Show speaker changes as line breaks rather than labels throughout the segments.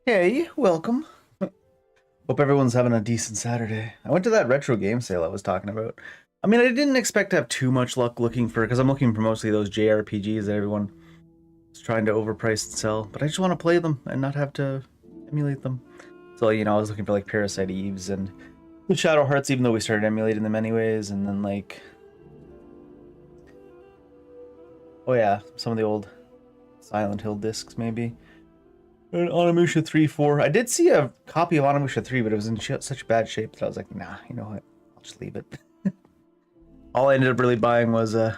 Hey, welcome. Hope everyone's having a decent Saturday. I went to that retro game sale I was talking about. I mean, I didn't expect to have too much luck looking for, because I'm looking for mostly those JRPGs that everyone is trying to overprice and sell, but I just want to play them and not have to emulate them. So, I was looking for like Parasite Eves and the Shadow Hearts, even though we started emulating them anyways, and then like, oh yeah, some of the old Silent Hill discs maybe. And Onimusha 3, 4. I did see a copy of Onimusha 3, but it was in such bad shape that I was like, nah, you know what? I'll just leave it. All I ended up really buying was a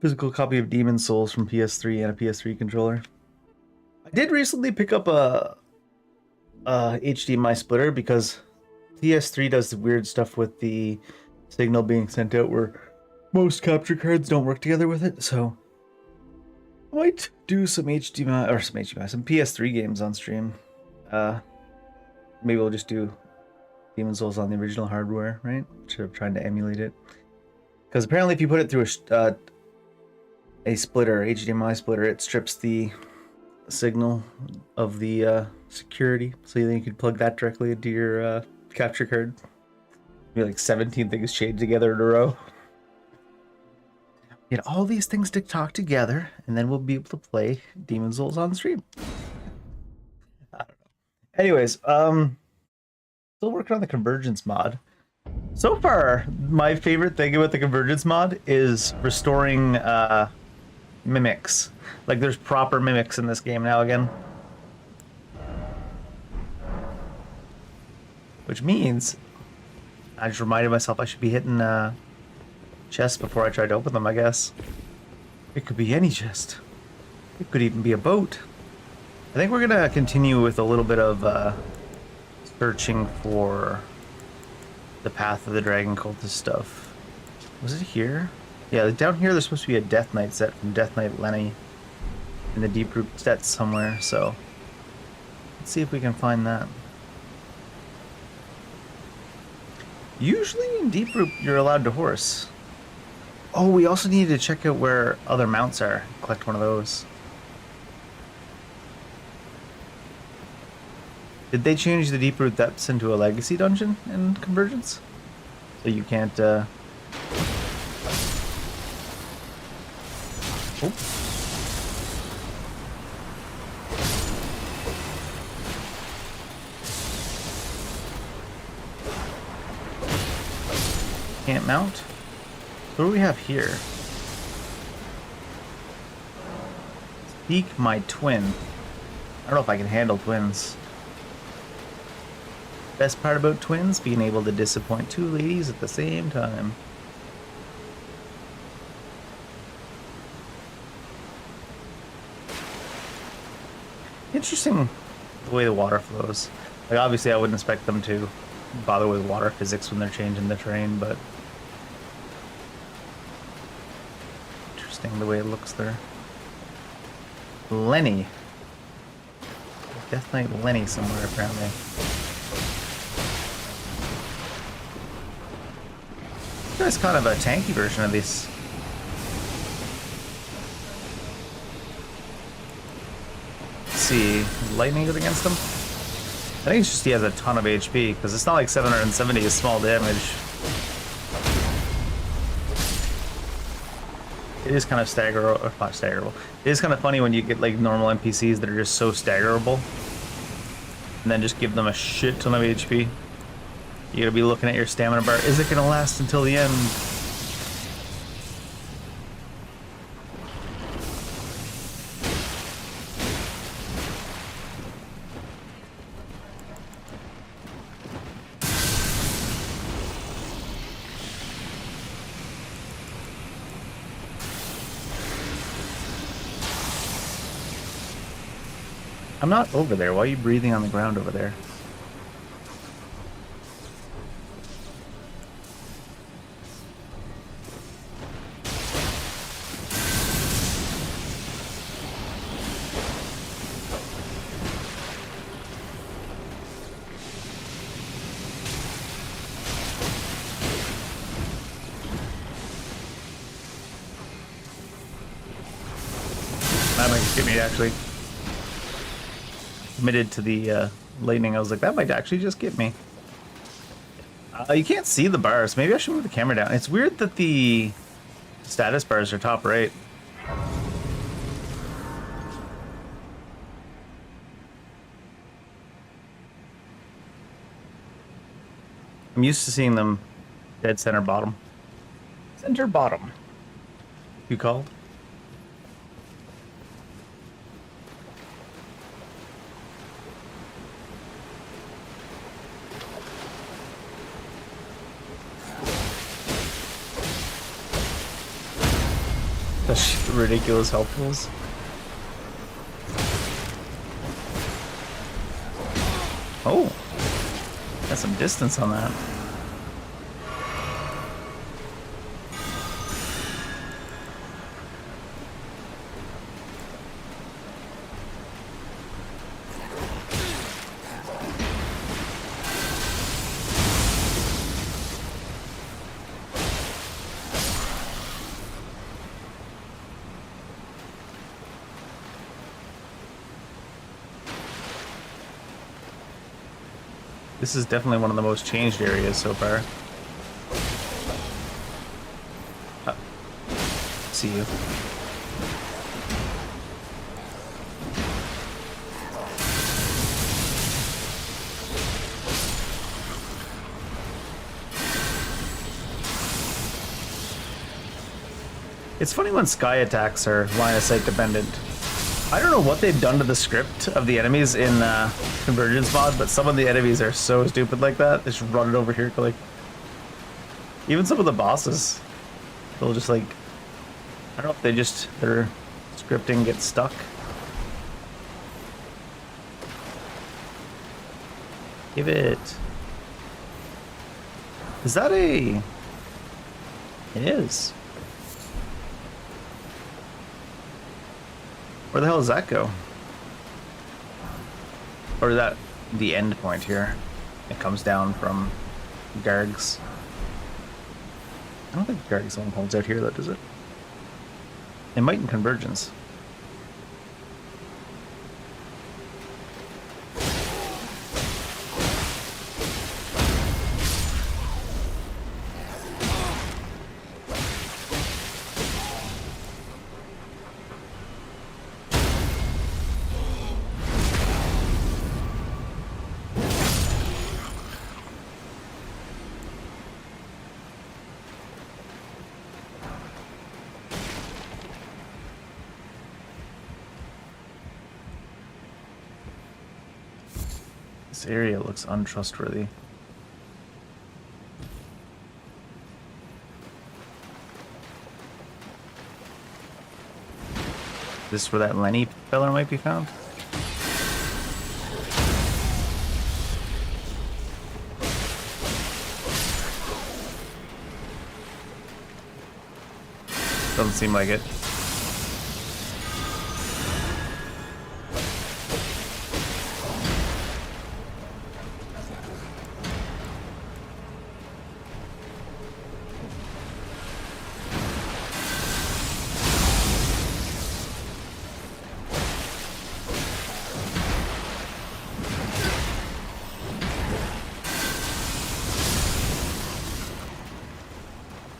physical copy of Demon's Souls from PS3 and a PS3 controller. I did recently pick up a HDMI splitter because PS3 does the weird stuff with the signal being sent out where most capture cards don't work together with it, so I might do some HDMI or some PS3 games on stream. Maybe we'll just do Demon's Souls on the original hardware, right? Instead of trying to emulate it. Because apparently, if you put it through a splitter, HDMI splitter, it strips the signal of the security. So then you could plug that directly into your capture card. Maybe like 17 things chained together in a row. Get all these things to talk together, and then we'll be able to play Demon's Souls on stream. I don't know. Anyways, still working on the Convergence mod. So far, my favorite thing about the Convergence mod is restoring mimics. Like, there's proper mimics in this game now again. Which means I just reminded myself I should be hitting chests before I tried to open them, I guess. It could be any chest. It could even be a boat. I think we're gonna continue with a little bit of searching for the Path of the Dragon Cultist stuff. Was it here? Yeah, down here there's supposed to be a Death Knight set from Death Knight Lenny in the Deep Root set somewhere, so let's see if we can find that. Usually in Deep Root you're allowed to horse. Oh, we also need to check out where other mounts are. Collect one of those. Did they change the Deep Root depths into a legacy dungeon in Convergence? So you can't, Oh. Can't mount? What do we have here? Speak my twin. I don't know if I can handle twins. Best part about twins, being able to disappoint two ladies at the same time. Interesting the way the water flows. Like, obviously I wouldn't expect them to bother with water physics when they're changing the terrain, but interesting the way it looks there. Lenny. Death Knight Lenny somewhere, apparently. This guy's kind of a tanky version of this. Let's see, lightning good against him? I think it's just he has a ton of HP, because it's not like 770 is small damage. It is kind of staggerable, or not staggerable. It is kind of funny when you get like normal NPCs that are just so staggerable, and then just give them a shit ton of HP. You gotta be looking at your stamina bar. Is it gonna last until the end? I'm not over there. Why are you breathing on the ground over there? That might get me, actually. committed to the lightning. I was like, that might actually just get me. You can't see the bars. Maybe I should move the camera down. It's weird that the status bars are top right. I'm used to seeing them dead center bottom. Center bottom. You called? That's ridiculous health pools. Oh, got some distance on that. This is definitely one of the most changed areas so far. See you. It's funny when sky attacks are line of sight dependent. I don't know what they've done to the script of the enemies in Convergence mod, but some of the enemies are so stupid like that. They just run it over here, like even some of the bosses, they'll just like, I don't know if they just, their scripting gets stuck. Give it. Is that a? It is. Where the hell does that go? Or is that the end point here? It comes down from Garg's. I don't think Garg's one comes out here though, does it? It might in Convergence. This area looks untrustworthy. Is this where that Lenny fella might be found? Doesn't seem like it.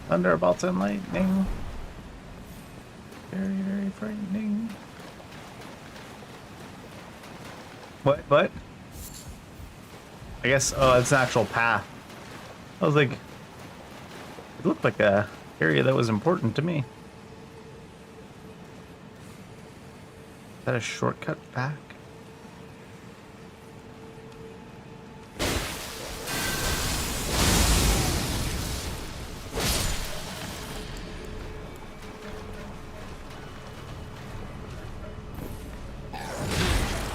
Thunderbolts and lightning. Very, very frightening. What? I guess, oh, it's an actual path. I was like, it looked like a area that was important to me. Is that a shortcut back?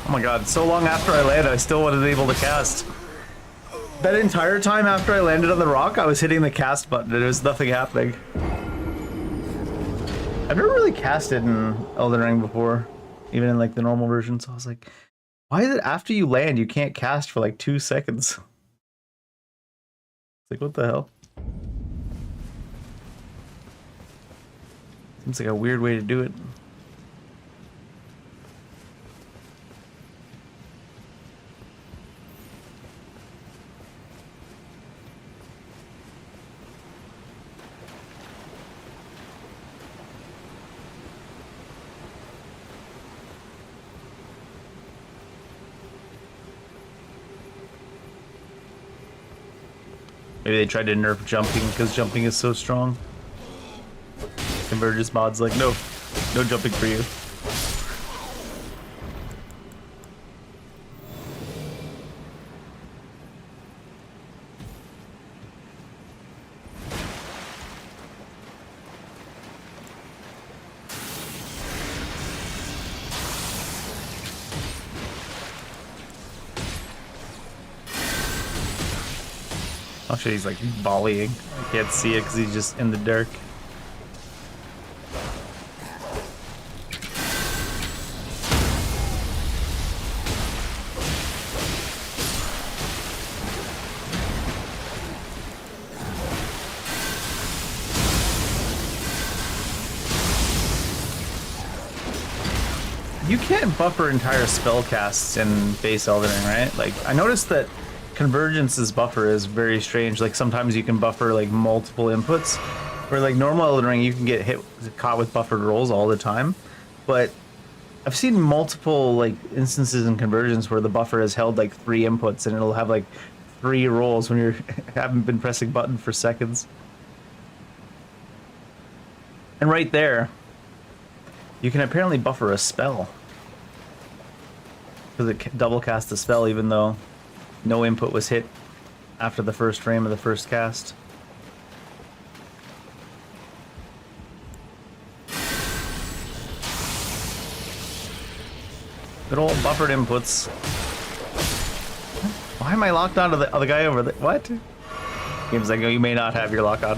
Oh my god, so long after I landed, I still wasn't able to cast. That entire time after I landed on the rock, I was hitting the cast button and there was nothing happening. I've never really casted in Elden Ring before, even in like the normal version, so I was like, why is it after you land, you can't cast for like 2 seconds? It's like, what the hell? Seems like a weird way to do it. Maybe they tried to nerf jumping because jumping is so strong. Convergence mod's like, no, no jumping for you. I'll show you, he's like volleying. I can't see it because he's just in the dark. You can't buffer entire spell casts in base Elden Ring, right? Like, I noticed that Convergence's buffer is very strange. Like, sometimes you can buffer, like, multiple inputs. Where, like, normal Elden Ring, you can get caught with buffered rolls all the time. But I've seen multiple, like, instances in Convergence where the buffer has held, like, 3 inputs, and it'll have, like, 3 rolls when you haven't been pressing button for seconds. And right there, you can apparently buffer a spell. Because it double cast the spell even though no input was hit after the first frame of the first cast. Good old buffered inputs. Why am I locked onto the other guy over there? What? Game's like, oh, you may not have your lock on.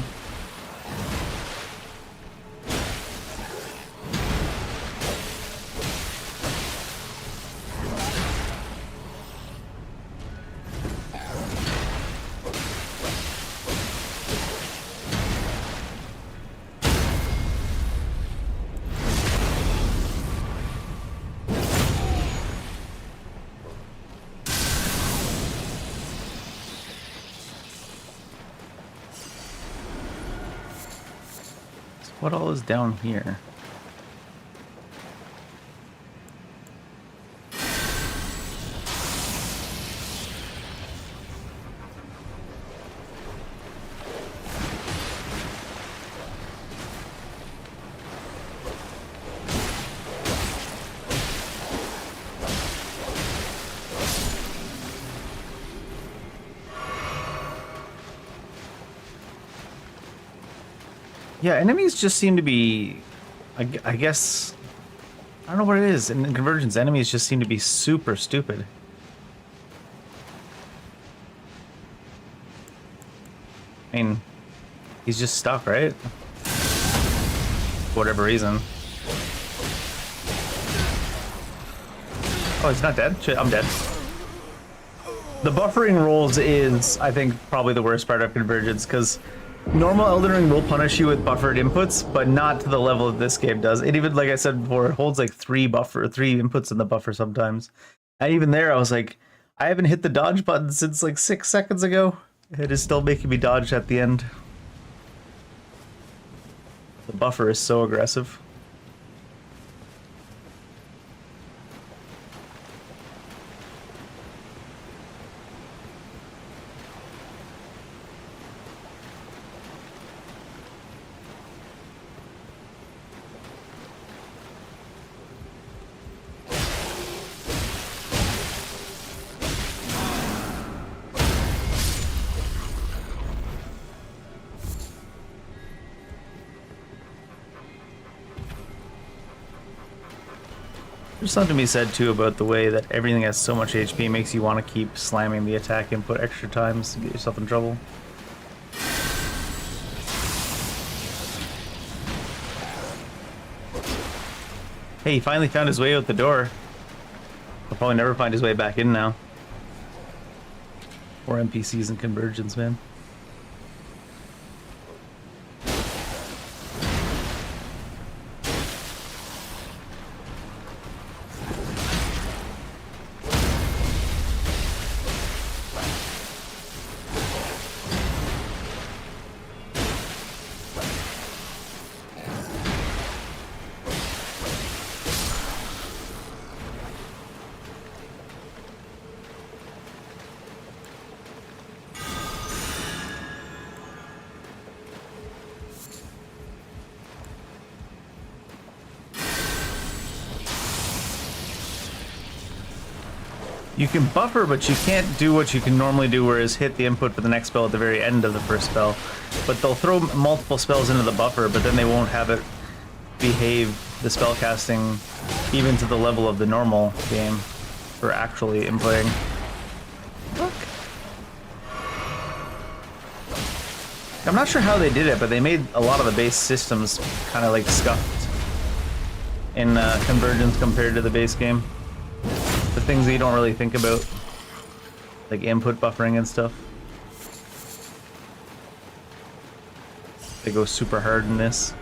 What all is down here? Yeah, enemies just seem to be, I guess, I don't know what it is. In Convergence, enemies just seem to be super stupid. I mean, he's just stuck, right? For whatever reason. Oh, he's not dead? Shit, I'm dead. The buffering rolls is, I think, probably the worst part of Convergence, because normal Elden Ring will punish you with buffered inputs, but not to the level that this game does. It even, like I said before, it holds like 3 inputs in the buffer sometimes. And even there, I was like, I haven't hit the dodge button since like 6 seconds ago. It is still making me dodge at the end. The buffer is so aggressive. There's something to be said too about the way that everything has so much HP makes you want to keep slamming the attack input extra times to get yourself in trouble. Hey, he finally found his way out the door. He'll probably never find his way back in now. Or NPCs in Convergence, man. You can buffer, but you can't do what you can normally do, whereas hit the input for the next spell at the very end of the first spell. But they'll throw multiple spells into the buffer, but then they won't have it behave the spell casting even to the level of the normal game for actually inputting. Look. I'm not sure how they did it, but they made a lot of the base systems kind of like scuffed in Convergence compared to the base game. The things that you don't really think about, like input buffering and stuff. They go super hard in this.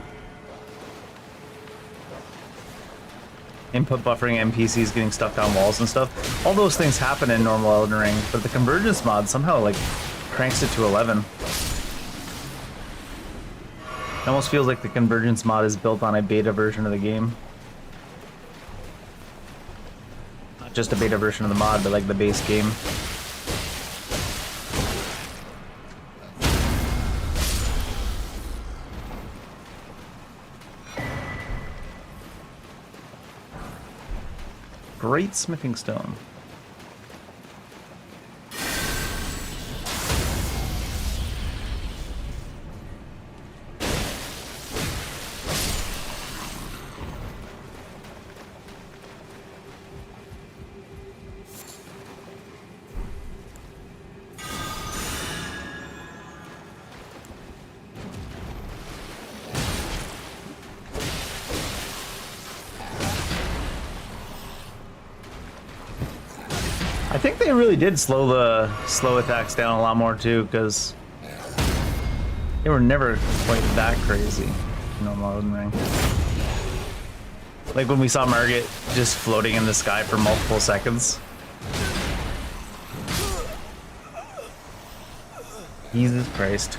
Input buffering, NPCs getting stuck on walls and stuff. All those things happen in normal Elden Ring, but the Convergence mod somehow like cranks it to 11. It almost feels like the Convergence mod is built on a beta version of the game. Not just a beta version of the mod, but like the base game. Great smithing stone. I think they really did slow attacks down a lot more too, because they were never quite that crazy in normal Elden Ring. Like when we saw Margit just floating in the sky for multiple seconds. Jesus Christ.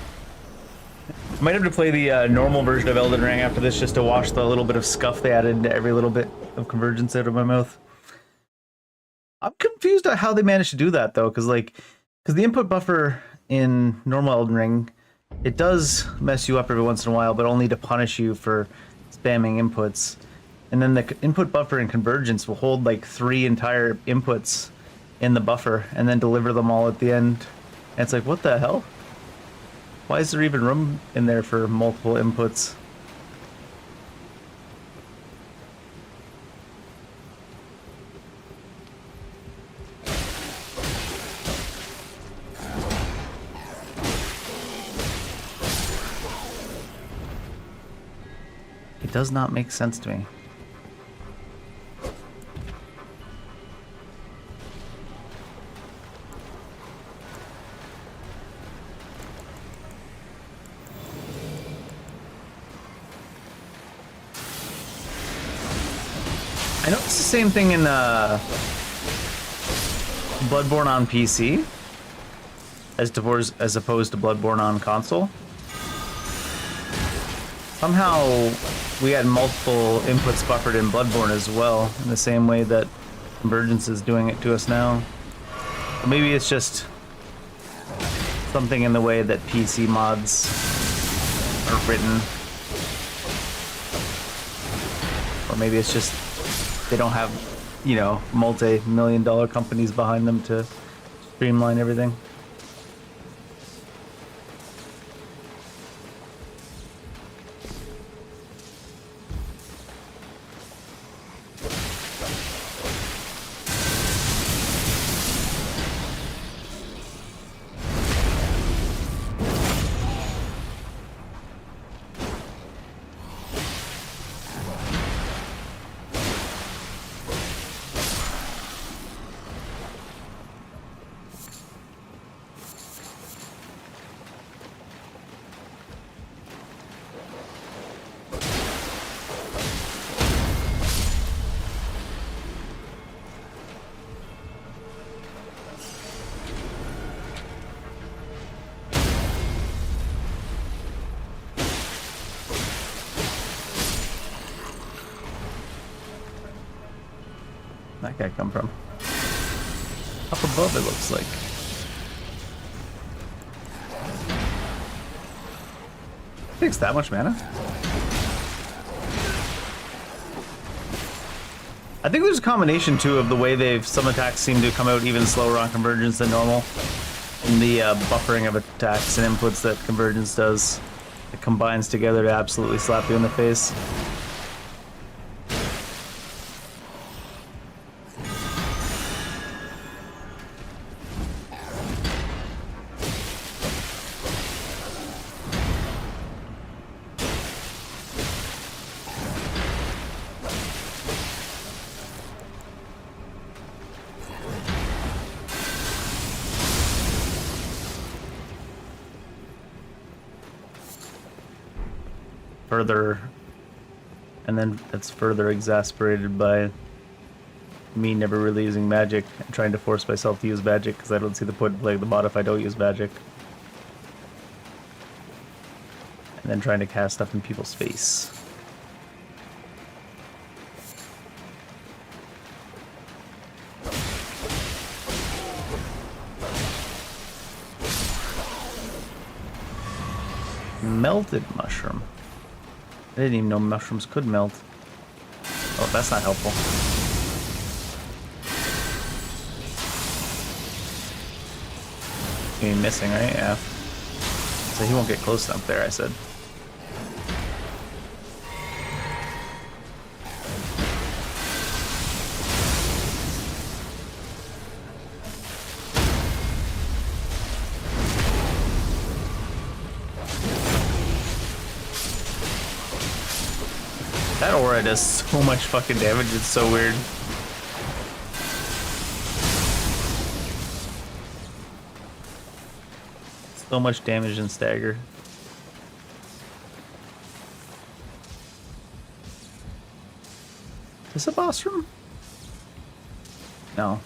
I might have to play the normal version of Elden Ring after this just to wash the little bit of scuff they added into every little bit of Convergence out of my mouth. I'm confused at how they managed to do that though, because the input buffer in normal Elden Ring, it does mess you up every once in a while, but only to punish you for spamming inputs. And then the input buffer in Convergence will hold like 3 entire inputs in the buffer and then deliver them all at the end. And it's like, what the hell? Why is there even room in there for multiple inputs? It does not make sense to me. I know it's the same thing in Bloodborne on PC as opposed to Bloodborne on console. Somehow we had multiple inputs buffered in Bloodborne as well, in the same way that Convergence is doing it to us now. Or maybe it's just something in the way that PC mods are written. Or maybe it's just they don't have, you know, multi-million-dollar companies behind them to streamline everything. That guy come from? Up above, it looks like. Takes that much mana? I think there's a combination too of the way some attacks seem to come out even slower on Convergence than normal, and the buffering of attacks and inputs that Convergence does. It combines together to absolutely slap you in the face. Further, and then that's further exasperated by me never really using magic and trying to force myself to use magic because I don't see the point of playing the mod if I don't use magic. And then trying to cast stuff in people's face. Melted mushroom. I didn't even know mushrooms could melt. Oh, that's not helpful. You mean missing, right? Yeah. So he won't get close enough there, I said. That aura does so much fucking damage, it's so weird. So much damage and stagger. Is this a boss room? No.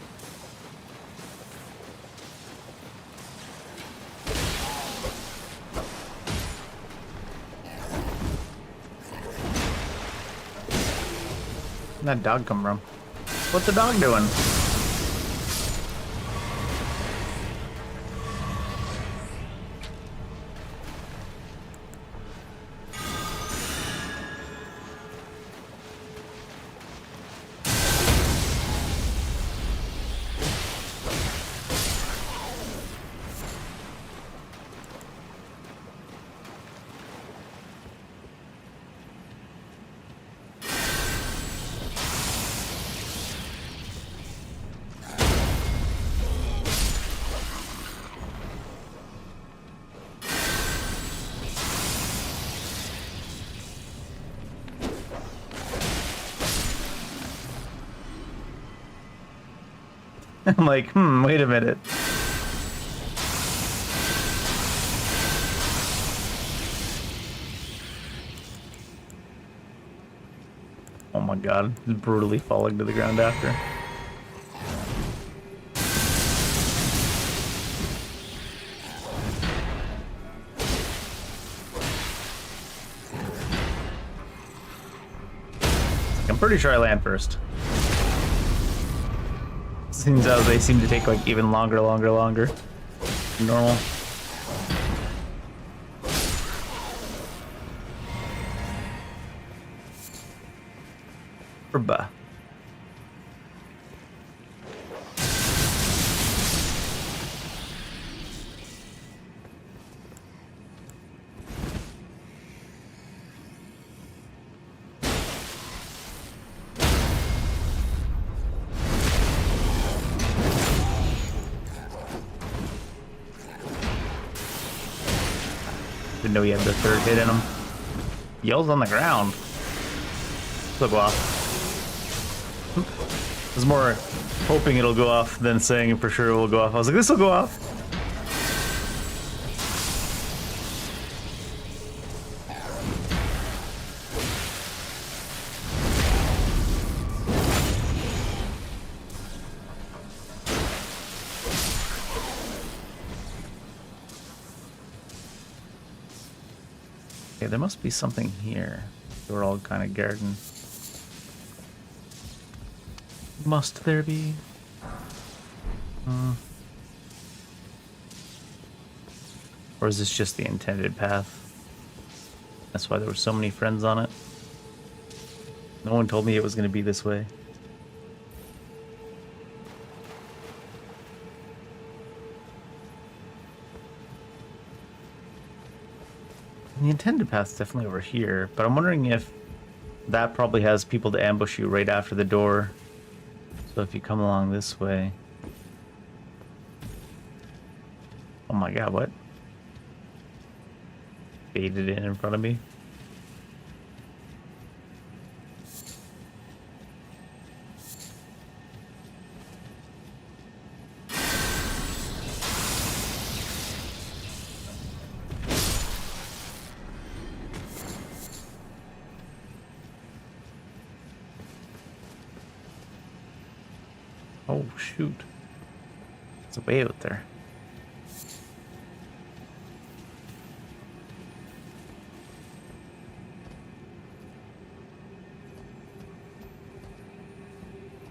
Where'd that dog come from? What's the dog doing? I'm like, wait a minute. Oh my god, he's brutally falling to the ground after. I'm pretty sure I land first. Seems as they seem to take like even longer than normal. Bah. Didn't know he had the third hit in him. Yell's on the ground. This'll go off. I was more hoping it'll go off than saying for sure it will go off. I was like, this'll go off. Okay, there must be something here. We're all kind of guarding. Must there be? Or is this just the intended path? That's why there were so many friends on it. No one told me it was going to be this way. The intended path's definitely over here, but I'm wondering if that probably has people to ambush you right after the door. So if you come along this way... Oh my god, what? Baited in front of me. Oh shoot. It's way out there.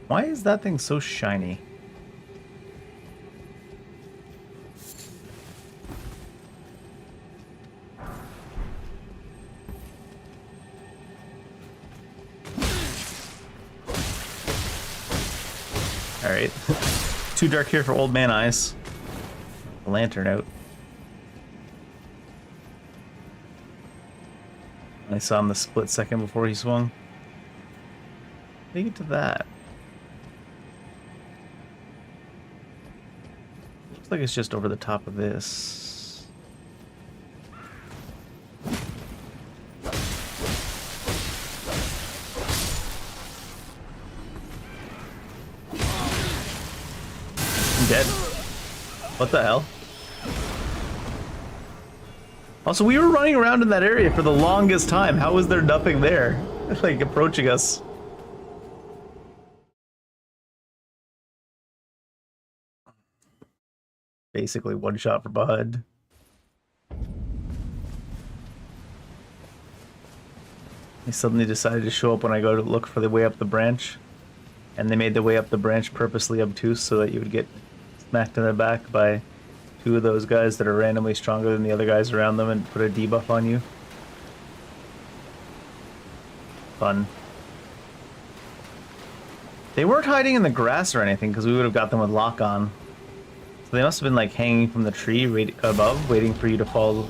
Why is that thing so shiny? Alright. Too dark here for old man eyes. Lantern out. I saw him the split second before he swung. Let me get to that. Looks like it's just over the top of this. I'm dead. What the hell? Also, we were running around in that area for the longest time. How was there nothing there? Like, approaching us. Basically one shot for Bud. They suddenly decided to show up when I go to look for the way up the branch. And they made the way up the branch purposely obtuse so that you would get smacked in the back by two of those guys that are randomly stronger than the other guys around them and put a debuff on you. Fun. They weren't hiding in the grass or anything because we would have got them with lock on. So they must have been like hanging from the tree right above, waiting for you to fall,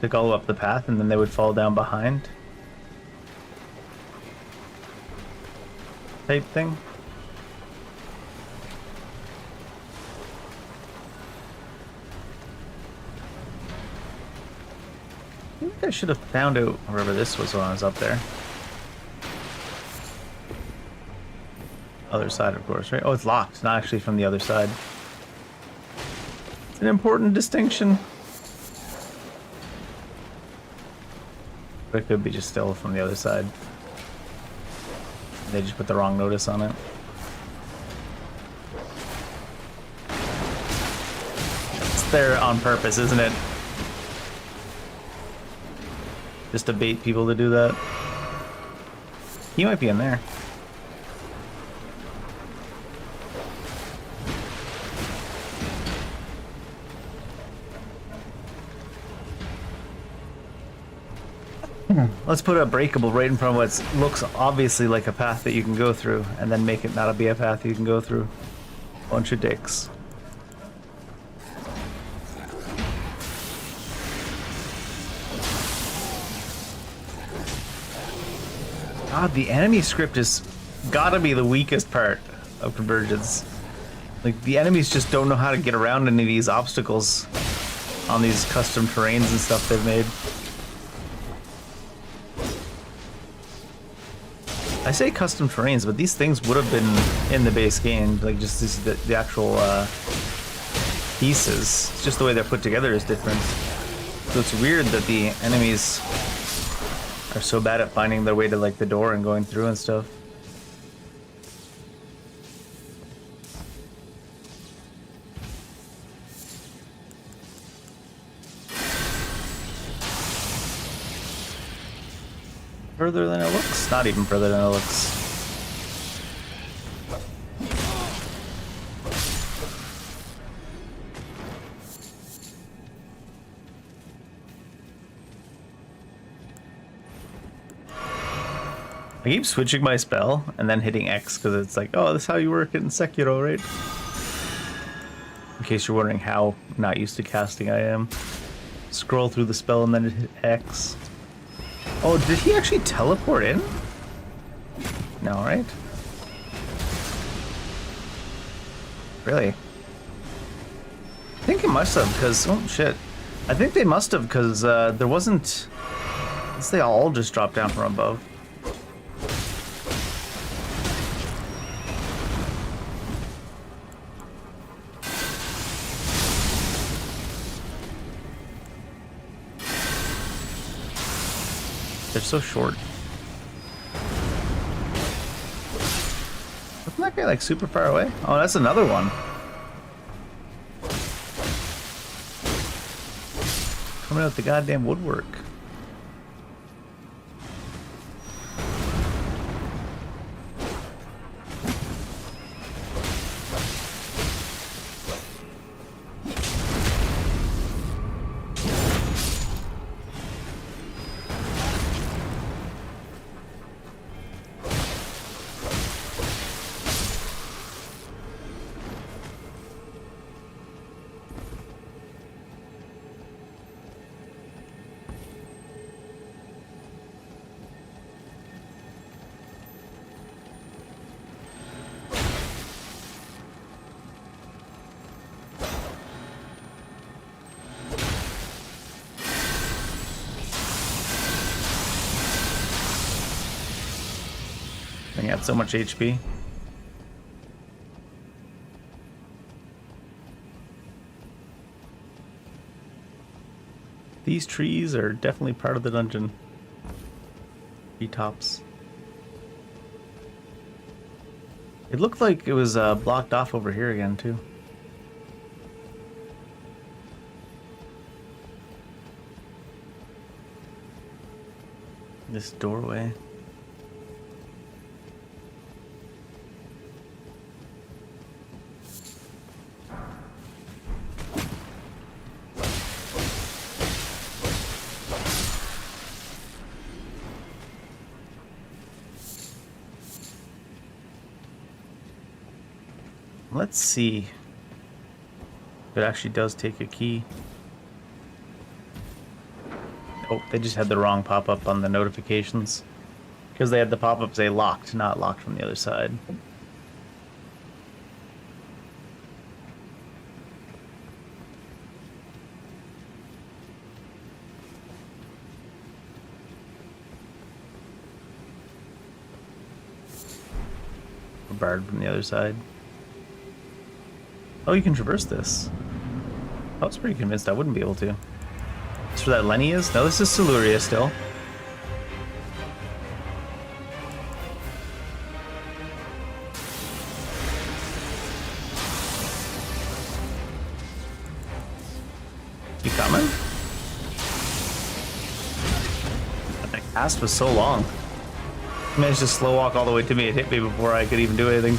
to go up the path, and then they would fall down behind. Type thing. I think I should have found out wherever this was when I was up there. Other side, of course, right? Oh, it's locked. It's not actually from the other side. It's an important distinction. But it could be just still from the other side. They just put the wrong notice on it. It's there on purpose, isn't it? Just to bait people to do that. He might be in there. Let's put a breakable right in front of what looks obviously like a path that you can go through, and then make it not be a path you can go through. Bunch of dicks. God, the enemy script is gotta be the weakest part of Convergence. Like, the enemies just don't know how to get around any of these obstacles on these custom terrains and stuff they've made. I say custom terrains, but these things would have been in the base game, like just the actual pieces. It's just the way they're put together is different. So it's weird that the enemies are so bad at finding their way to like the door and going through and stuff. Further than it looks? Not even further than it looks. I keep switching my spell and then hitting X because it's like, oh, that's how you work it in Sekiro, right? In case you're wondering how not used to casting I am. scroll through the spell and then hit X. Oh, did he actually teleport in? No, right? Really? I think it must have, because... Oh, shit. I think they must have, because there wasn't... Let's say all just dropped down from above. They're so short. Wasn't that guy like super far away? Oh, that's another one. Coming out the goddamn woodwork. He had so much HP. These trees are definitely part of the dungeon. Tree tops. It looked like it was blocked off over here again too. This doorway. Let's see if it actually does take a key. Oh, they just had the wrong pop-up on the notifications. Because they had the pop-up say locked, not locked from the other side. Barred from the other side. Oh, you can traverse this. I was pretty convinced I wouldn't be able to. That's where that Lenny is? No, this is Siluria still. You coming? That cast was so long. He managed to slow walk all the way to me. It hit me before I could even do anything.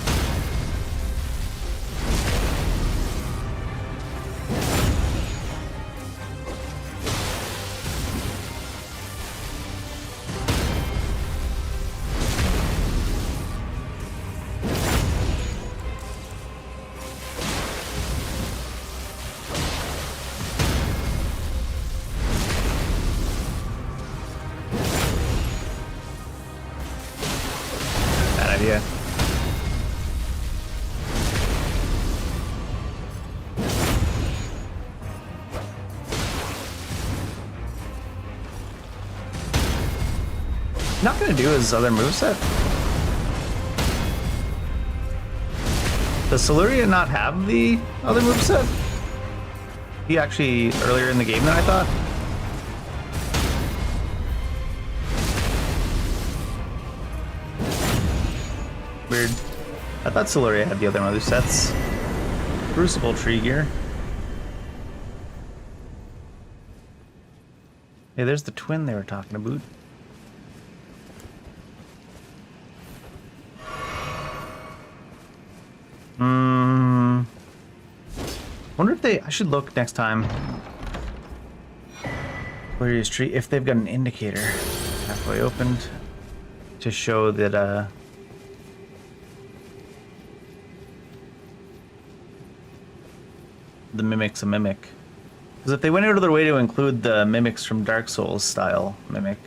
Idea. Not gonna do his other moveset. Does Siluria not have the other moveset? He actually earlier in the game than I thought. Weird. I thought Siluria had the other movesets. Crucible tree gear. Hey, there's the twin they were talking about. Wonder if they... I should look next time. Glorious tree. If they've got an indicator halfway opened to show that, the mimic's a mimic. Because if they went out of their way to include the mimics from Dark Souls style mimic,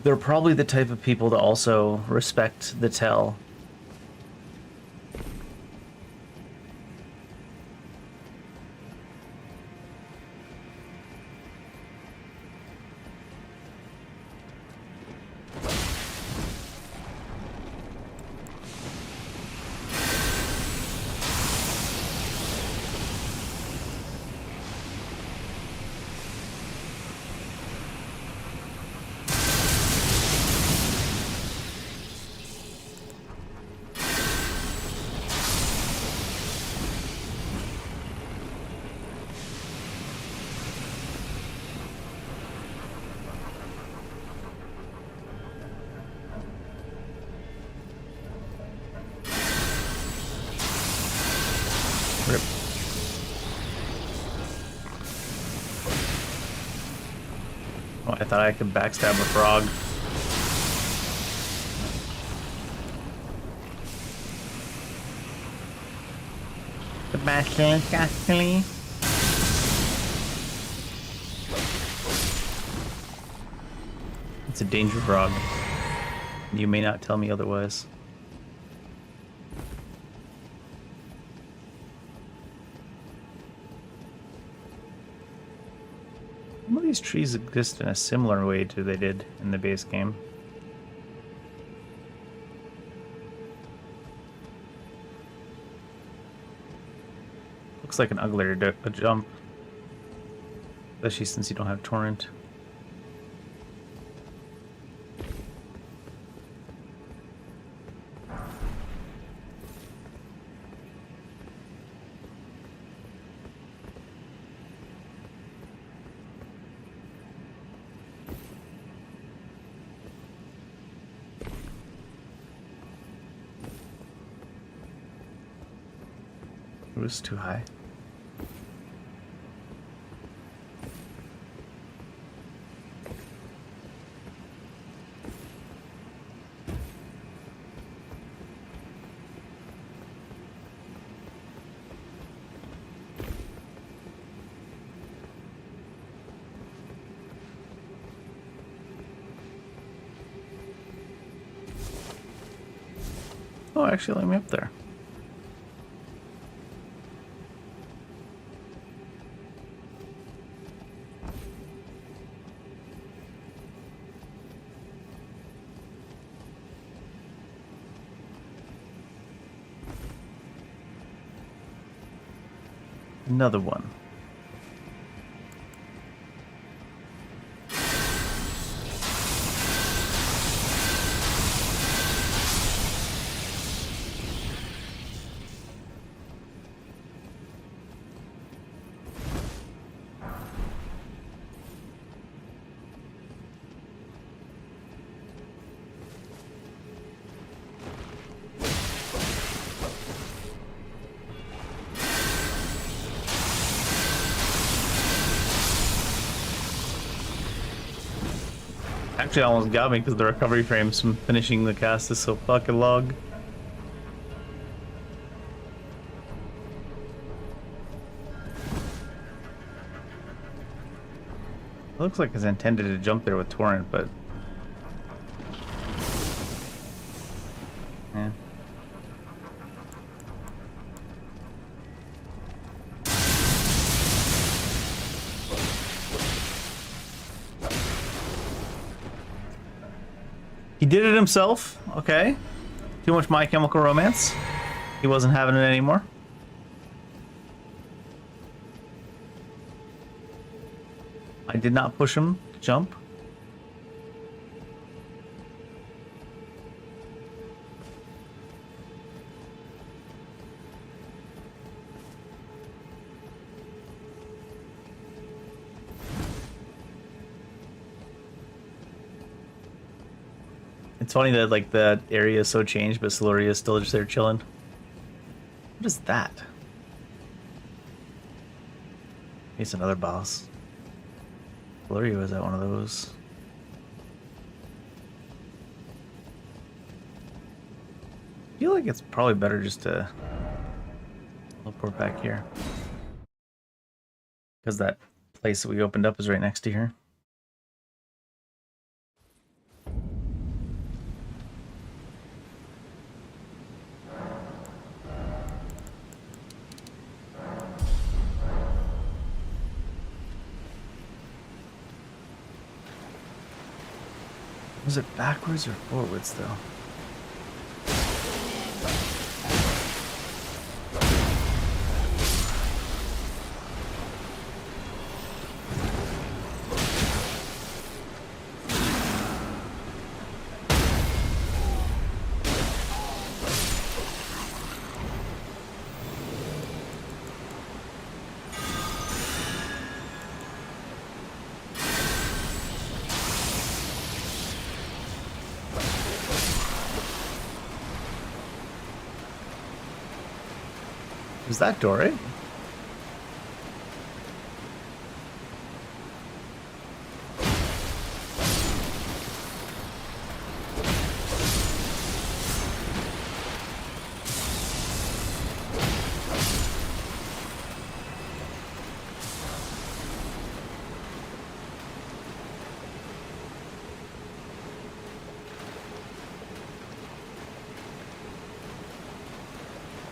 they're probably the type of people to also respect the tell. Rip. Oh, I thought I could backstab a frog. The actually. It's a danger frog. You may not tell me otherwise. Some of these trees exist in a similar way to they did in the base game. Looks like an uglier jump. Especially since you don't have torrent. It was too high. Oh, actually, let me up there. Another one. Actually almost got me because the recovery frames from finishing the cast is so fucking long. It looks like it's intended to jump there with torrent, but yeah. He did it himself. Okay. Too much My Chemical Romance. He wasn't having it anymore. I did not push him to jump. It's funny that like the area is so changed, but Siluria is still just there chilling. What is that? It's another boss. Siluria was at one of those. I feel like it's probably better just to teleport back here. Because that place that we opened up is right next to here. Was it backwards or forwards, though? Was that door right?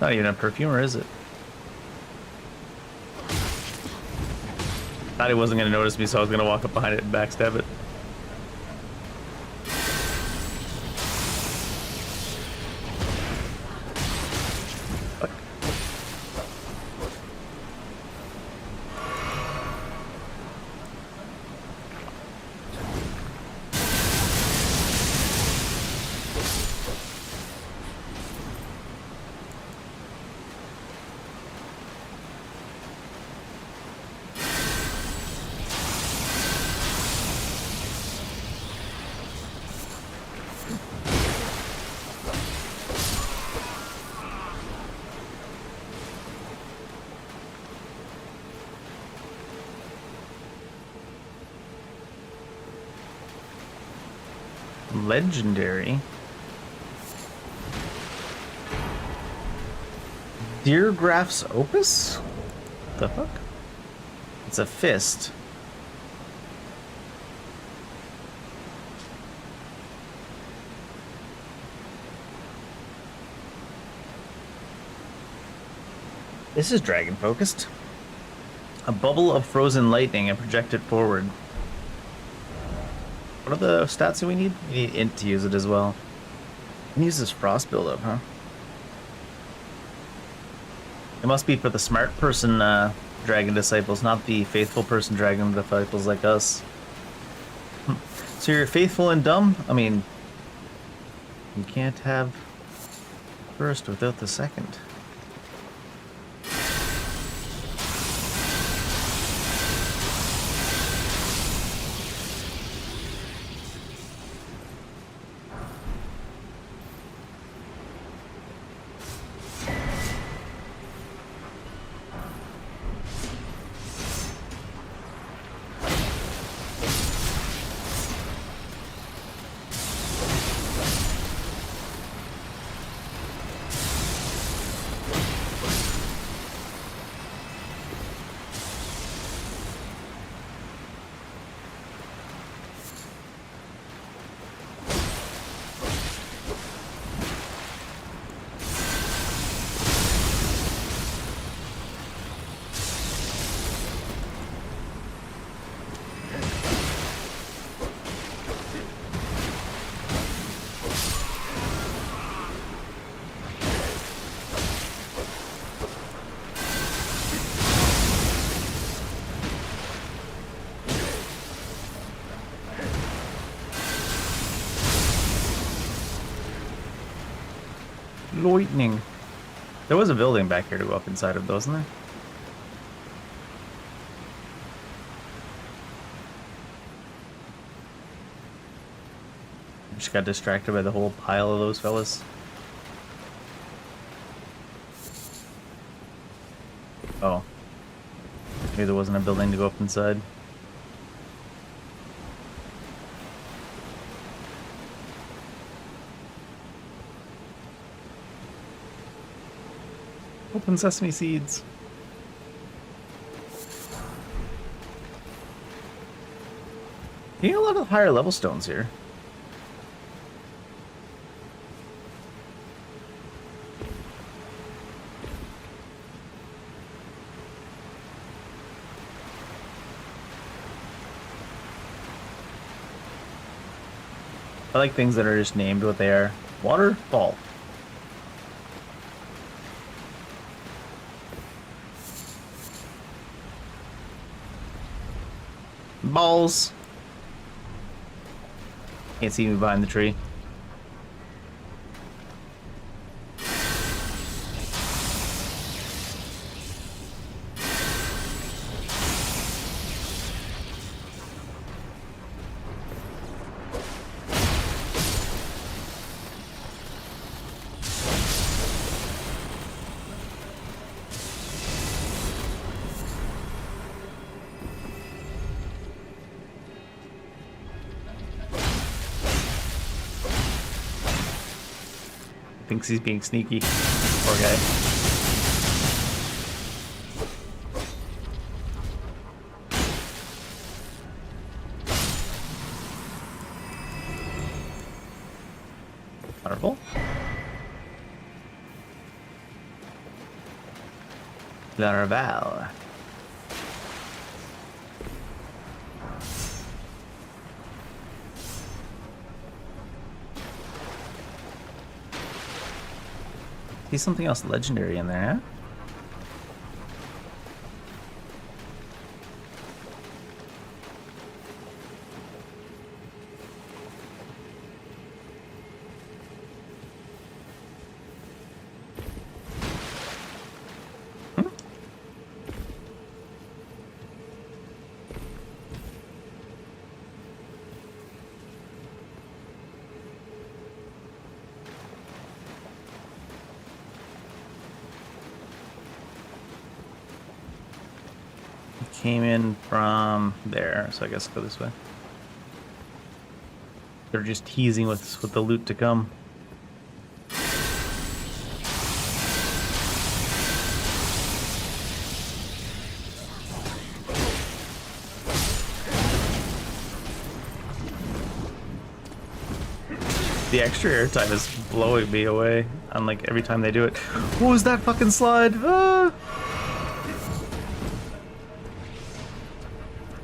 Not even a perfumer, is it? Thought he wasn't gonna notice me, so I was gonna walk up behind it and backstab it. Fuck. Legendary. Deergraph's Opus? What the fuck? It's a fist. This is dragon focused. A bubble of frozen lightning and project it forward. What are the stats that we need? We need int to use it as well. We can use this frost buildup, huh? It must be for the smart person dragon disciples, not the faithful person dragon disciples like us. So you're faithful and dumb? I mean, you can't have first without the second. Lightning. There was a building back here to go up inside of, wasn't there? Just got distracted by the whole pile of those fellas. Oh. Maybe there wasn't a building to go up inside. Open sesame seeds. You get a lot of higher level stones here. I like things that are just named what they are. Waterfall. Balls. Can't see me behind the tree. Thinks he's being sneaky. Poor guy. Waterfall. Laravel. See something else legendary in there, huh? Came in from there, so I guess I'll go this way. They're just teasing with the loot to come. The extra airtime is blowing me away on like every time they do it. What was that fucking slide? Ah!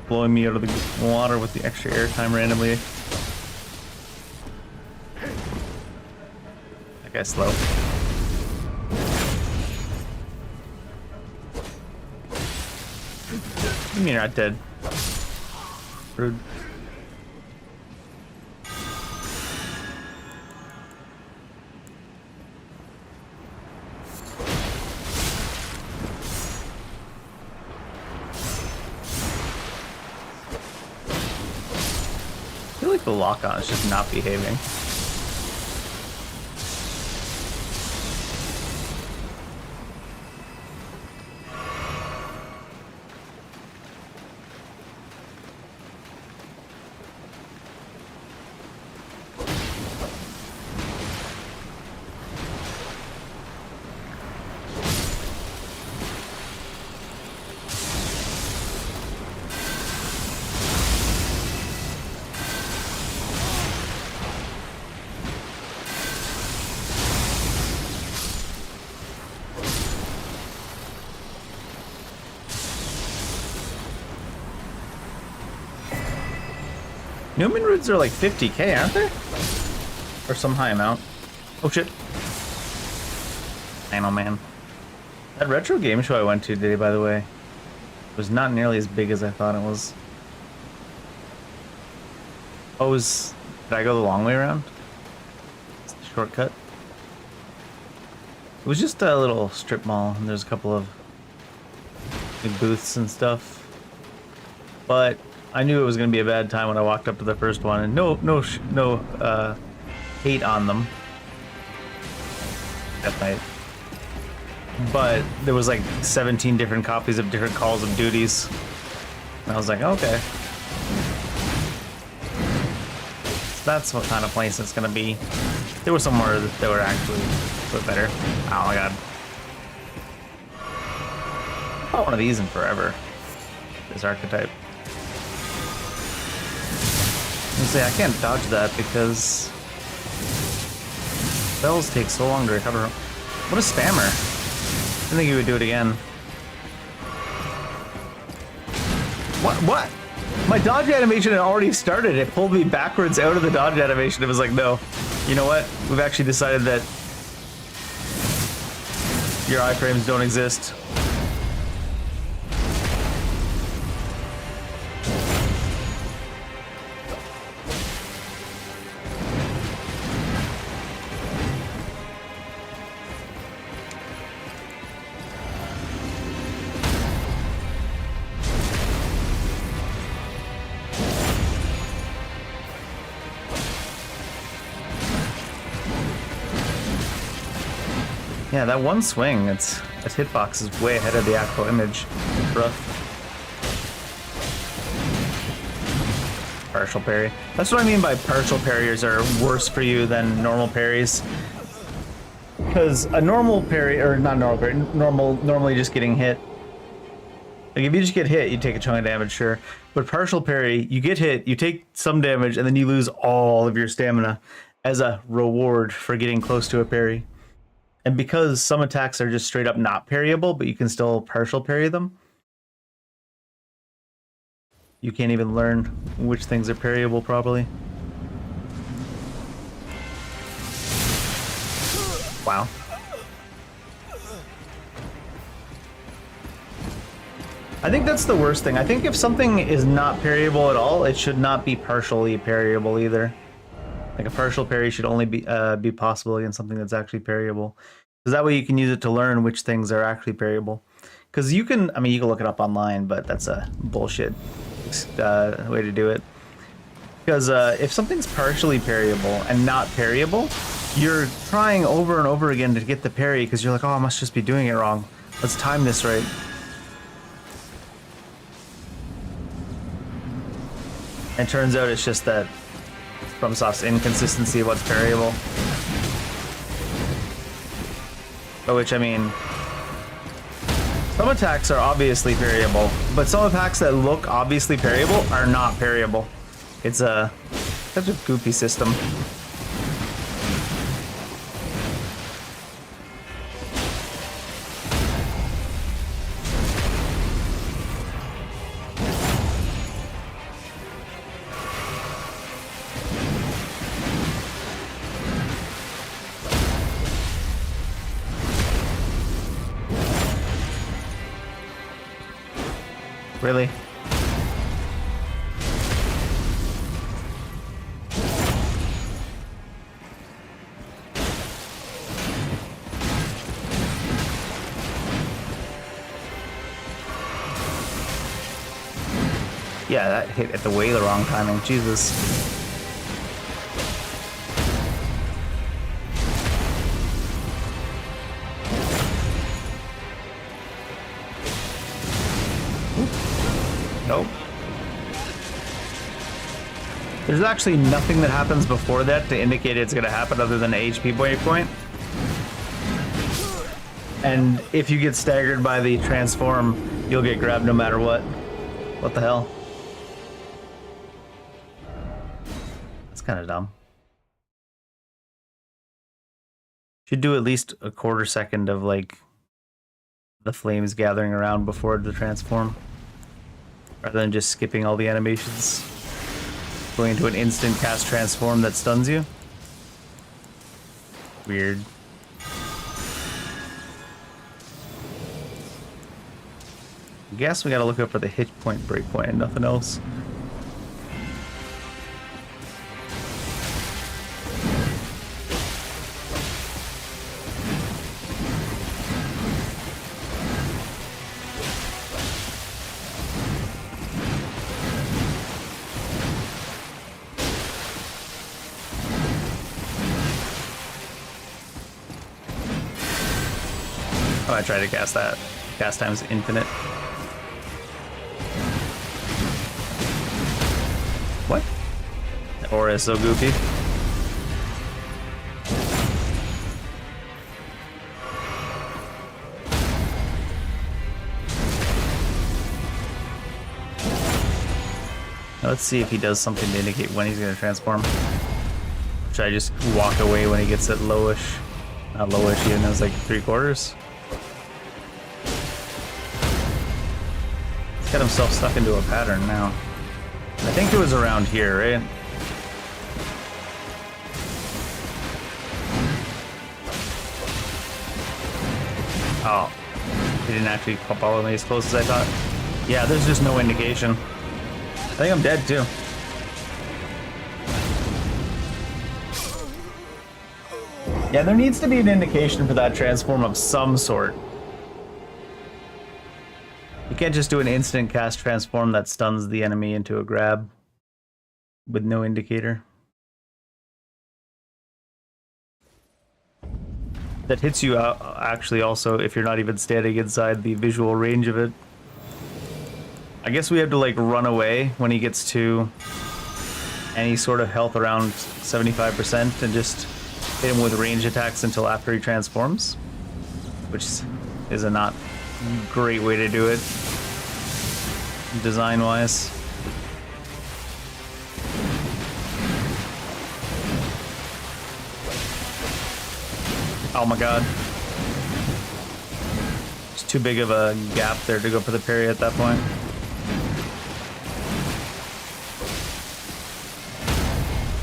Blowing me out of the water with the extra airtime randomly. That guy's slow. You mean you're not dead? Rude. I feel like the lock-on is just not behaving. Newman roots are like 50k, aren't they? Or some high amount. Oh shit. I know, man. That retro game show I went to today, by the way, was not nearly as big as I thought it was. Oh, did I go the long way around? It's the shortcut. It was just a little strip mall, and there's a couple of big booths and stuff. But I knew it was going to be a bad time when I walked up to the first one, and no hate on them that night. But there was like 17 different copies of different Calls of Duties, and I was like, okay, so that's what kind of place it's going to be. There were some more that were actually a bit better. Oh my god, I bought one of these in forever. This archetype. Say I can't dodge that because spells take so long to recover. What a spammer! I didn't think he would do it again. What? My dodge animation had already started. It pulled me backwards out of the dodge animation. It was like, no. You know what? We've actually decided that your iframes don't exist. Yeah, that one swing, that hitbox is way ahead of the actual image. Rough. Partial parry. That's what I mean by partial parriers are worse for you than normal parries. Because a normal parry, or not normal parry, normally just getting hit. Like if you just get hit, you take a chunk of damage, sure. But partial parry, you get hit, you take some damage, and then you lose all of your stamina as a reward for getting close to a parry. And because some attacks are just straight up not parryable, but you can still partial parry them, you can't even learn which things are parryable properly. Wow. I think that's the worst thing. I think if something is not parryable at all, it should not be partially parryable either. Like a partial parry should only be possible against something that's actually parryable. Because that way you can use it to learn which things are actually parryable. Because you can, I mean, you can look it up online, but that's a bullshit way to do it. Because if something's partially parryable and not parryable, you're trying over and over again to get the parry because you're like, oh, I must just be doing it wrong. Let's time this right. And turns out it's just that FromSoft's inconsistency of what's parryable. By which I mean, some attacks are obviously parryable, but some attacks that look obviously parryable are not parryable. It's such a goofy system. Really? Yeah, that hit at the way the wrong timing. Jesus. Nope. There's actually nothing that happens before that to indicate it's going to happen other than a HP breakpoint. And if you get staggered by the transform, you'll get grabbed no matter what. What the hell? That's kind of dumb. Should do at least a quarter second of like the flames gathering around before the transform. Rather than just skipping all the animations. Going into an instant cast transform that stuns you. Weird. I guess we gotta look up for the hit point breakpoint and nothing else. Oh, I tried to cast that. Cast time's infinite. What? The aura is so goofy. Let's see if he does something to indicate when he's going to transform. Should I just walk away when he gets at lowish? Not lowish, even though it's like 3/4. He's got himself stuck into a pattern now. I think it was around here, right? Oh, he didn't actually pop all of me as close as I thought. Yeah, there's just no indication. I think I'm dead too. Yeah, there needs to be an indication for that transform of some sort. You can't just do an instant cast transform that stuns the enemy into a grab with no indicator. That hits you out, actually, also if you're not even standing inside the visual range of it. I guess we have to like run away when he gets to any sort of health around 75% and just hit him with range attacks until after he transforms, which is a not great way to do it design-wise. Oh my god. It's too big of a gap there to go for the parry at that point.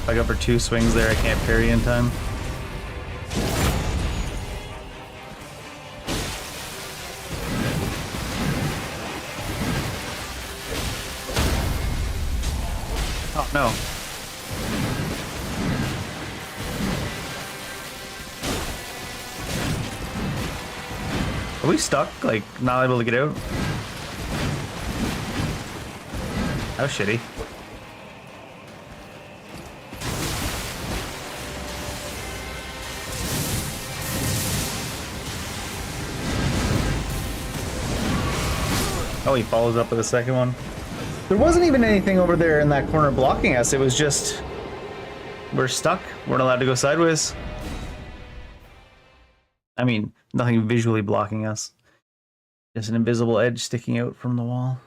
If I go for 2 swings there, I can't parry in time. Oh no. Are we stuck? Like, not able to get out? That was shitty. Oh, he follows up with a second one. There wasn't even anything over there in that corner blocking us. It was just... we're stuck. We're not allowed to go sideways. I mean, nothing visually blocking us. Just an invisible edge sticking out from the wall.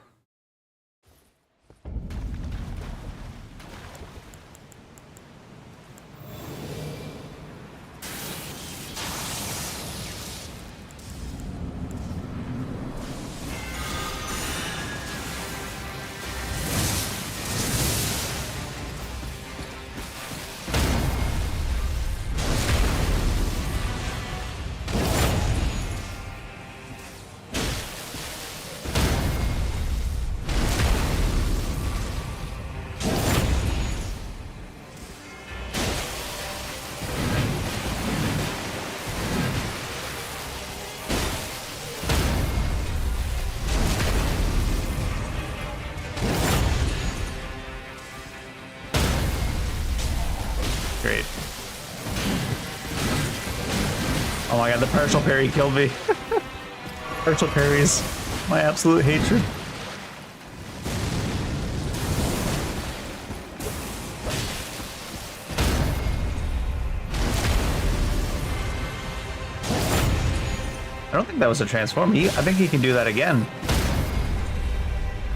Great. Oh my god, the partial parry killed me. Partial parries, my absolute hatred. I don't think that was a transform. I think he can do that again.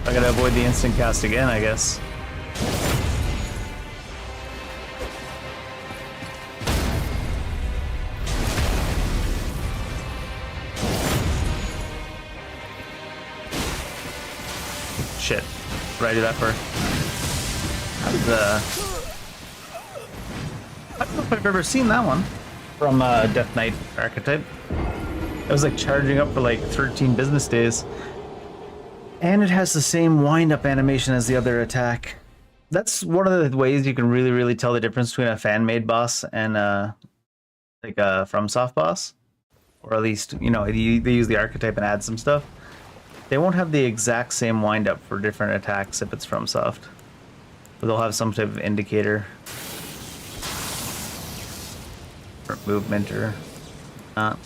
I gotta avoid the instant cast again, I guess. Shit. What did I do that for? How did I don't know if I've ever seen that one from Death Knight archetype. It was like charging up for like 13 business days. And it has the same wind-up animation as the other attack. That's one of the ways you can really tell the difference between a fan-made boss and like a FromSoft boss. Or at least, you know, they use the archetype and add some stuff. They won't have the exact same wind-up for different attacks if it's FromSoft. But they'll have some type of indicator. Or movement or not.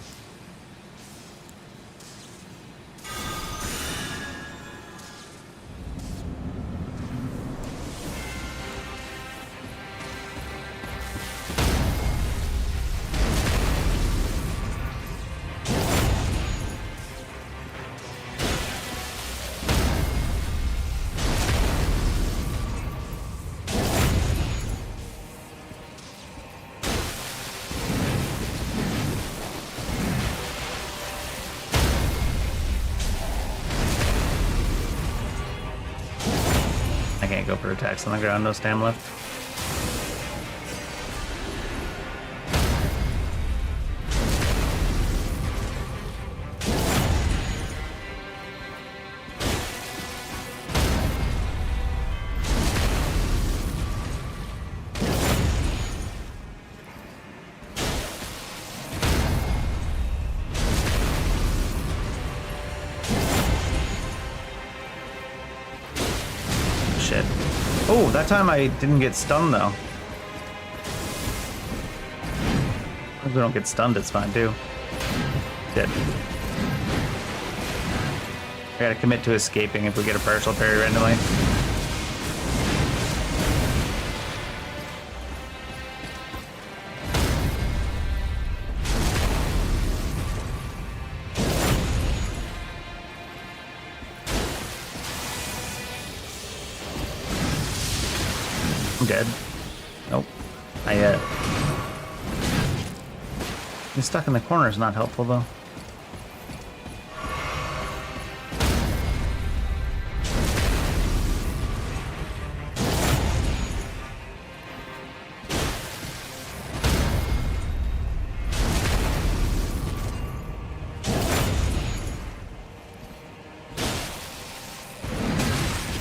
I can't go for attacks on the ground, no stam left. Shit. Oh, that time I didn't get stunned though. If we don't get stunned, it's fine too. Shit. I gotta commit to escaping if we get a partial parry randomly. I'm dead. Nope. Not yet. Being stuck in the corner is not helpful though.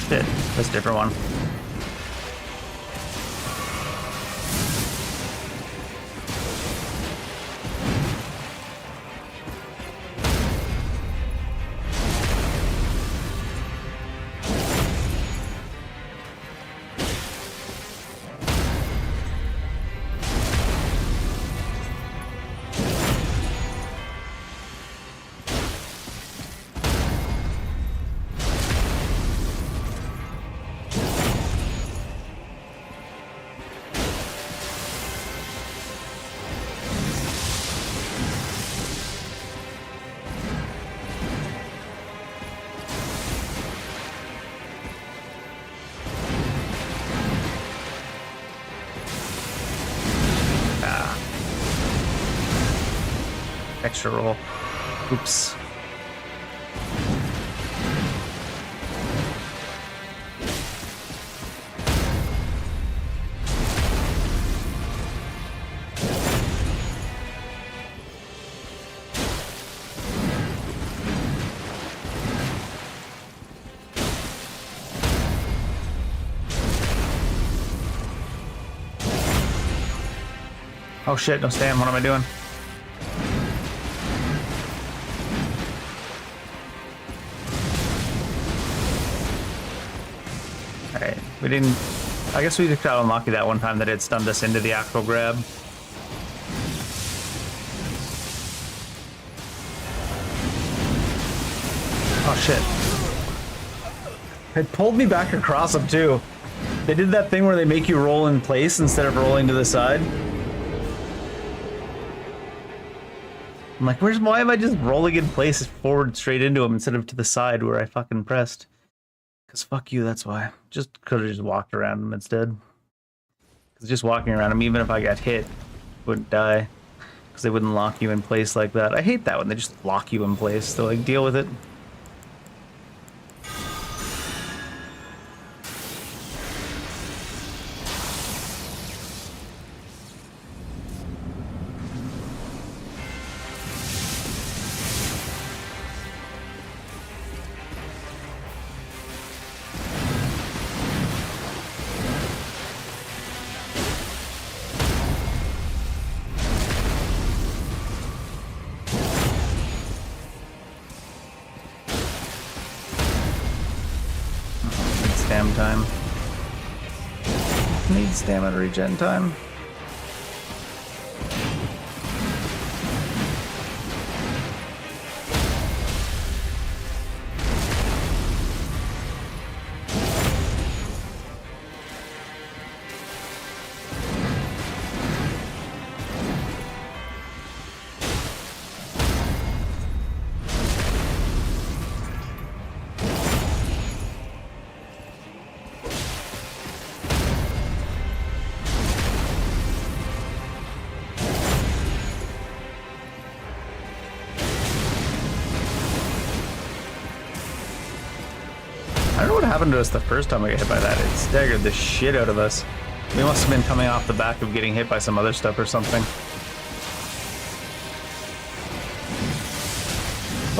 Shit, that's a different one. Extra roll. Oops. Oh shit, no stam, what am I doing? Alright, we didn't... I guess we just got unlucky that one time that it stunned us into the actual grab. Oh shit. It pulled me back across them too. They did that thing where they make you roll in place instead of rolling to the side. I'm like, why am I just rolling in place forward straight into him instead of to the side where I fucking pressed? Because fuck you, that's why. Just could have just walked around him instead. Because just walking around him, even if I got hit, wouldn't die. Because they wouldn't lock you in place like that. I hate that when they just lock you in place. So like, deal with it. Stam time. Need stamina regen time. don't know what happened to us the first time we got hit by that. It staggered the shit out of us. We must have been coming off the back of getting hit by some other stuff or something.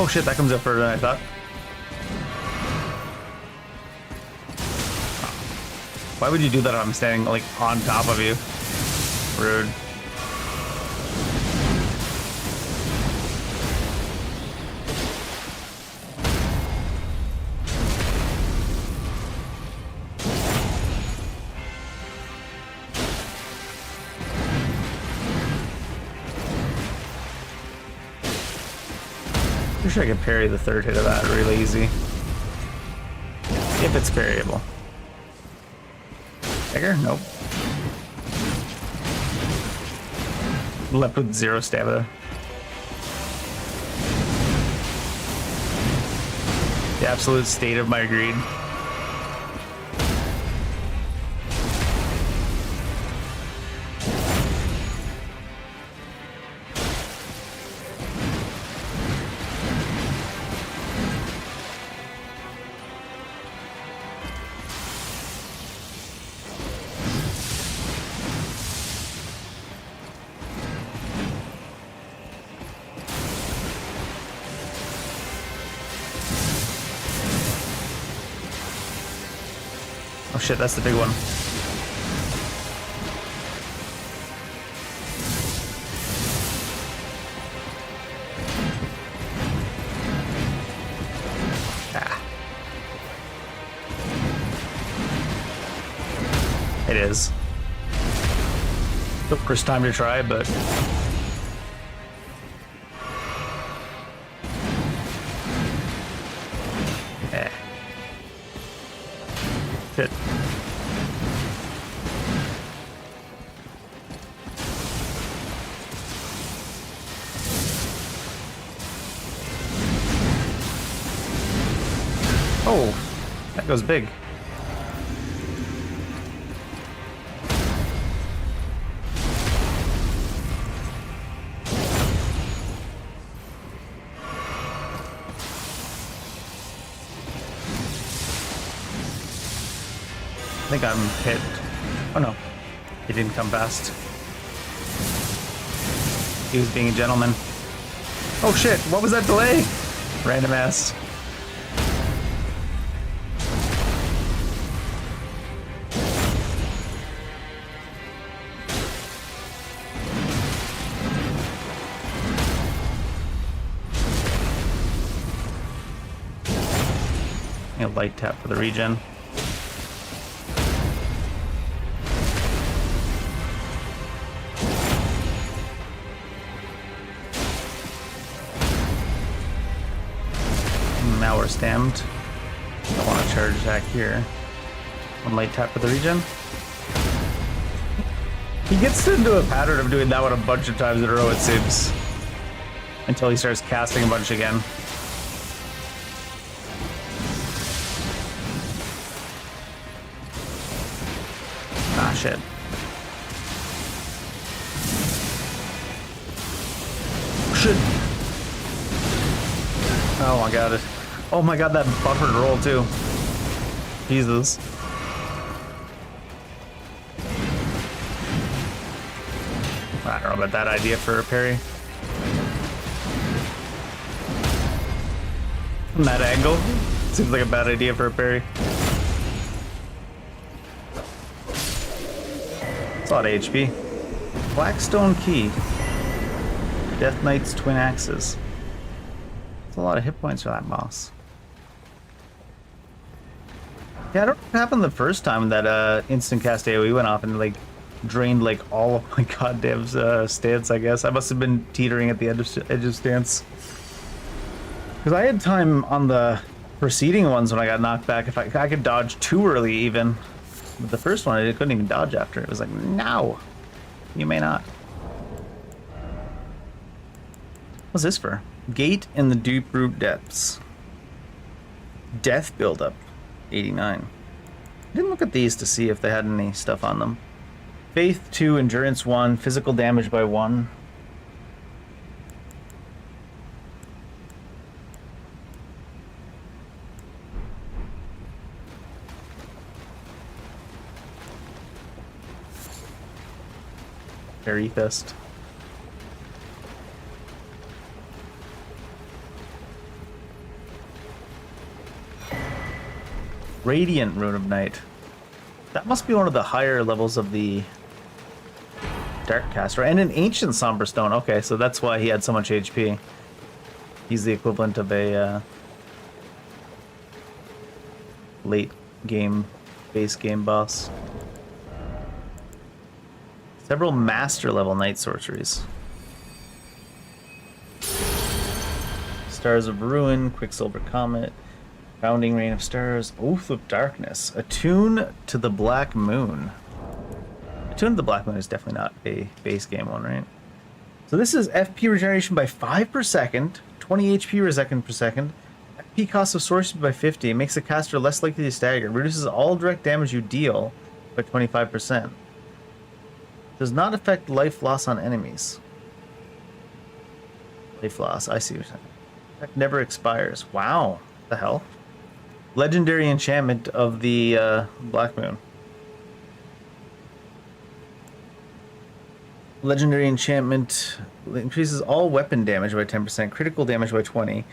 Oh shit, that comes up further than I thought. Why would you do that if I'm standing like on top of you? Rude. I'm sure I could parry the third hit of that really easy. If it's parryable. Dagger? Nope. Left with 0 stamina. The absolute state of my greed. Oh shit, that's the big one. Ah. It is. The first time to try, but... Shit. Oh, that goes big. I think I'm hit. Oh no, he didn't come fast. He was being a gentleman. Oh shit, what was that delay? Random ass. A light tap for the regen. Now we're stammed. I want to charge attack here. One light tap for the regen. He gets into a pattern of doing that one a bunch of times in a row, it seems. Until he starts casting a bunch again. Ah, shit. Shit. Oh my god. Oh my god, that buffered roll too. Jesus. I don't know about that idea for a parry. From that angle, seems like a bad idea for a parry. It's a lot of HP. Blackstone Key. Death Knight's Twin Axes. That's a lot of hit points for that boss. Yeah, I don't know what happened the first time that instant cast AoE went off and like drained like all of my goddamn stance, I guess. I must have been teetering at the edge of stance. Because I had time on the preceding ones when I got knocked back. If I could dodge too early even. But the first one I couldn't even dodge after. It was like, no, you may not. What's this for? Gate in the Deep Root Depths. Death buildup. 89. I didn't look at these to see if they had any stuff on them. Faith 2, Endurance 1, Physical Damage by 1. Fairy Fest. Radiant Rune of Night. That must be one of the higher levels of the Darkcaster. And an Ancient Somber Stone. Okay, so that's why he had so much HP. He's the equivalent of a late game, base game boss. Several master level night sorceries. Stars of Ruin, Quicksilver Comet, Founding Rain of Stars, Oath of Darkness, Attune to the Black Moon. Attune to the Black Moon is definitely not a base game one, right? So this is FP regeneration by 5 per second, 20 HP per second, FP cost of sorcery by 50, it makes the caster less likely to stagger, reduces all direct damage you deal by 25%. Does not affect life loss on enemies. Life loss, I see what you're saying. Effect never expires. Wow, what the hell? Legendary enchantment of the Black Moon. Legendary enchantment increases all weapon damage by 10%, critical damage by 20%,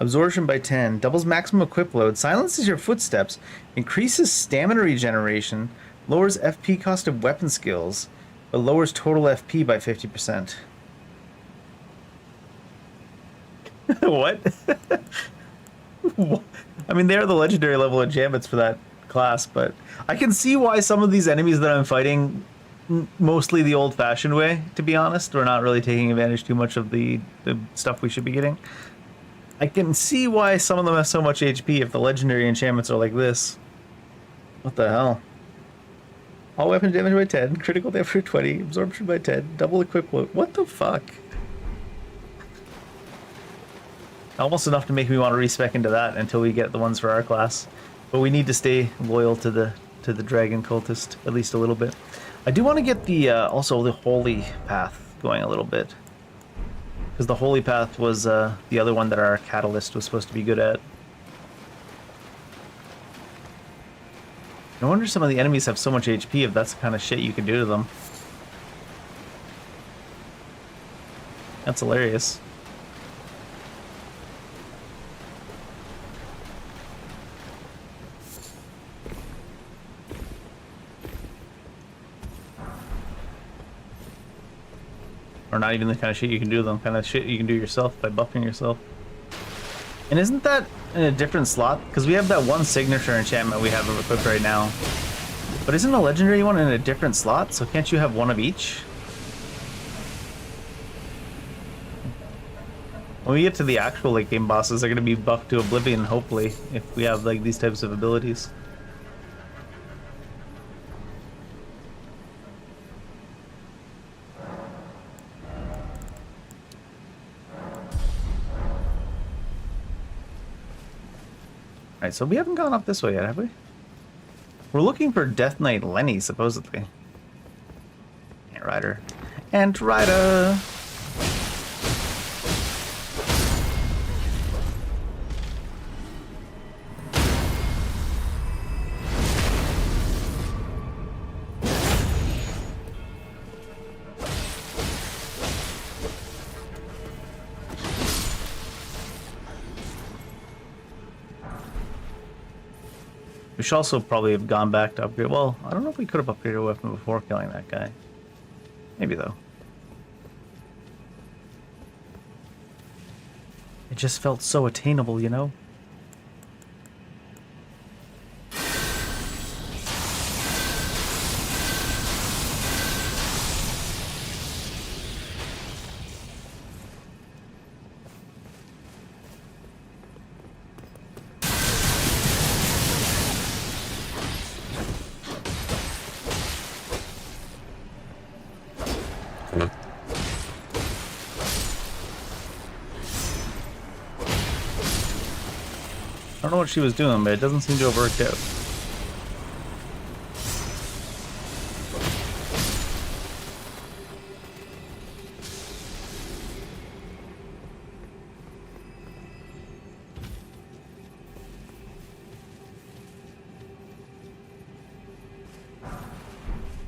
absorption by 10%, doubles maximum equip load, silences your footsteps, increases stamina regeneration, lowers FP cost of weapon skills, but lowers total FP by 50%. What? I mean, they are the legendary level enchantments for that class, but I can see why some of these enemies that I'm fighting, mostly the old-fashioned way, to be honest. We're not really taking advantage too much of the stuff we should be getting. I can see why some of them have so much HP if the legendary enchantments are like this. What the hell? All weapon damage by 10, critical damage by 20, absorption by 10, double equip load. What the fuck? Almost enough to make me want to respec into that until we get the ones for our class. But we need to stay loyal to the dragon cultist at least a little bit. I do want to get the also the holy path going a little bit, because the holy path was the other one that our catalyst was supposed to be good at. No wonder some of the enemies have so much HP if that's the kind of shit you can do to them. That's hilarious. Or not even the kind of shit you can do to them, kind of shit you can do yourself by buffing yourself. And isn't that in a different slot? Because we have that one signature enchantment we have equipped right now. But isn't a legendary one in a different slot? So can't you have one of each? When we get to the actual late game bosses, they're going to be buffed to oblivion, hopefully, if we have like these types of abilities. Alright, so we haven't gone up this way yet, have we? We're looking for Death Knight Lenny, supposedly. Ant Rider. Ant Rider! We should also probably have gone back to upgrade. Well, I don't know if we could have upgraded a weapon before killing that guy. Maybe, though. It just felt so attainable, you know? I don't know what she was doing, but it doesn't seem to have worked out.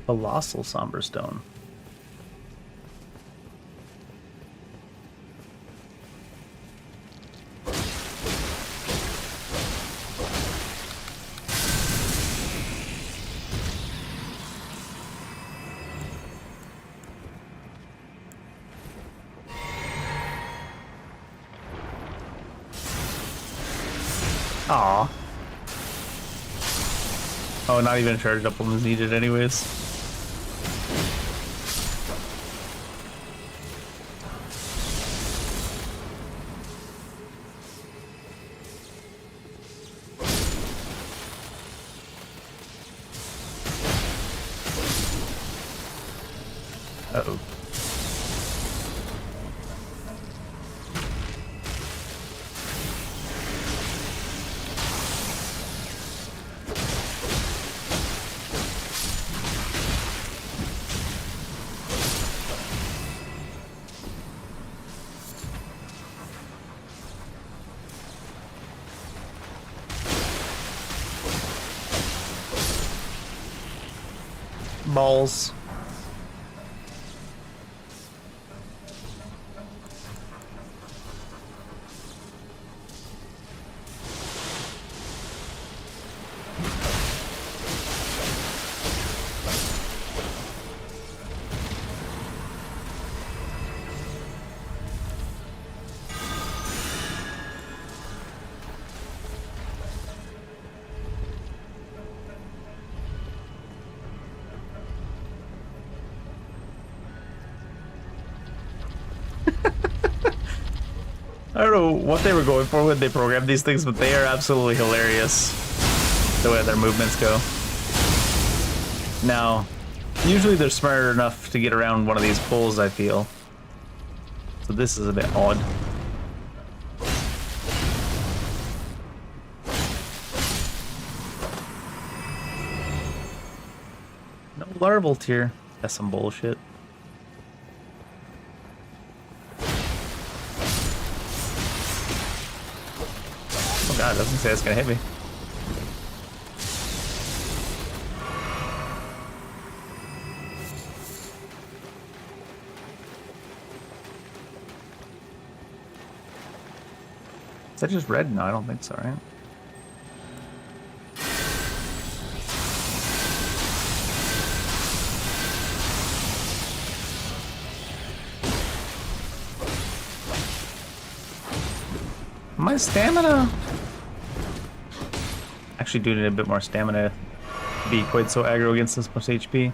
Colossal Somber Stone. Aw. Oh, not even a charged up one is needed anyways. Uh-oh. Balls. I don't know what they were going for when they programmed these things, but they are absolutely hilarious the way their movements go. Now, usually they're smart enough to get around one of these poles, I feel. So this is a bit odd. No larval tier. That's some bullshit. Oh god, doesn't say it's gonna hit me. Is that just red? No, I don't think so, right? My stamina. Actually do need a bit more stamina to be quite so aggro against this much HP.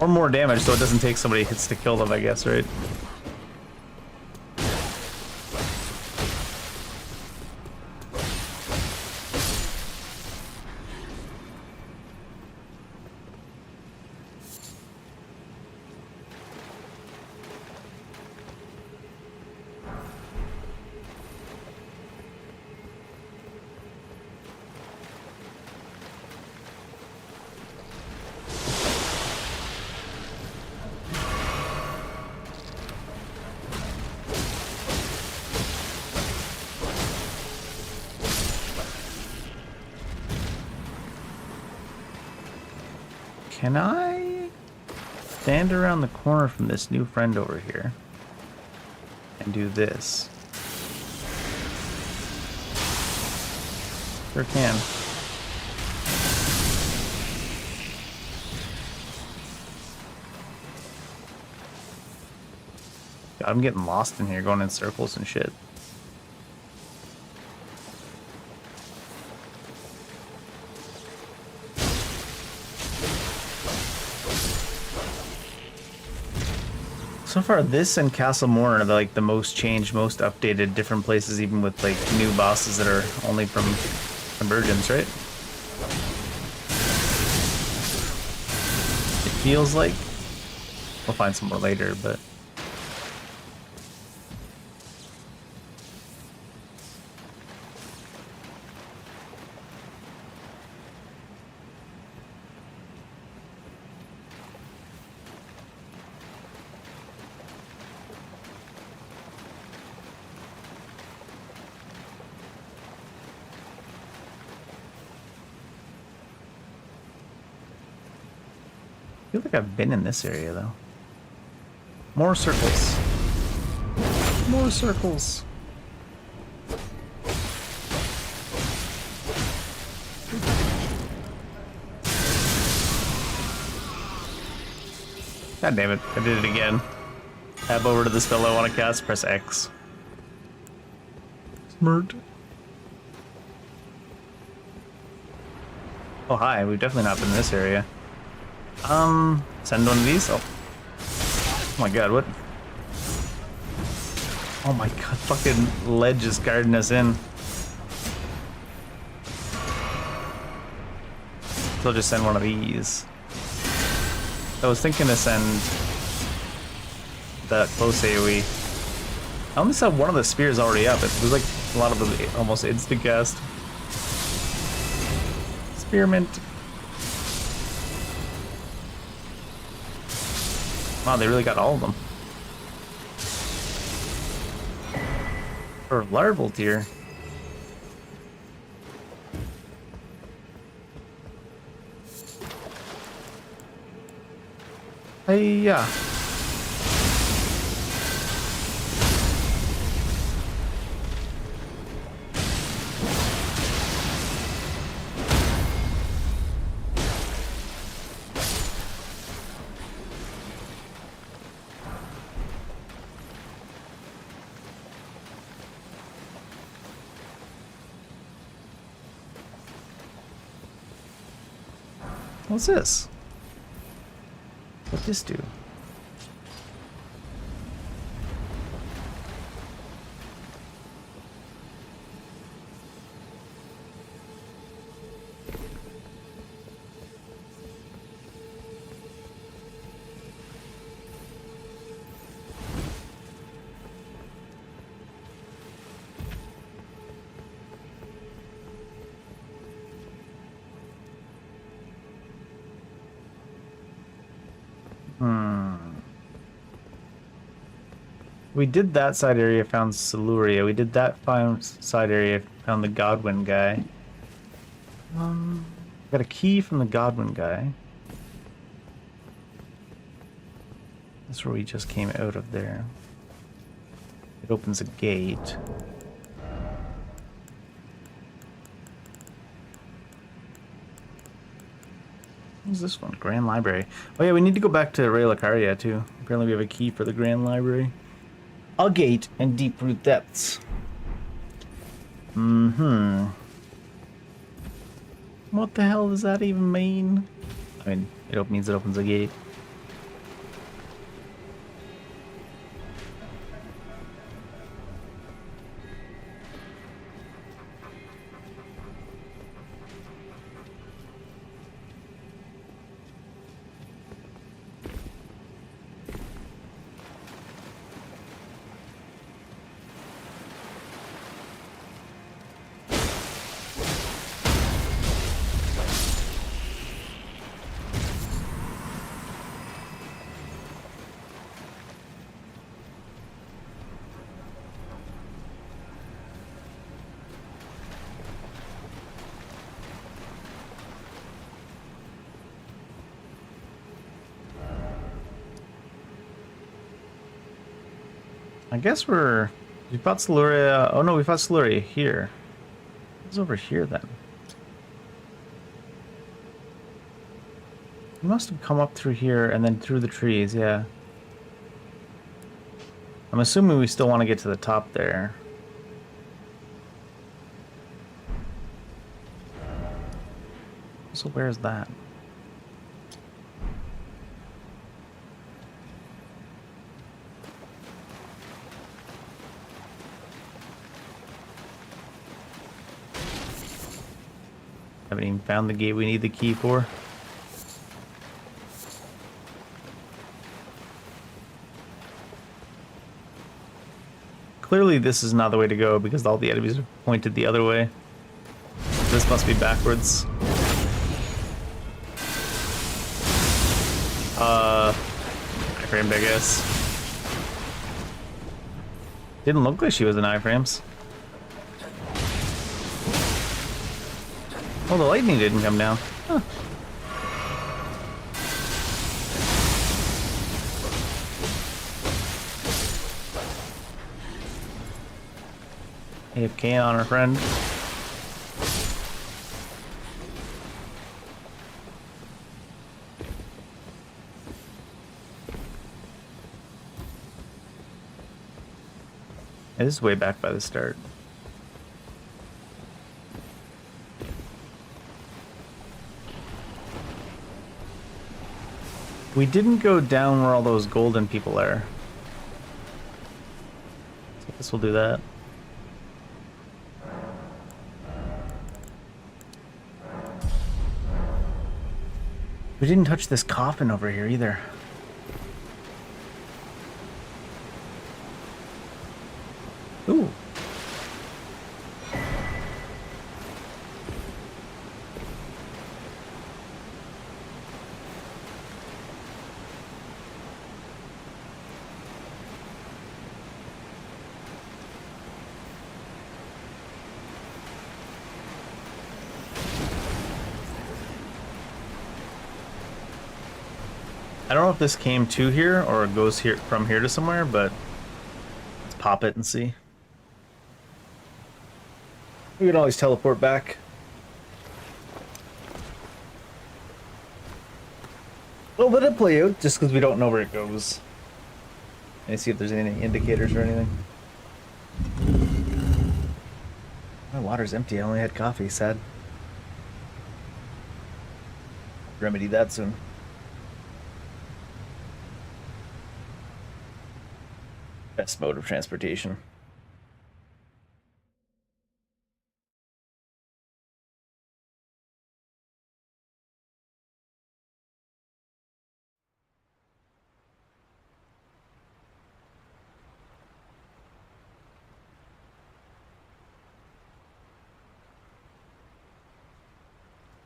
Or more damage so it doesn't take so many hits to kill them, I guess, right? Can I stand around the corner from this new friend over here and do this? Sure can. God, I'm getting lost in here, going in circles and shit. So far, this and Castle Morn are like the most changed, most updated, different places, even with like new bosses that are only from Convergence, right? It feels like we'll find some more later, but I feel like I've been in this area, though. More circles. More circles. God damn it, I did it again. Tab over to the spell I want to cast, press X. Smart. Oh, hi. We've definitely not been in this area. Send one of these. Oh. Oh my god, what? Oh my god, fucking ledge is guarding us in. So I'll just send one of these. I was thinking to send that close AoE. I only saw one of the spears already up. It was like a lot of them almost instant cast. Spearmint. Wow, they really got all of them. For larval tier. Hey, yeah. What's this? What'd this do? We did that side area, found Siluria. We did that side area, found the Godwin guy. Got a key from the Godwin guy. That's where we just came out of there. It opens a gate. What's this one? Grand Library. Oh yeah, we need to go back to Relicaria too. Apparently we have a key for the Grand Library. A gate and deep root depths. What the hell does that even mean? I mean, it means it opens a gate. I guess we fought Siluria. Oh no, we fought Siluria here. What's over here then? We must have come up through here and then through the trees, yeah. I'm assuming we still want to get to the top there. So where's that? Haven't even found the gate we need the key for. Clearly this is not the way to go because all the enemies are pointed the other way. This must be backwards. Iframe, I guess. Didn't look like she was in iframes. Oh, the lightning didn't come down. Huh. AFK on our friend. Yeah, this is way back by the start. We didn't go down where all those golden people are. So I guess we'll do that. We didn't touch this coffin over here either. Ooh. I don't know if this came to here or it goes here from here to somewhere, but let's pop it and see. We can always teleport back. We'll let it play out just because we don't know where it goes. And see if there's any indicators or anything. My water's empty. I only had coffee. Sad. Remedy that soon. Best mode of transportation.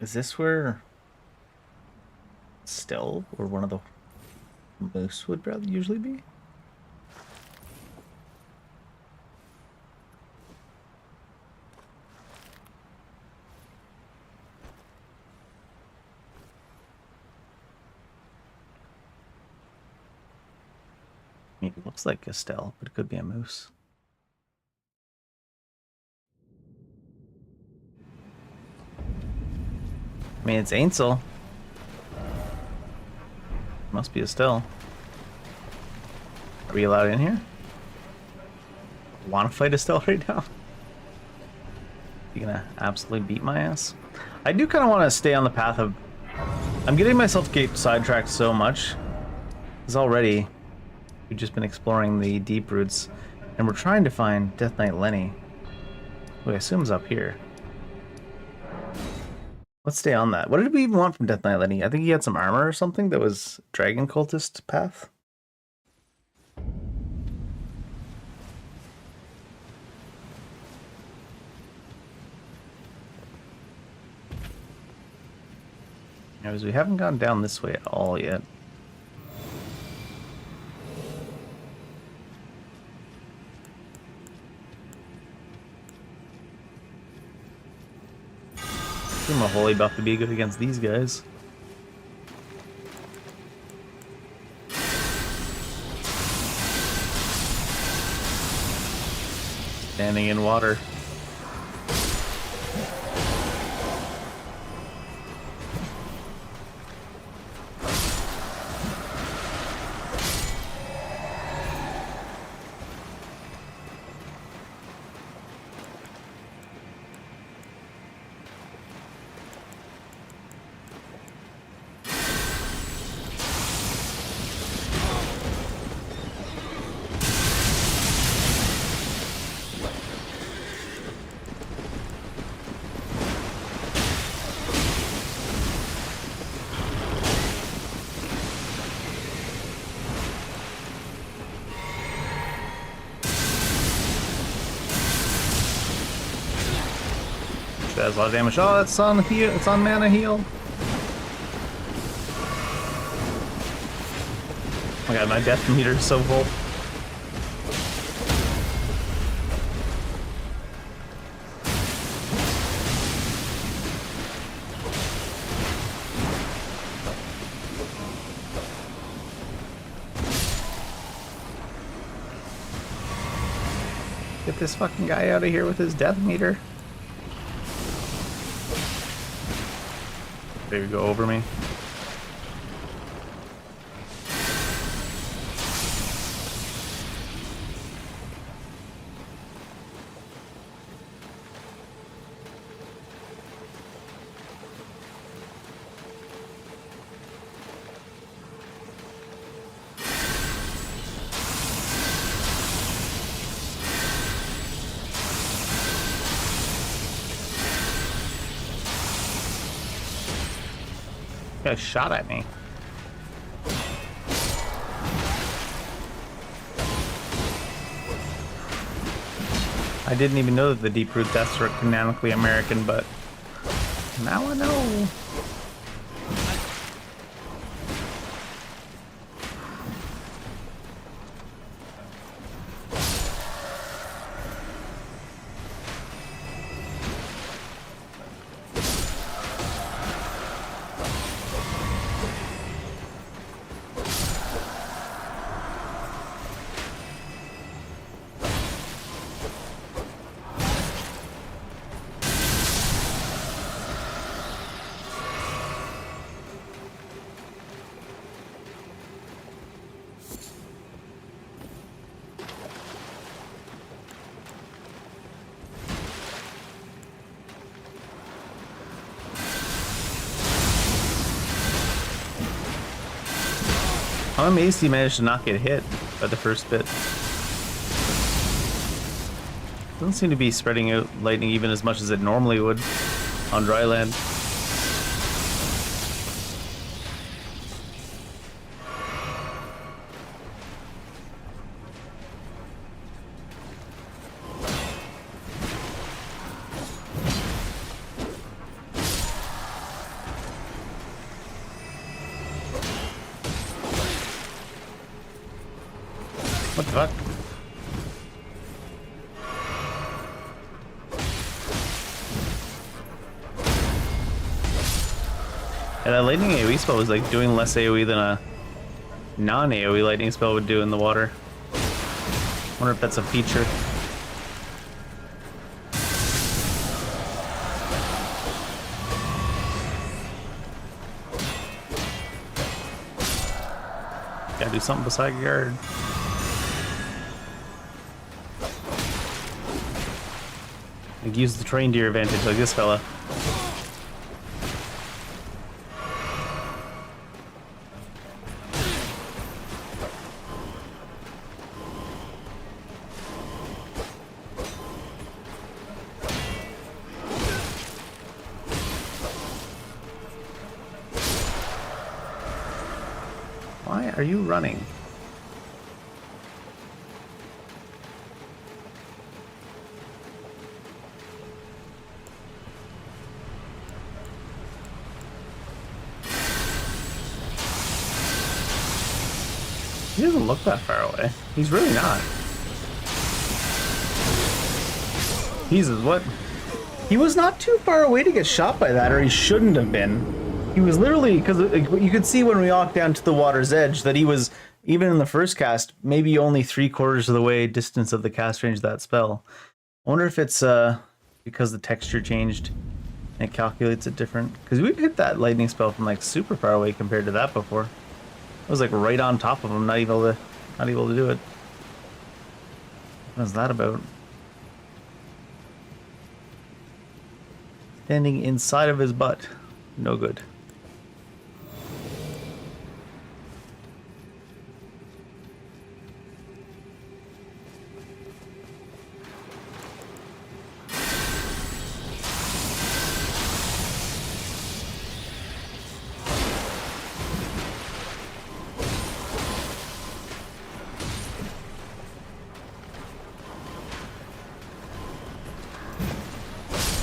Is this where Stell or one of the moose would probably usually be? I mean, it looks like a Stell, but it could be a moose. I mean, it's Ainsel. Must be a Stell. Are we allowed in here? Want to fight a Stell right now? You gonna absolutely beat my ass? I do kind of want to stay on the path of... I'm getting myself sidetracked so much. Because already we've just been exploring the deep roots, and we're trying to find Death Knight Lenny, who I assume is up here. Let's stay on that. What did we even want from Death Knight Lenny? I think he had some armor or something that was Dragon Cultist path. Anyways, we haven't gone down this way at all yet. I'm a holy buff to be good against these guys. Standing in water. That has a lot of damage. Oh, it's on heal. It's on mana heal. Oh my god, my death meter is so full. Get this fucking guy out of here with his death meter. There you go, over me. Guy shot at me. I didn't even know that the deep root deaths were canonically American, but now I know. I'm amazed he managed to not get hit by the first bit. Doesn't seem to be spreading out lightning even as much as it normally would on dry land. What the fuck? Yeah, that lightning AoE spell was like doing less AoE than a non-AoE lightning spell would do in the water. Wonder if that's a feature. Gotta do something beside your guard. Like, use the terrain to your advantage, like this fella. Why are you running? He doesn't look that far away. He's really not. Jesus, what? He was not too far away to get shot by that, or he shouldn't have been. He was literally, because you could see when we walked down to the water's edge that he was, even in the first cast, maybe only 3/4 of the way distance of the cast range of that spell. I wonder if it's because the texture changed and it calculates it different. Because we've hit that lightning spell from like super far away compared to that before. I was like right on top of him, not able to do it. What was that about? Standing inside of his butt. No good.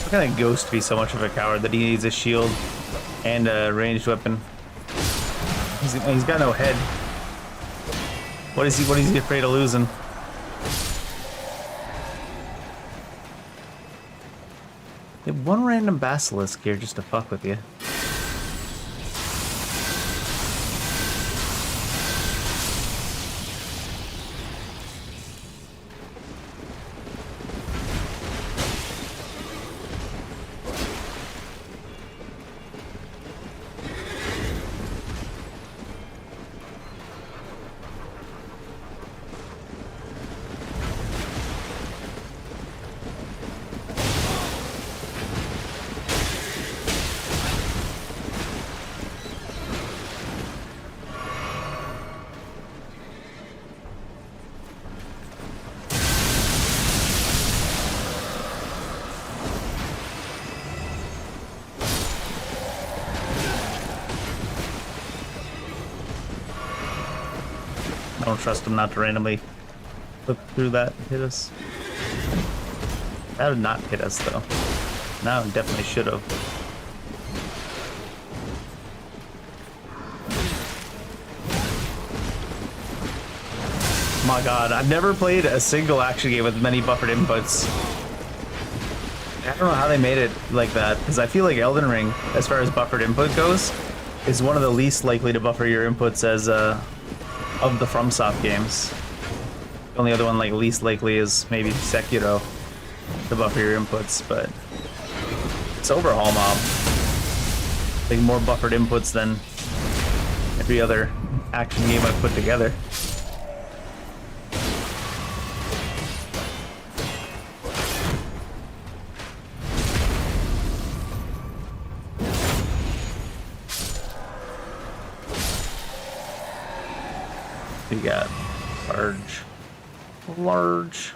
How can a ghost be so much of a coward that he needs a shield and a ranged weapon? He's got no head. What is he afraid of losing? You have one random basilisk here just to fuck with you. don't trust him not to randomly flip through that and hit us. That would not hit us though. Now it definitely should have. My god, I've never played a single action game with many buffered inputs. I don't know how they made it like that, because I feel like Elden Ring, as far as buffered input goes, is one of the least likely to buffer your inputs as of the FromSoft games. The only other one like least likely is maybe Sekiro to buffer your inputs, but it's Overhaul Mob. Like more buffered inputs than every other action game I've put together. We got large.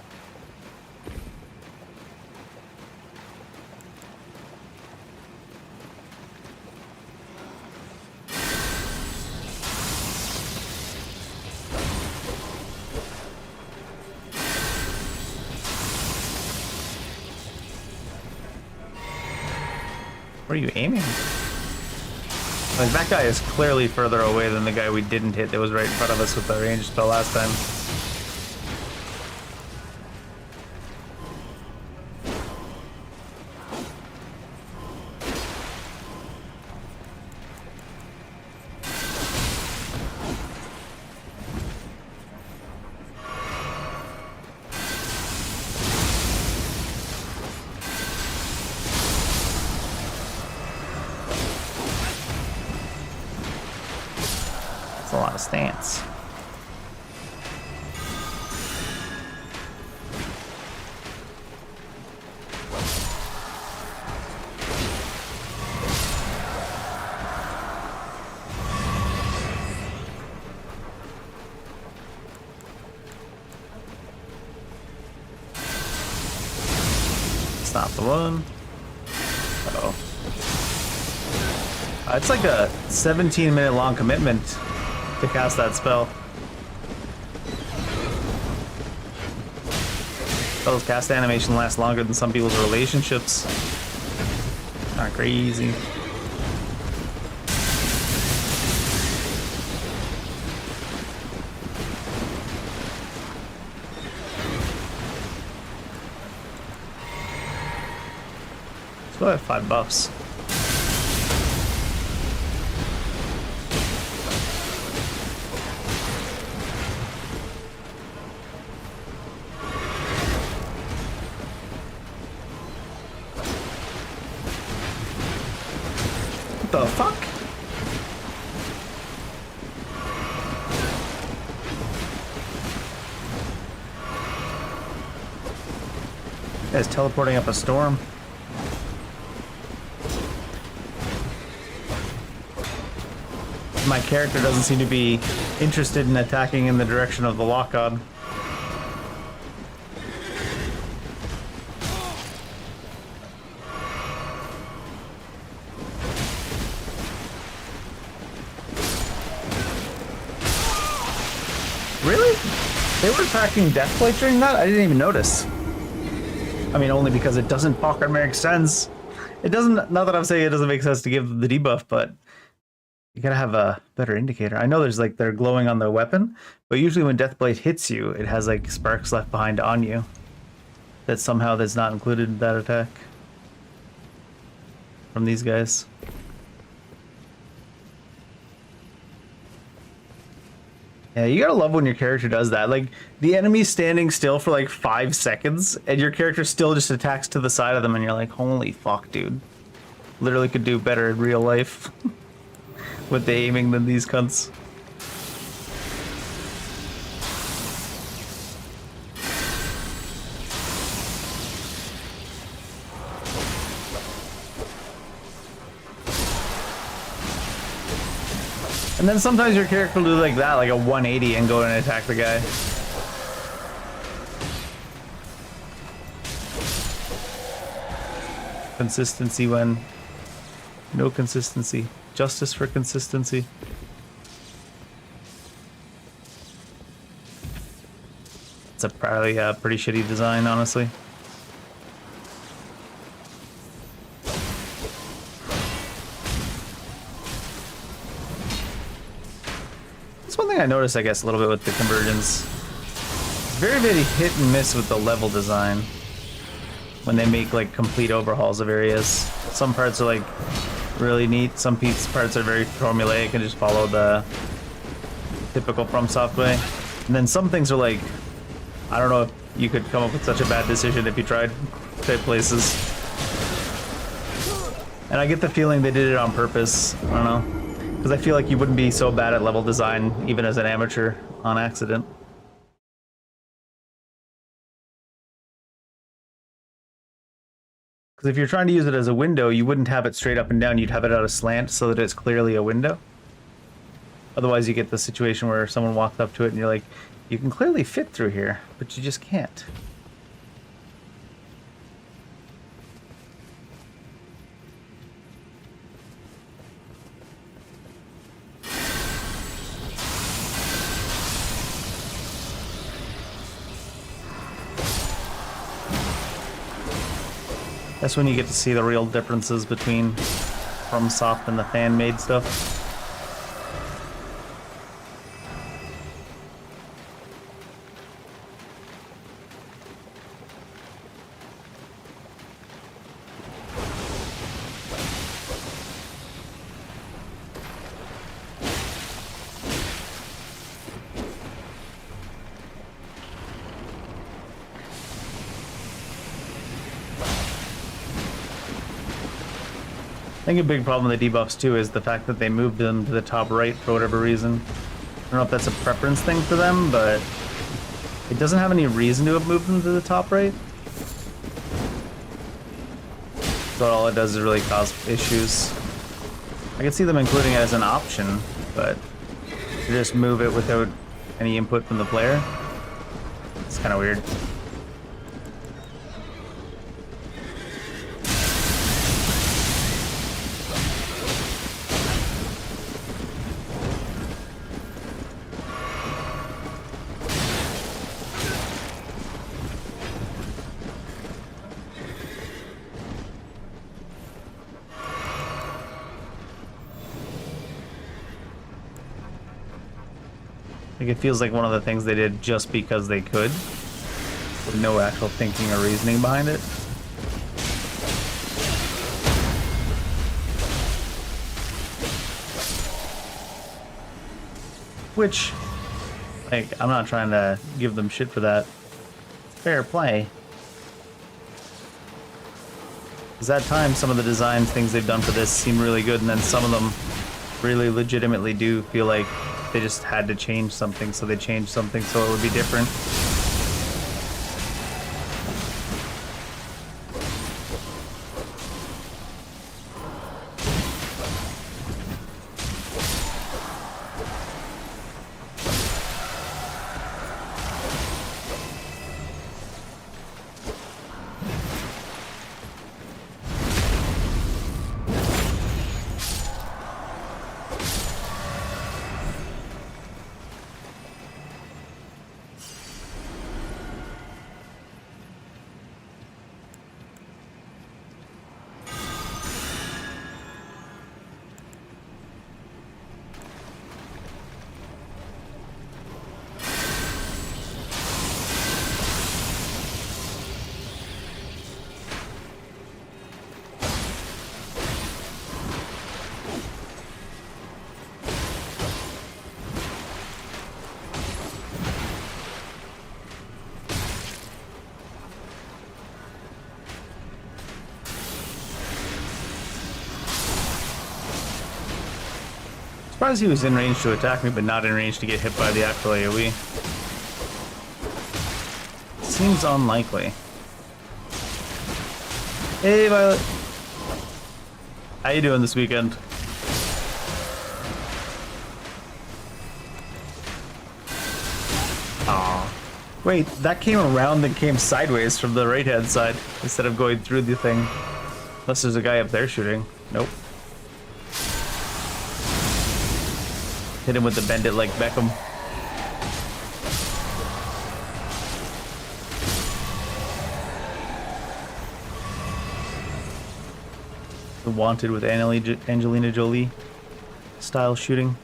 Where are you aiming? Like, that guy is clearly further away than the guy we didn't hit that was right in front of us with the range spell last time. A lot of stance. It's not the one. Uh-oh. It's like a 17-minute long commitment to cast that spell. Spell's cast animation lasts longer than some people's relationships. Not crazy. So I have 5 buffs. What the fuck? Guy's teleporting up a storm. My character doesn't seem to be interested in attacking in the direction of the lock god. Really? They were attacking Deathblade during that? I didn't even notice. I mean, only because it doesn't fucking make sense. It doesn't, not that I'm saying it doesn't make sense to give them the debuff, but you gotta have a better indicator. I know there's like, they're glowing on the weapon, but usually when Deathblade hits you, it has like sparks left behind on you. That somehow that's not included in that attack. From these guys. Yeah, you gotta love when your character does that. Like, the enemy's standing still for like 5 seconds, and your character still just attacks to the side of them, and you're like, holy fuck, dude. Literally could do better in real life with the aiming than these cunts. And then sometimes your character will do like that, like a 180 and go and attack the guy. Consistency when no consistency. Justice for consistency. It's a probably pretty shitty design, honestly. That's one thing I noticed, I guess, a little bit with the Convergence. It's very, very hit and miss with the level design when they make like complete overhauls of areas. Some parts are like really neat. Some parts are very formulaic and just follow the typical FromSoft way. And then some things are like, I don't know if you could come up with such a bad decision if you tried type places. And I get the feeling they did it on purpose. I don't know. Because I feel like you wouldn't be so bad at level design, even as an amateur, on accident. Because if you're trying to use it as a window, you wouldn't have it straight up and down. You'd have it at a slant so that it's clearly a window. Otherwise, you get the situation where someone walks up to it and you're like, you can clearly fit through here, but you just can't. That's when you get to see the real differences between FromSoft and the fan-made stuff. I think a big problem with the debuffs too is the fact that they moved them to the top right for whatever reason. I don't know if that's a preference thing for them, but it doesn't have any reason to have moved them to the top right. So all it does is really cause issues. I can see them including it as an option, but to just move it without any input from the player, it's kind of weird. Like, it feels like one of the things they did just because they could, with no actual thinking or reasoning behind it. Which, like, I'm not trying to give them shit for that. It's fair play. Because at times, some of the design things they've done for this seem really good, and then some of them really legitimately do feel like they just had to change something, so they changed something so it would be different. Surprised he was in range to attack me, but not in range to get hit by the actual AoE. Seems unlikely. Hey, Violet. How you doing this weekend? Aw. Wait, that came around and came sideways from the right-hand side instead of going through the thing. Unless there's a guy up there shooting. Nope. Hit him with the bend it like Beckham. The Wanted with Angelina Jolie style shooting.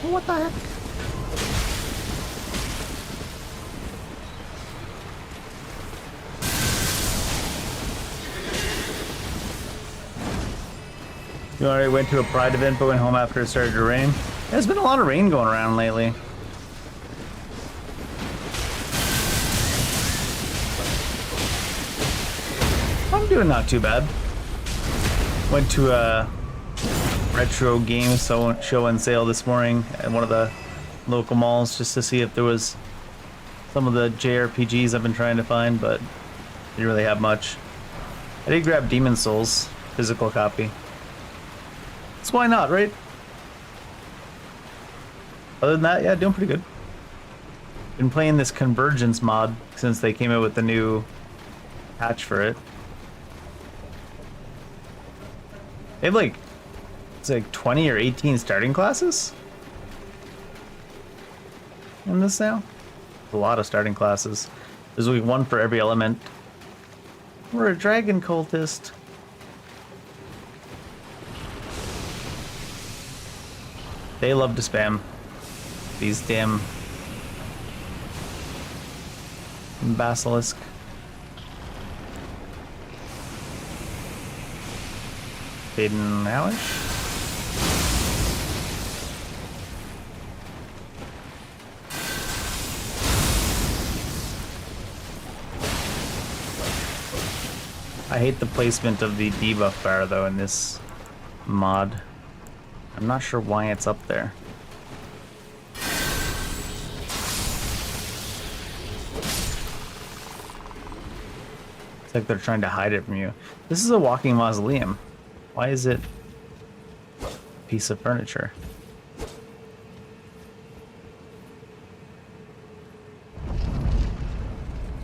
What the heck? You already went to a Pride event but went home after it started to rain? There's been a lot of rain going around lately. I'm doing not too bad. Went to a retro game show and sale this morning at one of the local malls just to see if there was some of the JRPGs I've been trying to find, but didn't really have much. I did grab Demon Souls, physical copy. So why not, right? Other than that, yeah, doing pretty good. Been playing this Convergence mod since they came out with the new patch for it. They have like, it's like 20 or 18 starting classes in this now. A lot of starting classes. There's like one for every element. We're a dragon cultist. They love to spam these damn basilisk. Baden Howish. I hate the placement of the debuff bar though in this mod. I'm not sure why it's up there. It's like they're trying to hide it from you. This is a walking mausoleum. Why is it a piece of furniture?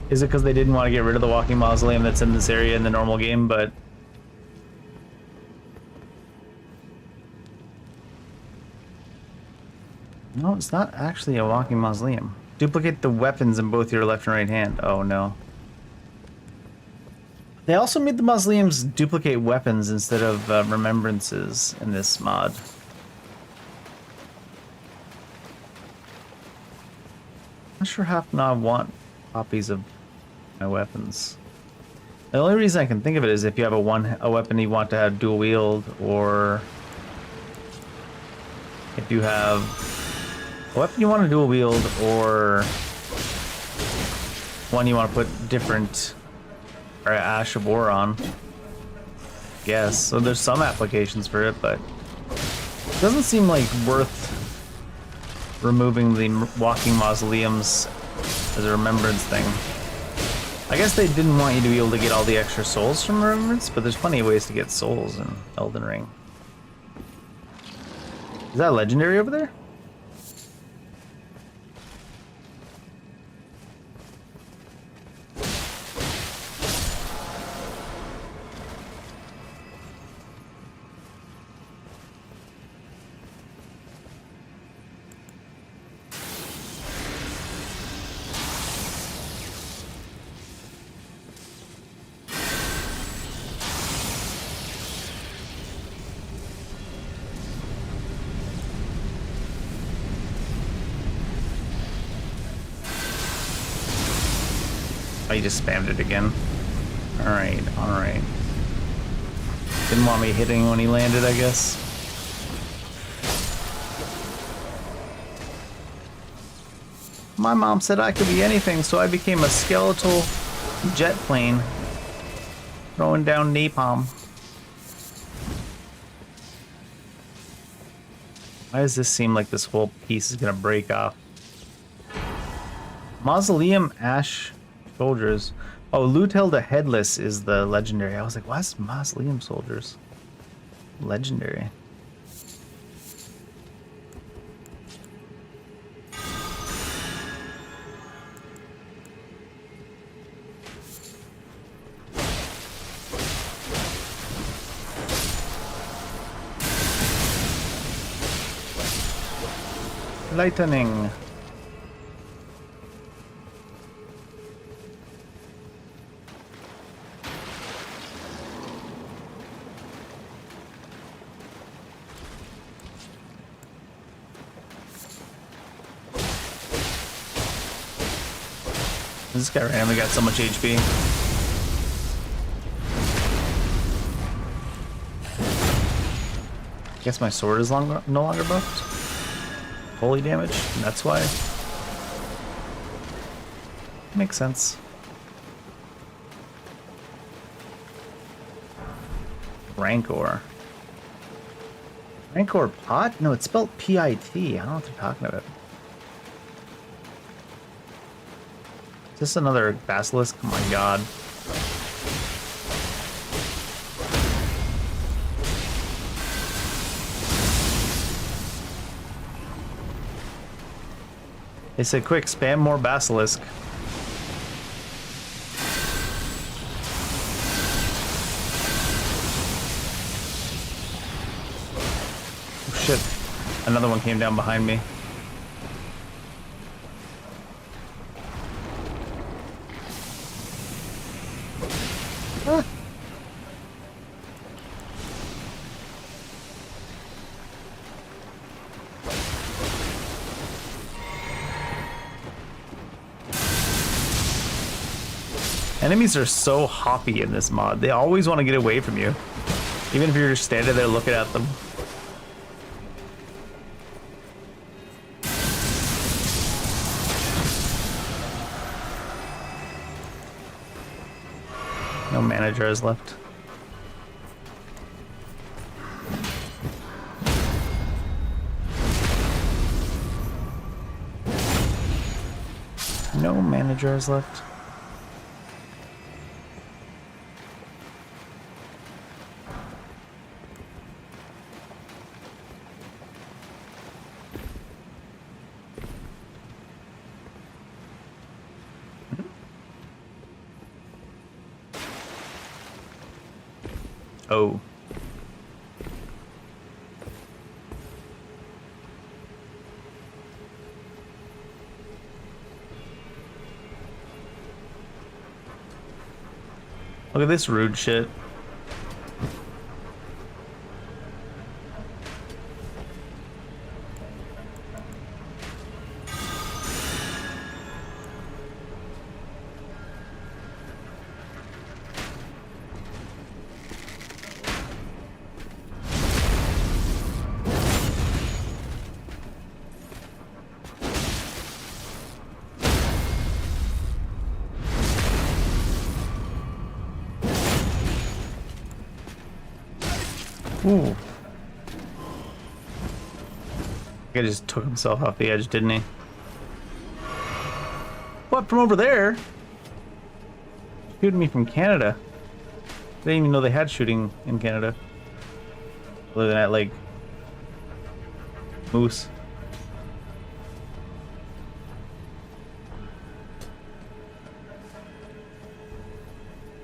Is it because they didn't want to get rid of the walking mausoleum that's in this area in the normal game, but... No, it's not actually a walking mausoleum. Duplicate the weapons in both your left and right hand. Oh no. They also made the mausoleums duplicate weapons instead of remembrances in this mod. I'm not sure how I want copies of my weapons. The only reason I can think of it is if you have a weapon you want to have dual wield, or if you have a weapon you want to dual wield, or one you want to put different or Ash of War on. Yes, so there's some applications for it, but it doesn't seem like worth removing the walking mausoleums as a remembrance thing. I guess they didn't want you to be able to get all the extra souls from remembrance, but there's plenty of ways to get souls in Elden Ring. Is that legendary over there? Oh, you just spammed it again. Alright, alright. Didn't want me hitting when he landed, I guess. My mom said I could be anything, so I became a skeletal jet plane. Throwing down napalm. Why does this seem like this whole piece is gonna break off? Mausoleum Ash Soldiers. Oh, Lutel the Headless is the legendary. I was like, why is Mausoleum Soldiers legendary? Lightning. This guy randomly got so much HP. Guess my sword is no longer buffed. Holy damage, and that's why. Makes sense. Rancor. Rancor pot? No, it's spelled P-I-T. I don't know what they're talking about. Is this another basilisk? Oh my god. They said, quick, spam more basilisk. Oh shit. Another one came down behind me. Ah. Enemies are so hoppy in this mod. They always want to get away from you. Even if you're just standing there looking at them. No mana jars left. No mana jars left. Oh. Look at this rude shit. Ooh. He just took himself off the edge, didn't he? What, from over there? Shooting me from Canada. I didn't even know they had shooting in Canada. Other than that, like, moose.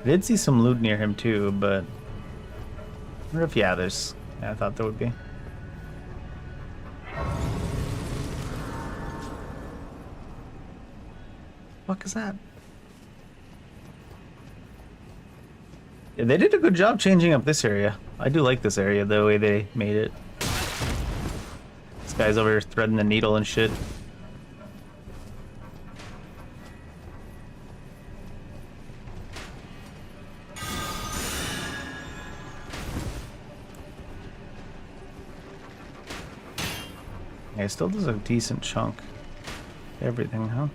I did see some loot near him too, but I wonder if, yeah, there's... Yeah, I thought there would be. What is that? Yeah, they did a good job changing up this area. I do like this area, the way they made it. This guy's over here threading the needle and shit. Yeah, it still does a decent chunk. Everything, huh?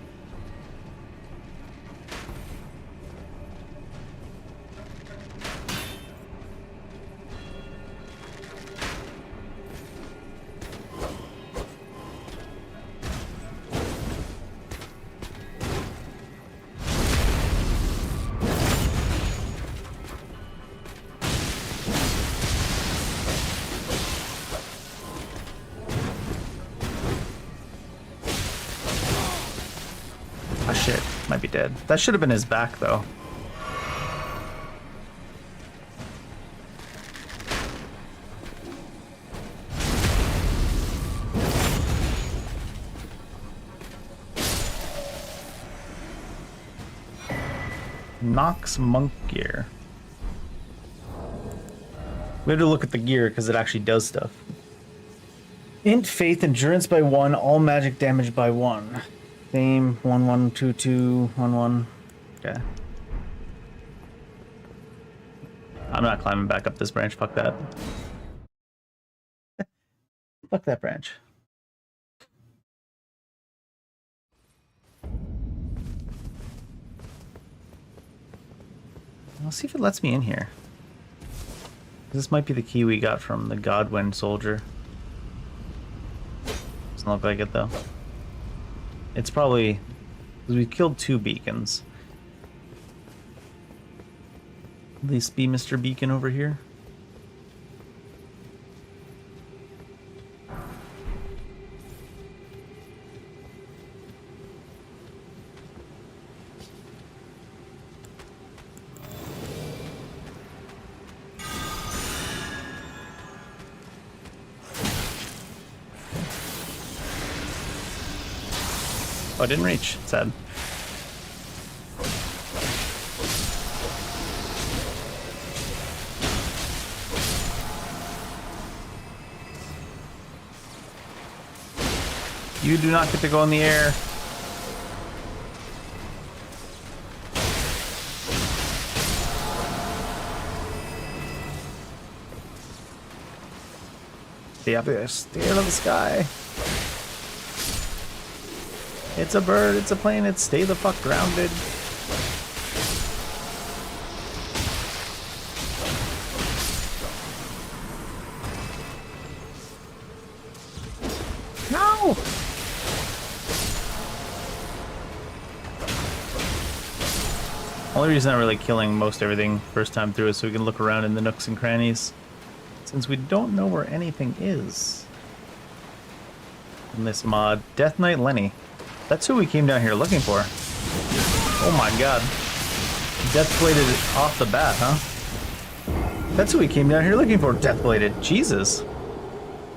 Oh shit, might be dead. That should have been his back though. Nox monk gear. We have to look at the gear because it actually does stuff. Int faith endurance by 1, all magic damage by 1. Same 1 1 2 2 1 1. Okay. I'm not climbing back up this branch. Fuck that. Fuck that branch. I'll see if it lets me in here. This might be the key we got from the Godwin soldier. Doesn't look like it though. It's probably because we killed 2 beacons. At least be Mr. Beacon over here. Oh, I didn't reach. Sad. You do not get to go in the air. Stay up there. Stay out of the sky. It's a bird, it's a plane, it's stay the fuck grounded. No! Only reason I'm really killing most everything first time through is so we can look around in the nooks and crannies. Since we don't know where anything is. In this mod, Death Knight Lenny. That's who we came down here looking for. Oh my god. Death-bladed off the bat, huh? That's who we came down here looking for, death-bladed. Jesus.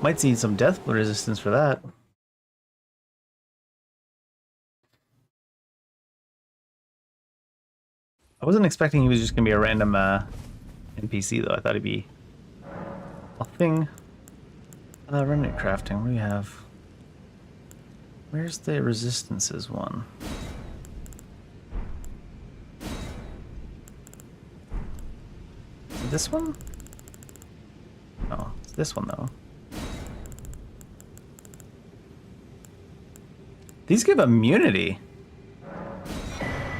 Might see some death resistance for that. I wasn't expecting he was just gonna be a random NPC though. I thought he'd be a thing. Remnant crafting, what do we have? Where's the resistances one? Is it this one? No, it's this one though. These give immunity.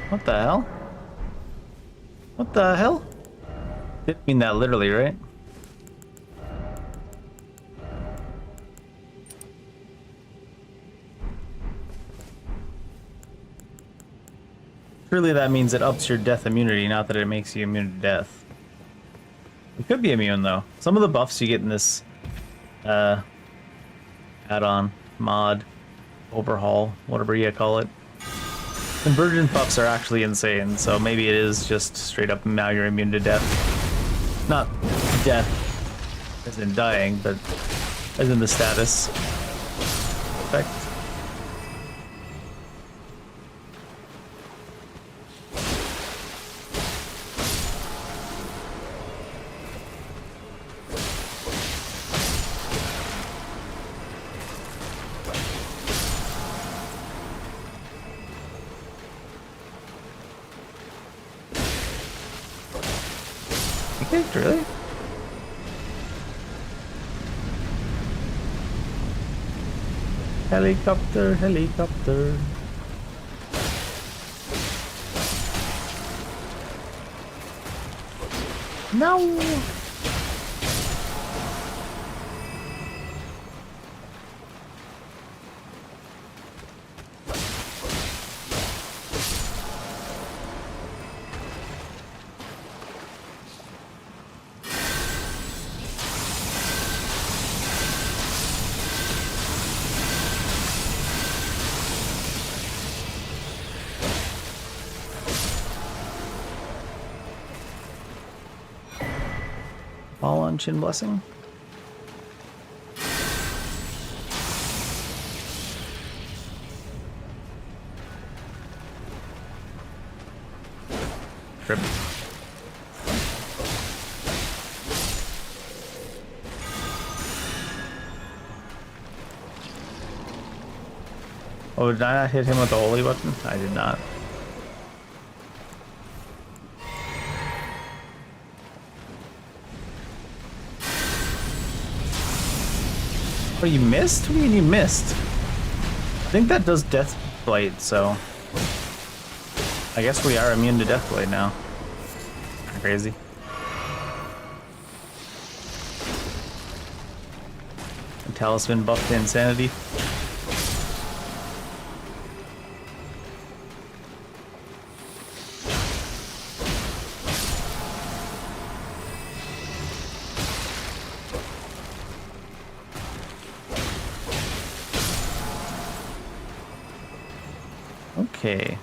What the hell? What the hell? Didn't mean that literally, right? Surely that means it ups your death immunity, not that it makes you immune to death. It could be immune though. Some of the buffs you get in this add-on, mod, overhaul, whatever you call it. Convergence buffs are actually insane, so maybe it is just straight up now you're immune to death. Not death as in dying, but as in the status effect. Really? Helicopter, helicopter. No! All on Chin Blessing. Trip. Oh, did I not hit him with the holy button? I did not. Oh, you missed? What do you mean you missed? I think that does Death Blade, so I guess we are immune to Death Blade now. Crazy. The talisman buffed to insanity. Okay.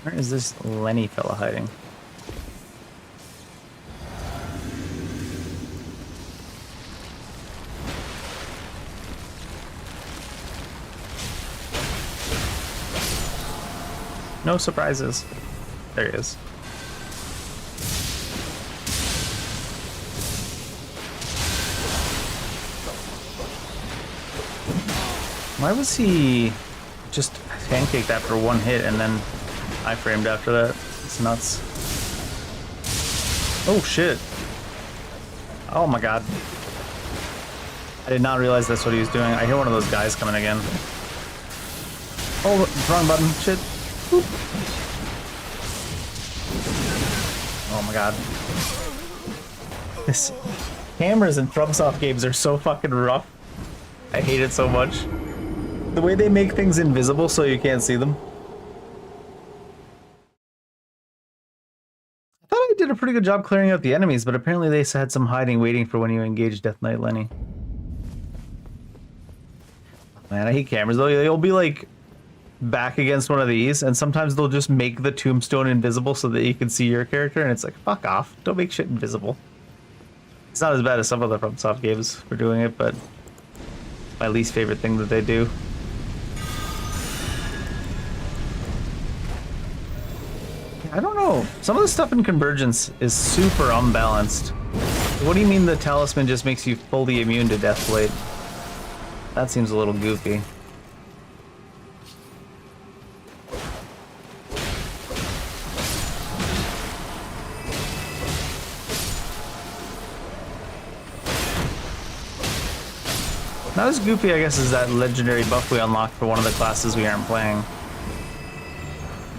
Where is this Lenny fella hiding? No surprises. There he is. Why was he just pancaked after one hit and then I framed after that? It's nuts. Oh shit. Oh my god. I did not realize that's what he was doing. I hear one of those guys coming again. Oh, wrong button. Shit. Oop. Oh my god. This cameras in FromSoft games are so fucking rough. I hate it so much. The way they make things invisible so you can't see them. I thought I did a pretty good job clearing out the enemies, but apparently they had some hiding waiting for when you engage Death Knight Lenny. Man, I hate cameras though. They'll be like back against one of these, and sometimes they'll just make the tombstone invisible so that you can see your character, and it's like, fuck off. Don't make shit invisible. It's not as bad as some other FromSoft games for doing it, but my least favorite thing that they do. I don't know. Some of the stuff in Convergence is super unbalanced. What do you mean the talisman just makes you fully immune to Death Blade? That seems a little goofy. Not as goofy, I guess, as that legendary buff we unlocked for one of the classes we aren't playing.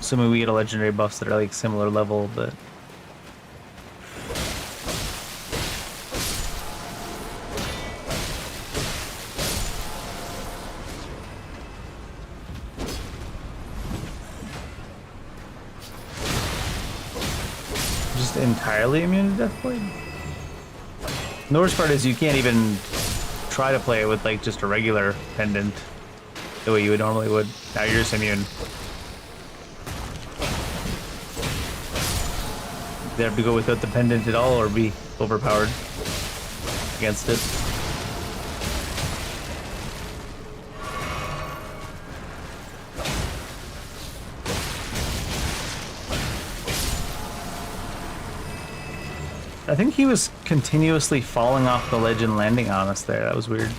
Assuming we get a legendary buffs that are like similar level, but just entirely immune to Death Blade. The worst part is you can't even try to play it with like just a regular pendant the way you would normally would. Now you're just immune. They have to go without the pendant at all or be overpowered against it. I think he was continuously falling off the ledge and landing on us there. That was weird.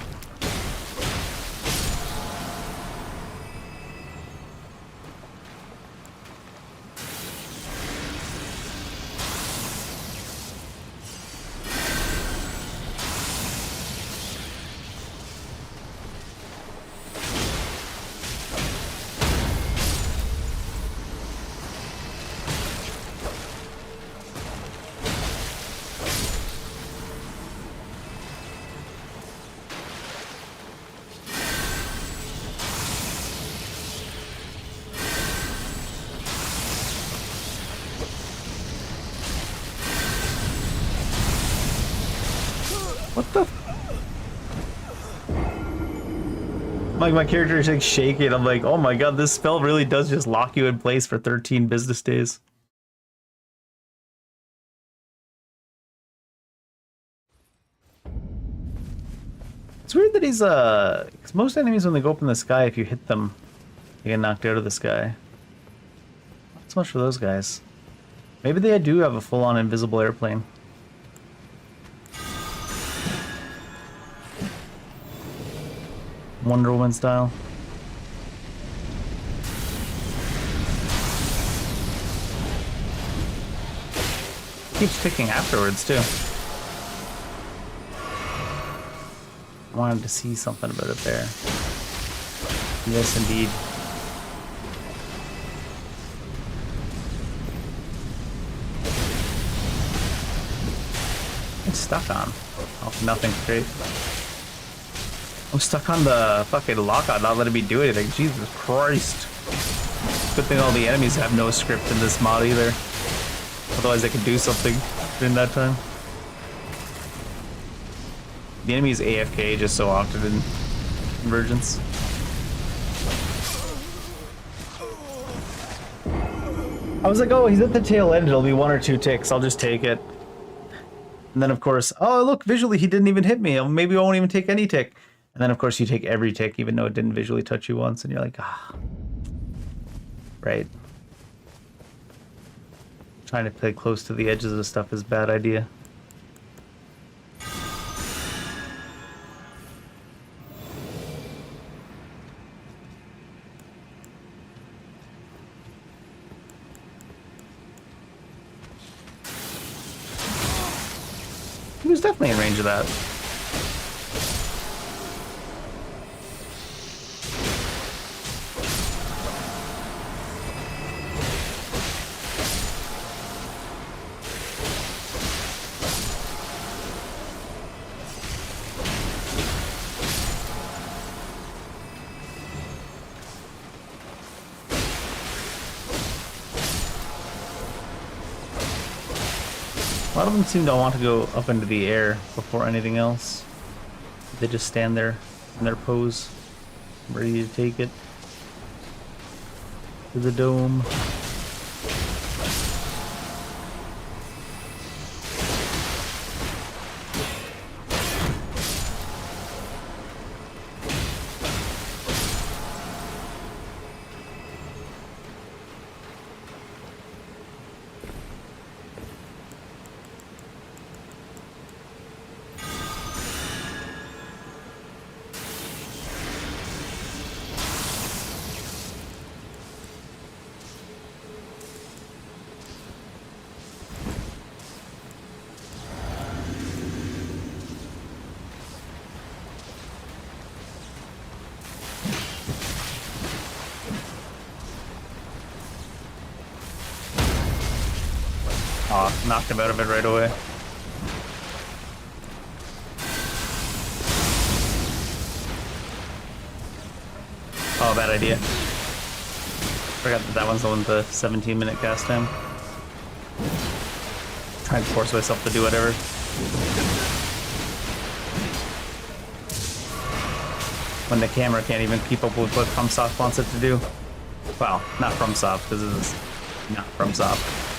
What the? Like my character is like shaking. I'm like, oh my god, this spell really does just lock you in place for 13 business days. It's weird that he's because most enemies when they go up in the sky, if you hit them, they get knocked out of the sky. Not so much for those guys. Maybe they do have a full-on invisible airplane. Wonder Woman style. Keeps ticking afterwards too. I wanted to see something about it there. Yes, indeed. I'm stuck on. Oh, nothing great. I'm stuck on the fucking lockout, not letting me do anything. Jesus Christ. Good thing all the enemies have no script in this mod either. Otherwise they could do something during that time. The enemy is AFK just so often in Convergence. I was like, oh, he's at the tail end. It'll be 1 or 2 ticks. I'll just take it. And then, of course, oh, look, visually he didn't even hit me. Maybe I won't even take any tick. And then, of course, you take every tick, even though it didn't visually touch you once. And you're like, ah. Right. Trying to play close to the edges of the stuff is a bad idea. He was definitely in range of that. A lot of them seem to want to go up into the air before anything else. They just stand there in their pose, ready to take it to the dome. Aw, knocked him out of it right away. Oh, bad idea. Forgot that that one's the one with the 17-minute cast time. Trying to force myself to do whatever. When the camera can't even keep up with what FromSoft wants it to do. Well, not FromSoft, because this is not FromSoft.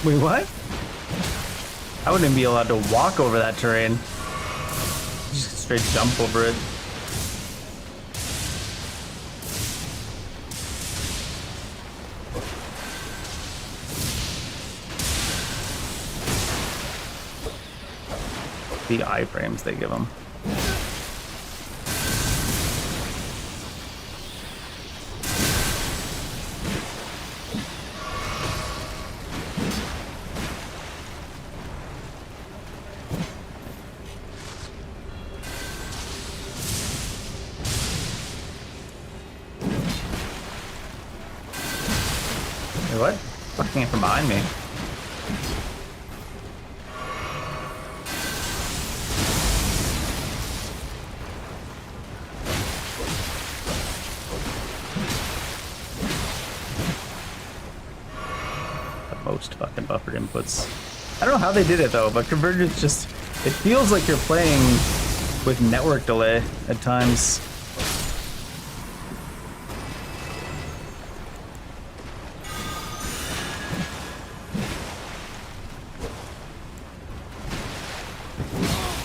Wait, what? I wouldn't even be allowed to walk over that terrain. Just straight jump over it. The iframes they give them. Wait, what? What came from behind me? most fucking buffered inputs. I don't know how they did it though, but Convergence just, it feels like you're playing with network delay at times.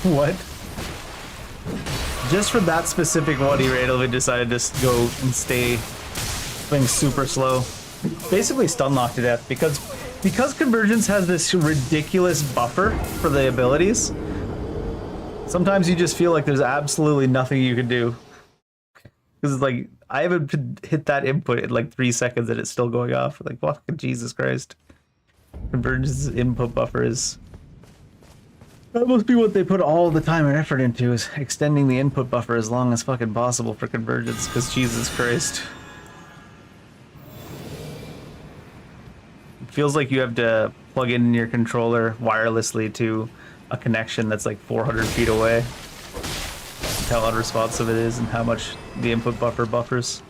What? Just for that specific one, he randomly decided to go and stay playing super slow. Basically stun locked to death because Convergence has this ridiculous buffer for the abilities. Sometimes you just feel like there's absolutely nothing you can do. Because it's like, I haven't hit that input in like 3 seconds and it's still going off. Like, fucking Jesus Christ. Convergence's input buffer is... That must be what they put all the time and effort into, is extending the input buffer as long as fucking possible for Convergence, because Jesus Christ. It feels like you have to plug in your controller wirelessly to a connection that's like 400 feet away. That's how unresponsive it is and how much the input buffer buffers.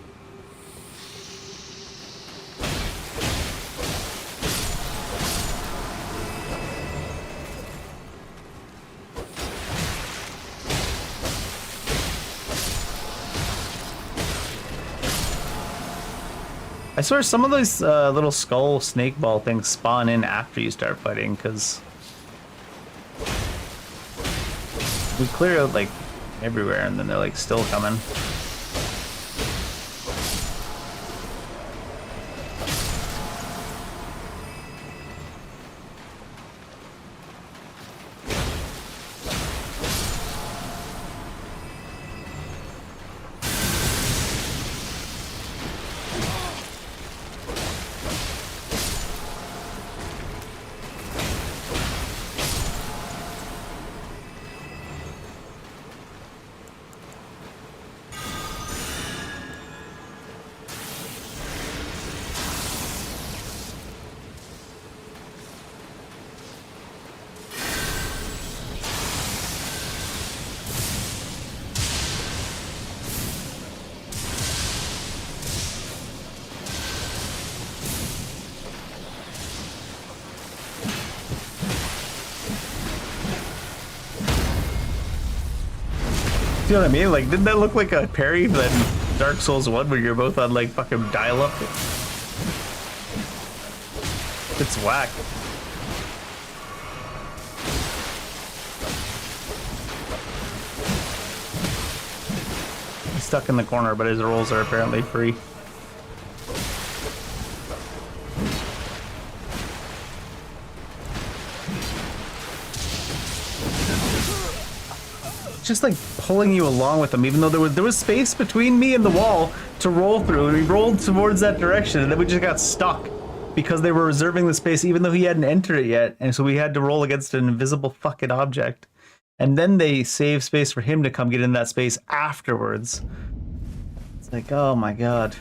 I swear some of those little skull snake ball things spawn in after you start fighting, because we clear out like everywhere and then they're like still coming. You know what I mean? Like, didn't that look like a parry in Dark Souls 1 where you're both on like fucking dial-up? It's whack. He's stuck in the corner, but his rolls are apparently free. Just like pulling you along with him, even though there was space between me and the wall to roll through, and we rolled towards that direction, and then we just got stuck because they were reserving the space even though he hadn't entered it yet, and so we had to roll against an invisible fucking object, and then they saved space for him to come get in that space afterwards. It's like, oh my god.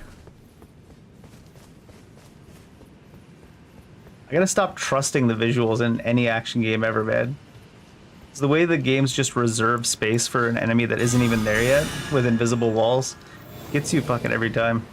I gotta stop trusting the visuals in any action game ever, man. The way the games just reserve space for an enemy that isn't even there yet with invisible walls gets you fucking every time.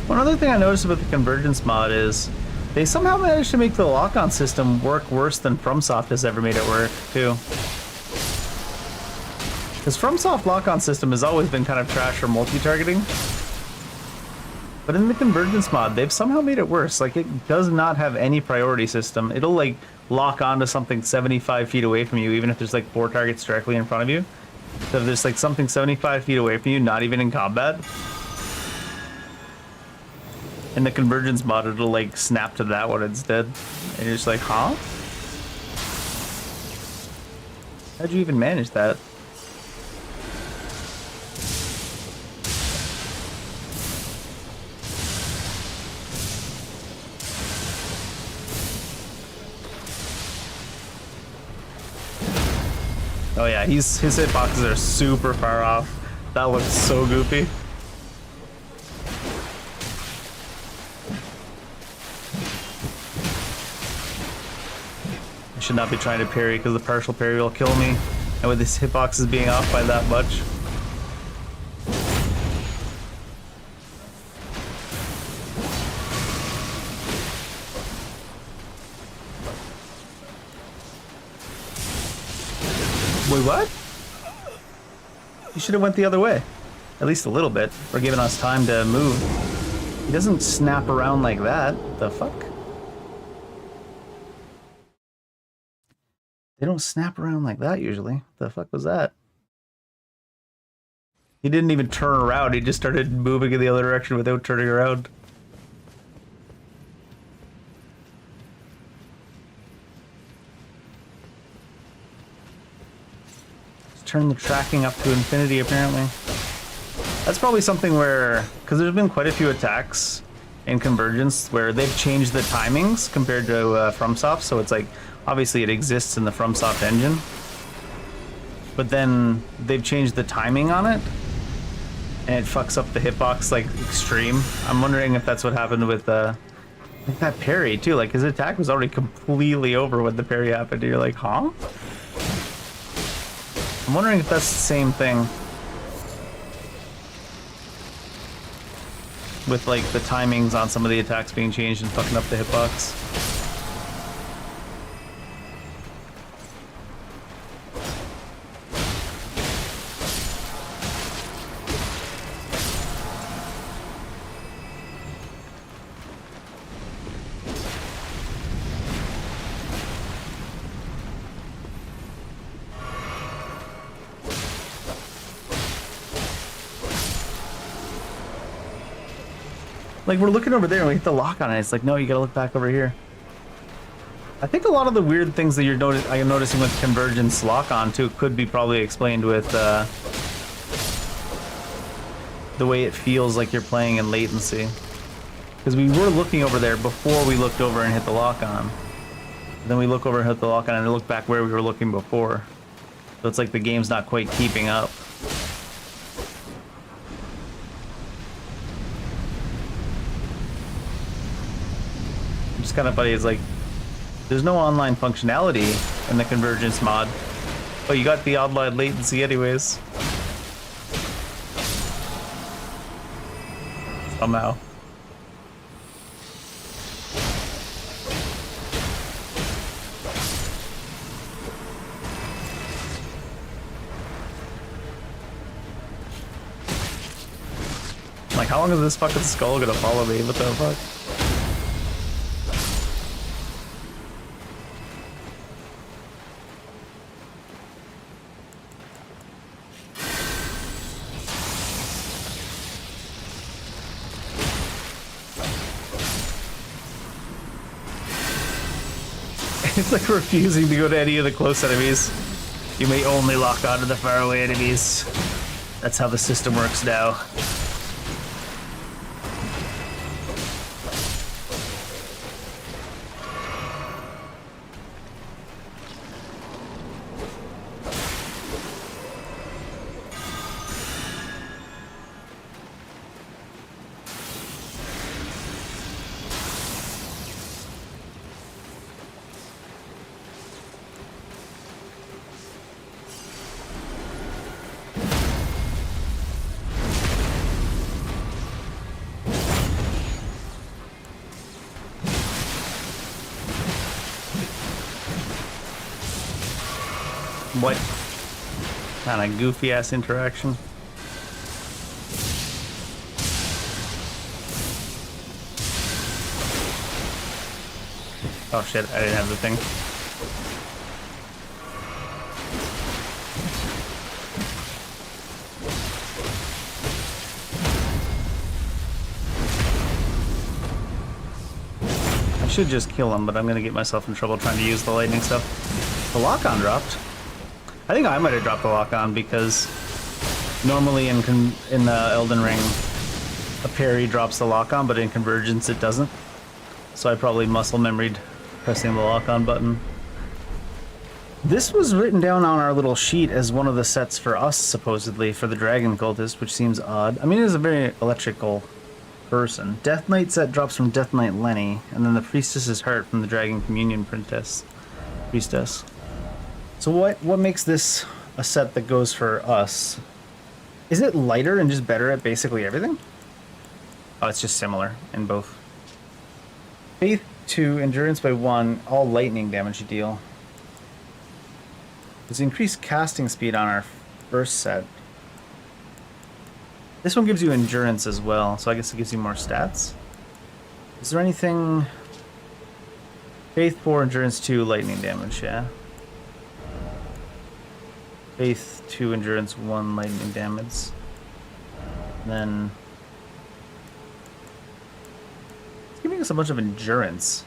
One other thing I noticed about the Convergence mod is They somehow managed to make the lock-on system work worse than FromSoft has ever made it work, too. Because FromSoft lock-on system has always been kind of trash for multi-targeting. But in the Convergence mod, they've somehow made it worse. Like, it does not have any priority system. It'll, like, lock onto something 75 feet away from you, even if there's, like, 4 targets directly in front of you. So if there's, like, something 75 feet away from you, not even in combat, in the Convergence mod, it'll, like, snap to that one instead. And you're just like, huh? How'd you even manage that? Oh yeah, his hitboxes are super far off. That looks so goofy. I should not be trying to parry because the partial parry will kill me. And with his hitboxes being off by that much. Wait, what? You should have went the other way. At least a little bit. Or giving us time to move. He doesn't snap around like that. The fuck? They don't snap around like that usually. The fuck was that? He didn't even turn around. He just started moving in the other direction without turning around. Turn the tracking up to infinity, apparently. That's probably something where, because there's been quite a few attacks in Convergence where they've changed the timings compared to FromSoft, so it's like, obviously it exists in the FromSoft engine, but then they've changed the timing on it, and it fucks up the hitbox, like, extreme. I'm wondering if that's what happened with that parry, too. Like, his attack was already completely over when the parry happened, and you're like, huh? I'm wondering if that's the same thing with like the timings on some of the attacks being changed and fucking up the hitbox. Like, we're looking over there and we hit the lock on it. It's like, no, you gotta look back over here. I think a lot of the weird things that I am noticing with Convergence lock on too could be probably explained with the way it feels like you're playing in latency. Because we were looking over there before we looked over and hit the lock on. Then we look over and hit the lock on and look back where we were looking before. So it's like the game's not quite keeping up. It's kind of funny, it's like, there's no online functionality in the Convergence mod, but you got the online latency anyways. Somehow. Like, how long is this fucking skull gonna follow me? What the fuck? It's like refusing to go to any of the close enemies. You may only lock onto the faraway enemies. That's how the system works now. What kind of goofy ass interaction? Oh shit, I didn't have the thing. I should just kill him, but I'm gonna get myself in trouble trying to use the lightning stuff. The lock-on dropped. I think I might have dropped the lock-on because normally in Elden Ring, a parry drops the lock-on, but in Convergence it doesn't. So I probably muscle memoried pressing the lock-on button. This was written down on our little sheet as one of the sets for us, supposedly, for the Dragon Cultist, which seems odd. I mean, it is a very electrical person. Death Knight set drops from Death Knight Lenny, and then the Priestess's Heart from the Dragon Communion Priestess. So what makes this a set that goes for us? Is it lighter and just better at basically everything? Oh, it's just similar in both. Faith 2, Endurance by 1, all lightning damage you deal. There's increased casting speed on our first set. This one gives you Endurance as well, so I guess it gives you more stats. Is there anything... Faith 4, Endurance 2, lightning damage, yeah. Faith 2, Endurance 1, lightning damage. Then... it's giving us a bunch of Endurance.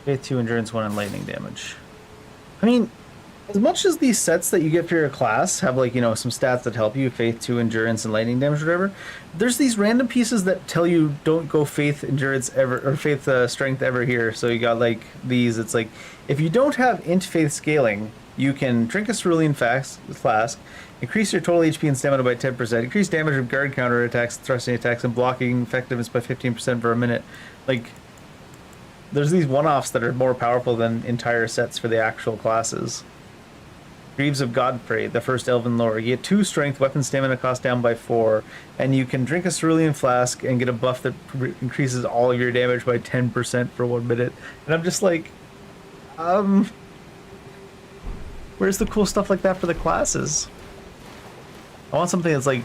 Faith 2, Endurance 1, and lightning damage. I mean, as much as these sets that you get for your class have, like, you know, some stats that help you, Faith 2, Endurance, and lightning damage, whatever, there's these random pieces that tell you don't go Faith, Endurance ever, or Faith Strength ever here. So you got, like, these. It's like, if you don't have Int Faith scaling, you can drink a cerulean flask, increase your total HP and stamina by 10%, increase damage of guard counter attacks, thrusting attacks, and blocking effectiveness by 15% for a minute. Like, there's these one-offs that are more powerful than entire sets for the actual classes. Greaves of Godfrey, the first Elven lore. You get 2 strength, weapon stamina cost down by 4, and you can drink a cerulean flask and get a buff that increases all of your damage by 10% for 1 minute. And I'm just like, where's the cool stuff like that for the classes? I want something that's like,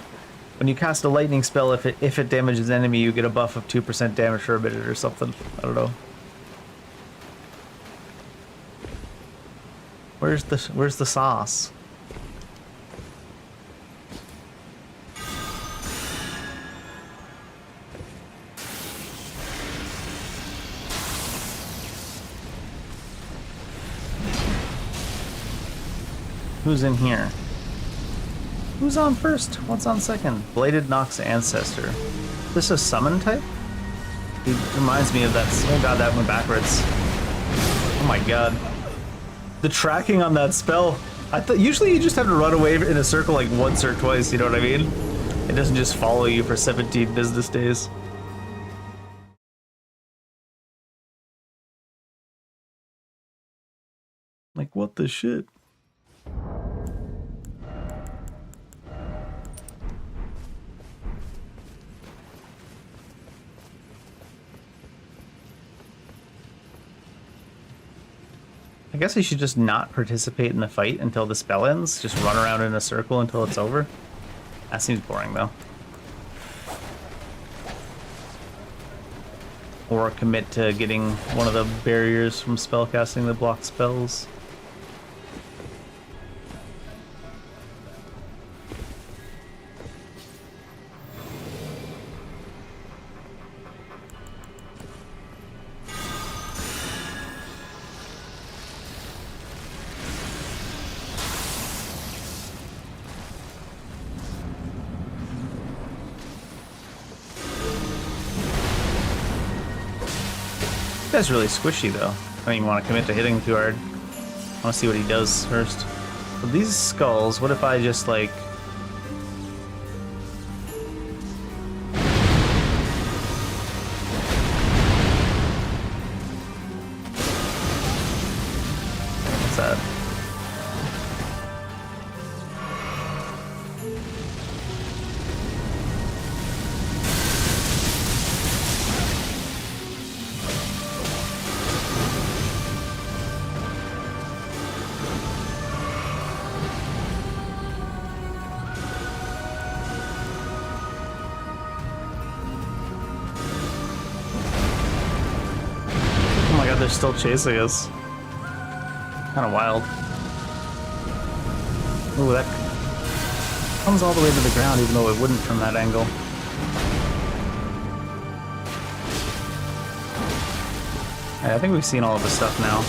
when you cast a lightning spell, if it damages an enemy, you get a buff of 2% damage for a minute or something. I don't know. Where's the sauce? Who's in here? Who's on first? What's on second? Bladed Nox Ancestor. This a summon type? It reminds me of that. Oh god, that went backwards. Oh my god. The tracking on that spell. I thought usually you just have to run away in a circle like once or twice, you know what I mean? It doesn't just follow you for 17 business days. Like, what the shit? I guess I should just not participate in the fight until the spell ends. Just run around in a circle until it's over. That seems boring, though. Or commit to getting one of the barriers from spellcasting that block spells. This guy's really squishy, though. I don't even want to commit to hitting too hard. I want to see what he does first. But these skulls, what if I just, like... what's that? Yeah, they're still chasing us. Kind of wild. Ooh, that comes all the way to the ground, even though it wouldn't from that angle. Yeah, I think we've seen all of this stuff now.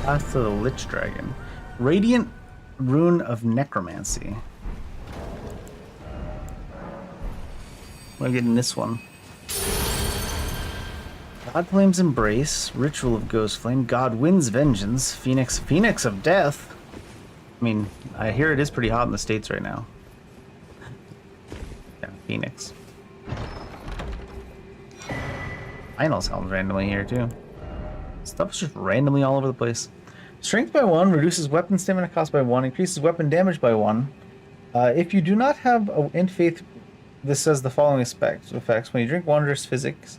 Path to the Lich Dragon. Radiant Rune of Necromancy. We're getting this one. God Flame's Embrace, Ritual of Ghost Flame, God Wins Vengeance, Phoenix of Death. I mean, I hear it is pretty hot in the States right now. Yeah, Phoenix. Final sounds randomly here too. Stuff's just randomly all over the place. Strength by 1, reduces weapon stamina cost by 1, increases weapon damage by 1. If you do not have Int Faith, this says the following effects. When you drink Wanderer's Physics,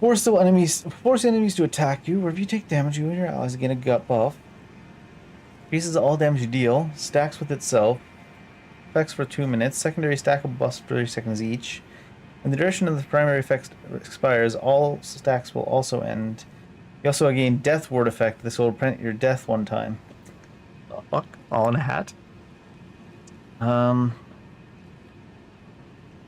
force enemies to attack you, or if you take damage, you and your allies gain a gut buff. Increases all damage you deal, stacks with itself, effects for 2 minutes, secondary stackable buffs for 30 seconds each. When the duration of the primary effect expires, all stacks will also end. You also gain Death Ward effect. This will prevent your death one time. The fuck? All in a hat?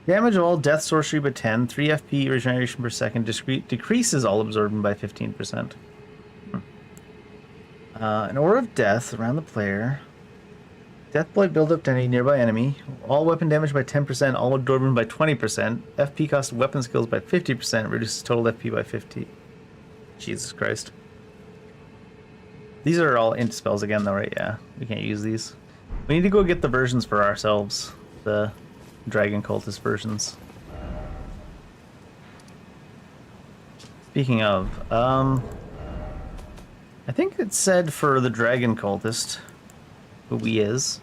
Damage of all death sorcery by 10, 3 FP regeneration per second, decreases all absorbing by 15%. An Aura of Death around the player. Death Blight buildup to any nearby enemy. All weapon damage by 10%, all absorbing by 20%. FP cost of weapon skills by 50%, reduces total FP by 50. Jesus Christ. These are all int spells again though, right? Yeah, we can't use these. We need to go get the versions for ourselves. The Dragon Cultist versions. Speaking of, I think it said for the Dragon Cultist, who he is,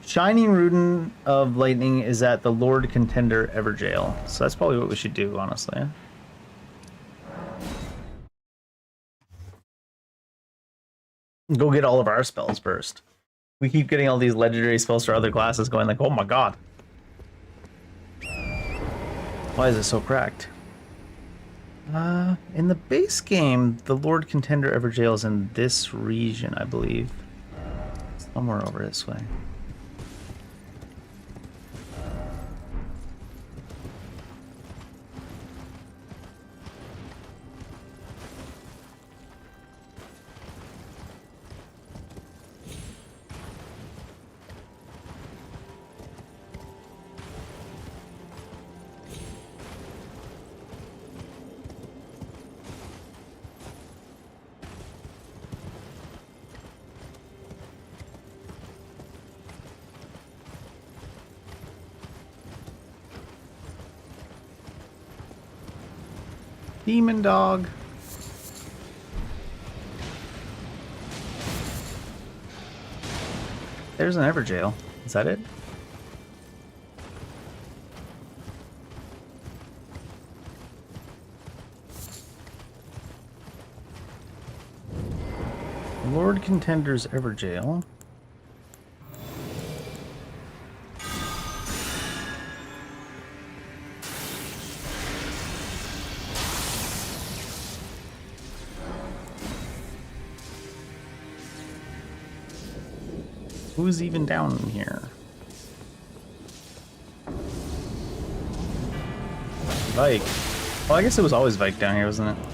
Shining Rune of Lightning is at the Lord Contender Everjail. So that's probably what we should do, honestly. Go get all of our spells first. We keep getting all these legendary spells for other classes going like, oh my god. Why is it so cracked? In the base game, the Lord Contender Everjail is in this region, I believe. Somewhere over this way. Demon dog. There's an Everjail. Is that it? Lord Contender's Everjail. Who's even down here? Vike. Well, I guess it was always Vike down here, wasn't it?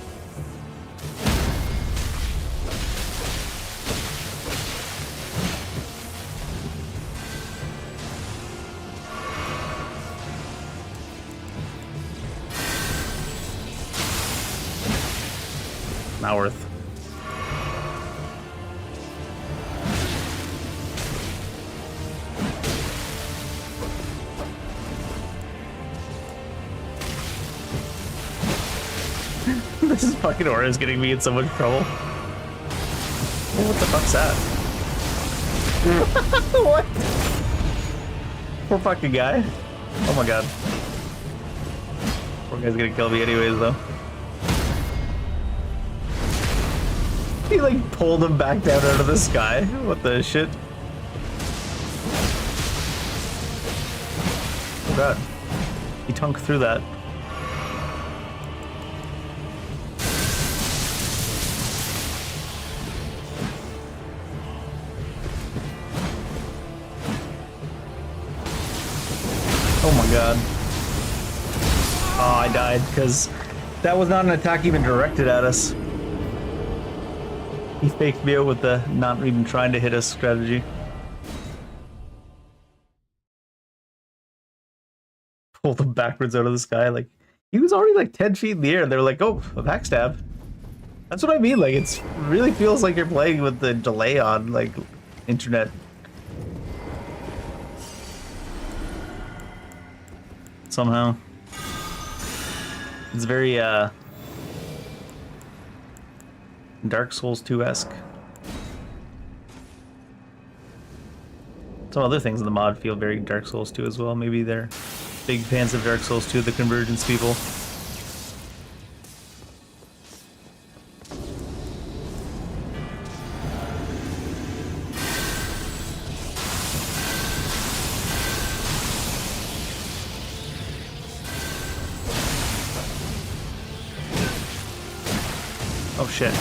Not worth. This fucking aura is getting me in so much trouble. Oh, what the fuck's that? What? Poor fucking guy. Oh my god. Poor guy's gonna kill me anyways though. He like pulled him back down out of the sky. What the shit? god. He tunked through that. Oh my god. Oh, I died because that was not an attack even directed at us. He faked me out with the not even trying to hit us strategy. Pulled him backwards out of the sky. Like, he was already like 10 feet in the air. And they were like, oh, a backstab. That's what I mean. Like, it really feels like you're playing with the delay on, like, internet. Somehow. It's very, Dark Souls 2-esque. Some other things in the mod feel very Dark Souls 2 as well. Maybe they're big fans of Dark Souls 2, the Convergence people. Oh shit.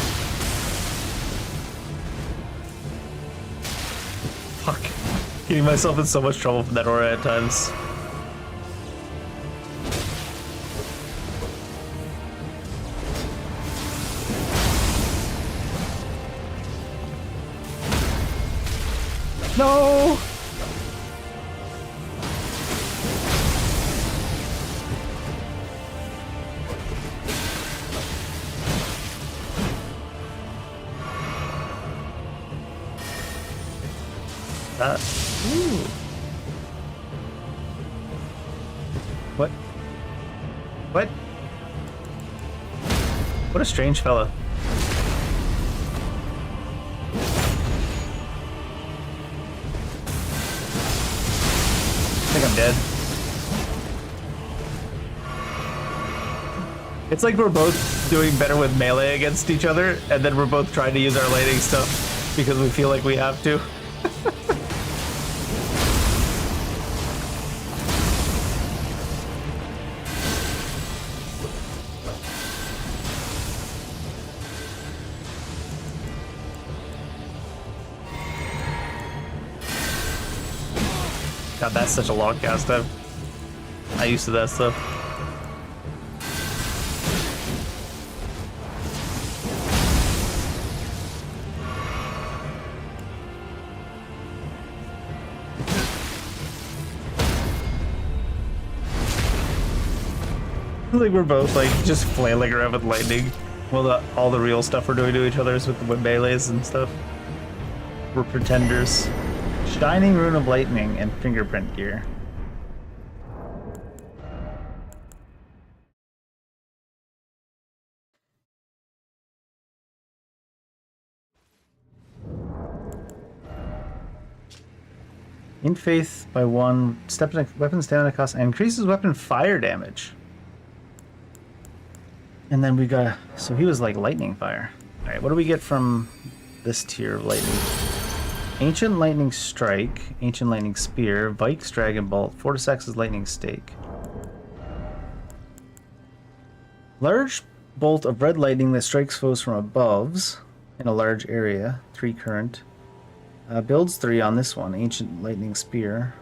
Fuck. Getting myself in so much trouble from that aura at times. No! Ooh. What? What? What a strange fella. I think I'm dead. It's like we're both doing better with melee against each other, and then we're both trying to use our lightning stuff because we feel like we have to. God, that's such a long cast time. Not used to that stuff. I think we're both like just flailing around with lightning. Well, all the real stuff we're doing to each other is with the melees and stuff. We're pretenders. Shining Rune of Lightning and Fingerprint Gear. In Faith by 1, step in weapon stamina cost, and increases weapon fire damage. And then we got, so he was like lightning fire. Alright, what do we get from this tier of lightning? Ancient Lightning Strike, Ancient Lightning Spear, Vike's Dragon Bolt, Fortisex's Lightning Stake. Large bolt of red lightning that strikes foes from above in a large area, 3 current. Builds 3 on this one, Ancient Lightning Spear.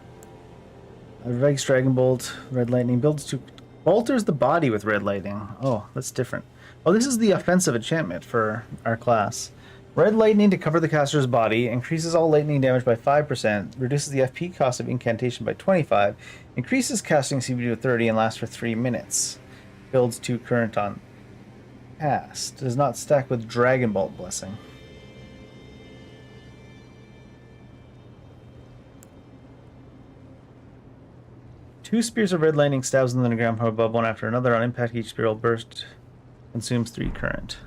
Vike's Dragon Bolt, red lightning, builds 2. Alters the body with red lightning. Oh, that's different. Oh, this is the offensive enchantment for our class. Red lightning to cover the caster's body, increases all lightning damage by 5%, reduces the FP cost of incantation by 25, increases casting CP to 30 and lasts for 3 minutes. Builds 2 current on cast. Does not stack with Dragon Bolt Blessing. Two spears of red lightning stabs into the ground from above one after another. On impact, each spear will burst. Consumes 3 current.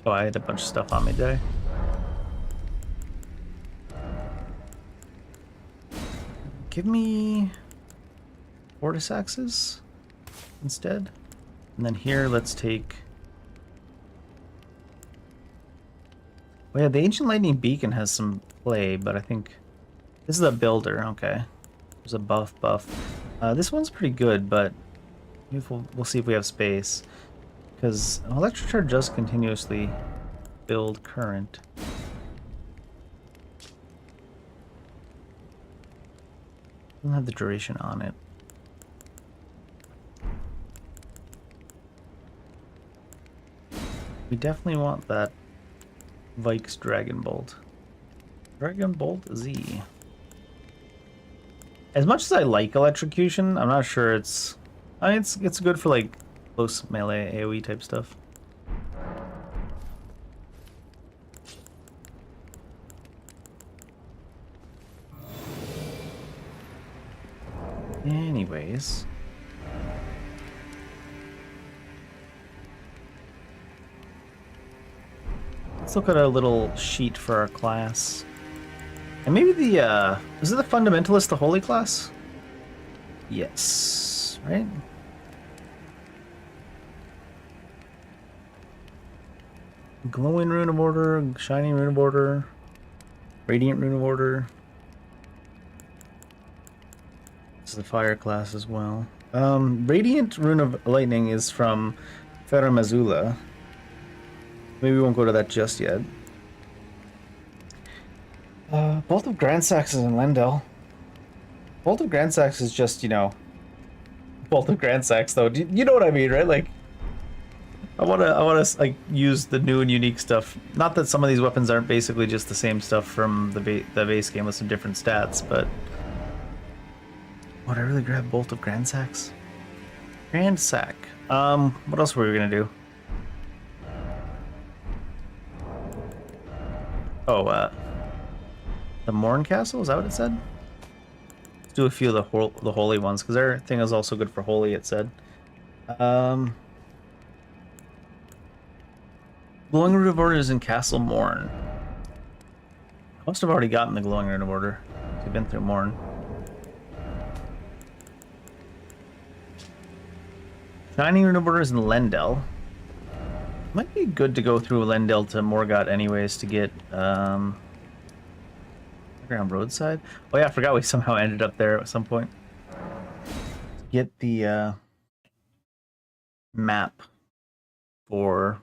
Oh, I had a bunch of stuff on me, did I? give me Fortis axes instead. And then here, let's take... Oh yeah, the Ancient Lightning Beacon has some play, but I think... This is a builder, okay. There's a buff. This one's pretty good, but we'll see if we have space. Because Electric Charge does continuously build current. Doesn't have the duration on it. We definitely want that Vike's Dragon Bolt. Dragon Bolt Z. As much as I like Electrocution, I'm not sure it's... I mean, it's good for like close melee AoE type stuff. Anyways. Let's look at a little sheet for our class. And maybe the, is it the Fundamentalist, the Holy class? Yes, right? Glowing Rune of Order, Shining Rune of Order, Radiant Rune of Order. This is the Fire class as well. Radiant Rune of Lightning is from Ferra Mazula. Maybe we won't go to that just yet. Bolt of Grandsax is in Lendel. Bolt of Grandsax is just, you know, Bolt of Grandsax though. You know what I mean, right? Like, I wanna like use the new and unique stuff. Not that some of these weapons aren't basically just the same stuff from the base game with some different stats, but would I really grab Bolt of Grandsax? Grandsack. What else were we gonna do? Oh, the Morn Castle, is that what it said? Let's do a few of the holy ones, because their thing is also good for holy, it said. Glowing Rune of Order is in Castle Morn. I must have already gotten the Glowing Rune of Order. We've been through Morn. Shining Rune of Order is in Lendel. Might be good to go through Lendel to Morgott anyways to get Underground Roadside. Oh yeah, I forgot we somehow ended up there at some point. To get the map for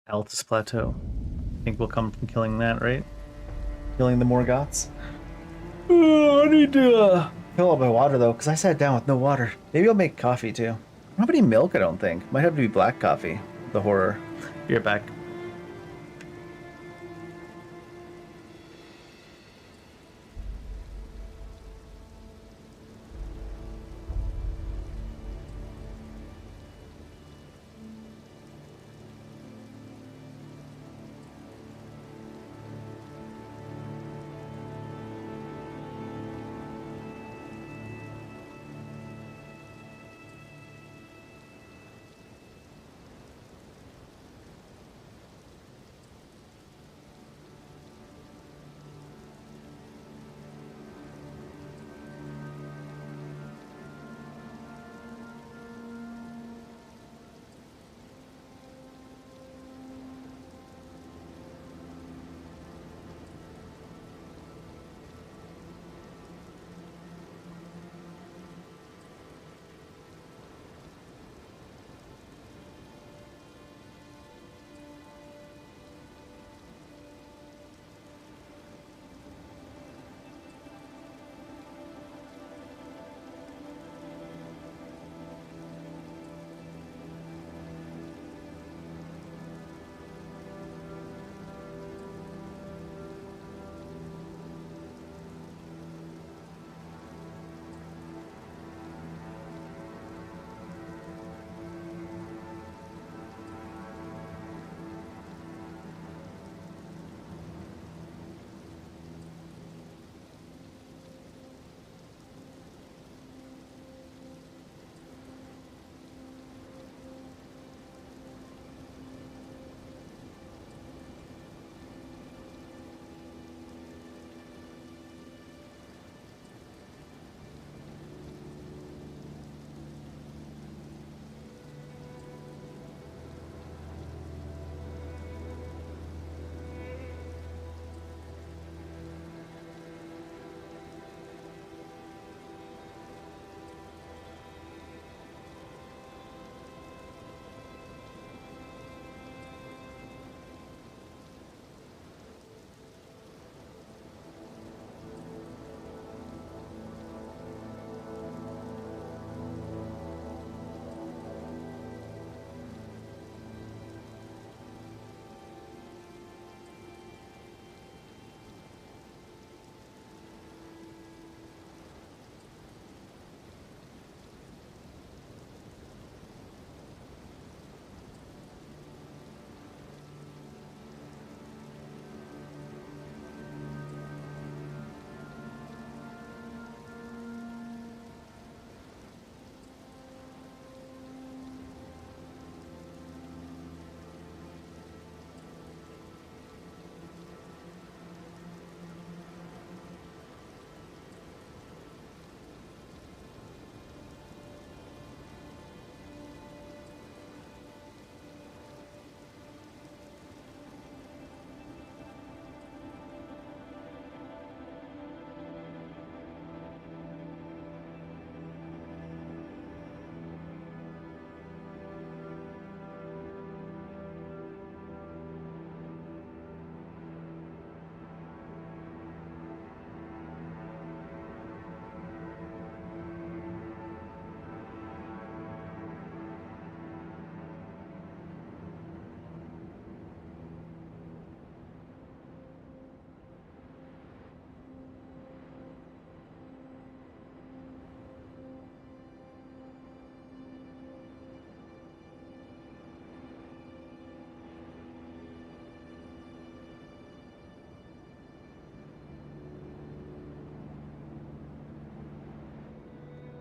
Altus Plateau. I think we'll come from killing that, right? Killing the Morgotts. Oh, I need to fill up my water though, because I sat down with no water. Maybe I'll make coffee too. I don't have any milk, I don't think. Might have to be black coffee. The horror. Be right back.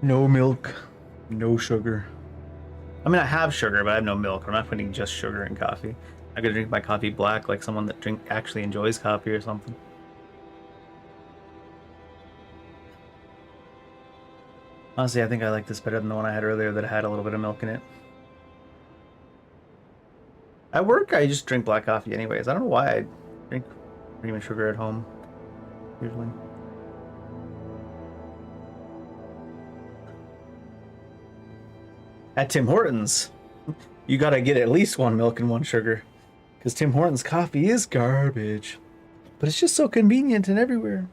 No milk, no sugar. I mean, I have sugar, but I have no milk. I'm not putting just sugar in coffee. I'm gonna drink my coffee black like someone that actually enjoys coffee or something. Honestly, I think I like this better than the one I had earlier that had a little bit of milk in it. At work, I just drink black coffee anyways. I don't know why I drink cream sugar at home, usually. At Tim Hortons, you gotta get at least one milk and one sugar. Because Tim Hortons coffee is garbage. But it's just so convenient and everywhere.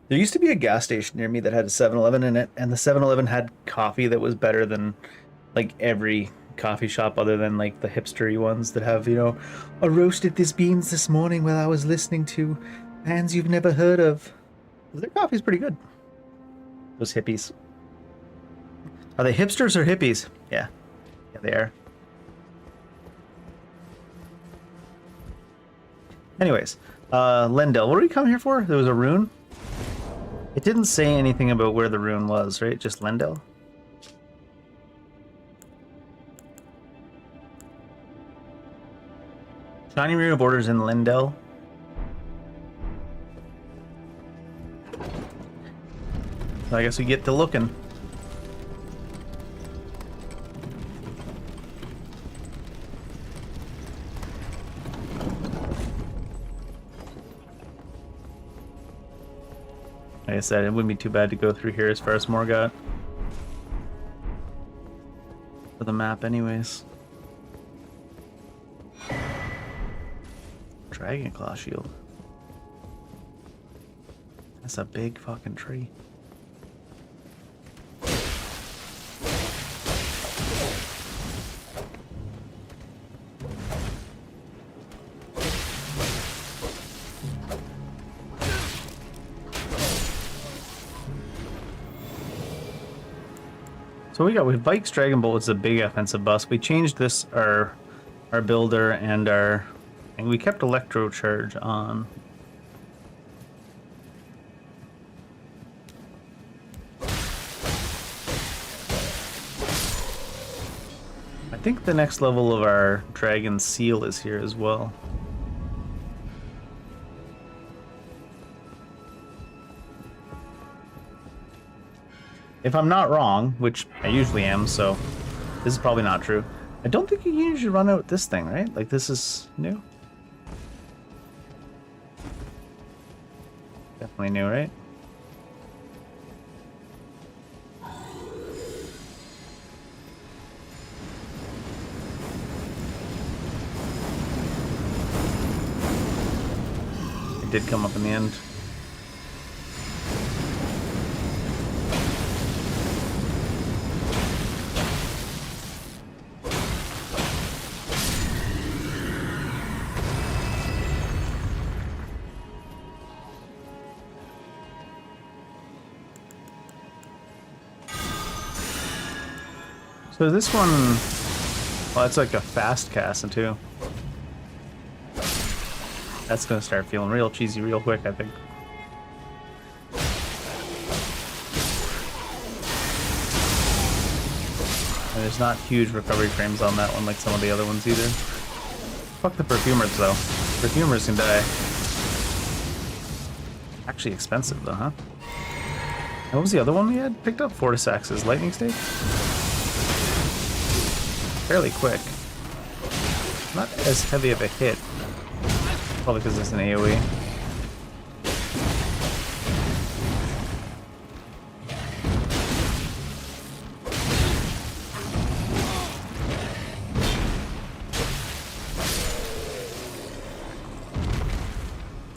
There used to be a gas station near me that had a 7-Eleven in it, and the 7-Eleven had coffee that was better than like every coffee shop other than like the hipstery ones that have, you know, I roasted these beans this morning while I was listening to bands you've never heard of. Their coffee's pretty good. Those hippies. Are they hipsters or hippies? Yeah. Yeah, they are. Anyways, Lendell, what are we coming here for? There was a rune? It didn't say anything about where the rune was, right? Just Lendell? Shiny Rune of Orders in Lendell. So I guess we get to looking. Like I said, it wouldn't be too bad to go through here as far as Morgot. For the map anyways. Dragon Claw Shield. That's a big fucking tree. So we got with Vikes Dragon Bolt is a big offensive bust. We changed this our builder and we kept Electro Charge on. I think the next level of our Dragon Seal is here as well. If I'm not wrong, which I usually am, so this is probably not true. I don't think you can usually run out this thing, right? Like this is new? Definitely new, right? It did come up in the end. So this one, well, it's like a fast cast too. That's gonna start feeling real cheesy real quick, I think. And there's not huge recovery frames on that one like some of the other ones either. Fuck the perfumers though. Perfumers can die. Actually expensive though, huh? And what was the other one we had picked up? Fortisax's Lightning Stake? Fairly quick. Not as heavy of a hit. Probably because it's an AoE.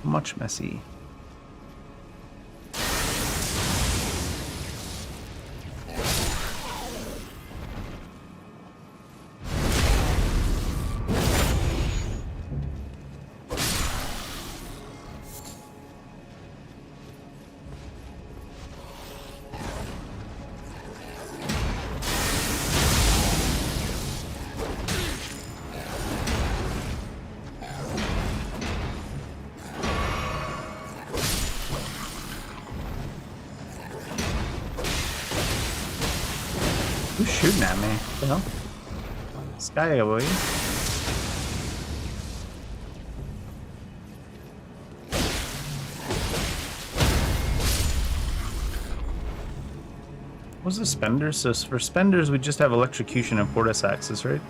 Much messy. Who's shooting at me? You know? Sky boy. What's the spenders? So for spenders, we just have electrocution and portus axis, right?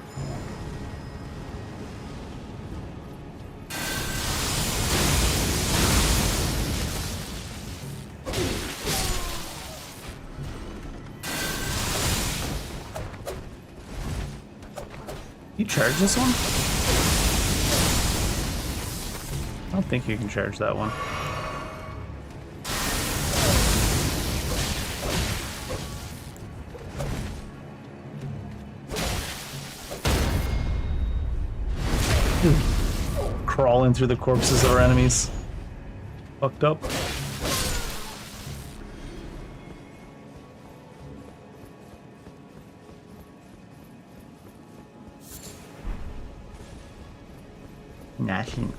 You charge this one? I don't think you can charge that one. Crawling through the corpses of our enemies. Fucked up. Nothing.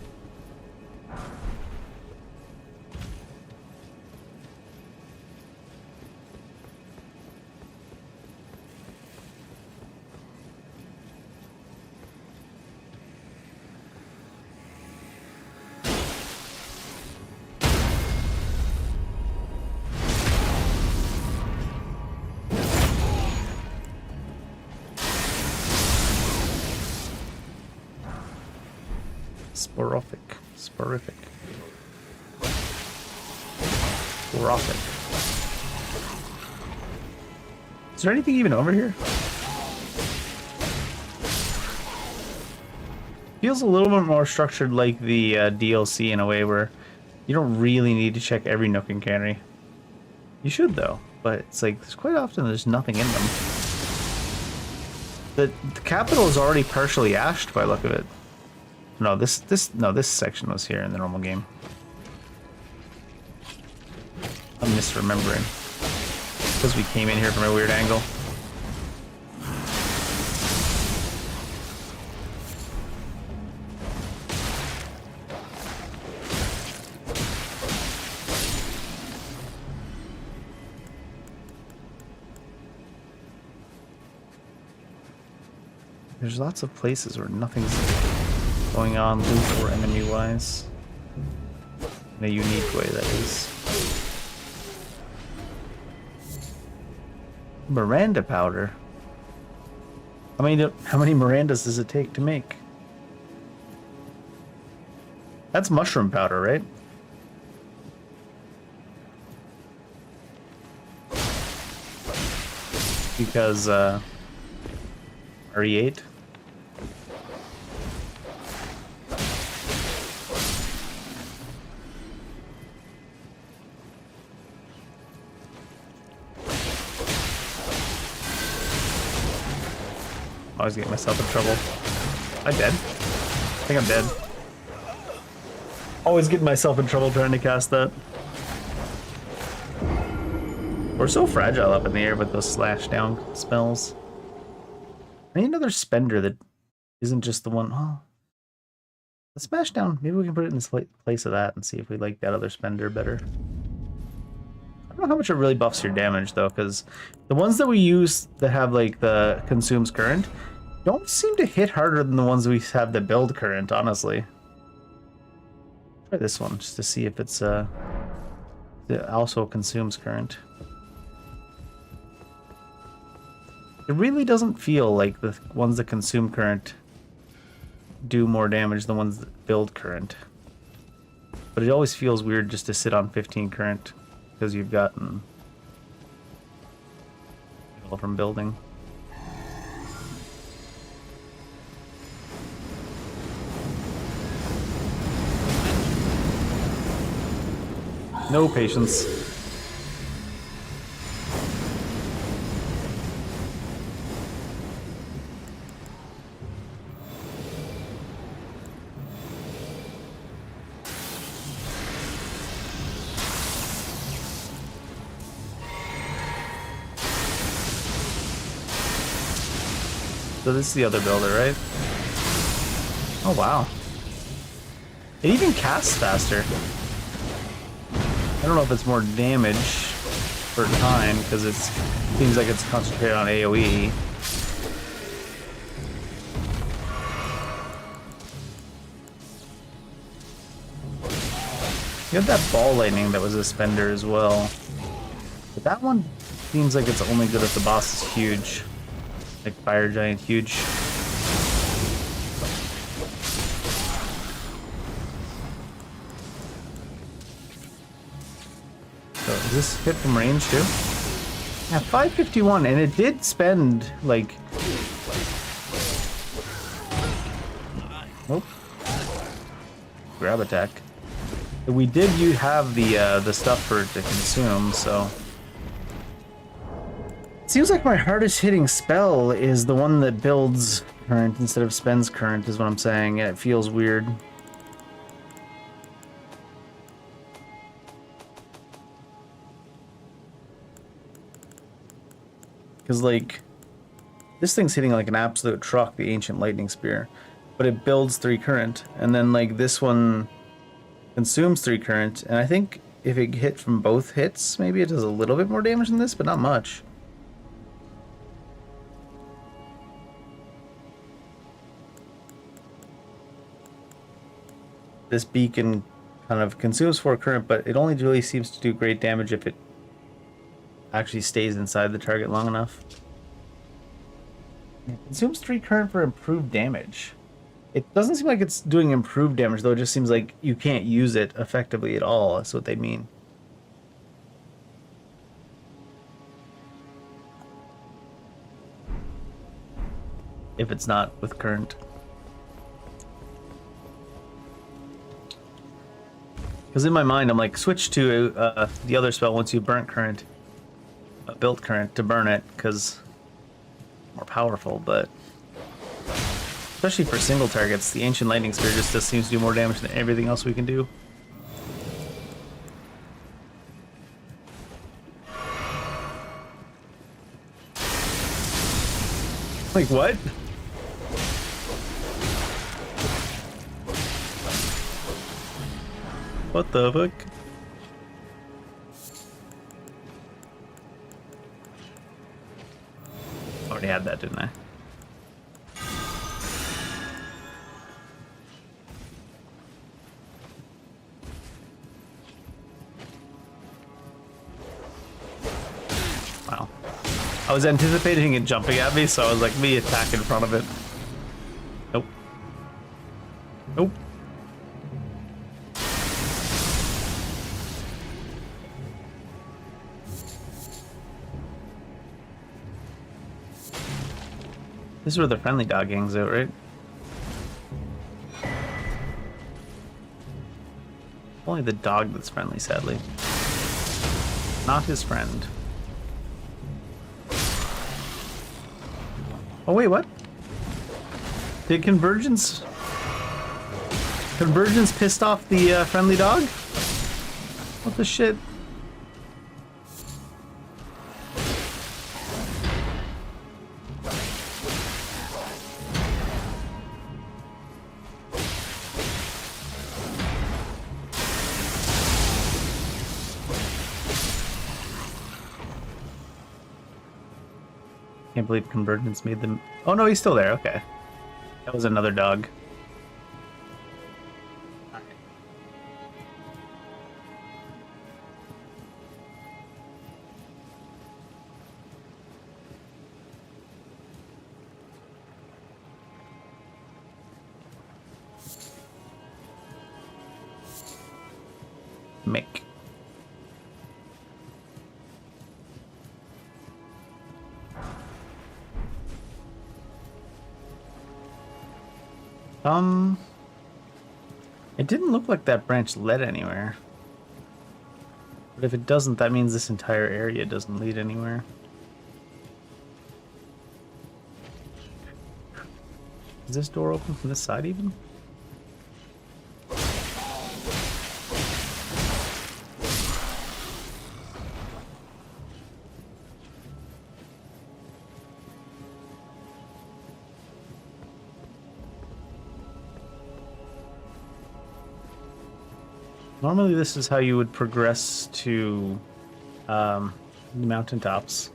Sporific. Is there anything even over here? Feels a little bit more structured like the DLC in a way where you don't really need to check every nook and cranny. You should though, but it's like there's quite often there's nothing in them. The capital is already partially ashed by the look of it. No, this section was here in the normal game. I'm misremembering. Because we came in here from a weird angle. There's lots of places where nothing's going on loot or enemy wise. In a unique way, that is. Miranda powder. How many Mirandas does it take to make? That's mushroom powder, right? Because RE8. I always get myself in trouble. I'm dead. I think I'm dead. Always getting myself in trouble trying to cast that. We're so fragile up in the air with those slash down spells. I need another spender that isn't just the one. Oh, the smash down. Maybe we can put it in the place of that and see if we like that other spender better. I don't know how much it really buffs your damage though, because the ones that we use that have like the consumes current don't seem to hit harder than the ones we have that build current, honestly. Try this one just to see if it's it also consumes current. It really doesn't feel like the ones that consume current do more damage than the ones that build current. But it always feels weird just to sit on 15 current because you've gotten from building. No patience. So this is the other builder, right? Oh wow. It even casts faster. I don't know if it's more damage. for time because it seems like it's concentrated on AoE. You had that ball lightning that was a spender as well. But that one seems like it's only good if the boss is huge. Like Fire Giant huge. So is this hit from range too? Yeah, 551, and it did spend like... Nope. Grab attack. We did have the stuff for it to consume, so... It seems like my hardest hitting spell is the one that builds current instead of spends current, is what I'm saying. Yeah, it feels weird. Because, like, this thing's hitting like an absolute truck, the Ancient Lightning Spear. But it builds 3 current. And then, like, this one consumes 3 current. And I think if it hit from both hits, maybe it does a little bit more damage than this, but not much. This beacon kind of consumes 4 current, but it only really seems to do great damage if it actually stays inside the target long enough. It consumes 3 current for improved damage. It doesn't seem like it's doing improved damage, though. It just seems like you can't use it effectively at all. That's what they mean. If it's not with current. Because in my mind, I'm like, switch to the other spell once you burn current. Built current to burn it, because more powerful, but especially for single targets, the Ancient Lightning Spear just seems to do more damage than everything else we can do. Like, what? What the fuck? Already had that, didn't I? Wow. I was anticipating it jumping at me, so I was like, me attack in front of it. Nope. Nope. This is where the friendly dog hangs out, right? Only the dog that's friendly, sadly. Not his friend. Oh wait, what? Did Convergence pissed off the friendly dog? What the shit? Can't believe Convergence made them... Oh no, he's still there, okay. That was another dog. Mick. It didn't look like that branch led anywhere. But if it doesn't, that means this entire area doesn't lead anywhere. Is this door open from this side even? Normally this is how you would progress to the mountaintops.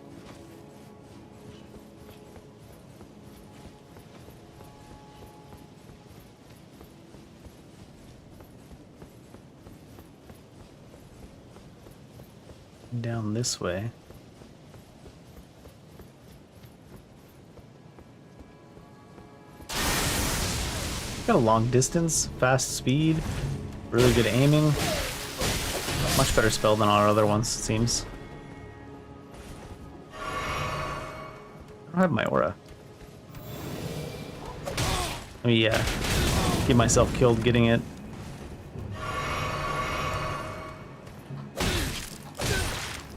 Down this way. Got a long distance, fast speed, really good aiming. Much better spell than our other ones, it seems. I don't have my aura. Let me get myself killed getting it.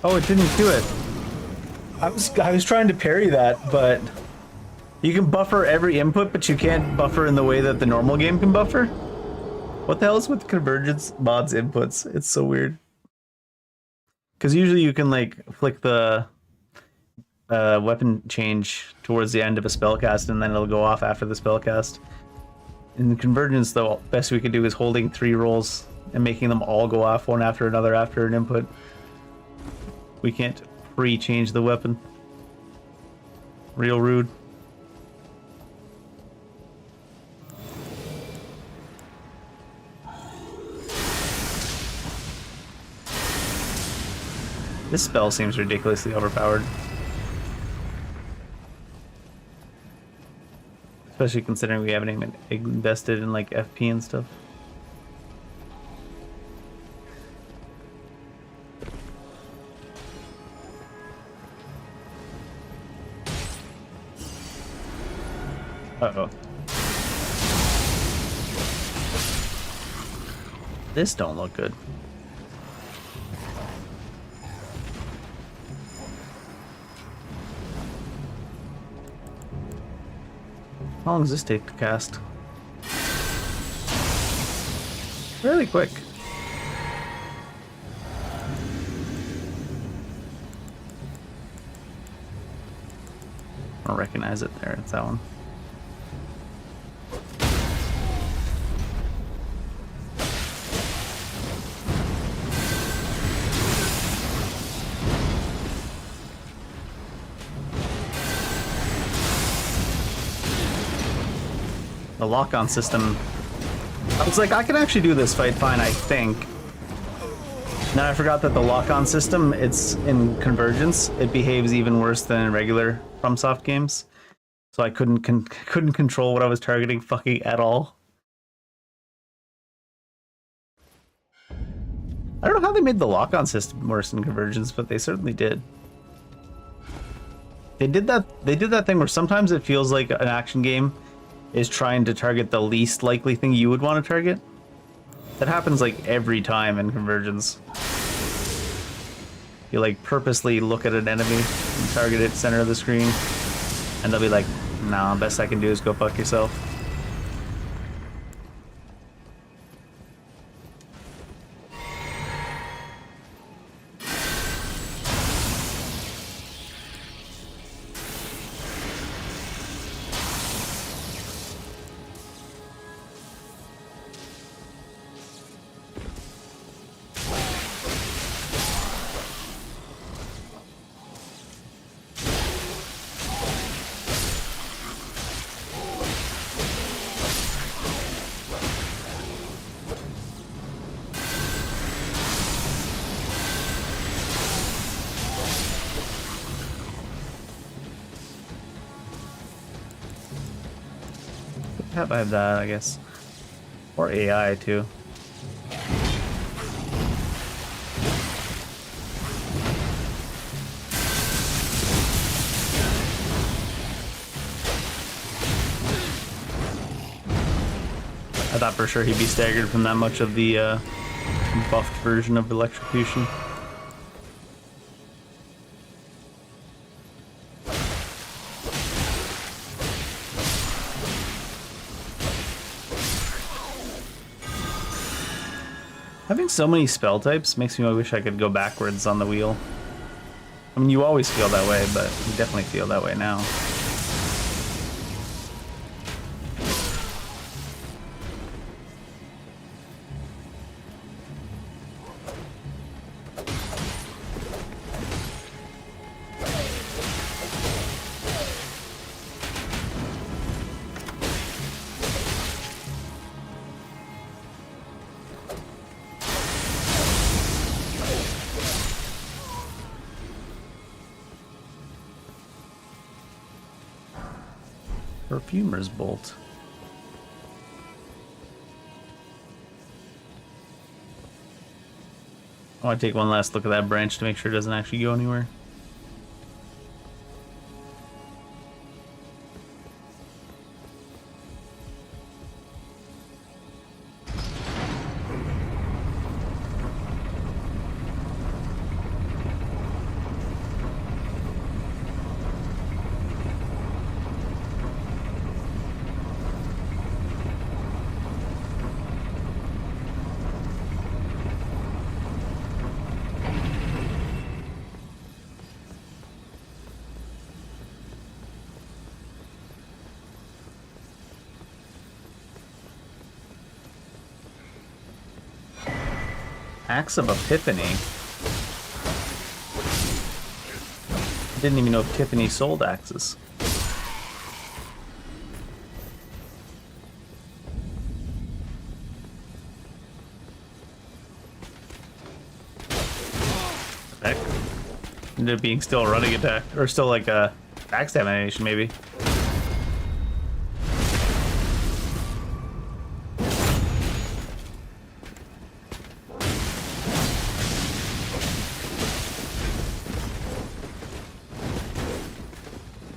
Oh, it didn't do it. I was trying to parry that, but you can buffer every input, but you can't buffer in the way that the normal game can buffer. What the hell is with Convergence mod's inputs? It's so weird. Because usually you can like flick the weapon change towards the end of a spellcast, and then it'll go off after the spellcast. In Convergence, though, best we can do is holding 3 rolls and making them all go off one after another after an input. We can't pre-change the weapon. Real rude. This spell seems ridiculously overpowered. Especially considering we haven't even invested in like FP and stuff. Uh-oh. This don't look good. How long does this take to cast? Really quick. I don't recognize it there, it's that one. The lock-on system. I was like, I can actually do this fight fine, I think. Now I forgot that the lock-on system, it's in Convergence. It behaves even worse than in regular FromSoft games. So I couldn't control what I was targeting fucking at all. I don't know how they made the lock-on system worse in Convergence, but they certainly did. They did that thing where sometimes it feels like an action game is trying to target the least likely thing you would want to target. That happens like every time in Convergence. You like purposely look at an enemy and target it center of the screen, and they'll be like, nah, best I can do is go fuck yourself. I have that, I guess. Or AI, too. I thought for sure he'd be staggered from that much of the buffed version of electrocution. Having so many spell types makes me wish I could go backwards on the wheel. I mean, you always feel that way, but you definitely feel that way now. Perfumer's bolt. I want to take one last look at that branch to make sure it doesn't actually go anywhere. Axe of Epiphany. I didn't even know if Tiffany sold axes. Heck. Ended up being still a running attack, or still like a backstab animation, maybe.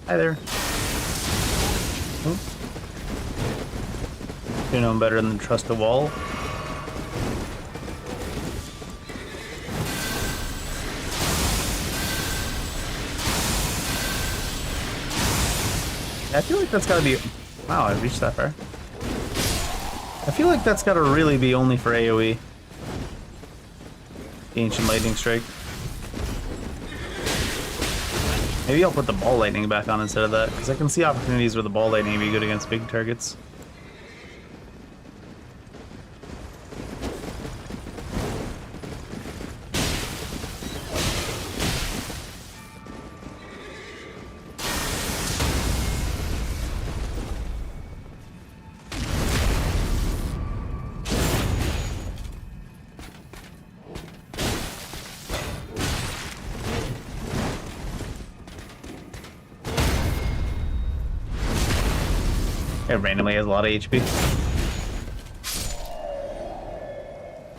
Hi there. Oh. You know better than trust a wall. I feel like that's gotta be... Wow, I reached that far. I feel like that's gotta really be only for AoE. The Ancient Lightning Strike. Maybe I'll put the ball lightning back on instead of that, because I can see opportunities where the ball lightning would be good against big targets. It randomly has a lot of HP. I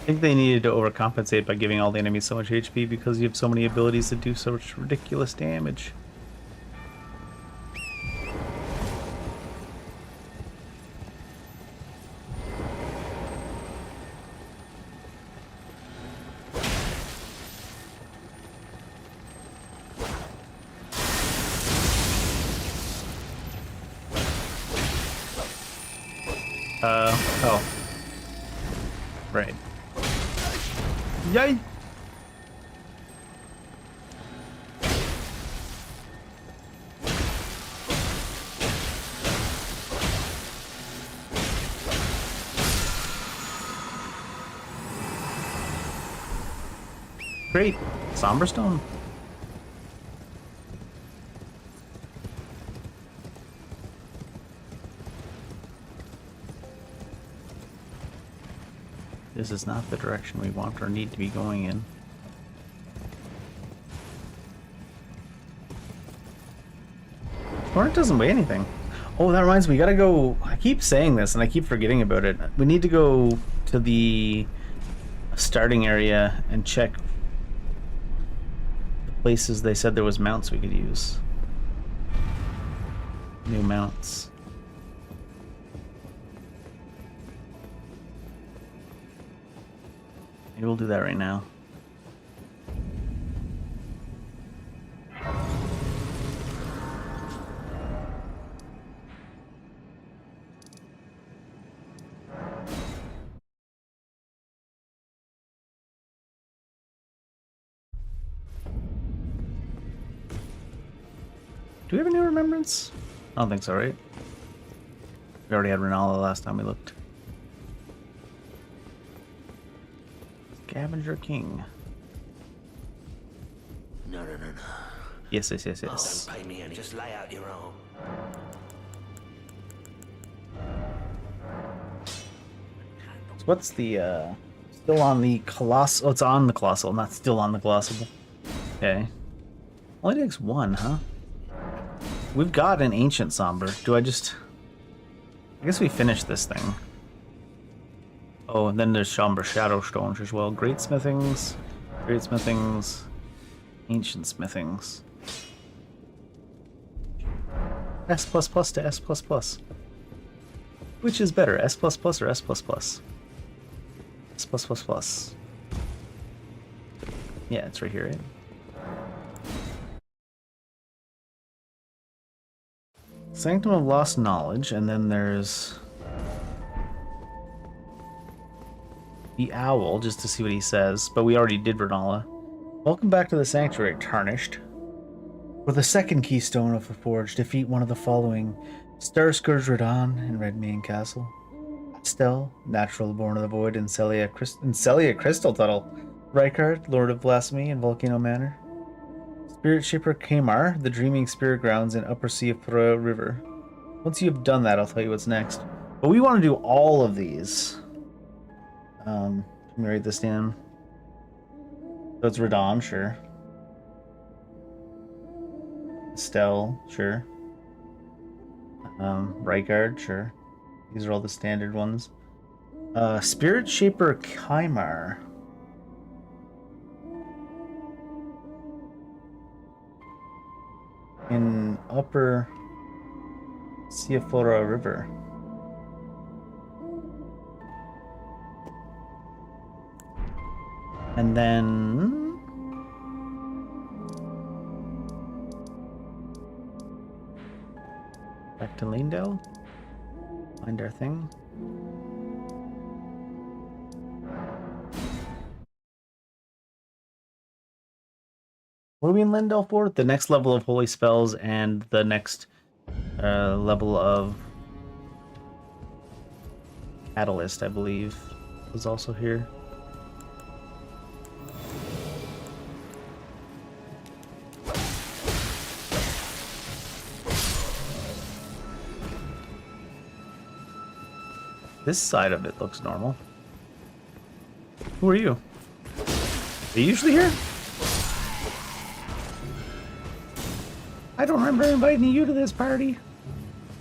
think they needed to overcompensate by giving all the enemies so much HP because you have so many abilities that do such ridiculous damage. Oh. Right. Yay! Great. Somber Stone. This is not the direction we want or need to be going in. Torrent doesn't weigh anything. Oh, that reminds me, we gotta go... I keep saying this and I keep forgetting about it. We need to go to the starting area and check the places they said there was mounts we could use. New mounts. Maybe we'll do that right now. Do we have a new remembrance? I don't think so, right? We already had Renala last time we looked. Scavenger King.
No.
Yes.
Oh, don't pay me any. Just lay out your arm.
So what's the, still on the Colossal? Oh, it's on the Colossal, not still on the Colossal. Okay. Only takes one, huh? We've got an ancient somber. Do I just... I guess we finished this thing. Oh, and then there's somber shadow stones as well. Great smithings, ancient smithings. S++ to S++. Which is better, S++ or S++? S++. Yeah, it's right here, right? Sanctum of Lost Knowledge, and then there's the Owl, just to see what he says, but we already did Renala. Welcome back to the Sanctuary, Tarnished. For the second keystone of the Forge, defeat one of the following: Star Scourge Radon in Redmane Castle, Astel, Natural Born of the Void in Celia Crystal Tuttle, Rykard, Lord of Blasphemy in Volcano Manor, Spirit Shipper Kamar, the Dreaming Spirit Grounds in Upper Sea of Proa River. Once you have done that, I'll tell you what's next. But we want to do all of these. Let me write this down. So it's Radon, sure. Estelle, sure. Rykard, sure. These are all the standard ones. Spirit Shaper Kymar. In Upper Seafora River. And then... back to Leendale. Find our thing. What are we in Lindell for? The next level of holy spells and the next level of catalyst, I believe, was also here. This side of it looks normal. Who are you? Are you usually here? I don't remember inviting you to this party.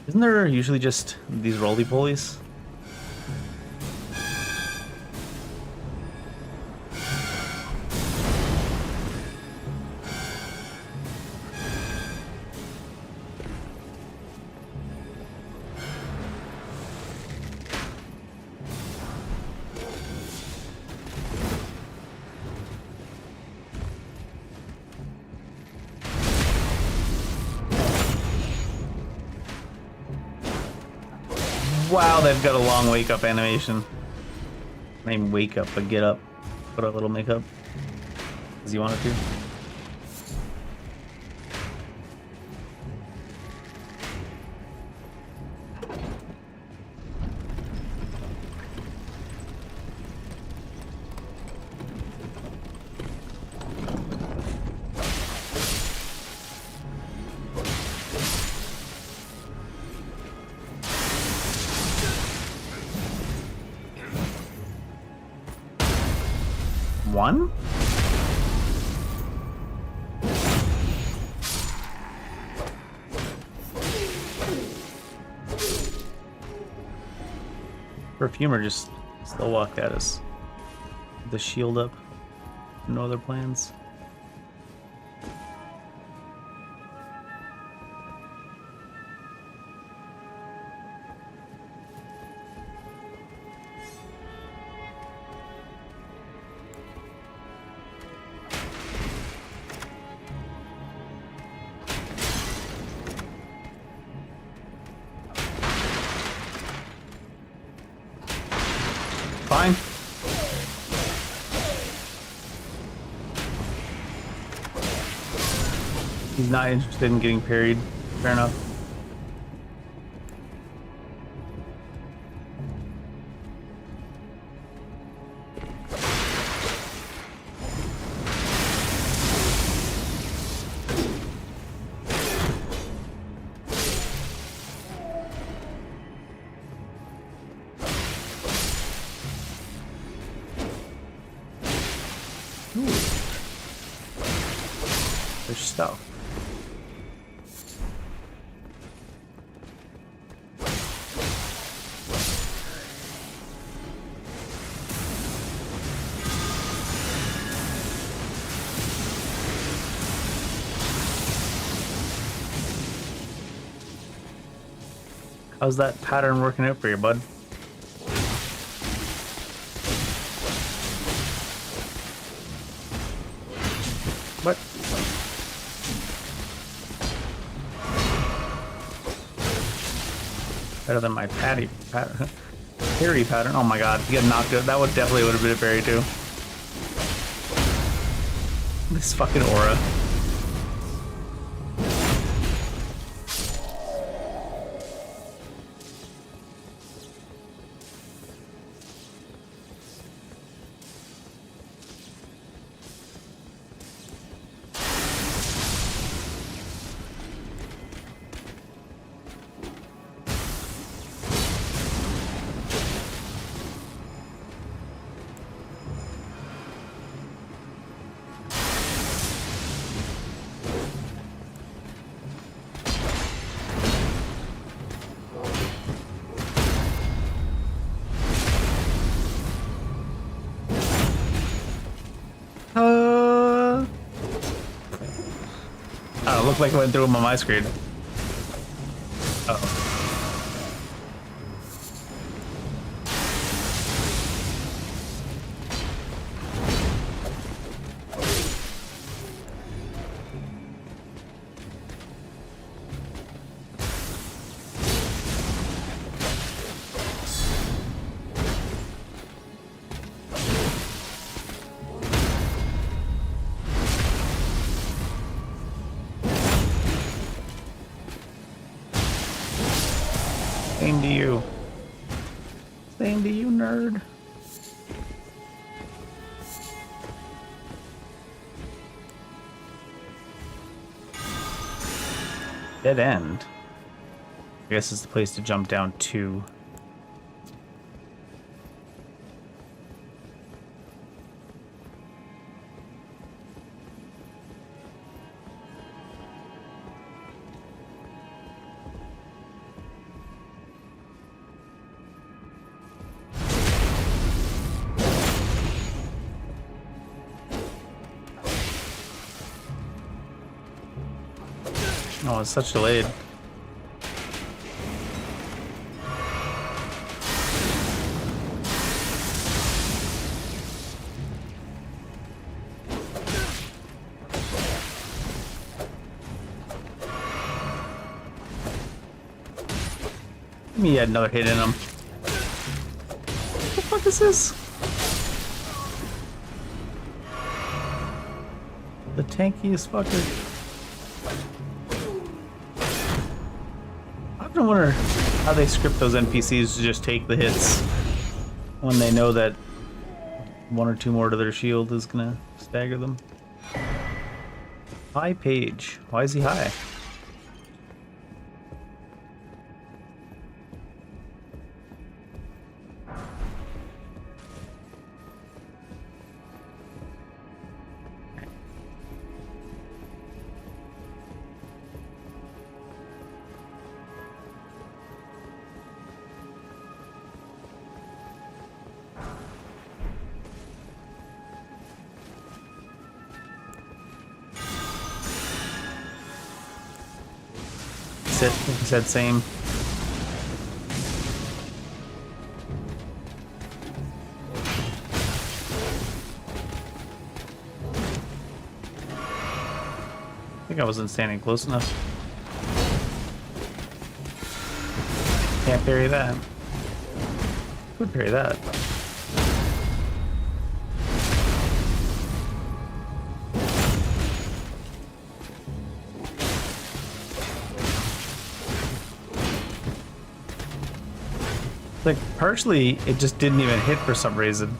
Isn't there usually just these roly-polies? Wow, they've got a long wake up animation. Not even wake up, but get up. Put a little makeup. As you wanted to. One? Perfumer just still walked at us. The shield up. No other plans. Fine. He's not interested in getting parried. Fair enough. There's stuff. How's that pattern working out for you, bud? What? Better than my parry pattern. Oh my god, if you get knocked out, that would definitely would have been a parry too. This fucking aura. Oh, it looked like it went through him on my screen. Uh-oh. Same to you. Same to you, nerd. Dead end. I guess it's the place to jump down to. Oh, it's such delayed. He had another hit in him. What the fuck is this? The tankiest fucker. I wonder how they script those NPCs to just take the hits when they know that one or two more to their shield is gonna stagger them. High page. Why is he high? He said same. I think I wasn't standing close enough. Can't parry that. Could parry that. Like, partially, it just didn't even hit for some reason.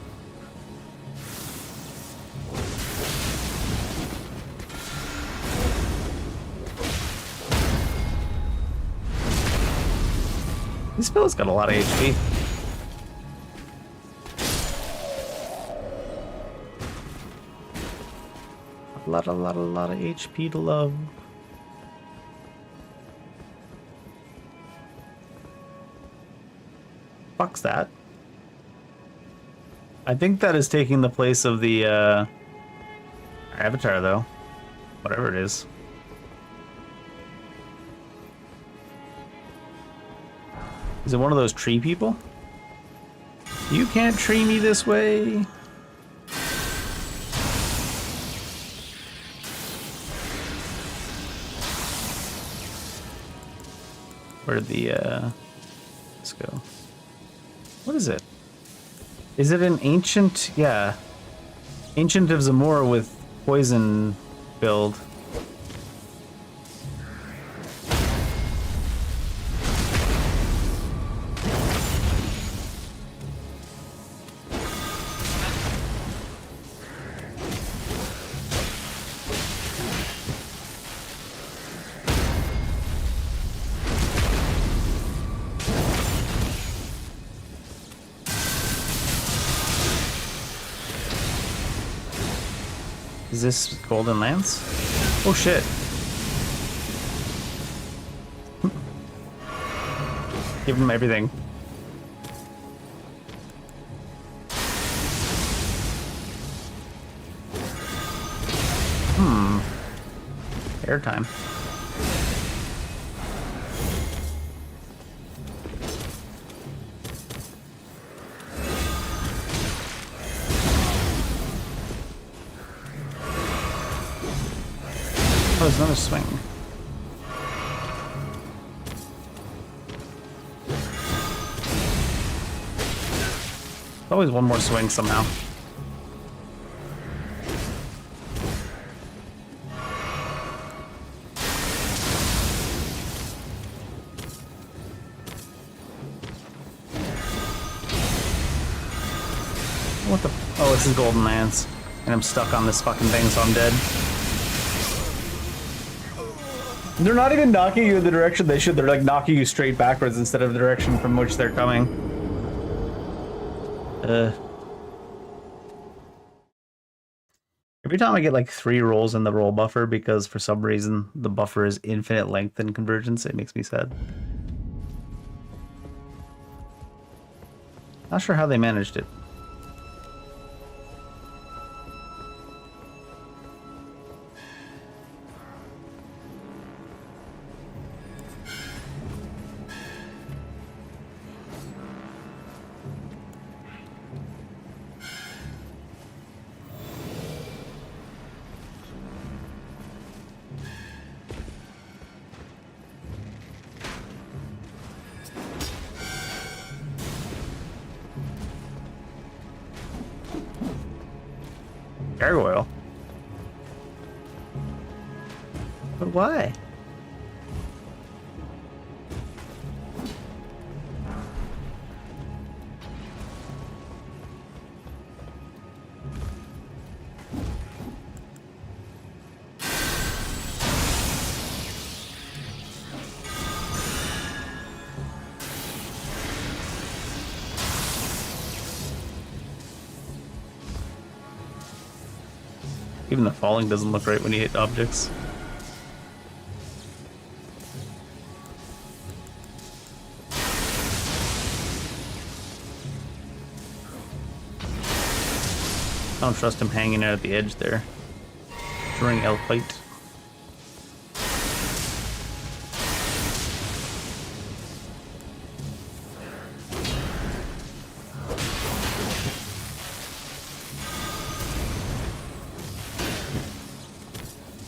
This fella's got a lot of HP. A lot of HP to love. Fuck's that. I think that is taking the place of the avatar, though. Whatever it is. Is it one of those tree people? You can't tree me this way. Where'd the, let's go. What is it? Is it an ancient, yeah. Ancient of Zamora with poison build. Is this Golden Lance? Oh shit. Give him everything. Airtime. Oh, there's another swing. Always one more swing somehow. What the? Oh, this is Golden Lance. And I'm stuck on this fucking thing, so I'm dead. They're not even knocking you in the direction they should. They're like knocking you straight backwards instead of the direction from which they're coming. Every time I get like 3 rolls in the roll buffer because for some reason the buffer is infinite length in Convergence, it makes me sad. Not sure how they managed it. Gargoyle. But why? Even the falling doesn't look right when you hit objects. I don't trust him hanging out at the edge there during elk fight.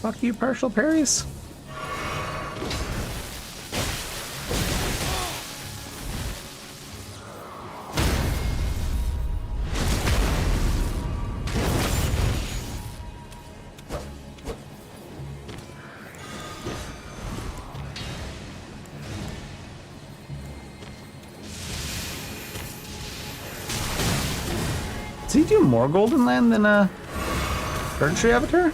Fuck you, partial parries. Does he do more Golden Land than a Bird Tree Avatar?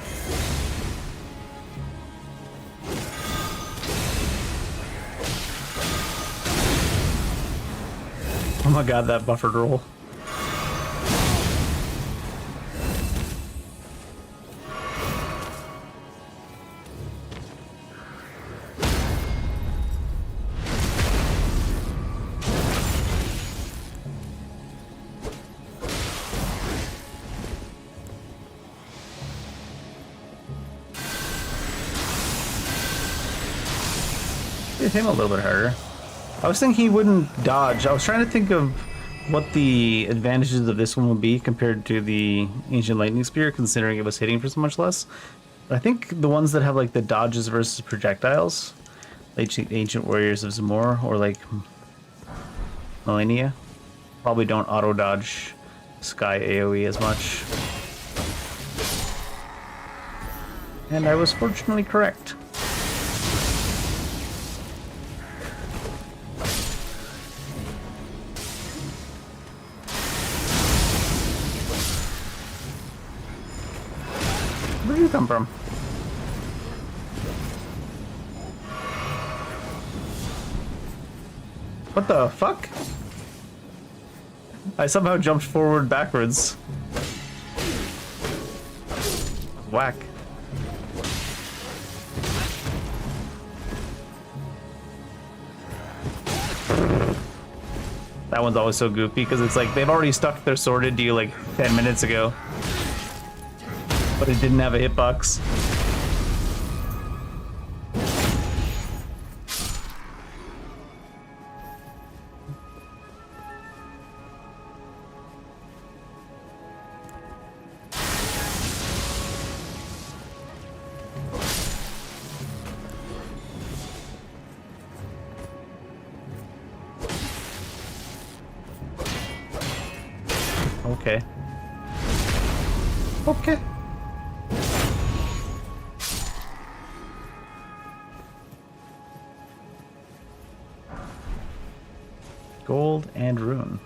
Oh my god, that buffered roll. Hit him a little bit harder. I was thinking he wouldn't dodge. I was trying to think of what the advantages of this one would be compared to the Ancient Lightning Spear, considering it was hitting for so much less. But I think the ones that have like the dodges versus projectiles, like Ancient Warriors of Zamor or like Millennia, probably don't auto dodge Sky AoE as much. And I was fortunately correct. Where did you come from? What the fuck? I somehow jumped forward backwards. Whack. That one's always so goofy because it's like they've already stuck their sword into you like 10 minutes ago. But it didn't have a hitbox. Okay. Okay. Gold and rune.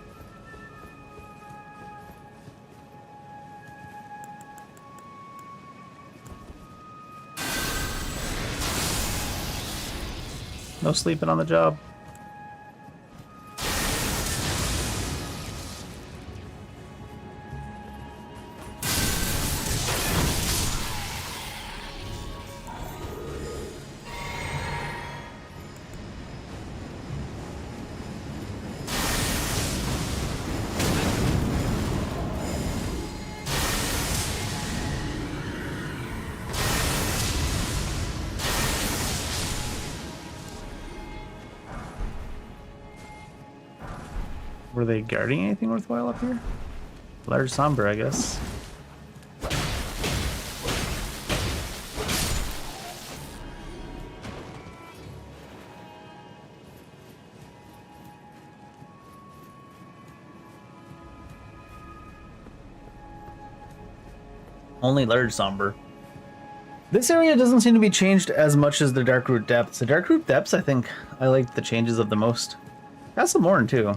No sleeping on the job. Were they guarding anything worthwhile up here? Large Somber, I guess. Only Large Somber. This area doesn't seem to be changed as much as the Darkroot Depths. The Darkroot Depths, I think I liked the changes of the most. Castlemorn too.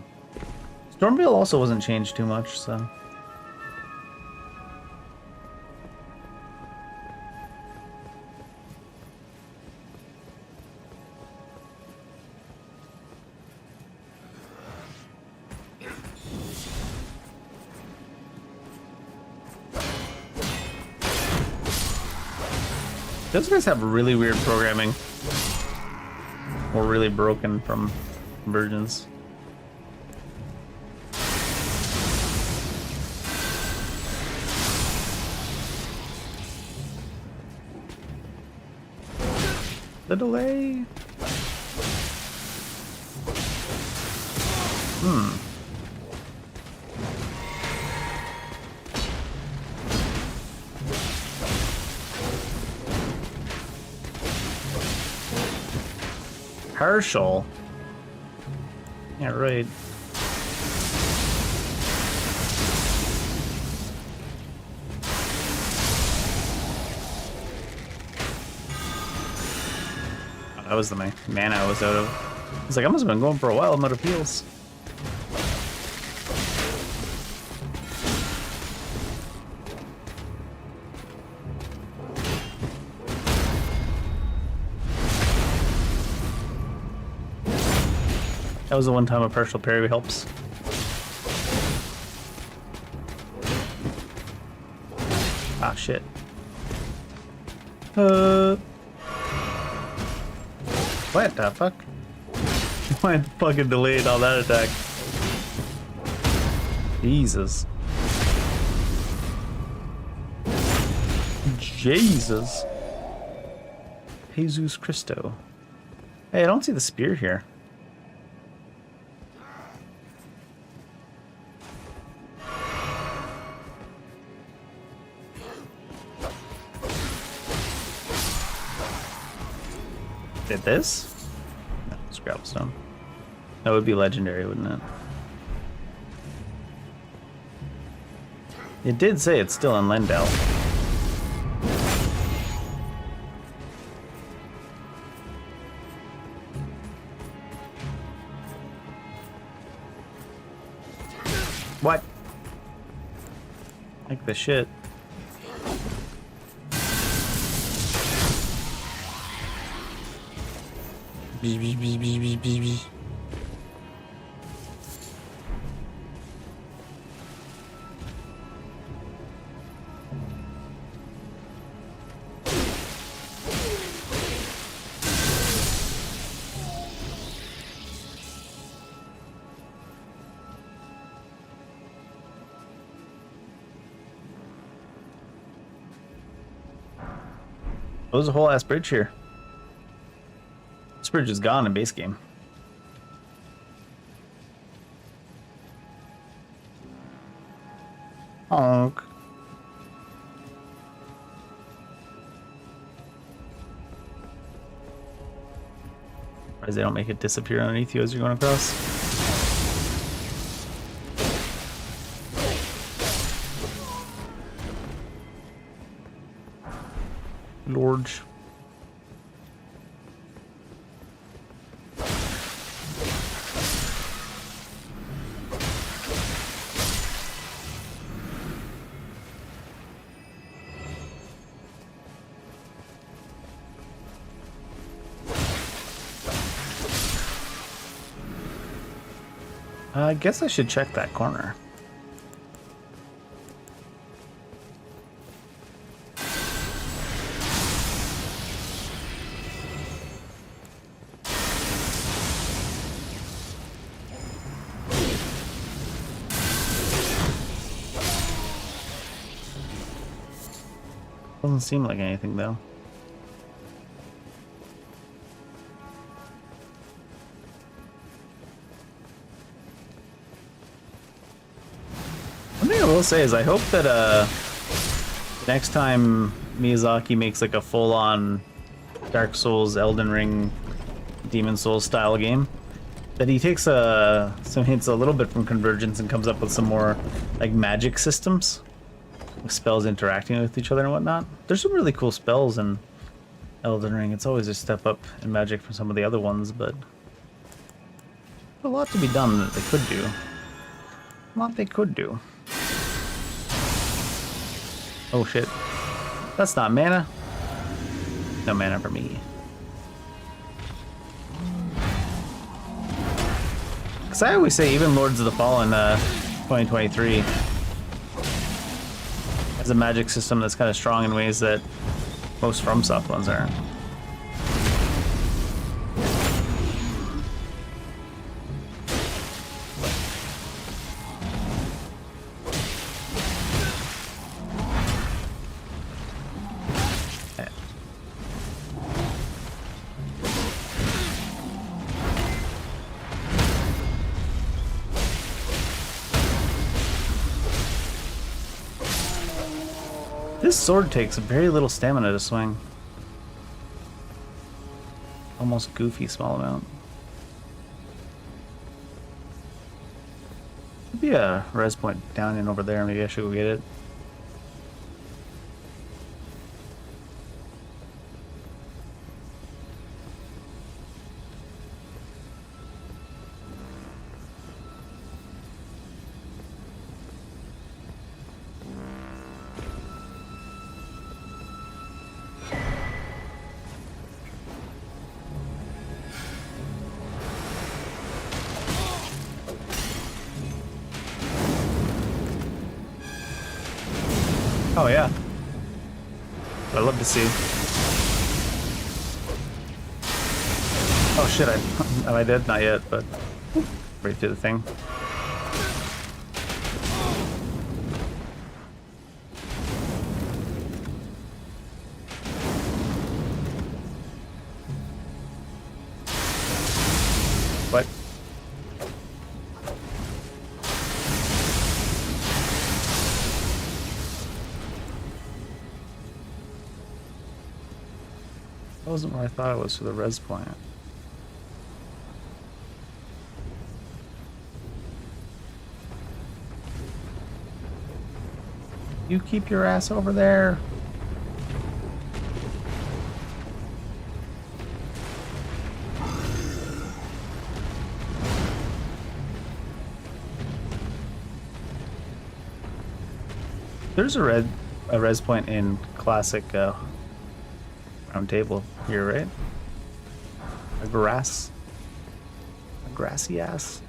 Stormvale also wasn't changed too much, so. Those guys have really weird programming. Or really broken from Convergence. The delay. Partial. Yeah, right. That was the mana I was out of. I was like, I must have been going for a while. I'm out of heals. That was the one time a partial parry helps. Ah, shit. What the fuck? Why fucking delayed all that attack? Jesus. Jesus. Jesus Christo. Hey, I don't see the spear here. Did this? No, it's Gravelstone. That would be legendary, wouldn't it? It did say it's still in Lendell. What? Like the shit. There's a whole ass bridge here. This bridge is gone in base game. Honk. Surprised they don't make it disappear underneath you as you're going across. Lords. I guess I should check that corner. Doesn't seem like anything though. One thing I will say is I hope that the next time Miyazaki makes like a full-on Dark Souls, Elden Ring, Demon Souls style game, that he takes some hints a little bit from Convergence and comes up with some more like magic systems. Spells interacting with each other and whatnot. There's some really cool spells in Elden Ring. It's always a step up in magic from some of the other ones, but a lot to be done that they could do. A lot they could do. Oh shit. That's not mana. No mana for me. Because I always say even Lords of the Fallen 2023 has a magic system that's kind of strong in ways that most FromSoft ones aren't. This sword takes very little stamina to swing. Almost goofy small amount. Could be a res point down and over there. Maybe I should go get it. Oh yeah. I'd love to see. Oh shit, am I dead? Not yet, but right through the thing. What? wasn't where I thought it was for the res point. You keep your ass over there. There's a res point in classic round table here, right? A grassy ass.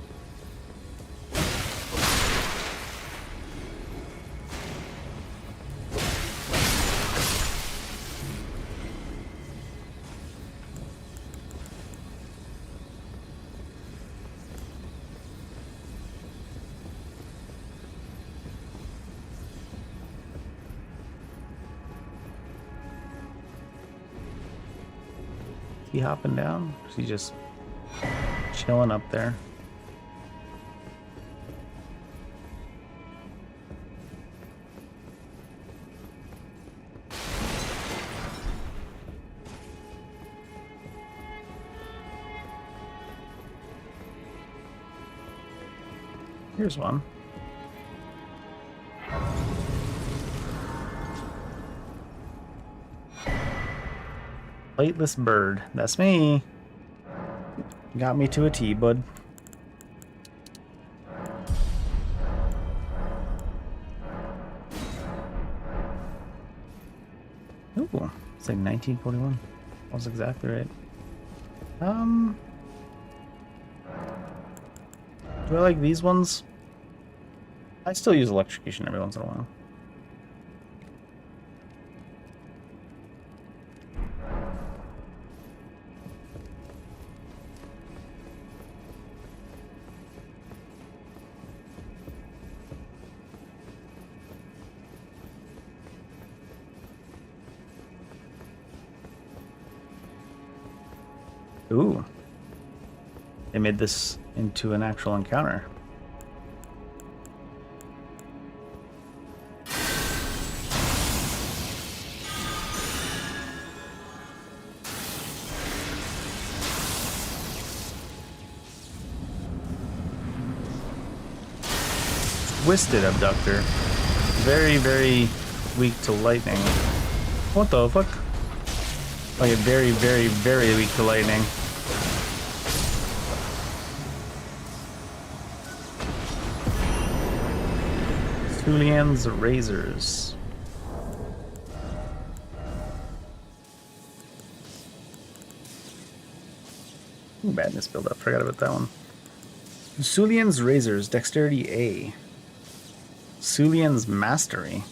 He hopping down? Or is he just chilling up there? Here's one. Plateless bird. That's me. Got me to a T, bud. Ooh, it's like 1941. That was exactly right. Do I like these ones? I still use electrocution every once in a while. Ooh. They made this into an actual encounter. Twisted abductor. Very, very weak to lightning. What the fuck? Like a very, very, very weak to lightning. Julian's razors. Ooh, badness build up. Forgot about that one. Sulian's razors, dexterity A. Sulian's mastery.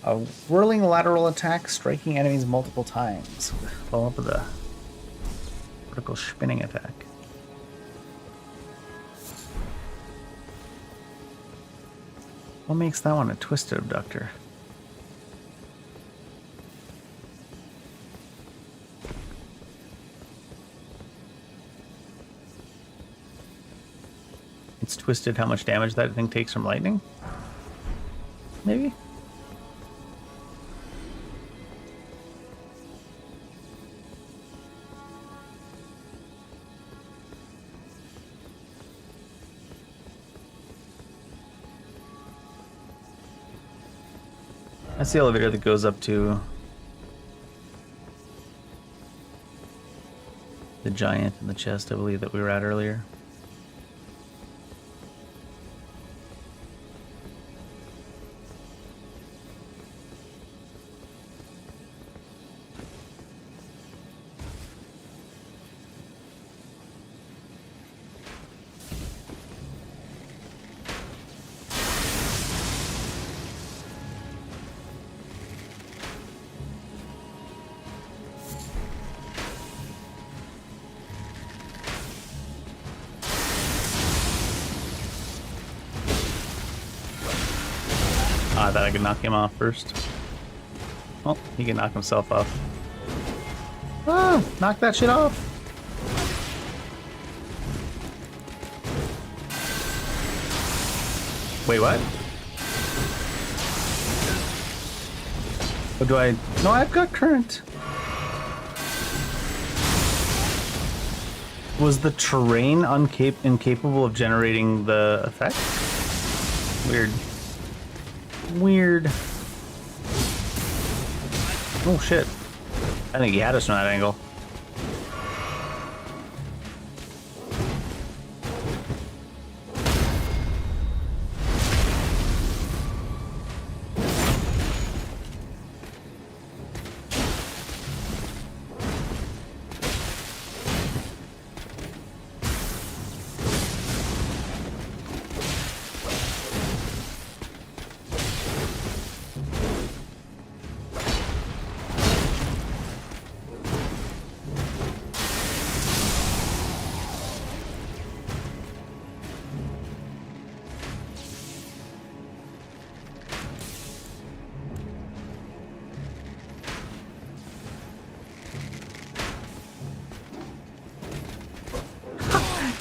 A whirling lateral attack, striking enemies multiple times. Follow up with a vertical spinning attack. What makes that one a twisted abductor? It's twisted how much damage that thing takes from lightning? Maybe? That's the elevator that goes up to the giant in the chest, I believe, that we were at earlier. I thought I could knock him off first. Well, he can knock himself off. Ah, knock that shit off. Wait, what? What do I... No, I've got current. Was the terrain incapable of generating the effect? Weird. Weird. Oh shit. I think he had us from that angle.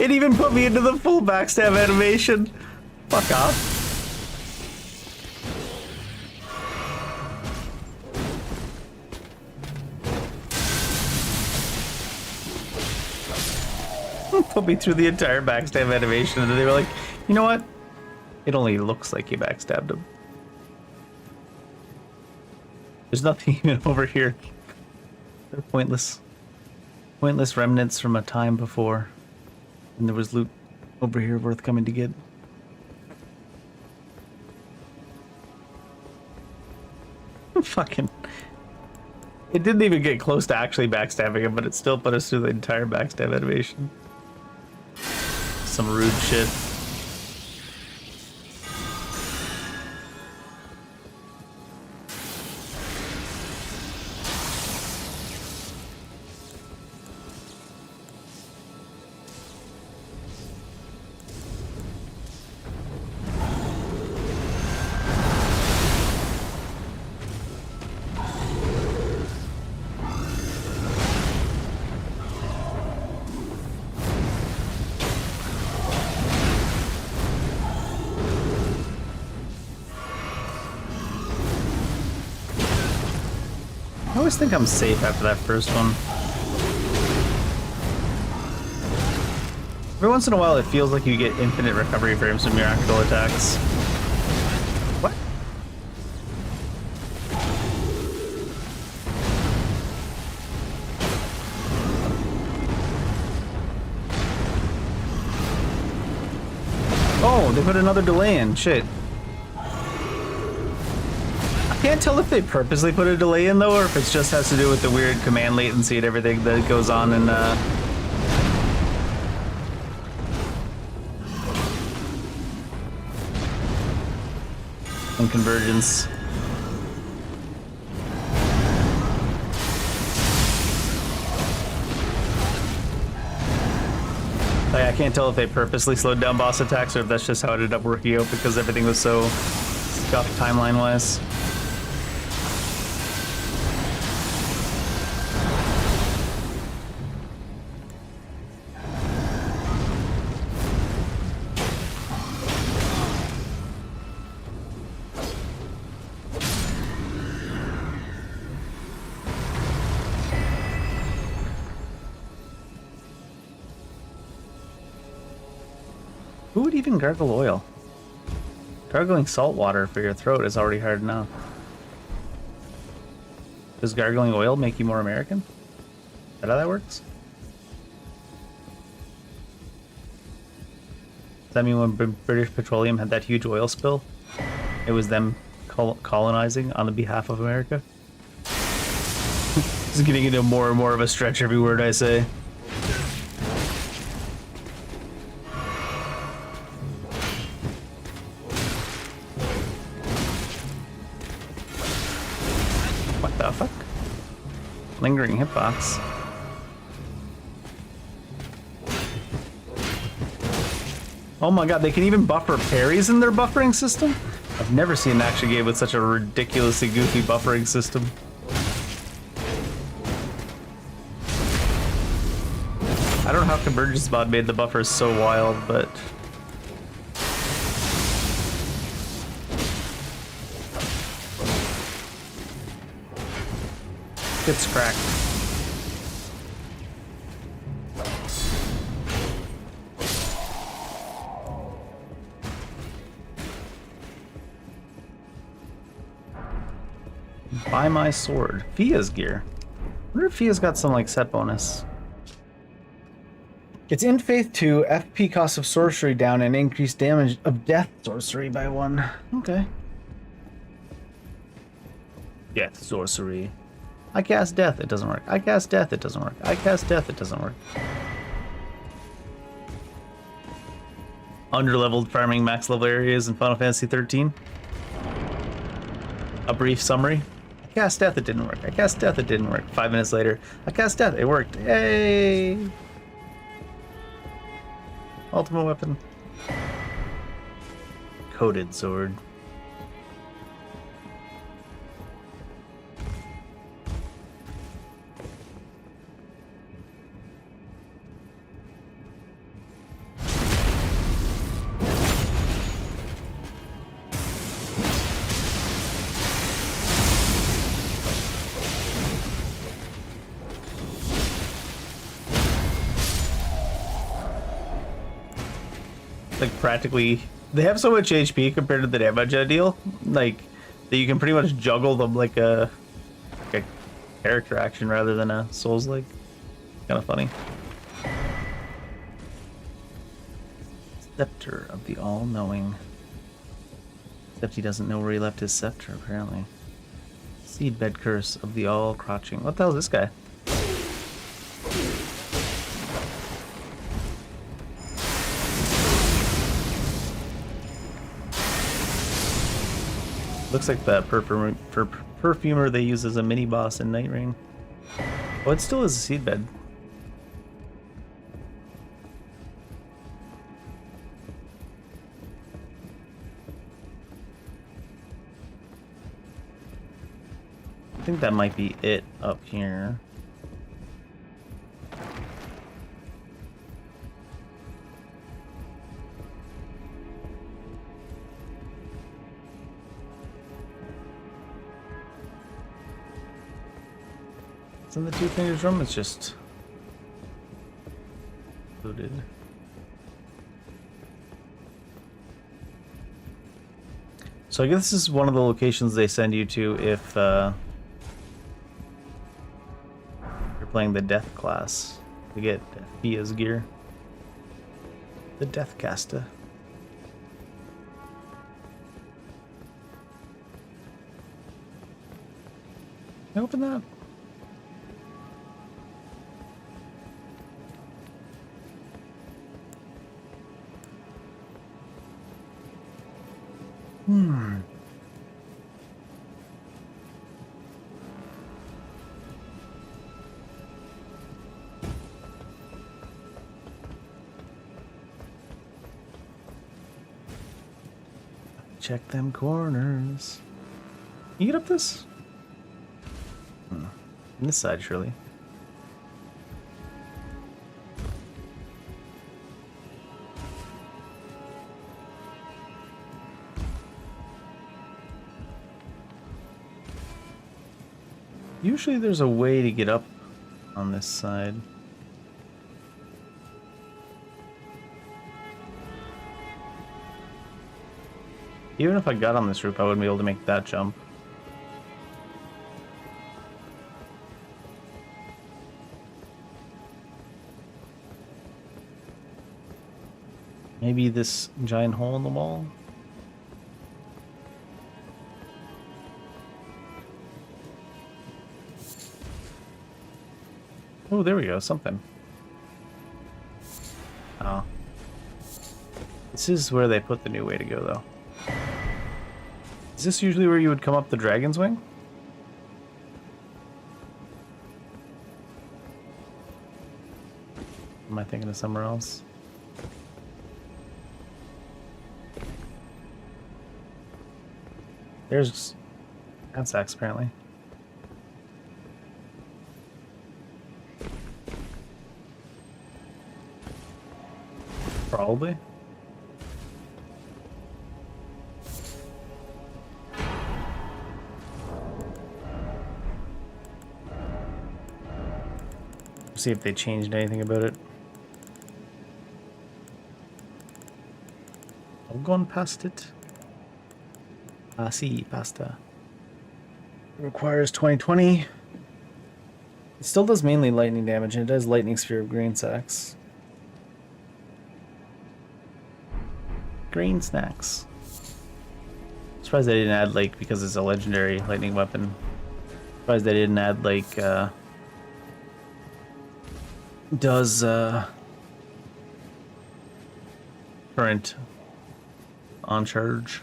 It even put me into the full backstab animation. Fuck off. Put me through the entire backstab animation, and then they were like, you know what? It only looks like you backstabbed him. There's nothing even over here. They're pointless. Pointless remnants from a time before. And there was loot over here worth coming to get. Fucking. It didn't even get close to actually backstabbing him, but it still put us through the entire backstab animation. Some rude shit. I always think I'm safe after that first one. Every once in a while it feels like you get infinite recovery frames from your actual attacks. What? Oh, they put another delay in. Shit. I can't tell if they purposely put a delay in though, or if it just has to do with the weird command latency and everything that goes on in Convergence. Like, I can't tell if they purposely slowed down boss attacks or if that's just how it ended up working out because everything was so scuffed timeline-wise. Who would even gargle oil? Gargling salt water for your throat is already hard enough. Does gargling oil make you more American? Is that how that works? Does that mean when British Petroleum had that huge oil spill, it was them colonizing on the behalf of America? This is getting into more and more of a stretch every word I say. What the fuck? Lingering hitbox. Oh my god, they can even buffer parries in their buffering system? I've never seen an action game with such a ridiculously goofy buffering system. I don't know how Convergence mod made the buffers so wild, but... It's cracked. Buy my sword. Fia's gear. I wonder if Fia's got some like set bonus. It's in Faith 2, FP cost of sorcery down and increased damage of death sorcery by 1. Okay. Death sorcery. I cast death, it doesn't work. I cast death, it doesn't work. I cast death, it doesn't work. Underleveled farming max level areas in Final Fantasy 13. A brief summary. I cast death, it didn't work. I cast death, it didn't work. 5 minutes later, I cast death, it worked. Yay! Ultimate weapon. Coated sword. Like practically, they have so much HP compared to the damage I deal, like that you can pretty much juggle them like a character action rather than a Souls like. Kind of funny. Scepter of the All-Knowing. Except he doesn't know where he left his scepter apparently. Seedbed Curse of the All-Crouching. What the hell is this guy? Looks like that perfumer they use as a mini boss in Night Rain. Oh, it still is a seedbed. I think that might be it up here. It's in the Two Fingers room, it's just loaded. So I guess this is one of the locations they send you to if you're playing the Death class to get Fia's gear. The Death Caster. Can I open that? Check them corners. Can you get up this? On this side, surely. Usually there's a way to get up on this side. Even if I got on this roof, I wouldn't be able to make that jump. Maybe this giant hole in the wall? Oh, there we go, something. Oh. This is where they put the new way to go, though. Is this usually where you would come up the dragon's wing? Am I thinking of somewhere else? There's Axe apparently. Probably. See if they changed anything about it. I've gone past it. Ah, see, pasta. Requires 2020. It still does mainly lightning damage, and it does lightning sphere of grain sacks. Grain snacks. Surprised they didn't add, like, because it's a legendary lightning weapon. Surprised they didn't add, like, does, current on charge.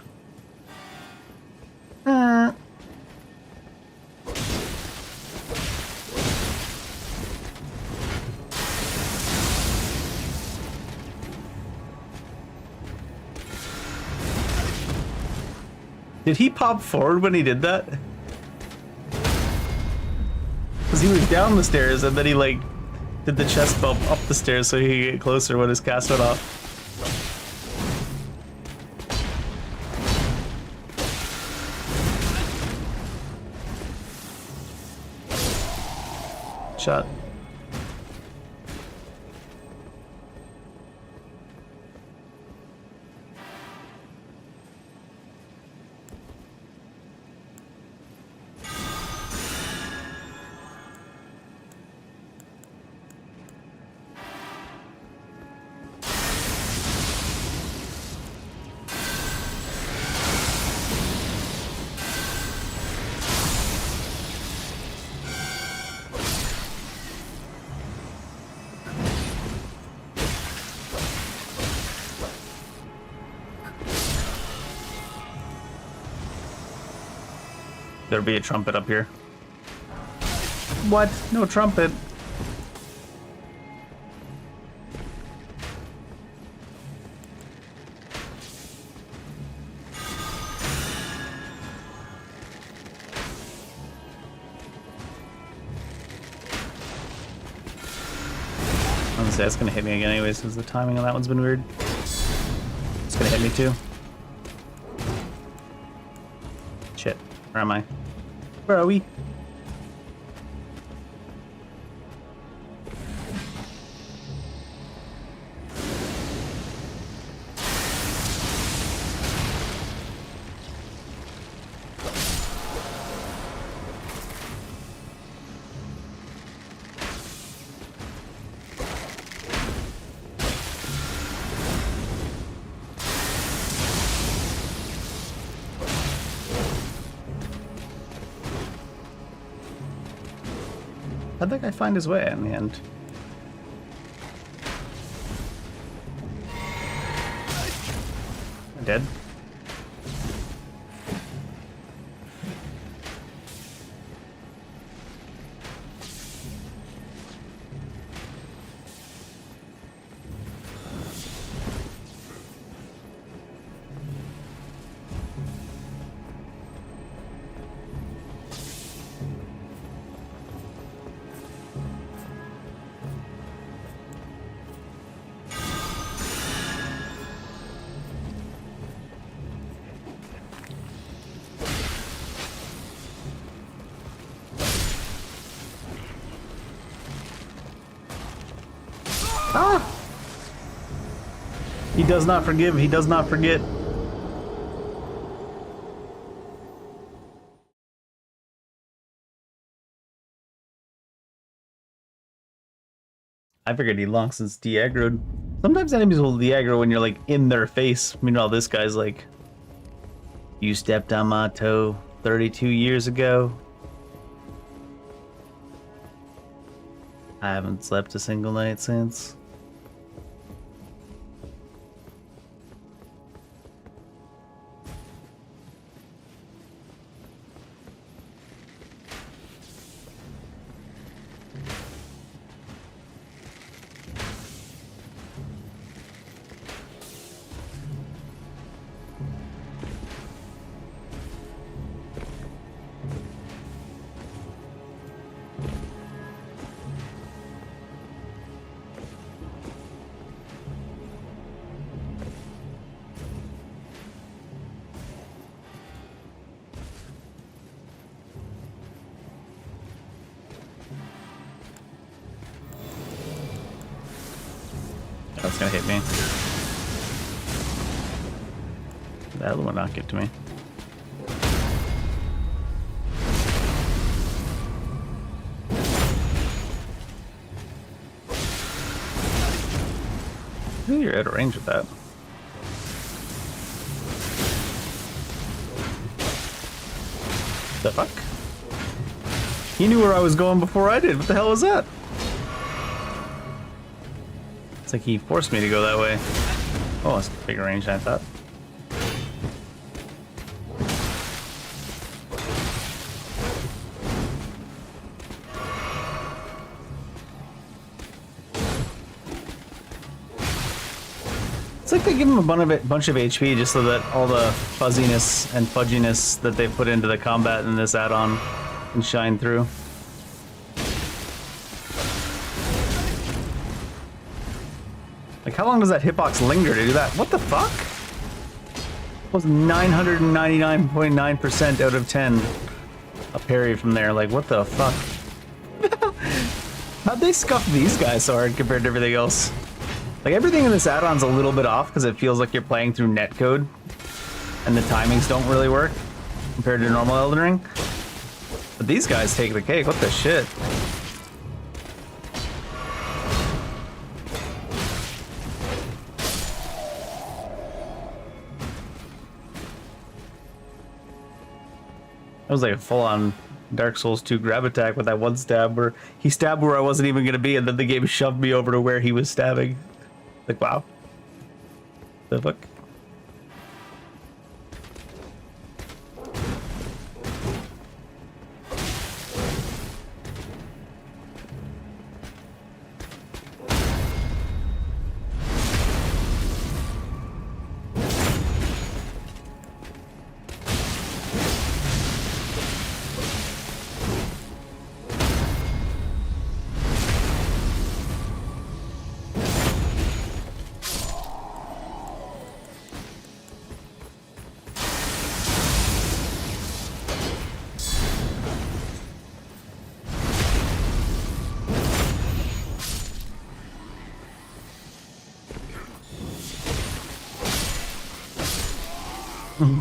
Did he pop forward when he did that? Because he was down the stairs and then he like did the chest bump up the stairs so he could get closer when his cast went off. Shot. There'll be a trumpet up here. What? No trumpet. Honestly, that's gonna hit me again anyways, because the timing on that one's been weird. It's gonna hit me too. Shit. Where am I? Where are we? How'd that guy find his way in the end? I'm dead. Ah! He does not forgive, he does not forget. I figured he long since de-aggroed. Sometimes enemies will de-aggro when you're like in their face. Meanwhile, this guy's like, you stepped on my toe 32 years ago. I haven't slept a single night since. That's gonna hit me. The other one not get to me. think you're out of range with that. The fuck? He knew where I was going before I did. What the hell was that? It's like he forced me to go that way. Oh, it's bigger range than I thought. It's like they give him a bunch of HP just so that all the fuzziness and fudginess that they put into the combat in this add-on can shine through. Like, how long does that hitbox linger to do that? What the fuck? It was 999.9% out of 10 a parry from there. Like, what the fuck? How'd they scuff these guys so hard compared to everything else? Like, everything in this add-on's a little bit off because it feels like you're playing through netcode and the timings don't really work compared to normal Elden Ring. But these guys take the cake. What the shit? That was like a full-on Dark Souls 2 grab attack with that one stab where he stabbed where I wasn't even going to be and then the game shoved me over to where he was stabbing. Like, wow. The fuck?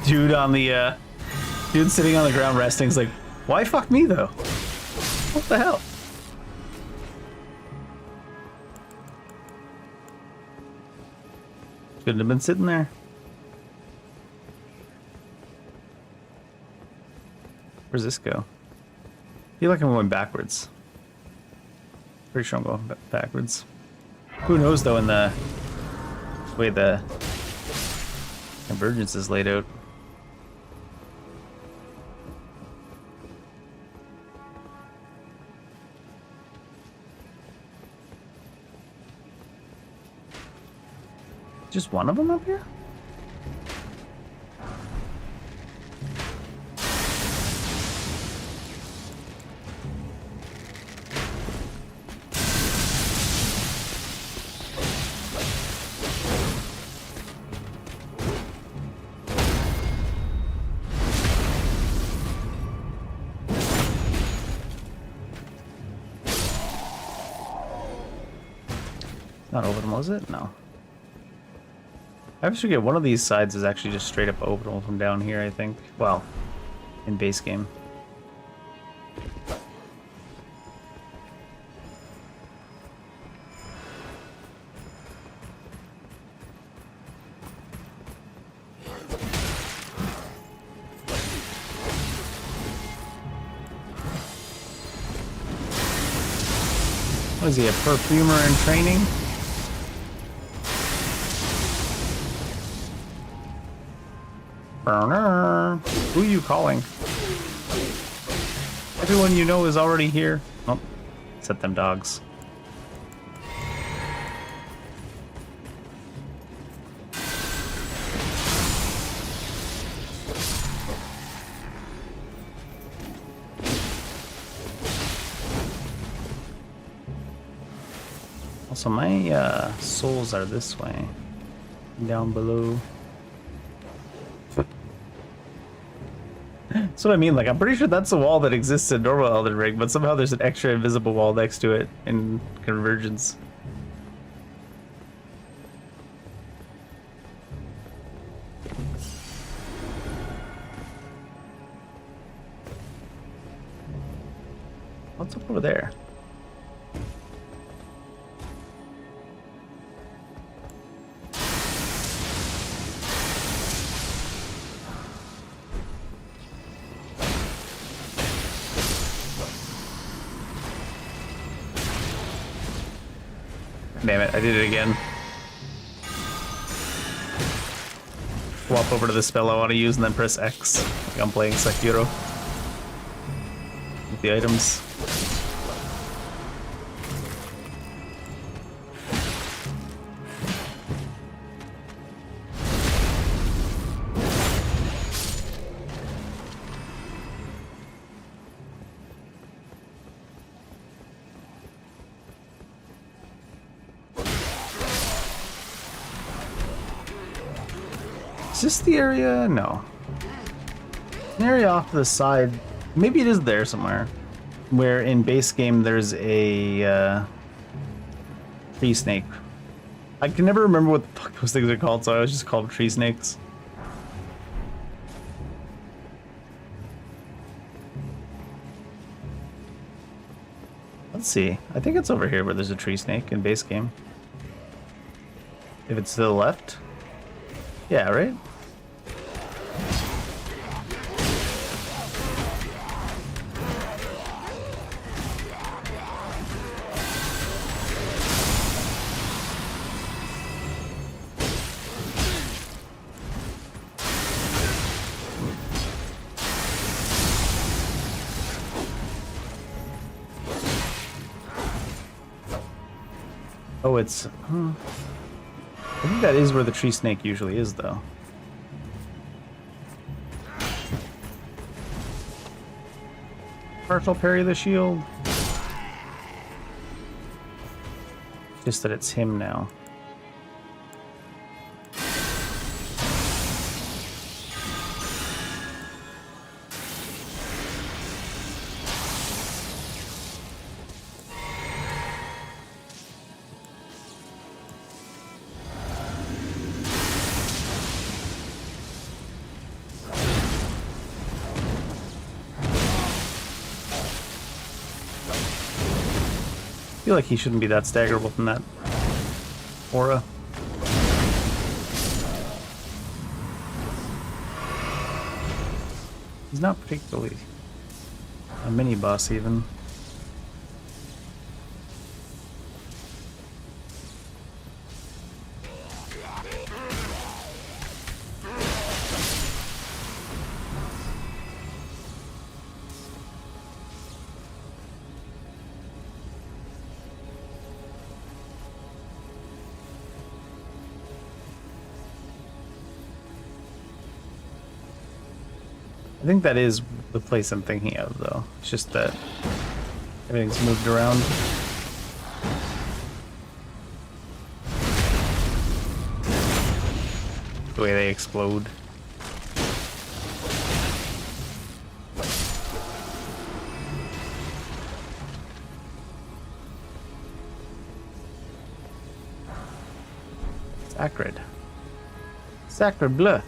Dude on the, dude sitting on the ground resting is like, why fuck me though? What the hell? Shouldn't have been sitting there. Where's this go? I feel like I'm going backwards. Pretty sure I'm going backwards. Who knows though in the way the Convergence is laid out. Just one of them up here? Not over them, was it? No. I always forget one of these sides is actually just straight up orbital from down here, I think. Well, in base game. What is he, a perfumer in training? Burner. Who are you calling? Everyone you know is already here. Oh, set them dogs. Also, my souls are this way. Down below. That's what I mean, like, I'm pretty sure that's a wall that exists in normal Elden Ring, but somehow there's an extra invisible wall next to it in Convergence. What's up over there? Damn it, I did it again. Swap over to the spell I want to use and then press X. Like I'm playing Sekiro. With the items. Is this the area? No. An area off to the side. Maybe it is there somewhere. Where in base game there's a tree snake. I can never remember what the fuck those things are called, so I was just called tree snakes. Let's see. I think it's over here where there's a tree snake in base game. If it's to the left? Yeah, right? Oh, it's... I think that is where the tree snake usually is, though. Partial parry the shield. Just that it's him now. I feel like he shouldn't be that staggerable from that aura. He's not particularly a mini boss even. I think that is the place I'm thinking of, though. It's just that everything's moved around. The way they explode. Sacred. Sacre bleu.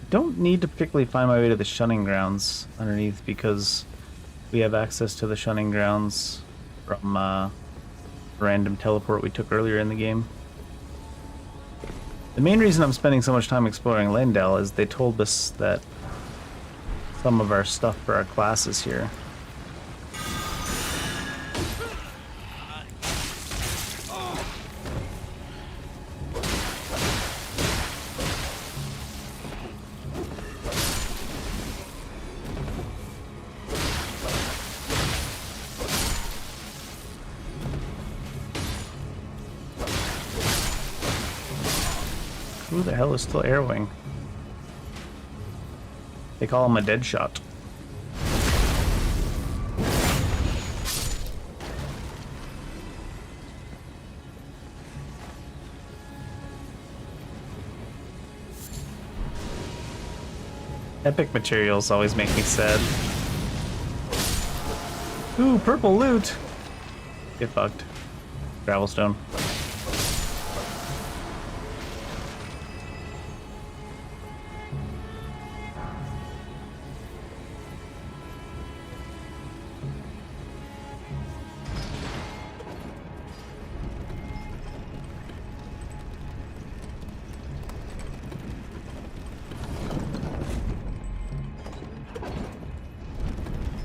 Don't need to particularly find my way to the shunning grounds underneath because we have access to the shunning grounds from random teleport we took earlier in the game. The main reason I'm spending so much time exploring Leyndell is they told us that some of our stuff for our class is here. Who the hell is still arrowing? They call him a dead shot. Epic materials always make me sad. Ooh, purple loot! Get fucked. Gravelstone.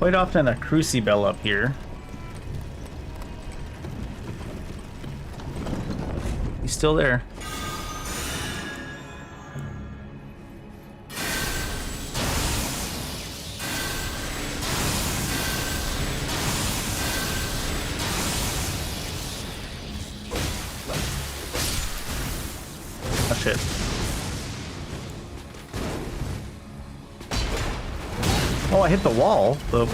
quite often a crucibell up here. He's still there. Oh shit. Oh, I hit the wall. Oh,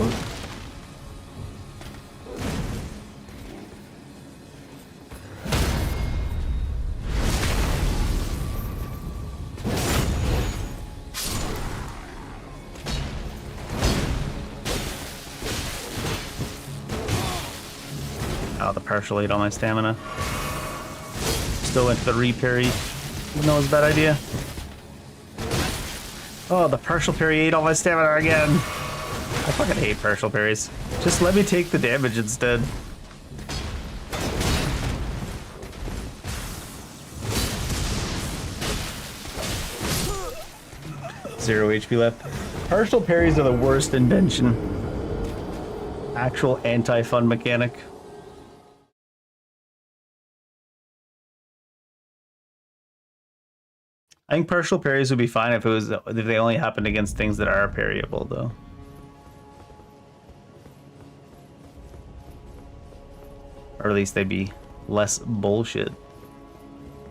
the partial ate all my stamina. Still went for the re-parry, even though it was a bad idea. Oh, the partial parry ate all my stamina again. I fucking hate partial parries. Just let me take the damage instead. Zero HP left. Partial parries are the worst invention. Actual anti-fun mechanic. I think partial parries would be fine if they only happened against things that are parryable, though. Or at least they'd be less bullshit.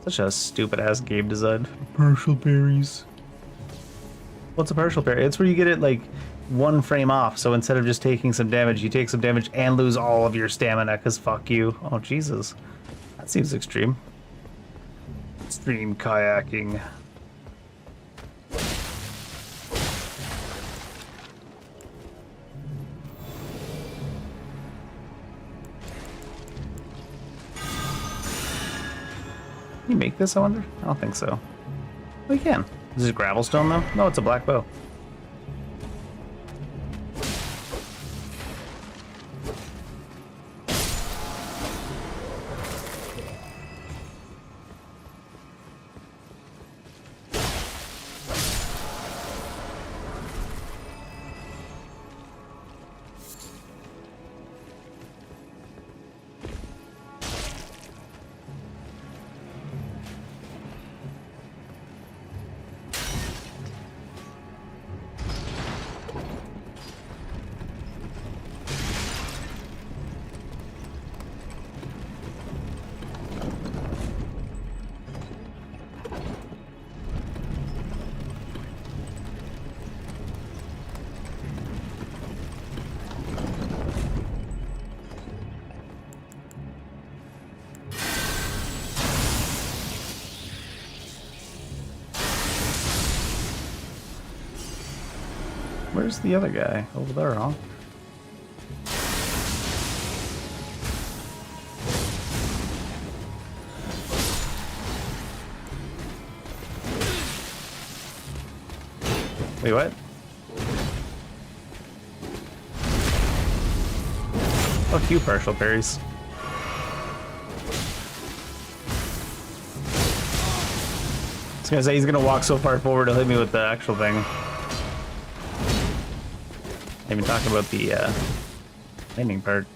Such a stupid ass game design. Partial parries. What's a partial parry? It's where you get it like one frame off. So instead of just taking some damage, you take some damage and lose all of your stamina because fuck you. Oh Jesus, that seems extreme. Extreme kayaking. Can you make this, I wonder? I don't think so. Oh, you can. Is this gravel stone, though? No, it's a black bow. Where's the other guy? Over there, huh? Wait, what? A few partial parries. I was gonna say he's gonna walk so far forward to hit me with the actual thing. I even talk about the landing part.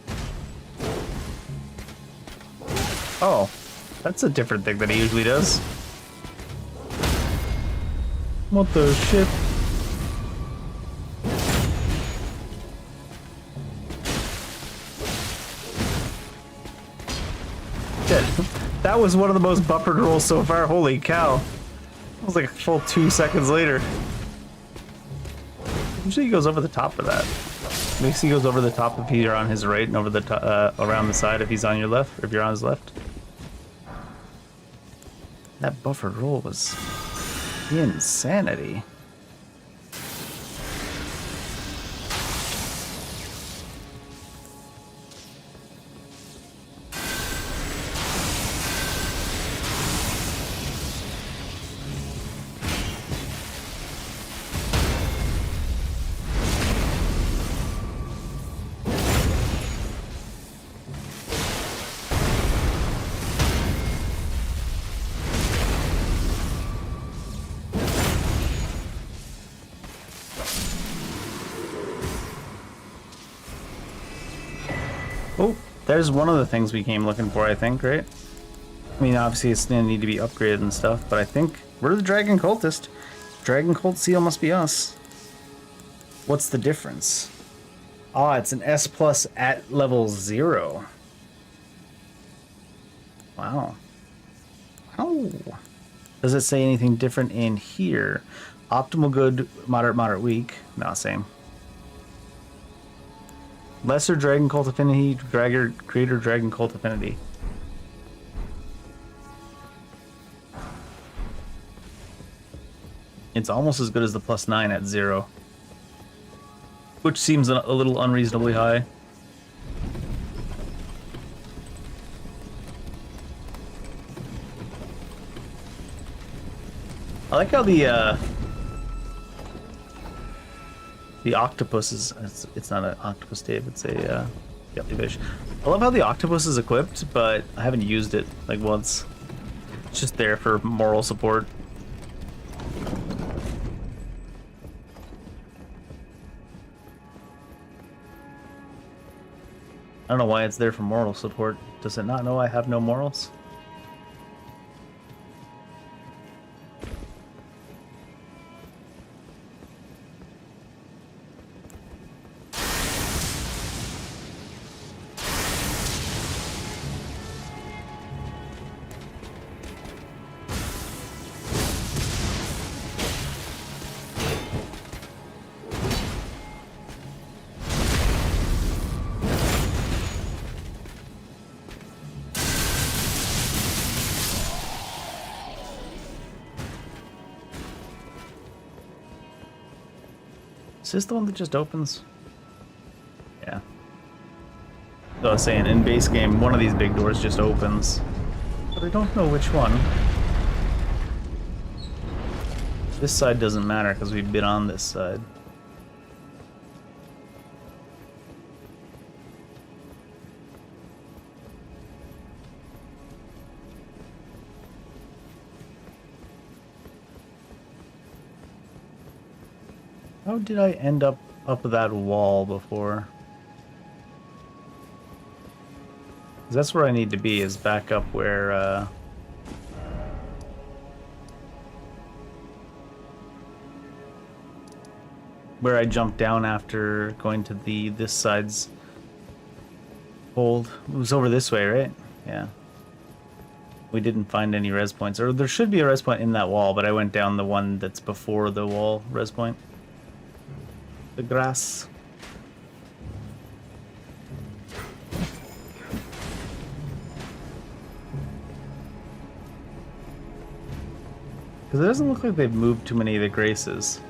Oh, that's a different thing that he usually does. What the shit? Shit, that was one of the most buffered rolls so far. Holy cow. That was like a full 2 seconds later. Usually he goes over the top of that. Makes he goes over the top if you're on his right and over the around the side if he's on your left, or if you're on his left. That buffered roll was insanity. Oh, there's one of the things we came looking for, I think, right? I mean, obviously it's gonna need to be upgraded and stuff, but I think we're the Dragon Cultist. Dragon Cult Seal must be us. What's the difference? Ah, it's an S plus at level 0. Wow. Oh. Does it say anything different in here? Optimal good, moderate, weak. No, same. Lesser Dragon Cult Affinity, greater Dragon Cult Affinity. It's almost as good as the +9 at 0. Which seems a little unreasonably high. I like how the octopus is, it's not an octopus, Dave, it's a jellyfish. I love how the octopus is equipped, but I haven't used it like once. It's just there for moral support. I don't know why it's there for moral support. Does it not know I have no morals? Is this the one that just opens? Yeah. So I was saying, in base game, one of these big doors just opens. But I don't know which one. This side doesn't matter because we've been on this side. How did I end up that wall before? 'Cause that's where I need to be, is back up where I jumped down after going to this side's hold. It was over this way, right? Yeah. We didn't find any res points. Or there should be a res point in that wall, but I went down the one that's before the wall res point. The grass. Because it doesn't look like they've moved too many of the graces.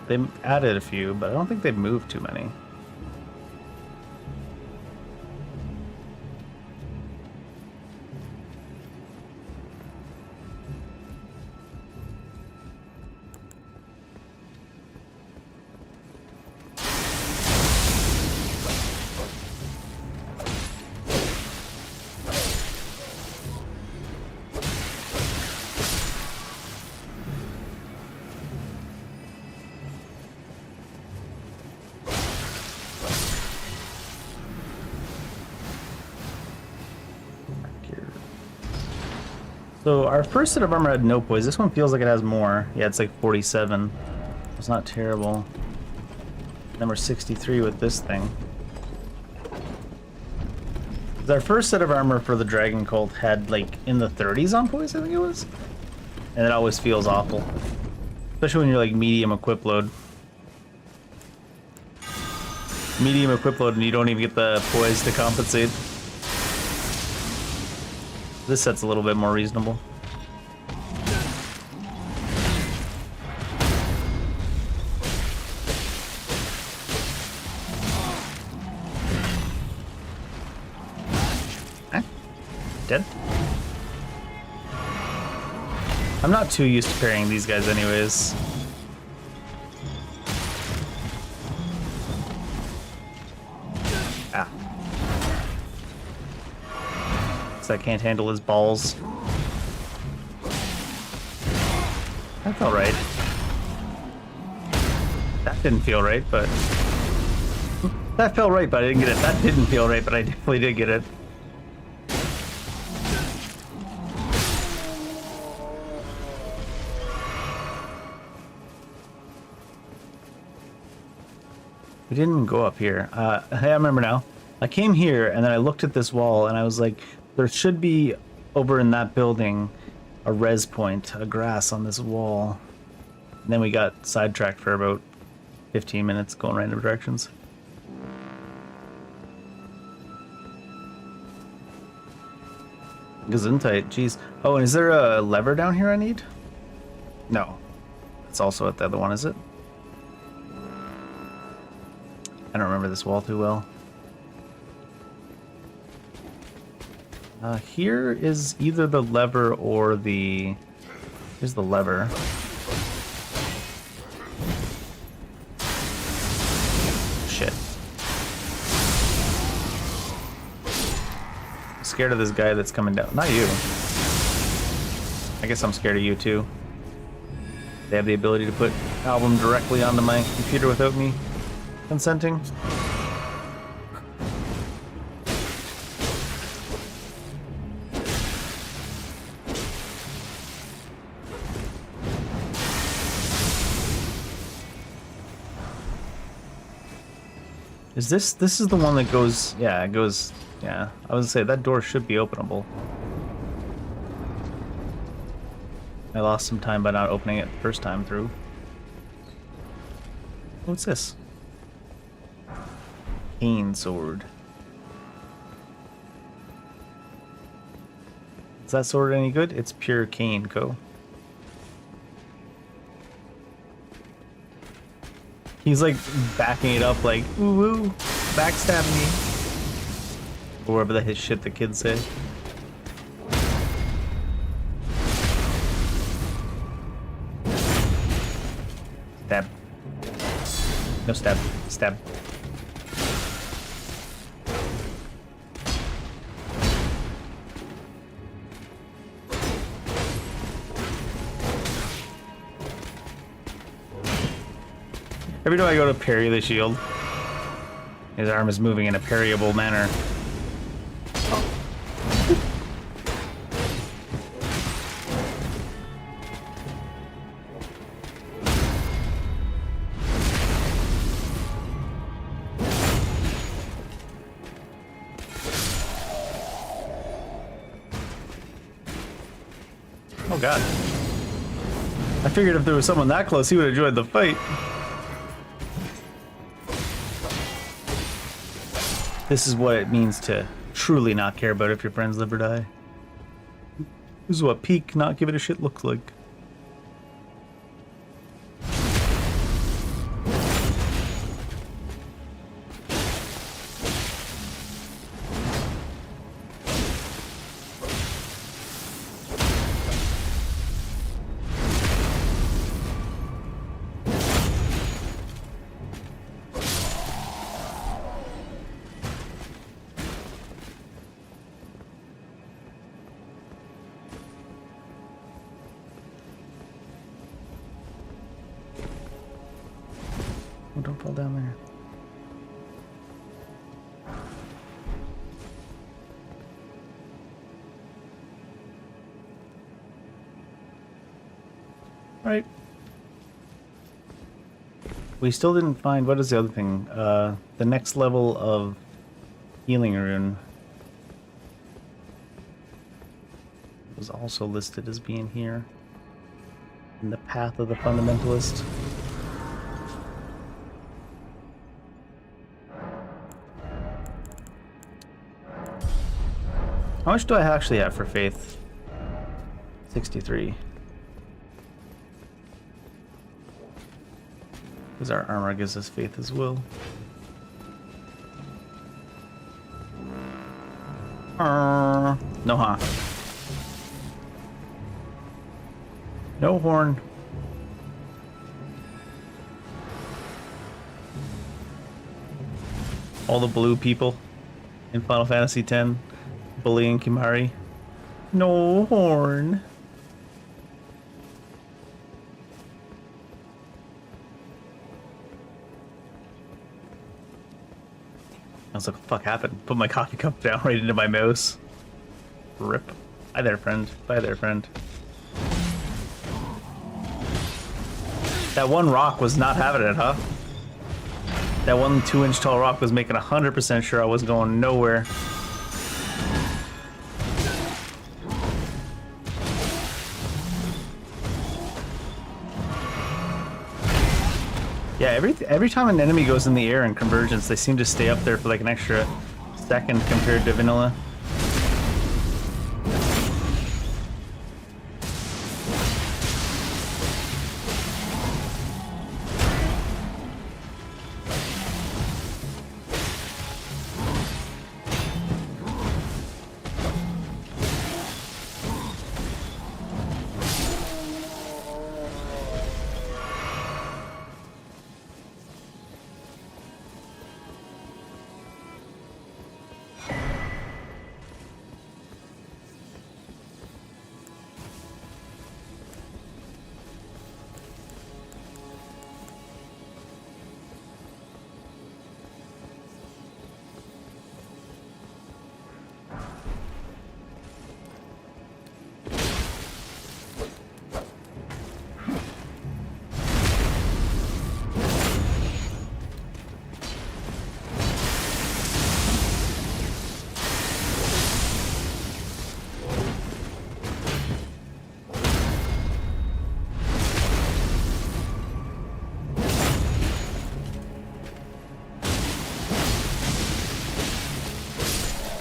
They added a few, but I don't think they've moved too many. So our first set of armor had no poise. This one feels like it has more. Yeah, it's like 47. It's not terrible. Number 63 with this thing. Our first set of armor for the Dragon Cult had like in the 30s on poise, I think it was. And it always feels awful. Especially when you're like medium equip load. Medium equip load and you don't even get the poise to compensate. This set's a little bit more reasonable. Dead? I'm not too used to parrying these guys anyways. Ah. I can't handle his balls. That felt right. That didn't feel right, but... That felt right, but I didn't get it. That didn't feel right, but I definitely did get it. We didn't go up here. Hey, I remember now. I came here and then I looked at this wall and I was like, there should be over in that building a res point, a grass on this wall. And then we got sidetracked for about 15 minutes going random directions. Gesundheit, jeez. Oh, and is there a lever down here I need? No. It's also at the other one, is it? I don't remember this wall too well. Here is either the lever or the... Here's the lever. Shit. I'm scared of this guy that's coming down. Not you. I guess I'm scared of you too. They have the ability to put album directly onto my computer without me consenting. Is this is the one that goes, yeah, it goes, yeah. I was gonna say that door should be openable. I lost some time by not opening it the first time through. What's this? Cane sword. Is that sword any good? It's pure cane, Co. He's like backing it up like, ooh, ooh, backstab me. Or whatever the shit the kids say. Stab. No stab. Stab. Every time I go to parry the shield, his arm is moving in a parryable manner. Oh god. I figured if there was someone that close, he would have joined the fight. This is what it means to truly not care about if your friends live or die. This is what peak not giving a shit looks like. Oh, don't fall down there. Alright. We still didn't find, what is the other thing? The next level of healing rune was also listed as being here. In the path of the fundamentalist. How much do I actually have for faith? 63. Because our armor gives us faith as well. No, huh? No horn. All the blue people in Final Fantasy X bullying Kimahri. No horn. I was like, what the fuck happened? Put my coffee cup down right into my mouse. Rip. Hi there, friend. Bye there, friend. That one rock was not having it, huh? That one 2-inch tall rock was making 100% sure I was going nowhere. Yeah, every time an enemy goes in the air in Convergence, they seem to stay up there for like an extra second compared to vanilla.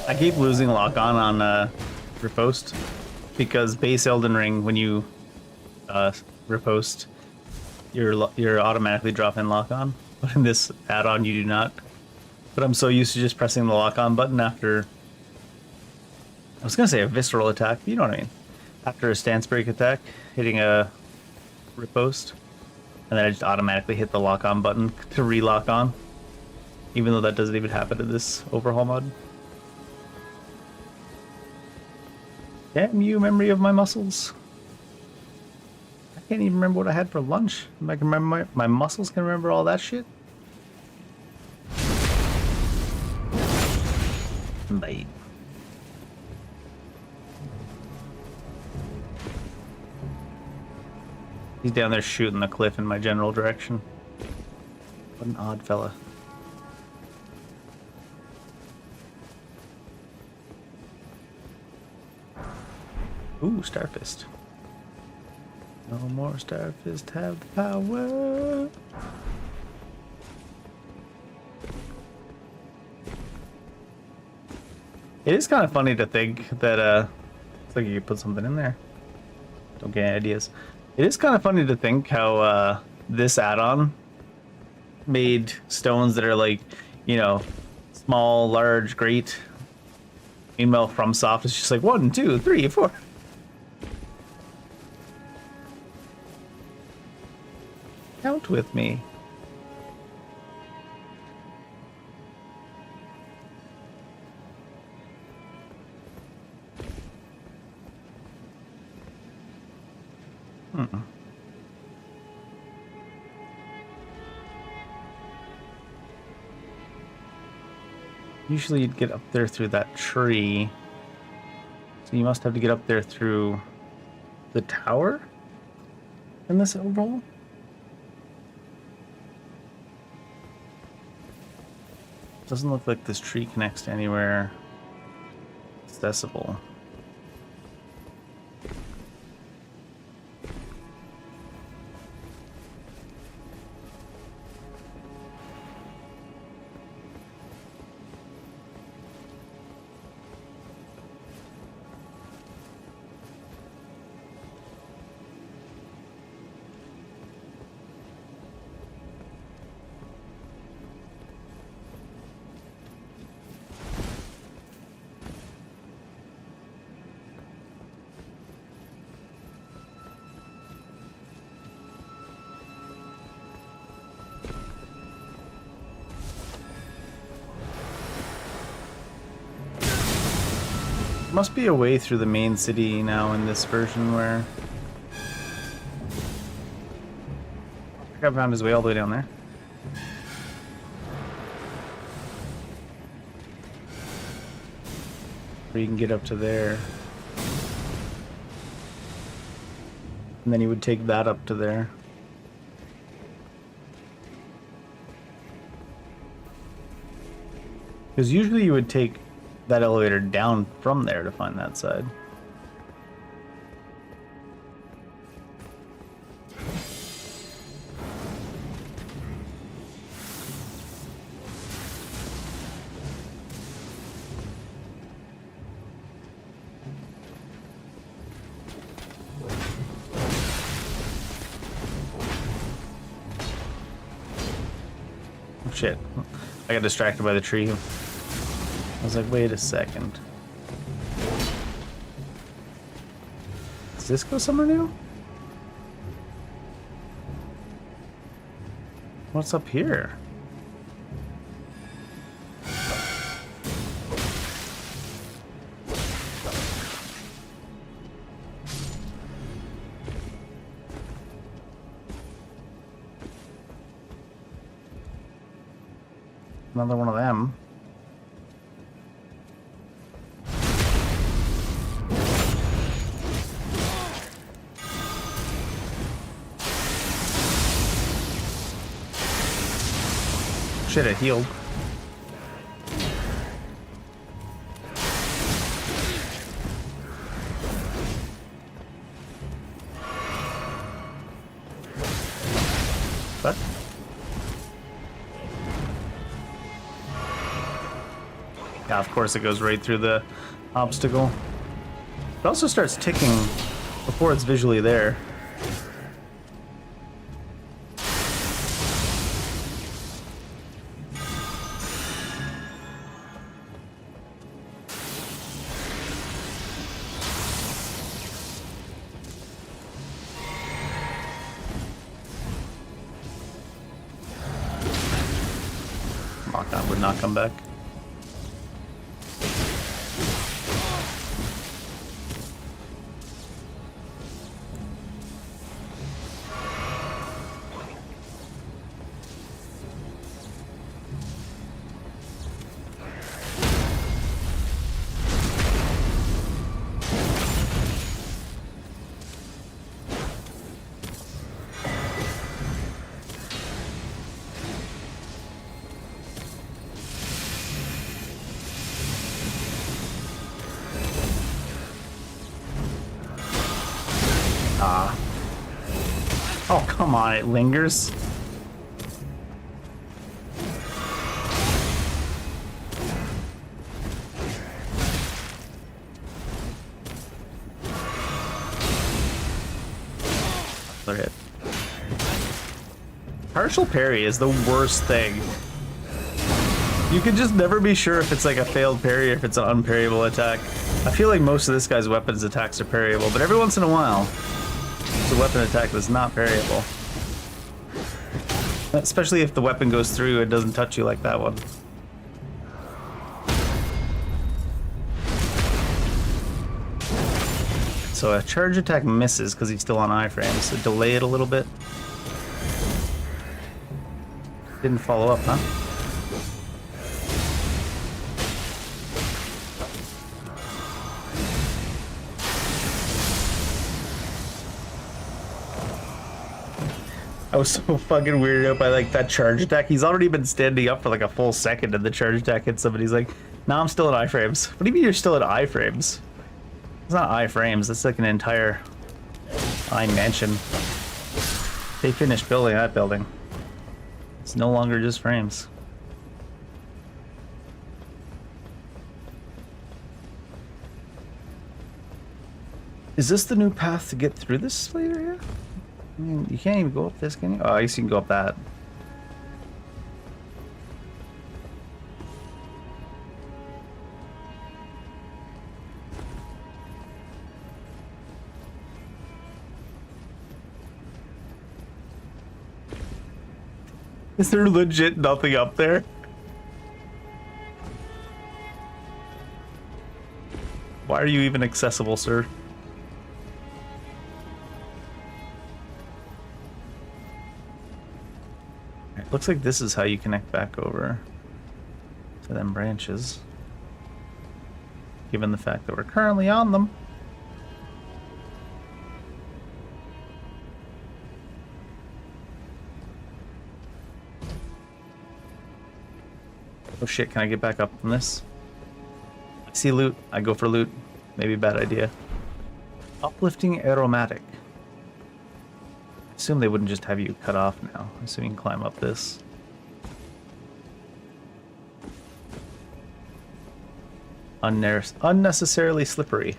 I keep losing lock on riposte because base Elden Ring, when you riposte, you're automatically drop in lock on. But in this add-on, you do not. But I'm so used to just pressing the lock on button after. I was gonna say a visceral attack, but you know what I mean. After a stance break attack, hitting a riposte, and then I just automatically hit the lock on button to re-lock on, even though that doesn't even happen in this overhaul mod. Damn you, memory of my muscles. I can't even remember what I had for lunch. I can remember my muscles can remember all that shit. Bye. He's down there shooting the cliff in my general direction. What an odd fella. Ooh, Starfist. No more Starfist have the power. It is kind of funny to think that, looks like you could put something in there. Don't get any ideas. It is kind of funny to think how, this add-on made stones that are like, you know, small, large, great. Meanwhile, FromSoft is just like 1, 2, 3, 4. Count with me. Usually you'd get up there through that tree. So you must have to get up there through the tower in this overall. Doesn't look like this tree connects to anywhere accessible. Must be a way through the main city now in this version where I found his way all the way down there. where you can get up to there. And then you would take that up to there. Because usually you would take that elevator down from there to find that side. Oh, shit. I got distracted by the tree. I was like, wait a second. Does this go somewhere new? What's up here? Another one of them. Shit, it healed. What? Yeah, of course it goes right through the obstacle. It also starts ticking before it's visually there. Lockdown would not come back. Oh, come on, it lingers. Another hit. Partial parry is the worst thing. You can just never be sure if it's like a failed parry or if it's an unparryable attack. I feel like most of this guy's weapons attacks are parryable, but every once in a while, it's a weapon attack that's not parryable. Especially if the weapon goes through, it doesn't touch you like that one. So a charge attack misses because he's still on iframes, so delay it a little bit. Didn't follow up, huh? I was so fucking weirded out by like that charge attack. He's already been standing up for like a full second and the charge attack hits somebody. He's like, nah, I'm still at iframes. What do you mean you're still at iframes? It's not iframes, it's like an entire mansion. They finished building that building. It's no longer just frames. Is this the new path to get through this later here? I mean, you can't even go up this, can you? Oh, I guess you can go up that. Is there legit nothing up there? Why are you even accessible, sir? Looks like this is how you connect back over to them branches. given the fact that we're currently on them. Oh shit, can I get back up from this? I see loot. I go for loot. Maybe a bad idea. Uplifting aromatic. I assume they wouldn't just have you cut off now. I assume you can climb up this. Unnecessarily slippery.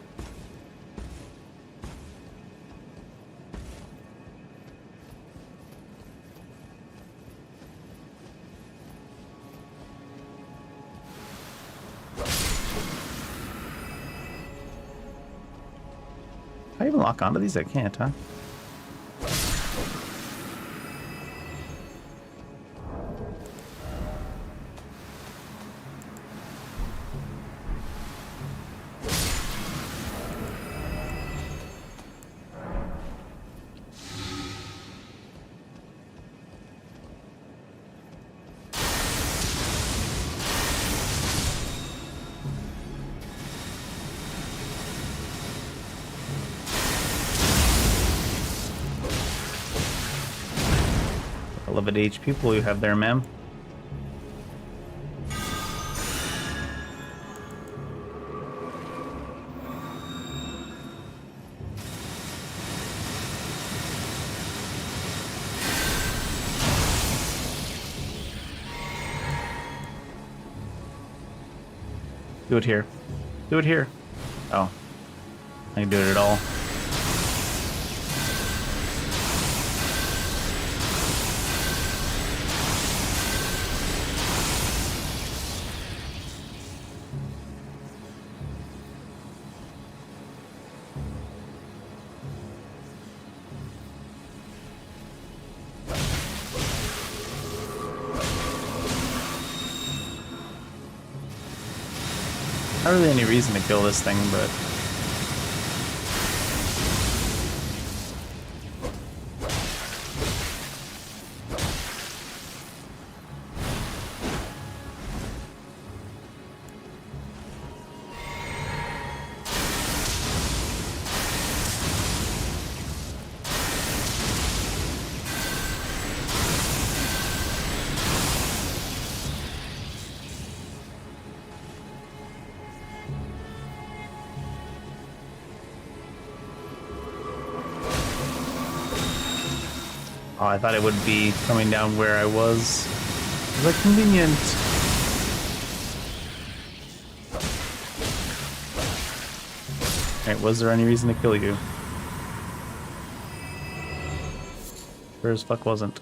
Can I even lock onto these? I can't, huh? Beloved HP pool you have there, ma'am. Do it here. Do it here. Oh. I can do it at all. Not really any reason to kill this thing, but oh, I thought it would be coming down where I was. But convenient. Alright, was there any reason to kill you? Sure as fuck wasn't.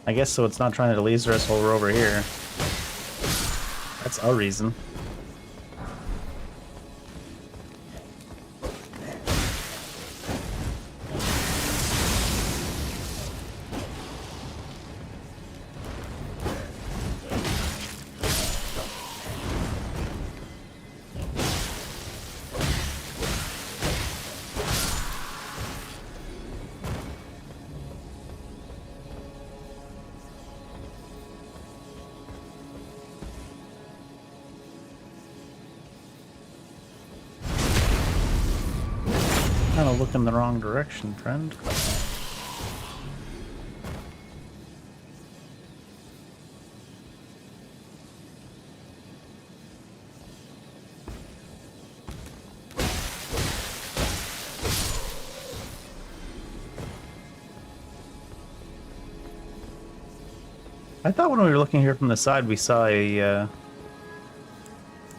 I guess so it's not trying to laser us while we're over here. That's our reason. Kind of look in the wrong direction, friend. I thought when we were looking here from the side we saw a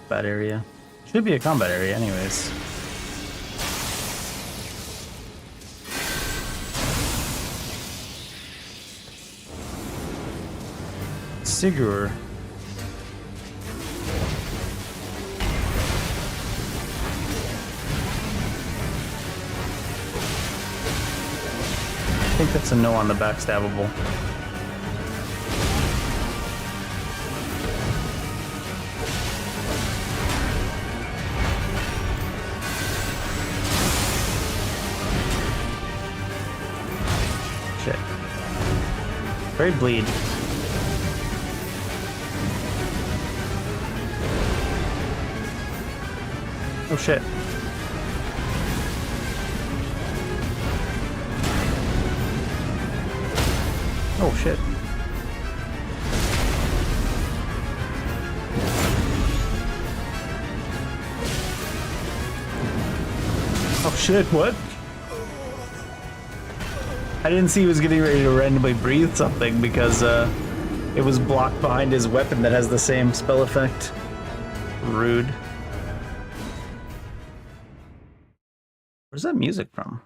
bad area. Should be a combat area anyways. Sigur. I think that's a no on the backstabbable. Very bleed. Oh shit. Oh shit. Oh shit, what? I didn't see he was getting ready to randomly breathe something because it was blocked behind his weapon that has the same spell effect. Rude. Where's that music from?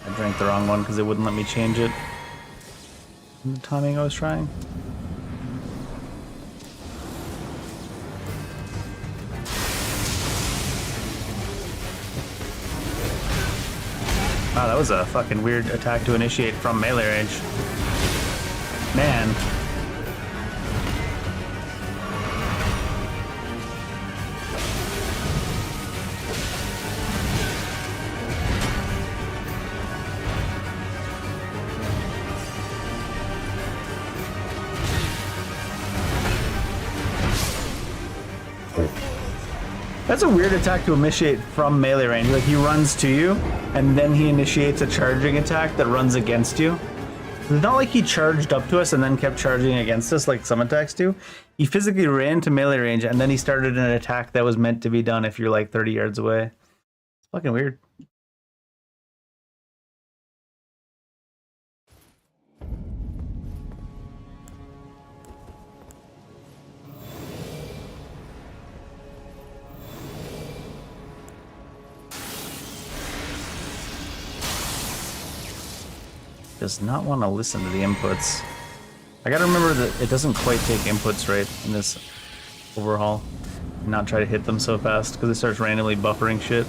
I drank the wrong one because it wouldn't let me change it in the timing I was trying. Wow, that was a fucking weird attack to initiate from melee range. Man. That's a weird attack to initiate from melee range. Like, he runs to you, and then he initiates a charging attack that runs against you. It's not like he charged up to us and then kept charging against us like some attacks do. He physically ran to melee range, and then he started an attack that was meant to be done if you're like 30 yards away. It's fucking weird. Does not want to listen to the inputs. I gotta remember that it doesn't quite take inputs right in this overhaul. And not try to hit them so fast because it starts randomly buffering shit.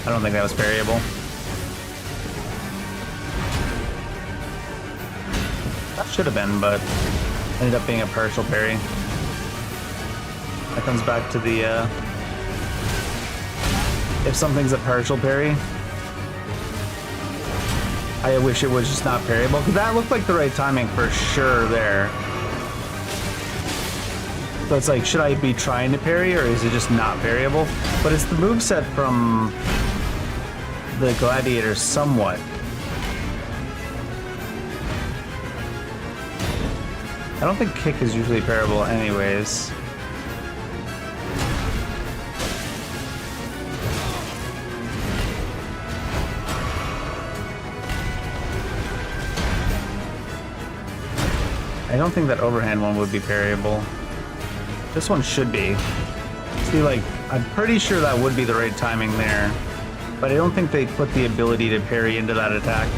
I don't think that was parryable. That should have been, but ended up being a partial parry. That comes back to the if something's a partial parry, I wish it was just not parryable, because that looked like the right timing for sure there. So it's like, should I be trying to parry, or is it just not parryable? But it's the moveset from the Gladiator somewhat. I don't think kick is usually parryable anyways. I don't think that overhand one would be parryable. This one should be. See, like, I'm pretty sure that would be the right timing there, but I don't think they put the ability to parry into that attack.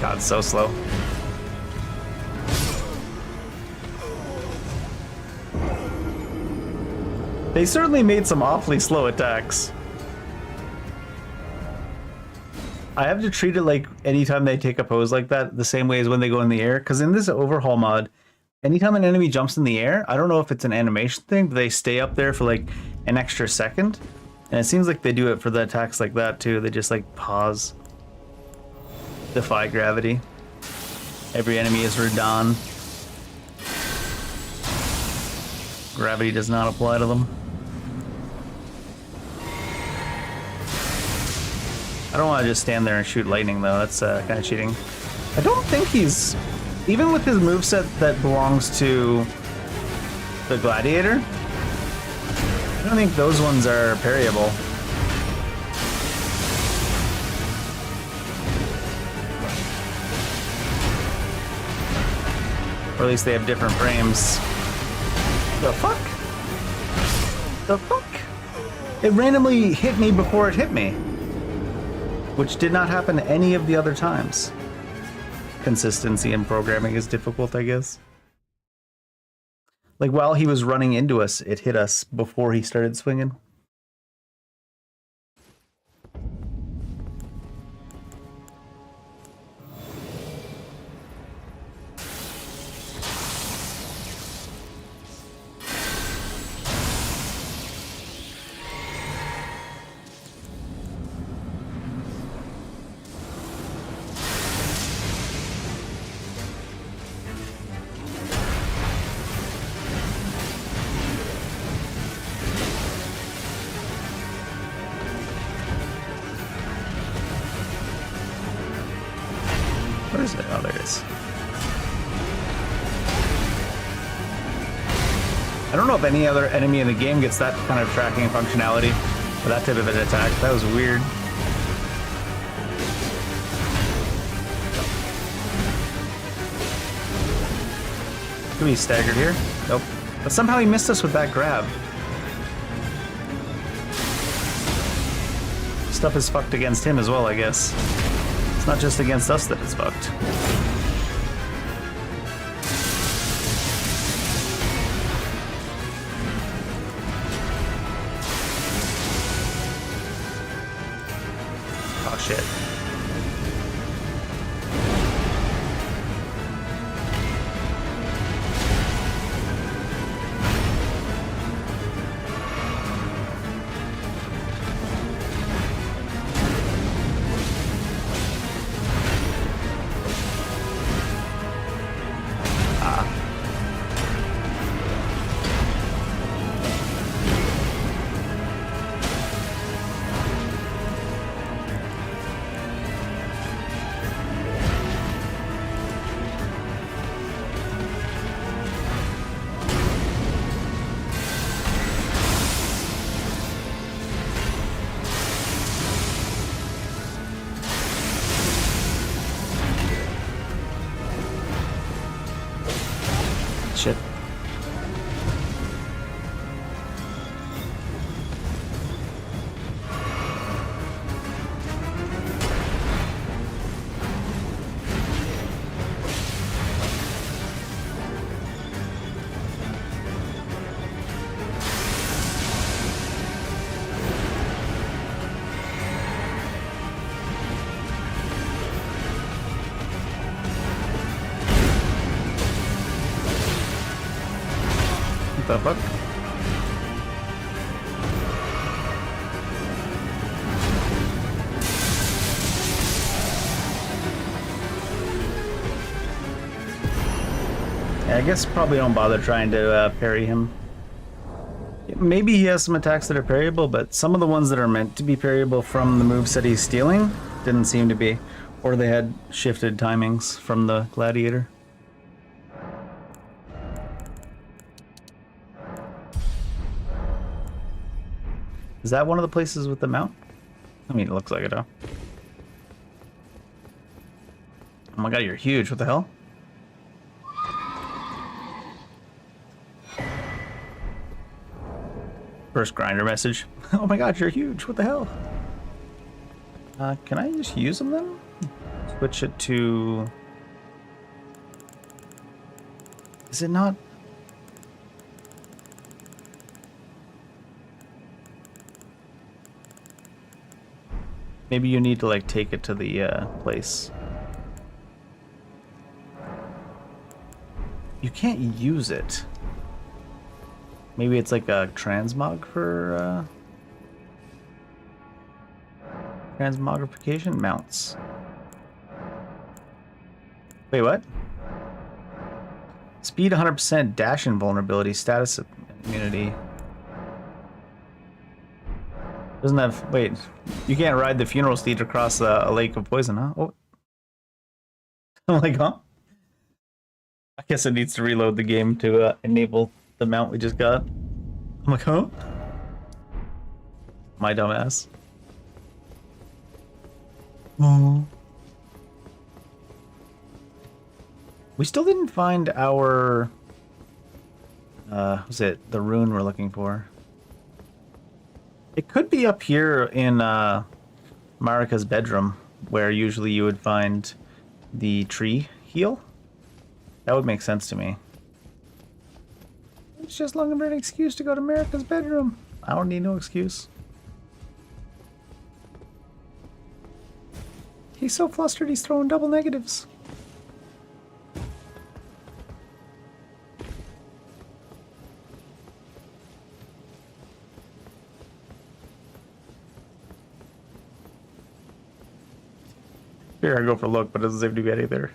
God, so slow. They certainly made some awfully slow attacks. I have to treat it like anytime they take a pose like that, the same way as when they go in the air, because in this overhaul mod, anytime an enemy jumps in the air, I don't know if it's an animation thing, but they stay up there for like an extra second. And it seems like they do it for the attacks like that too. They just like pause. Defy gravity. Every enemy is Radon. Gravity does not apply to them. I don't want to just stand there and shoot lightning though, that's kind of cheating. I don't think he's, even with his moveset that belongs to The gladiator? I don't think those ones are parryable. Or at least they have different frames. The fuck? The fuck? It randomly hit me before it hit me. Which did not happen any of the other times. Consistency in programming is difficult, I guess. Like, while he was running into us, it hit us before he started swinging. Where is it? Oh, there it is. I don't know if any other enemy in the game gets that kind of tracking functionality for that type of an attack. That was weird. Could be staggered here. Nope. But somehow he missed us with that grab. Stuff is fucked against him as well, I guess. It's not just against us that it's fucked. Oh shit. Shit. What the fuck? Yeah, I guess probably don't bother trying to parry him. Maybe he has some attacks that are parryable, but some of the ones that are meant to be parryable from the moveset he's stealing didn't seem to be. Or they had shifted timings from the gladiator. Is that one of the places with the mount? I mean, it looks like it, though. Oh my god, you're huge. What the hell? First grinder message. Oh my god, you're huge. What the hell? Can I just use them then? Switch it to... Is it not... Maybe you need to like take it to the place. You can't use it. Maybe it's like a transmog for transmogrification mounts. Wait, what? Speed 100%, dash invulnerability, status immunity. Doesn't have... Wait, you can't ride the funeral steed across a lake of poison, huh? Oh. I'm like, huh? I guess it needs to reload the game to enable the mount we just got. I'm like, huh? My dumbass. Oh. We still didn't find our... was it the rune we're looking for? It could be up here in Marika's bedroom, where usually you would find the tree heal. That would make sense to me. It's just looking for an excuse to go to Marika's bedroom. I don't need no excuse. He's so flustered he's throwing double negatives. Here, I go for a look, but it doesn't seem to be any there.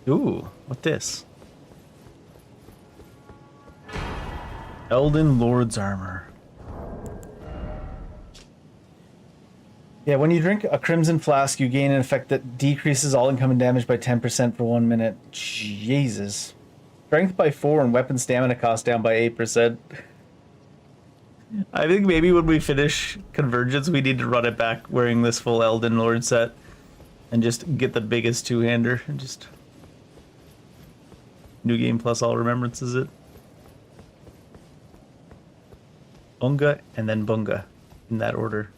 Ooh, what this? Elden Lord's Armor. Yeah, when you drink a Crimson Flask, you gain an effect that decreases all incoming damage by 10% for 1 minute. Jesus. Strength by 4 and weapon stamina cost down by 8%. I think maybe when we finish Convergence, we need to run it back wearing this full Elden Lord set. And just get the biggest two-hander. And just... New game plus all remembrances it. Bunga and then Bunga. In that order.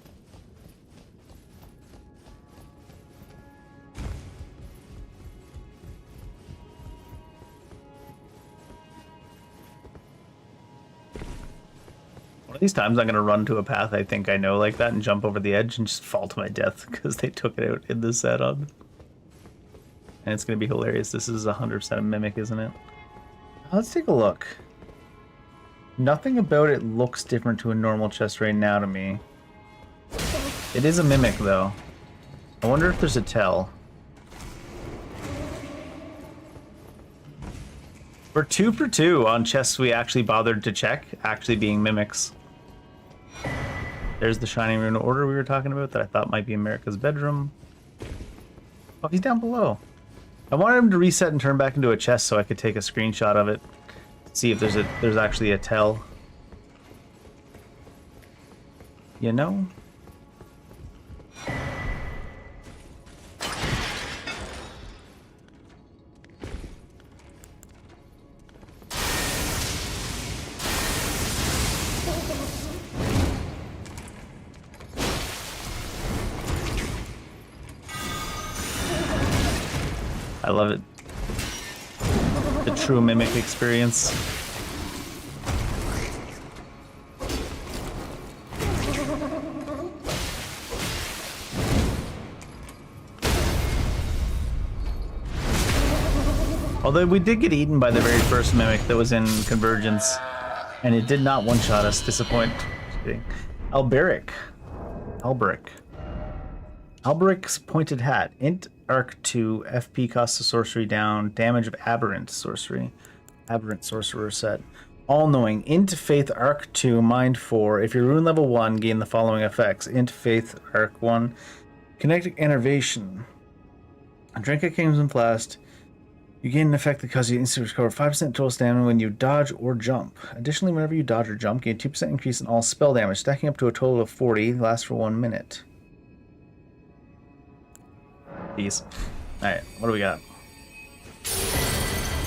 One of these times I'm going to run to a path I think I know like that and jump over the edge and just fall to my death because they took it out in this setup. And it's going to be hilarious. This is 100% a mimic, isn't it? Let's take a look. Nothing about it looks different to a normal chest right now to me. It is a mimic though. I wonder if there's a tell. We're 2 for 2 on chests we actually bothered to check, actually being mimics. There's the Shining Rune Order we were talking about that I thought might be America's bedroom. Oh, he's down below. I wanted him to reset and turn back into a chest so I could take a screenshot of it. See if there's actually a tell. You know? I love it. The true mimic experience. Although we did get eaten by the very first mimic that was in Convergence, and it did not one-shot us. Disappoint. Alberic. Alberic's Pointed Hat. Int Arc 2, FP cost of sorcery down, damage of Aberrant Sorcery. Aberrant Sorcerer set. All-Knowing. Int Faith Arc 2, Mind 4. If you're rune level 1, gain the following effects. Int Faith Arc 1. Kinetic Enervation. Drink a Crimson Flask. You gain an effect that causes you to instantly recover 5% total stamina when you dodge or jump. Additionally, whenever you dodge or jump, gain 2% increase in all spell damage, stacking up to a total of 40. Lasts for 1 minute. Peace. Alright, what do we got?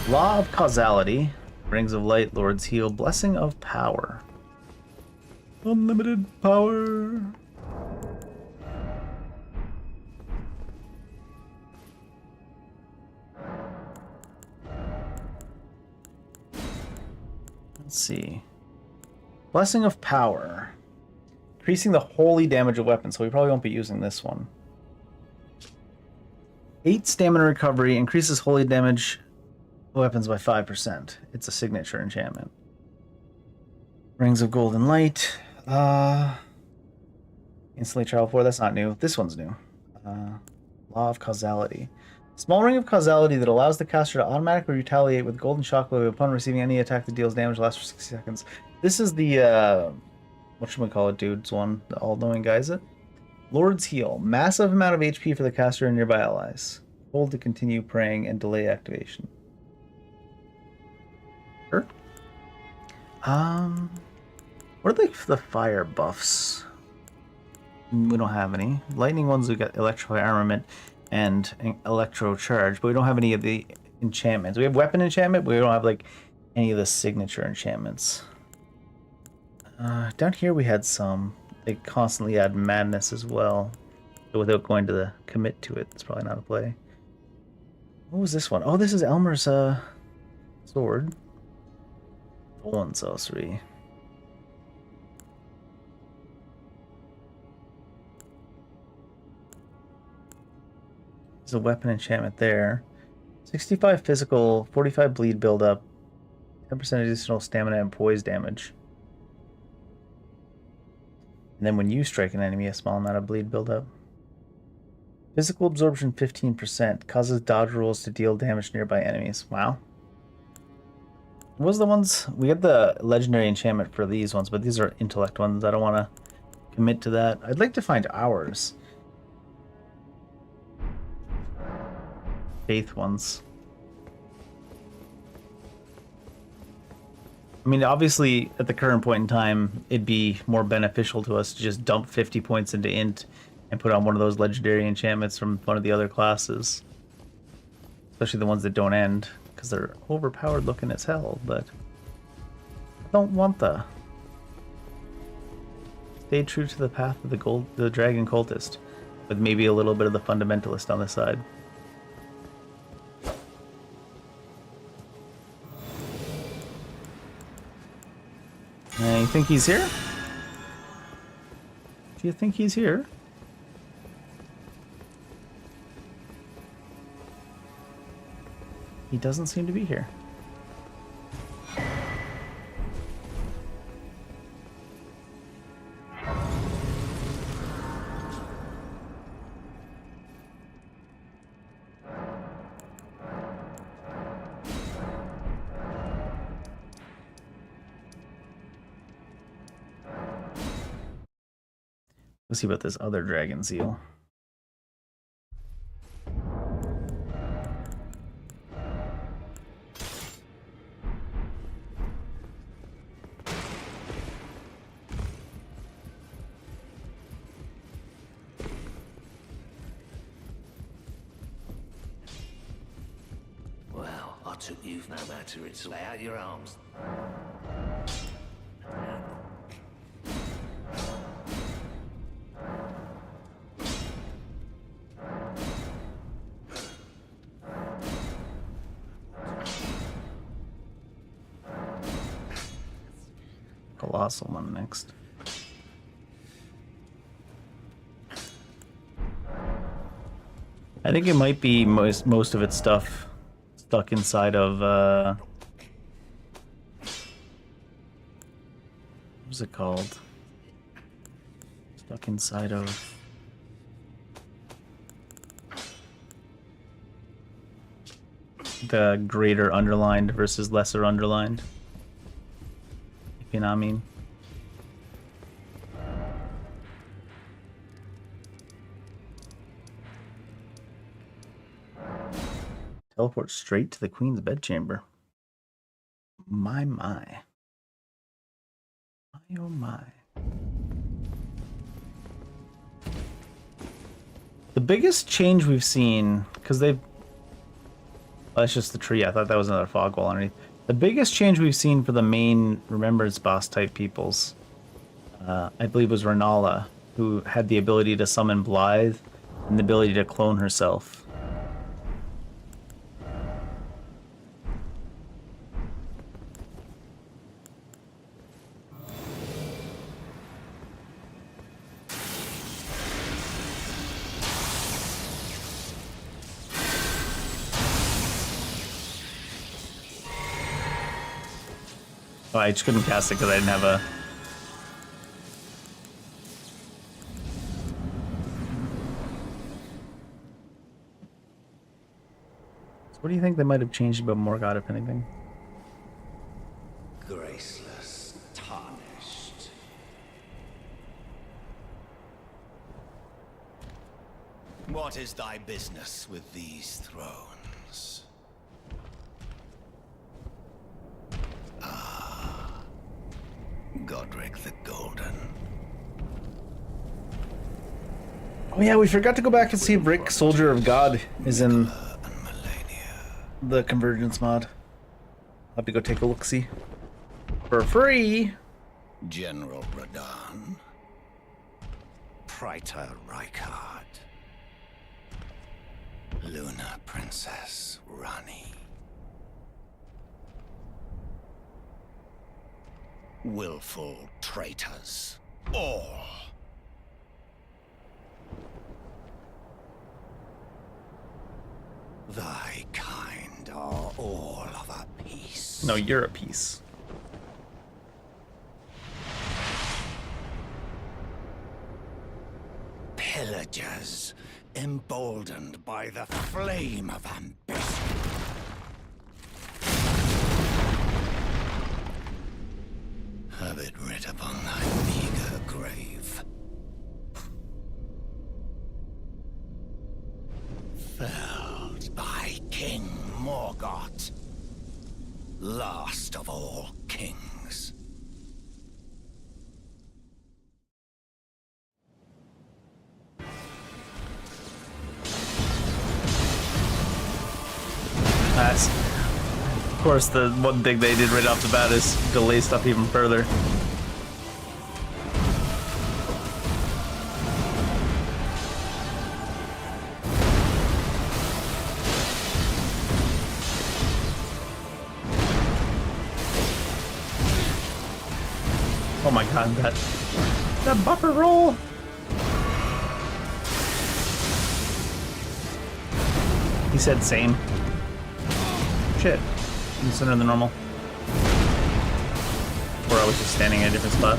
Law of Causality. Rings of Light, Lord's Heal. Blessing of Power. Unlimited power. Let's see. Blessing of Power. Increasing the holy damage of weapons, so we probably won't be using this one. 8 stamina recovery, increases holy damage weapons by 5%. It's a signature enchantment. Rings of Golden Light. Instantly travel 4, that's not new. This one's new. Law of Causality. Small ring of causality that allows the caster to automatically retaliate with golden shockwave upon receiving any attack that deals damage lasts for 60 seconds. This is the whatchamacallit dude's one, the all-knowing guy, is it? Lord's Heal. Massive amount of HP for the caster and nearby allies. Hold to continue praying and delay activation. Sure. What are the fire buffs? We don't have any. Lightning ones, we got Electrify Armament and Electro Charge, but we don't have any of the enchantments. We have Weapon Enchantment, but we don't have like any of the signature enchantments. Down here we had some. They constantly add Madness as well. So without going to the commit to it, it's probably not a play. What was this one? Oh, this is Elmer's sword. Stolen sorcery. There's a weapon enchantment there. 65 physical, 45 bleed buildup, 10% additional stamina and poise damage. And then when you strike an enemy, a small amount of bleed buildup. Physical absorption 15%, causes dodge rolls to deal damage to nearby enemies. Wow. What was the ones? We had the legendary enchantment for these ones, but these are intellect ones. I don't want to commit to that. I'd like to find ours. Faith ones. I mean, obviously, at the current point in time, it'd be more beneficial to us to just dump 50 points into Int and put on one of those legendary enchantments from one of the other classes. Especially the ones that don't end, because they're overpowered looking as hell, but I don't want the... Stay true to the path of the dragon cultist, with maybe a little bit of the fundamentalist on the side. You think he's here? Do you think he's here? He doesn't seem to be here. Let's see about this other dragon seal.
Well, I took you've no matter. It's lay out your arms.
Colossal one next. I think it might be most of its stuff stuck inside of what's it called? Stuck inside of the greater underlined versus lesser underlined. If you know what I mean. Teleport straight to the Queen's bedchamber. My. My, oh my. The biggest change we've seen, because they've... Oh, that's just the tree. I thought that was another fog wall underneath. The biggest change we've seen for the main Remembrance boss type peoples, I believe was Renala, who had the ability to summon Blythe and the ability to clone herself. Oh, I just couldn't cast it because I didn't have a... So what do you think they might have changed about Morgott, if anything?
Graceless, tarnished.
What is thy business with these thrones? Ah, Godric the Golden.
Oh yeah, we forgot to go back and see if Rick, Soldier of God, is in
Nicola and Melania.
the Convergence mod. I'll have to go take a look-see. For free!
General Radahn. Praetor Rykard. Luna Princess Rani. Willful traitors. All. Thy kind are all of a piece.
No, you're a piece.
Pillagers, emboldened by the flame of ambition. Have it writ upon thy meager grave. Felled by King Morgoth, last of all kings.
That's, of course, the one thing they did right off the bat is delay stuff even further. Oh my god, that buffer roll! He said same. Shit. I'm sooner than normal. Or I was just standing in a different spot.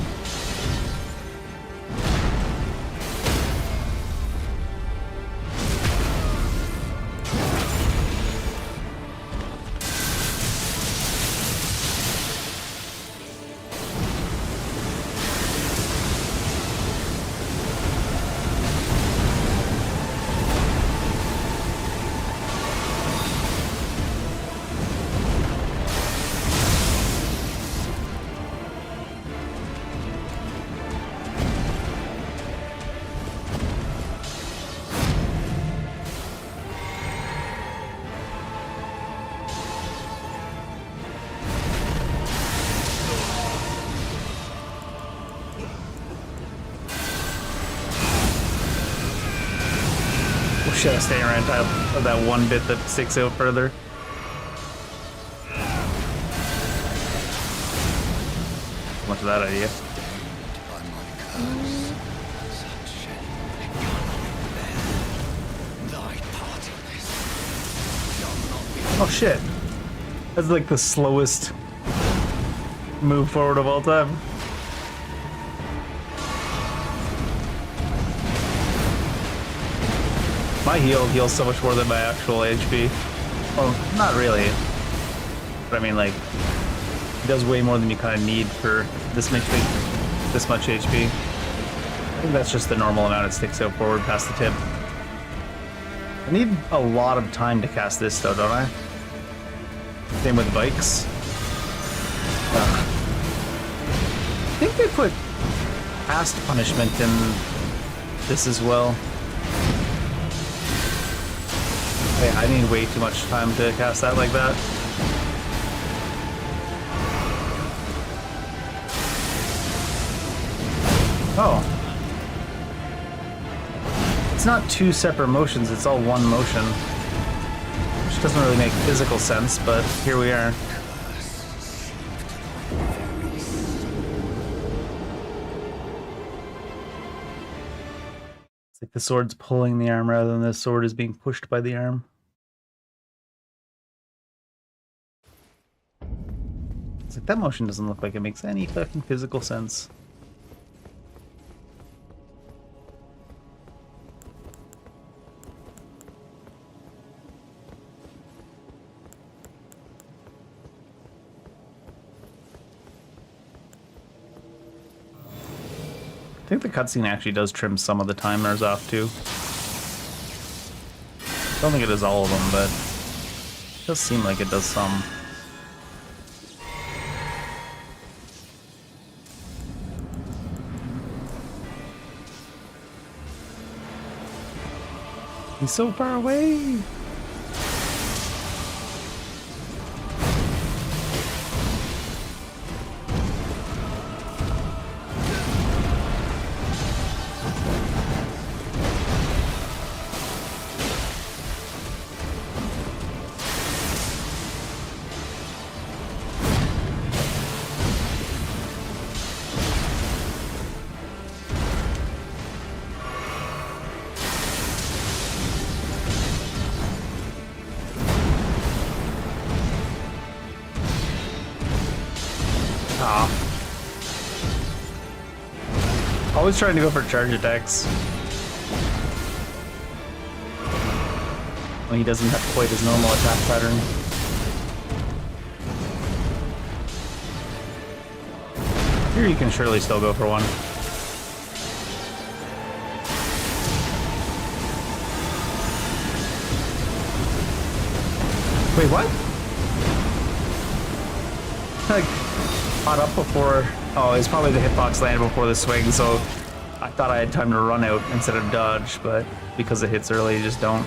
Should I stay around that one bit that sticks out further? Much of that idea. Oh shit. That's like the slowest move forward of all time. My heal heals so much more than my actual HP. Well, not really. But I mean, like, it does way more than you kind of need for this much HP. I think that's just the normal amount it sticks out forward past the tip. I need a lot of time to cast this, though, don't I? Same with bikes. I think they put cast punishment in this as well. I need way too much time to cast that like that. Oh. It's not two separate motions, it's all one motion. Which doesn't really make physical sense, but here we are. It's like the sword's pulling the arm rather than the sword is being pushed by the arm. It's like that motion doesn't look like it makes any fucking physical sense. I think the cutscene actually does trim some of the timers off too. Don't think it does all of them, but it does seem like it does some. He's so far away. Always trying to go for charge attacks. When he doesn't have quite his normal attack pattern. Here you can surely still go for one. Wait, what? Like, caught up before. Oh, it's probably the hitbox landed before the swing, so I thought I had time to run out instead of dodge, but because it hits early, you just don't.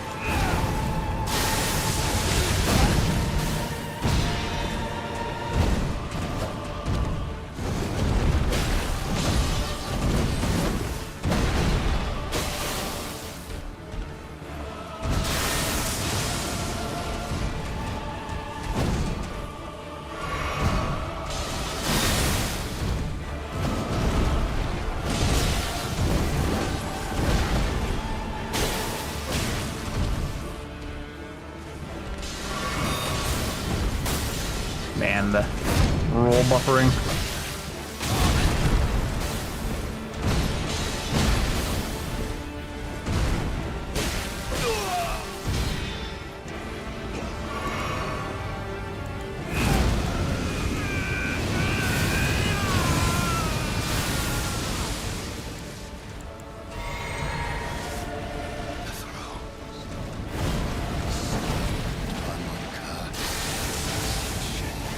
Man, the roll buffering.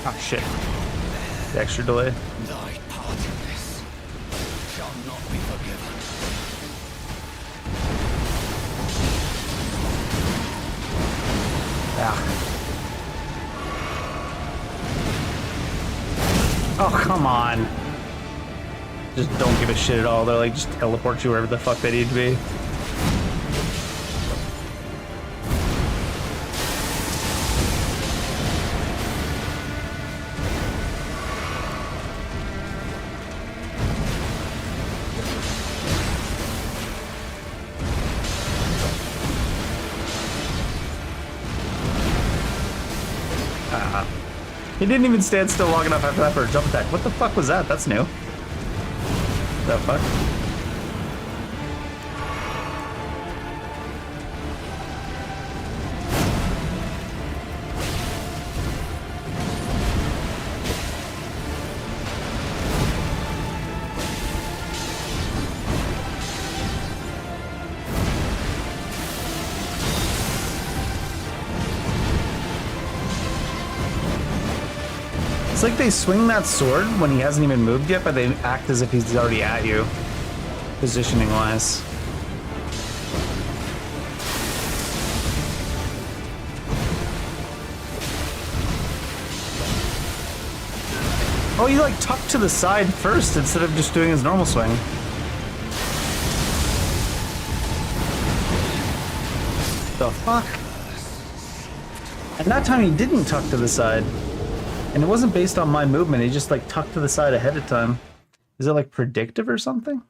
Oh shit. The extra delay.
Thy part in this shall not be forgiven.
Ah. Oh, come on. Just don't give a shit at all. They're like, just teleport you wherever the fuck they need to be. He didn't even stand still long enough after that for a jump attack. What the fuck was that? That's new. The fuck? It's like they swing that sword when he hasn't even moved yet, but they act as if he's already at you, positioning wise. Oh, he like tucked to the side first instead of just doing his normal swing. The fuck? And that time he didn't tuck to the side. And it wasn't based on my movement, he just like tucked to the side ahead of time. Is it like predictive or something?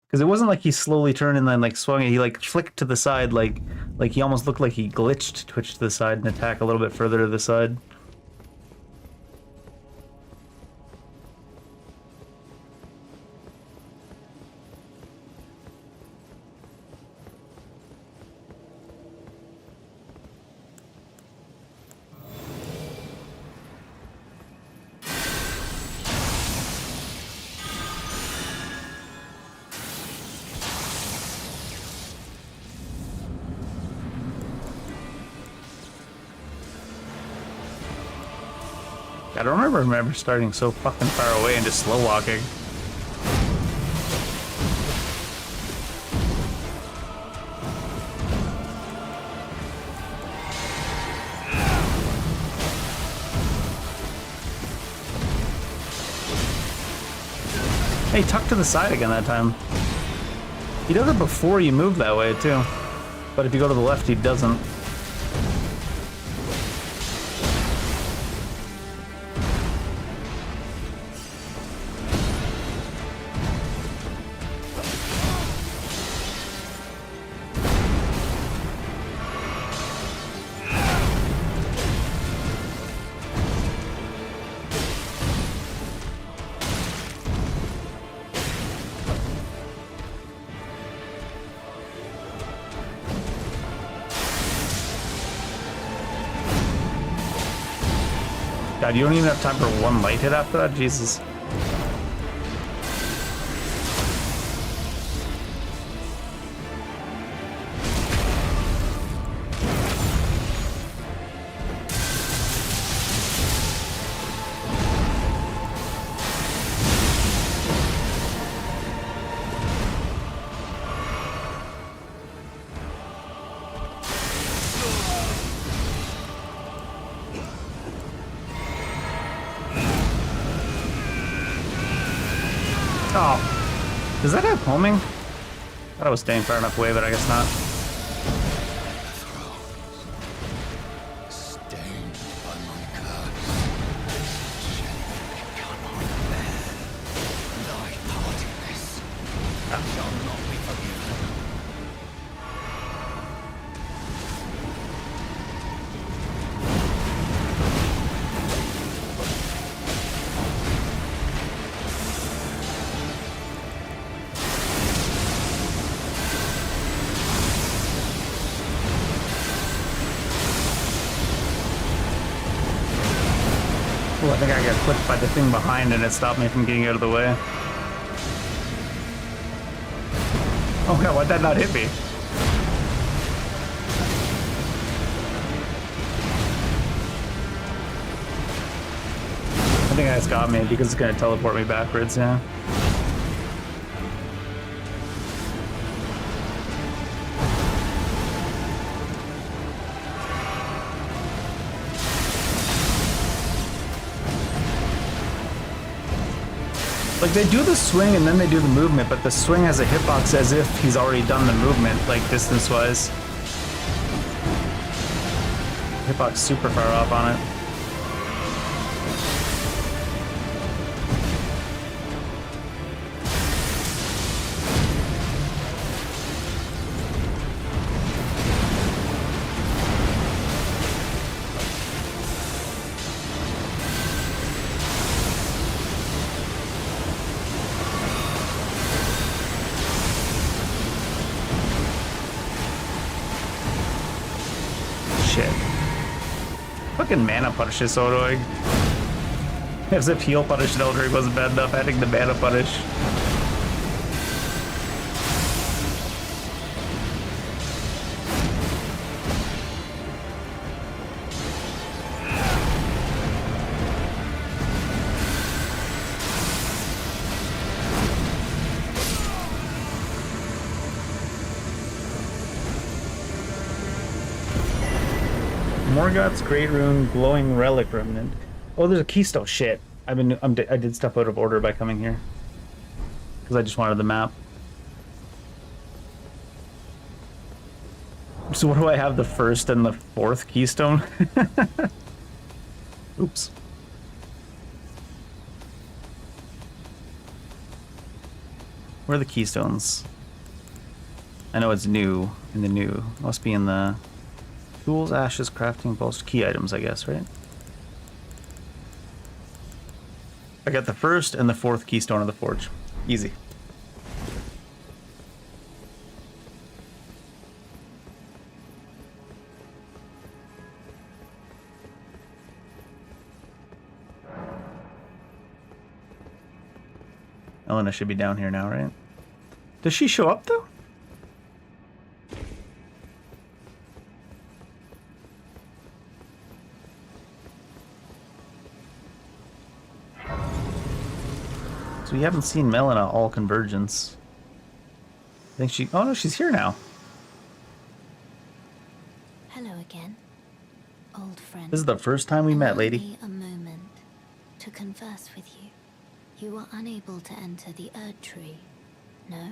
Because it wasn't like he slowly turned and then like swung it, he like flicked to the side like he almost looked like he glitched, twitched to the side and attack a little bit further to the side. I don't remember starting so fucking far away and just slow walking. Hey, tuck to the side again that time. He does it before you move that way too. But if you go to the left, he doesn't. God, you don't even have time for one light hit after that? Jesus. Oh, does that have homing? I thought I was staying far enough away, but I guess not.
Stained by my curse, cannot bear thy part in this, and shall not be forgiven.
Oh, I think I got clipped by the thing behind and it stopped me from getting out of the way. Oh god, why'd that not hit me? I think that's got me because it's gonna teleport me backwards, yeah. Like, they do the swing and then they do the movement, but the swing has a hitbox as if he's already done the movement, like, distance-wise. Hitbox super far off on it. Shit. Fucking mana punish is so annoying. As if heal punish in Elden Ring wasn't bad enough, adding the mana punish. Morgoth's Great Rune, Glowing Relic Remnant. Oh, there's a keystone. Shit. I did stuff out of order by coming here. Because I just wanted the map. So what do I have, the first and the fourth keystone? Oops. Where are the keystones? I know it's new, in the new. Must be in the tools, ashes, crafting, bolster, key items, I guess, right? I got the first and the fourth keystone of the forge. Easy. Elena should be down here now, right? Does she show up, though? we haven't seen Melina all Convergence. I think she... Oh no, she's here now.
Hello again, old friend.
This is the first time we met,
Allow
lady.
me a moment to converse with you. You are unable to enter the Erd Tree, no?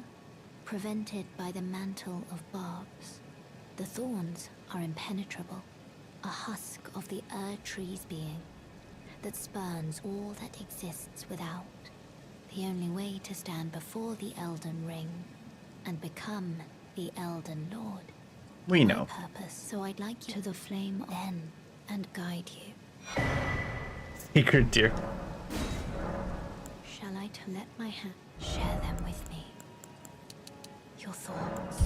Prevented by the mantle of barbs. The thorns are impenetrable, a husk of the Erd Tree's being that spurns all that exists without. The only way to stand before the Elden Ring and become the Elden Lord.
We
My
know.
purpose, so I'd like you to the flame then and guide you.
Secret dear.
Shall I to let my hand share them with me? Your thoughts.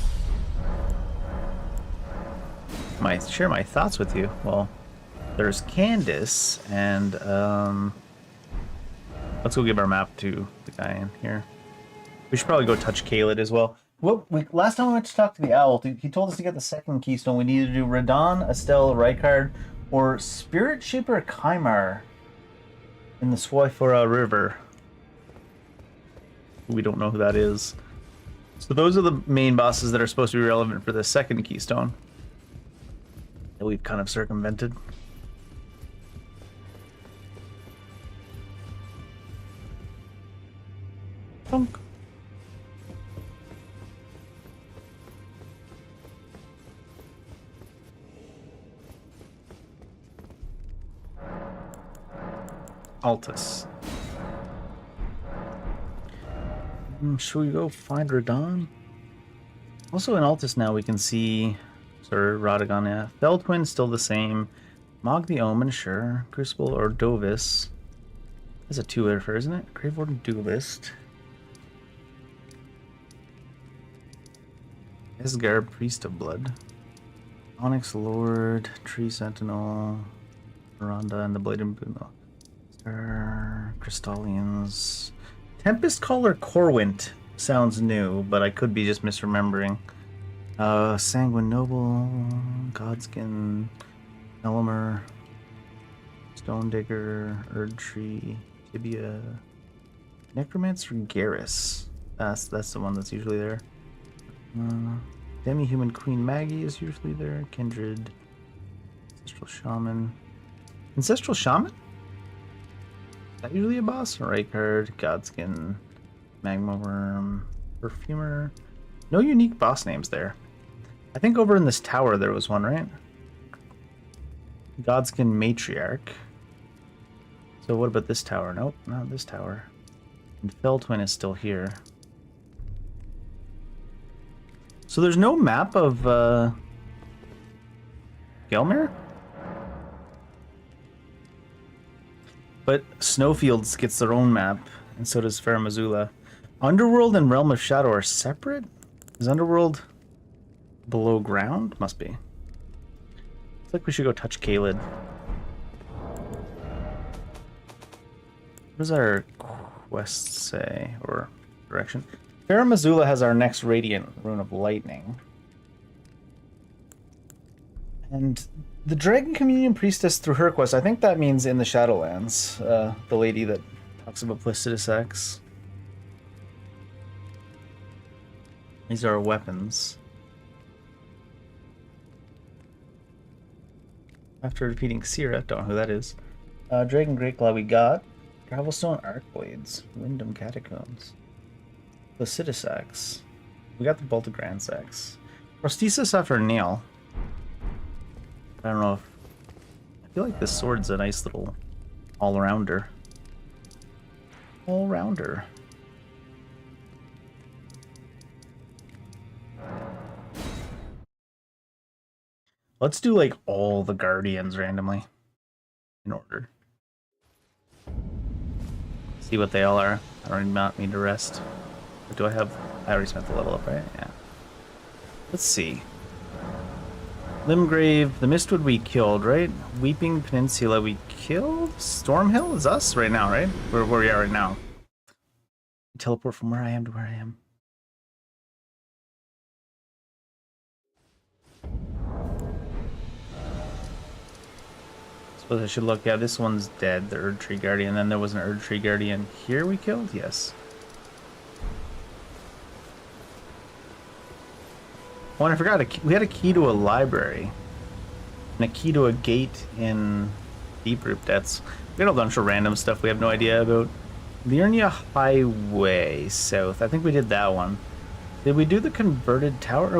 Share my thoughts with you. Well, there's Candace, and let's go give our map to the guy in here. We should probably go touch Kaled as well. Last time we went to talk to the owl, he told us to get the second keystone. We needed to do Radon, Estelle, Rykard, or Spirit Shaper Kymar in the Swaifora River. We don't know who that is. So those are the main bosses that are supposed to be relevant for the second keystone that we've kind of circumvented. Thunk. Altus. Should we go find Radon? Also in Altus now we can see Sir Radagon, yeah. Feldwin still the same. Mog the Omen, sure. Crucible or Dovis. That's a two-hitter, isn't it? Grave Warden Duelist. Esgar, Priest of Blood. Onyx Lord, Tree Sentinel, Miranda, and the Blade and Boom. Crystallians. Tempest Caller Corwint sounds new, but I could be just misremembering. Sanguine Noble, Godskin, Elmer, Stone Digger, Erd Tree, Tibia, Necromancer Garrus. That's the one that's usually there. Demi-Human Queen Maggie is usually there. Kindred, Ancestral Shaman. Ancestral Shaman? Is that usually a boss? Rykard, Godskin, Magma Worm, Perfumer. No unique boss names there. I think over in this tower there was one, right? Godskin Matriarch. So what about this tower? Nope, not this tower. And Feldwin is still here. So there's no map of Gelmir? But Snowfields gets their own map, and so does Fair Missoula. Underworld and Realm of Shadow are separate? Is Underworld below ground? Must be. Looks like we should go touch Kaled. What does our quest say? Or direction? Fair Missoula has our next Radiant Rune of Lightning. And the Dragon Communion Priestess through her quest, I think that means in the Shadowlands. The lady that talks about Placidus X. These are our weapons. After defeating Sira, don't know who that is. Dragon Greatclaw we got. Gravelstone Arcblades. Wyndham Catacombs. Placidus Axe. We got the Bolt of Grand Axe. Prosthesis after Nail. I don't know if... I feel like this sword's a nice little all-rounder. All-rounder. Let's do like all the Guardians randomly. In order. See what they all are. I don't not need to rest. But do I have... I already spent the level up, right? Yeah. Let's see. Limgrave, the Mistwood we killed, right? Weeping Peninsula we killed? Stormhill is us right now, right? Where we are right now. Teleport from where I am to where I am. Suppose I should look. Yeah, this one's dead, the Erd Tree Guardian. Then there was an Erd Tree Guardian here we killed? Yes. Oh, and I forgot, we had a key to a library. And a key to a gate in Deep Root. That's... We got a bunch of random stuff we have no idea about. Liurnia Highway South. I think we did that one. Did we do the converted tower? I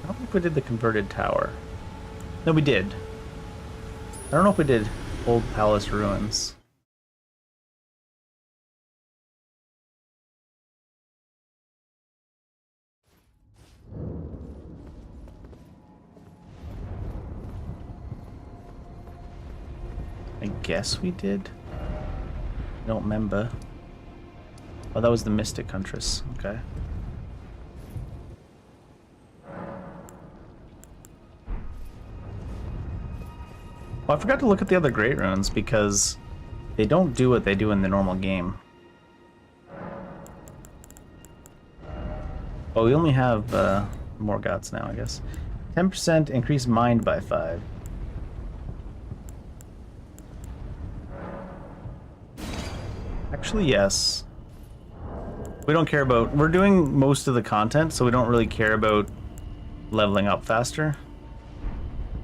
don't think we did the converted tower. No, we did. I don't know if we did Old Palace Ruins. I guess we did. I don't remember. Oh, that was the Mystic Huntress. Okay. Well, I forgot to look at the other Great Runes because they don't do what they do in the normal game. Oh, we only have more gods now, I guess. 10% increase mind by 5. Actually, yes. We don't care about... We're doing most of the content, so we don't really care about leveling up faster.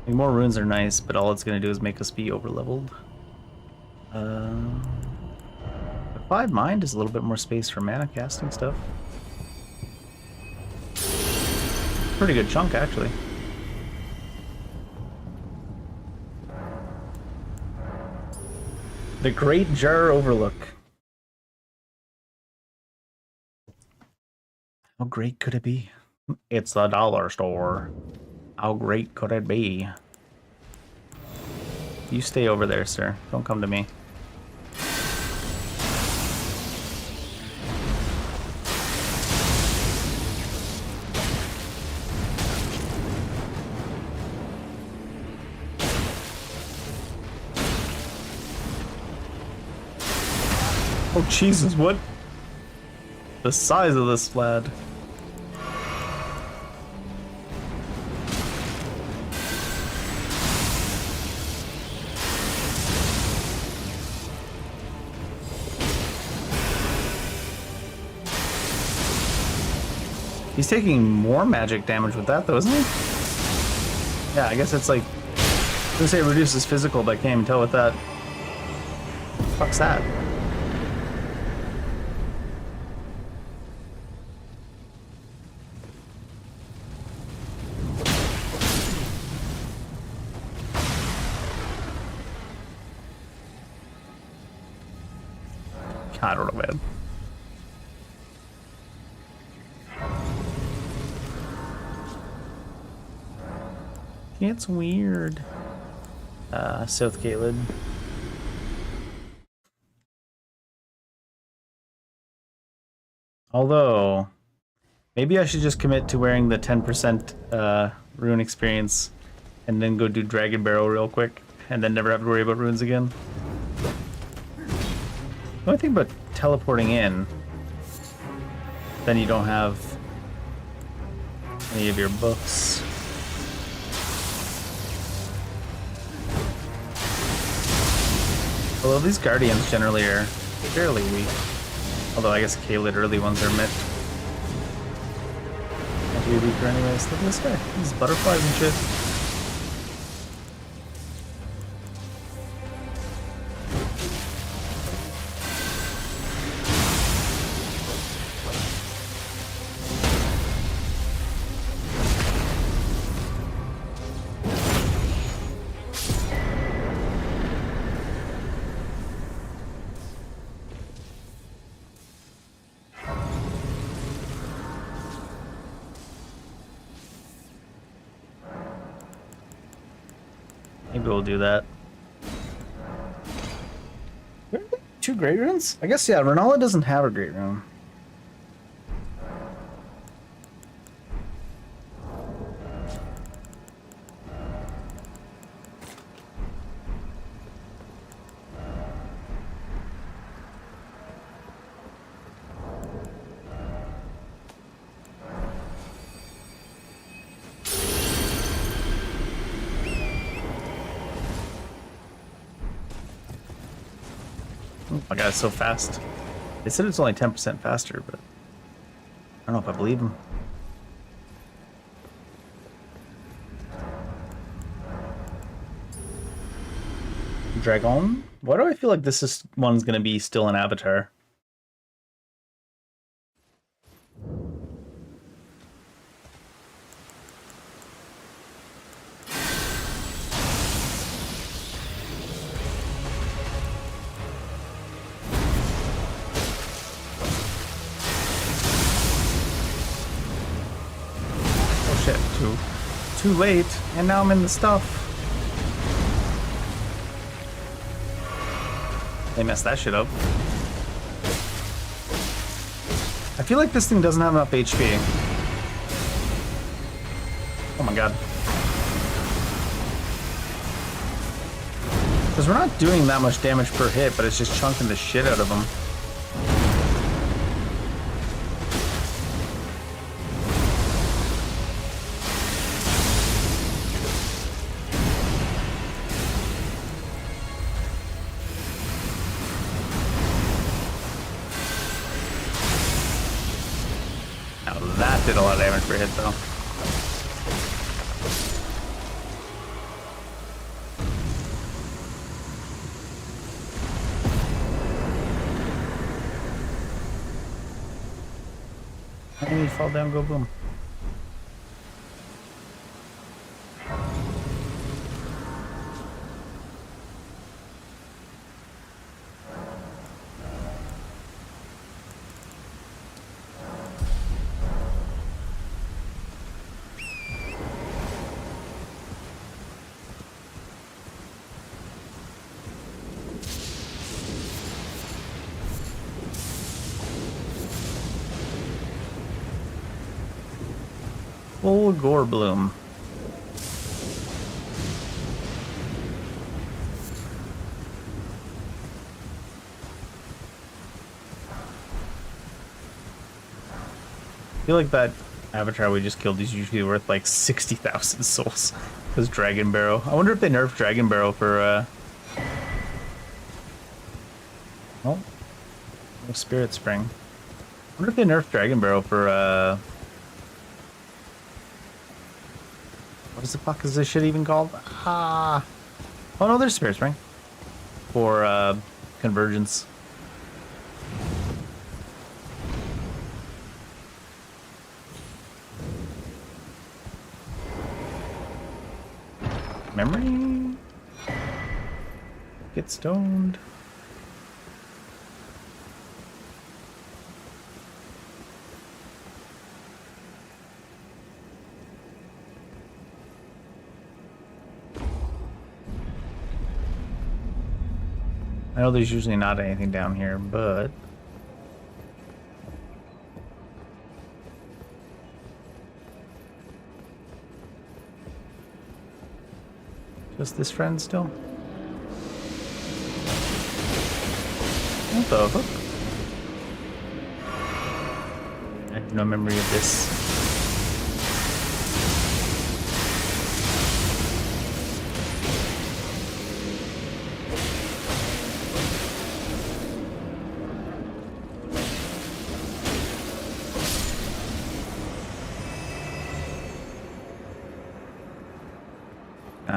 Like, more runes are nice, but all it's going to do is make us be over-leveled. 5 mind is a little bit more space for mana casting stuff. Pretty good chunk, actually. The Great Jar Overlook. How great could it be? It's the dollar store. How great could it be? You stay over there, sir. Don't come to me. Oh, Jesus, what? The size of this lad. He's taking more magic damage with that, though, isn't he? Yeah, I guess it's like... I was gonna say it reduces physical, but I can't even tell what that... Fuck's that? I don't know, man. It's weird. South Caelid. Although, maybe I should just commit to wearing the 10% rune experience and then go do Dragon Barrel real quick and then never have to worry about runes again. The only thing about teleporting in, then you don't have any of your books. Although these Guardians generally are fairly weak. Although I guess Caelid early ones are meant to be weaker anyways. Look at this guy. These butterflies and shit. Maybe we'll do that. 2 Great Runes? I guess, yeah, Renala doesn't have a Great Rune. Oh my god, it's so fast. They said it's only 10% faster, but I don't know if I believe them. Dragon. Why do I feel like one's gonna be still an avatar? Oh shit, too late, and now I'm in the stuff. They messed that shit up. I feel like this thing doesn't have enough HP. Oh my god. Because we're not doing that much damage per hit, but it's just chunking the shit out of them. That did a lot of damage per hit, though. And you fall down, go boom. Full gore bloom. I feel like that avatar we just killed is usually worth like 60,000 souls. Because Dragon Barrow. I wonder if they nerfed Dragon Barrow for oh, no Spirit Spring. I wonder if they nerfed Dragon Barrow for what the fuck is this shit even called? Ah. Oh no, there's Spirit Spring. For Convergence. Memory? Get stoned. I know there's usually not anything down here, but just this friend still? What the fuck? I have no memory of this.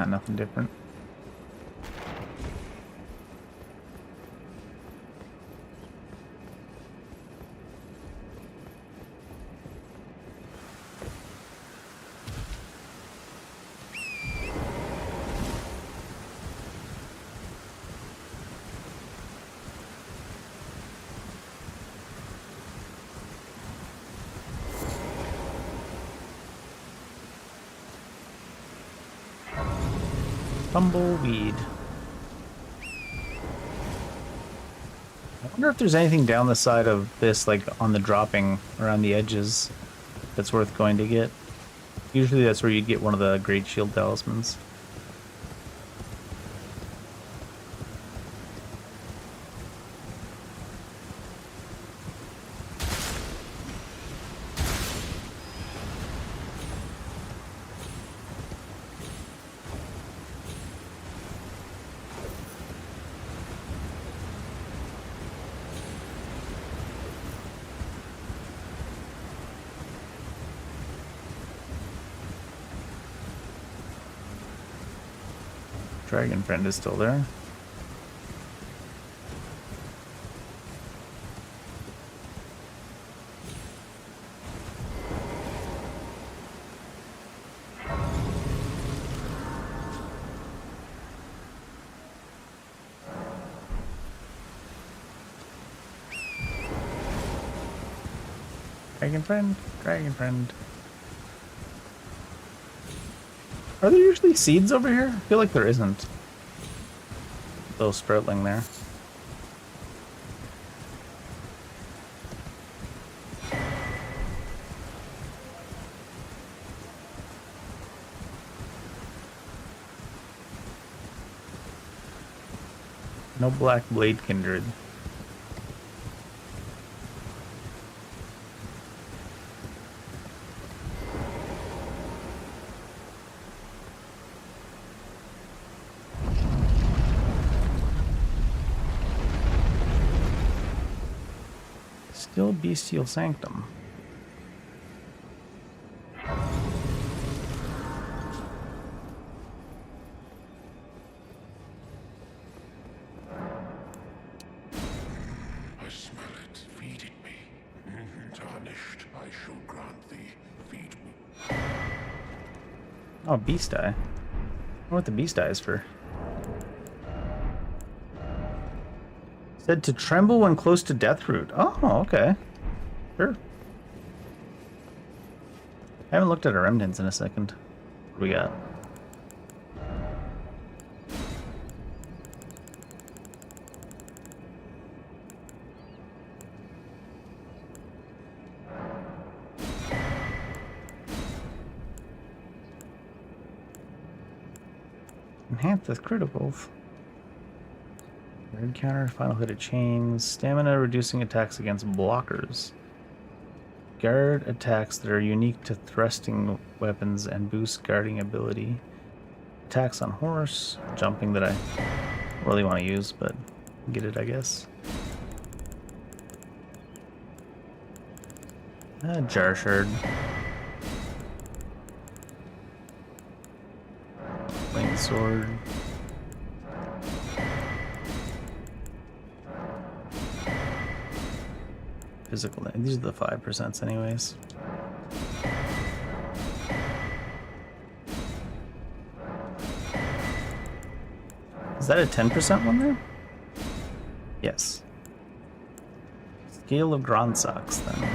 Nothing different. Tumbleweed. I wonder if there's anything down the side of this, like on the dropping, around the edges, that's worth going to get. Usually that's where you get one of the Great Shield Talismans. Dragon friend is still there. Dragon friend, dragon friend. Are there usually seeds over here? I feel like there isn't. Little sproutling there. No black blade kindred. Still bestial sanctum.
I smell it. Feed it me. Tarnished, I shall grant thee. Feed me.
Oh, beast eye. I wonder what the beast eye is for. Said to tremble when close to deathroot. Oh, okay. Sure. I haven't looked at our remnants in a second. What do we got? Enhance with criticals. Red counter, final hit of chains, stamina reducing attacks against blockers. Guard attacks that are unique to thrusting weapons and boost guarding ability. Attacks on horse, jumping that I don't really want to use, but get it, I guess. Jar shard. Plain sword. Physical. These are the 5% anyways. Is that a 10% one there? Yes. Scale of Gronsocks then.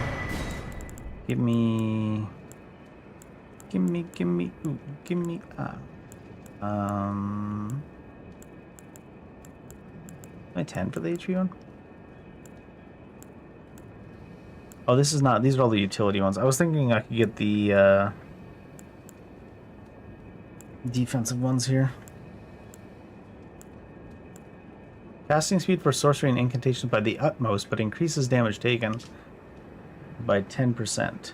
Give me. My 10 for the HP one? Oh, this is not. These are all the utility ones. I was thinking I could get the defensive ones here. Casting speed for sorcery and incantations by the utmost, but increases damage taken by 10%.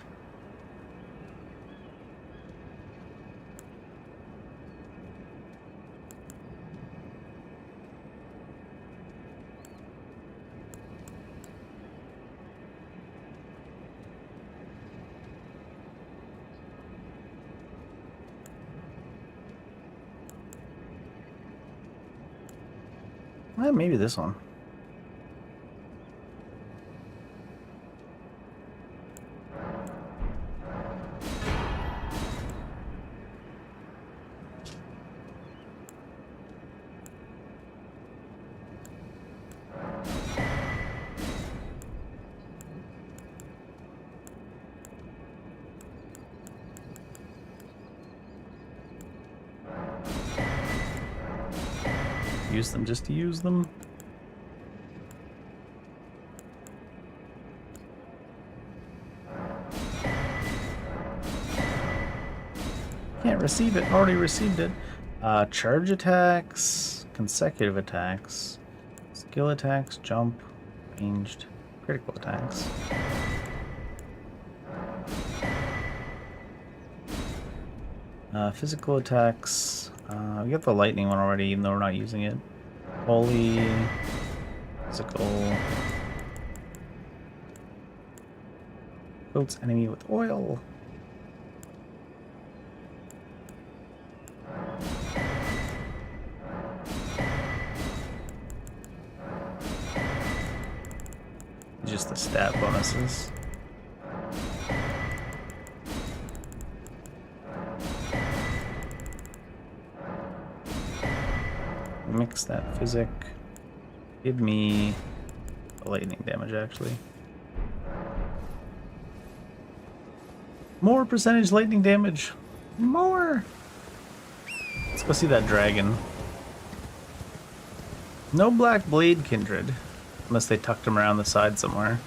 Maybe this one. Use them just to use them. Can't receive it. Already received it. Charge attacks, consecutive attacks, skill attacks, jump, ranged, critical attacks. Physical attacks. We got the lightning one already, even though we're not using it. Holy. Physical. Coats enemy with oil. Just the stat bonuses. Mix that physic. Give me lightning damage, actually. More percentage lightning damage. More. Let's go see that dragon. No black blade kindred. Unless they tucked him around the side somewhere.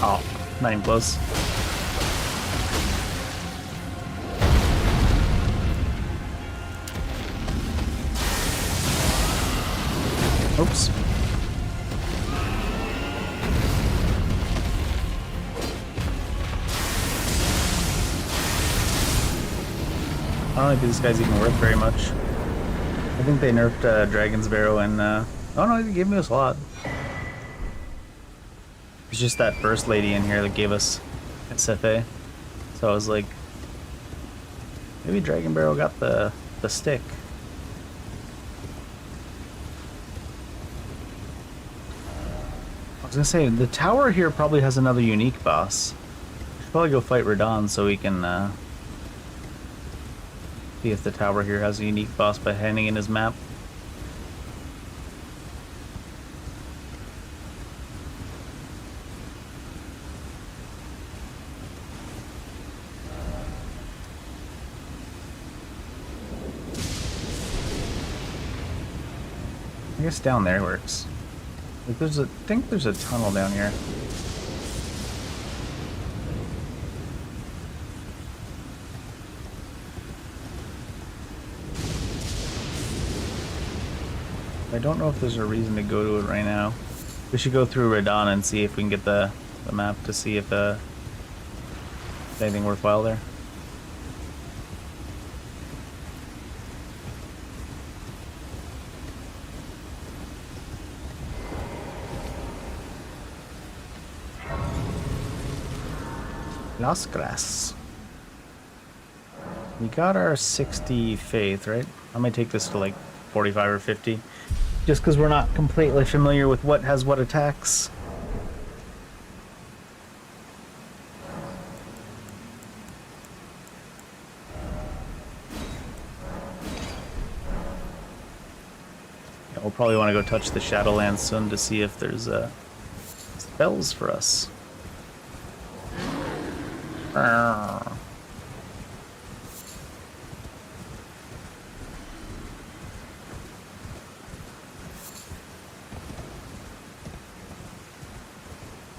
Oh, not even close. Oops. I don't think these guys even worth very much. I think they nerfed Dragon's Barrow and oh no, they gave me a slot. It's just that first lady in here that gave us SFA. So I was like, maybe Dragon Barrow got the stick. I was gonna say, the tower here probably has another unique boss. We should probably go fight Radon so we can see if the tower here has a unique boss by handing in his map. I guess down there works. Like I think there's a tunnel down here. I don't know if there's a reason to go to it right now. We should go through Radon and see if we can get the map to see if there's anything worthwhile there. Las Grass. We got our 60 faith, right? I might take this to like 45 or 50. Just because we're not completely familiar with what has what attacks. Yeah, we'll probably want to go touch the Shadowlands soon to see if there's spells for us.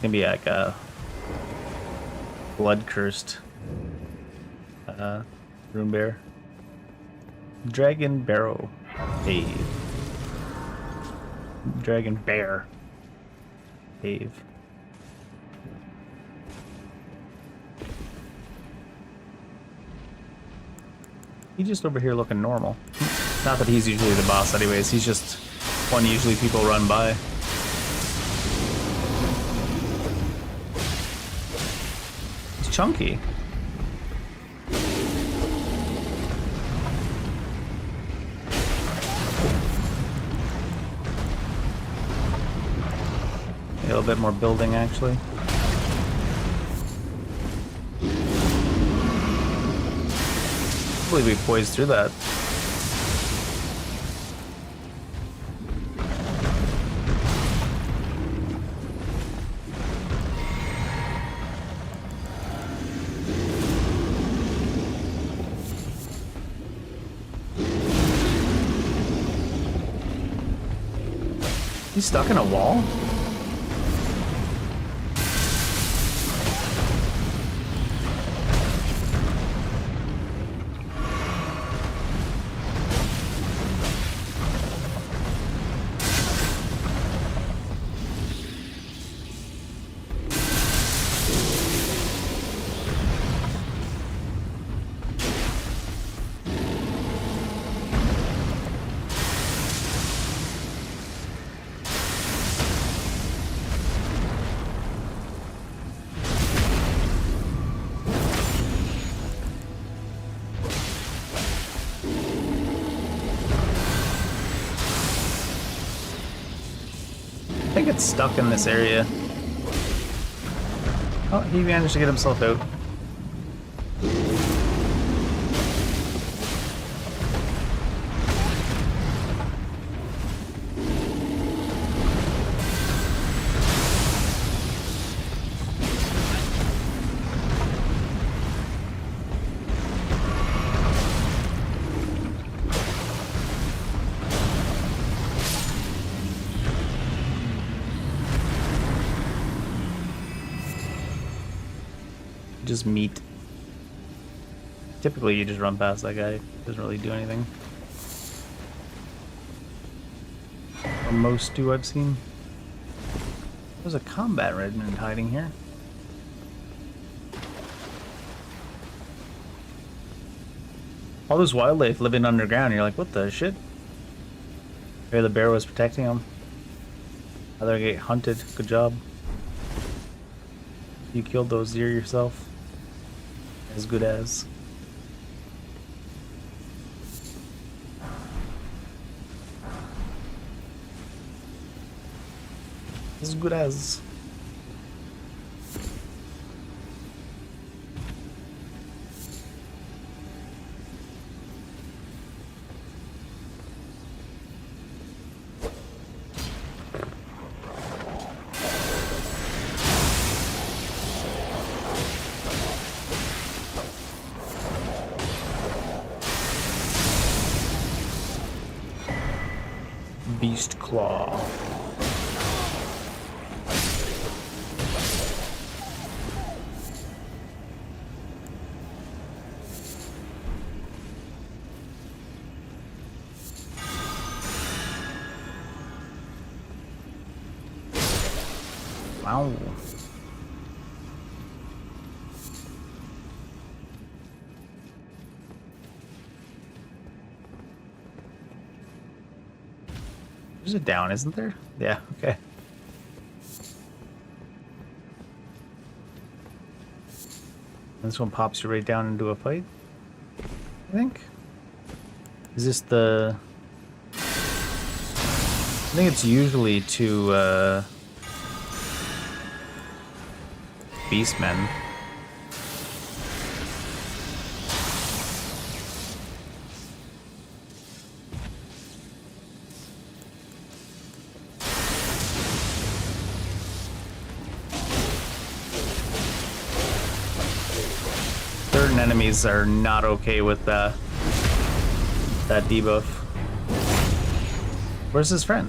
Gonna be like a blood cursed room bear. Dragon Barrow Cave. Dragon Bear Cave. He's just over here looking normal. Not that he's usually the boss anyways, he's just one usually people run by. He's chunky. A little bit more building actually. I believe we poised through that. He's stuck in a wall? I think it's stuck in this area. Oh, he managed to get himself out. Just meat. Typically you just run past that guy. Doesn't really do anything. Or most do I've seen. There's a combat regiment hiding here. All this wildlife living underground, you're like, what the shit? Maybe the bear was protecting them. How they get hunted. Good job. You killed those deer yourself. As good as. As good as. Beast Claw. Wow. There's a down, isn't there? Yeah, okay. This one pops you right down into a fight, I think. Is this the... I think it's usually to, Beastmen. Certain enemies are not okay with that debuff. Where's his friend?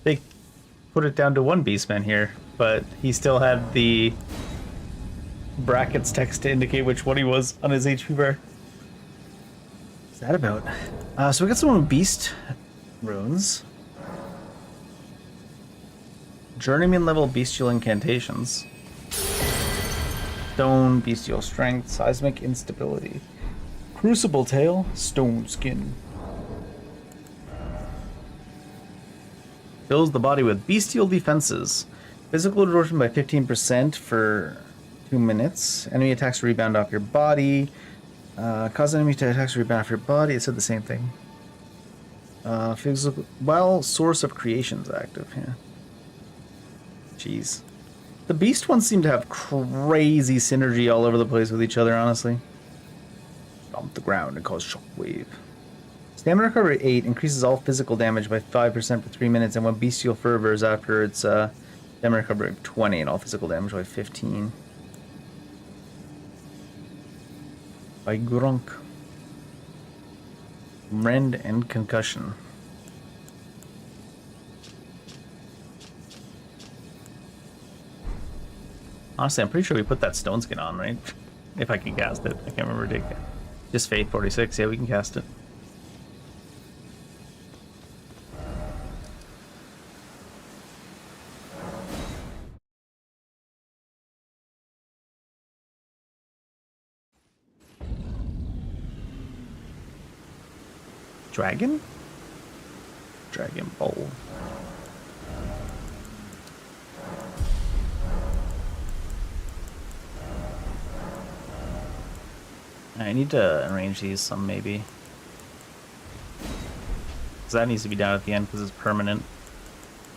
They put it down to one beastman here, but he still had the brackets text to indicate which one he was on his HP bar. What's that about? So we got some beast runes. Journeyman level bestial incantations. Stone, bestial strength, seismic instability. Crucible tail, stone skin. Fills the body with bestial defenses. Physical erosion by 15% for 2 minutes. Enemy attacks rebound off your body. Cause enemy attacks rebound off your body. It said the same thing. Physical, while source of creation is active. Yeah. Jeez. The beast ones seem to have crazy synergy all over the place with each other, honestly. Stomp the ground and cause shockwave. Stamina recovery 8 increases all physical damage by 5% for 3 minutes, and when bestial fervor is after its stamina recovery of 20 and all physical damage by 15. By Grunk. Rend and concussion. Honestly, I'm pretty sure we put that stone skin on, right? If I can cast it. I can't remember. Just Faith 46. Yeah, we can cast it. Dragon? Dragon Ball. I need to arrange these some, maybe. Because that needs to be down at the end because it's permanent.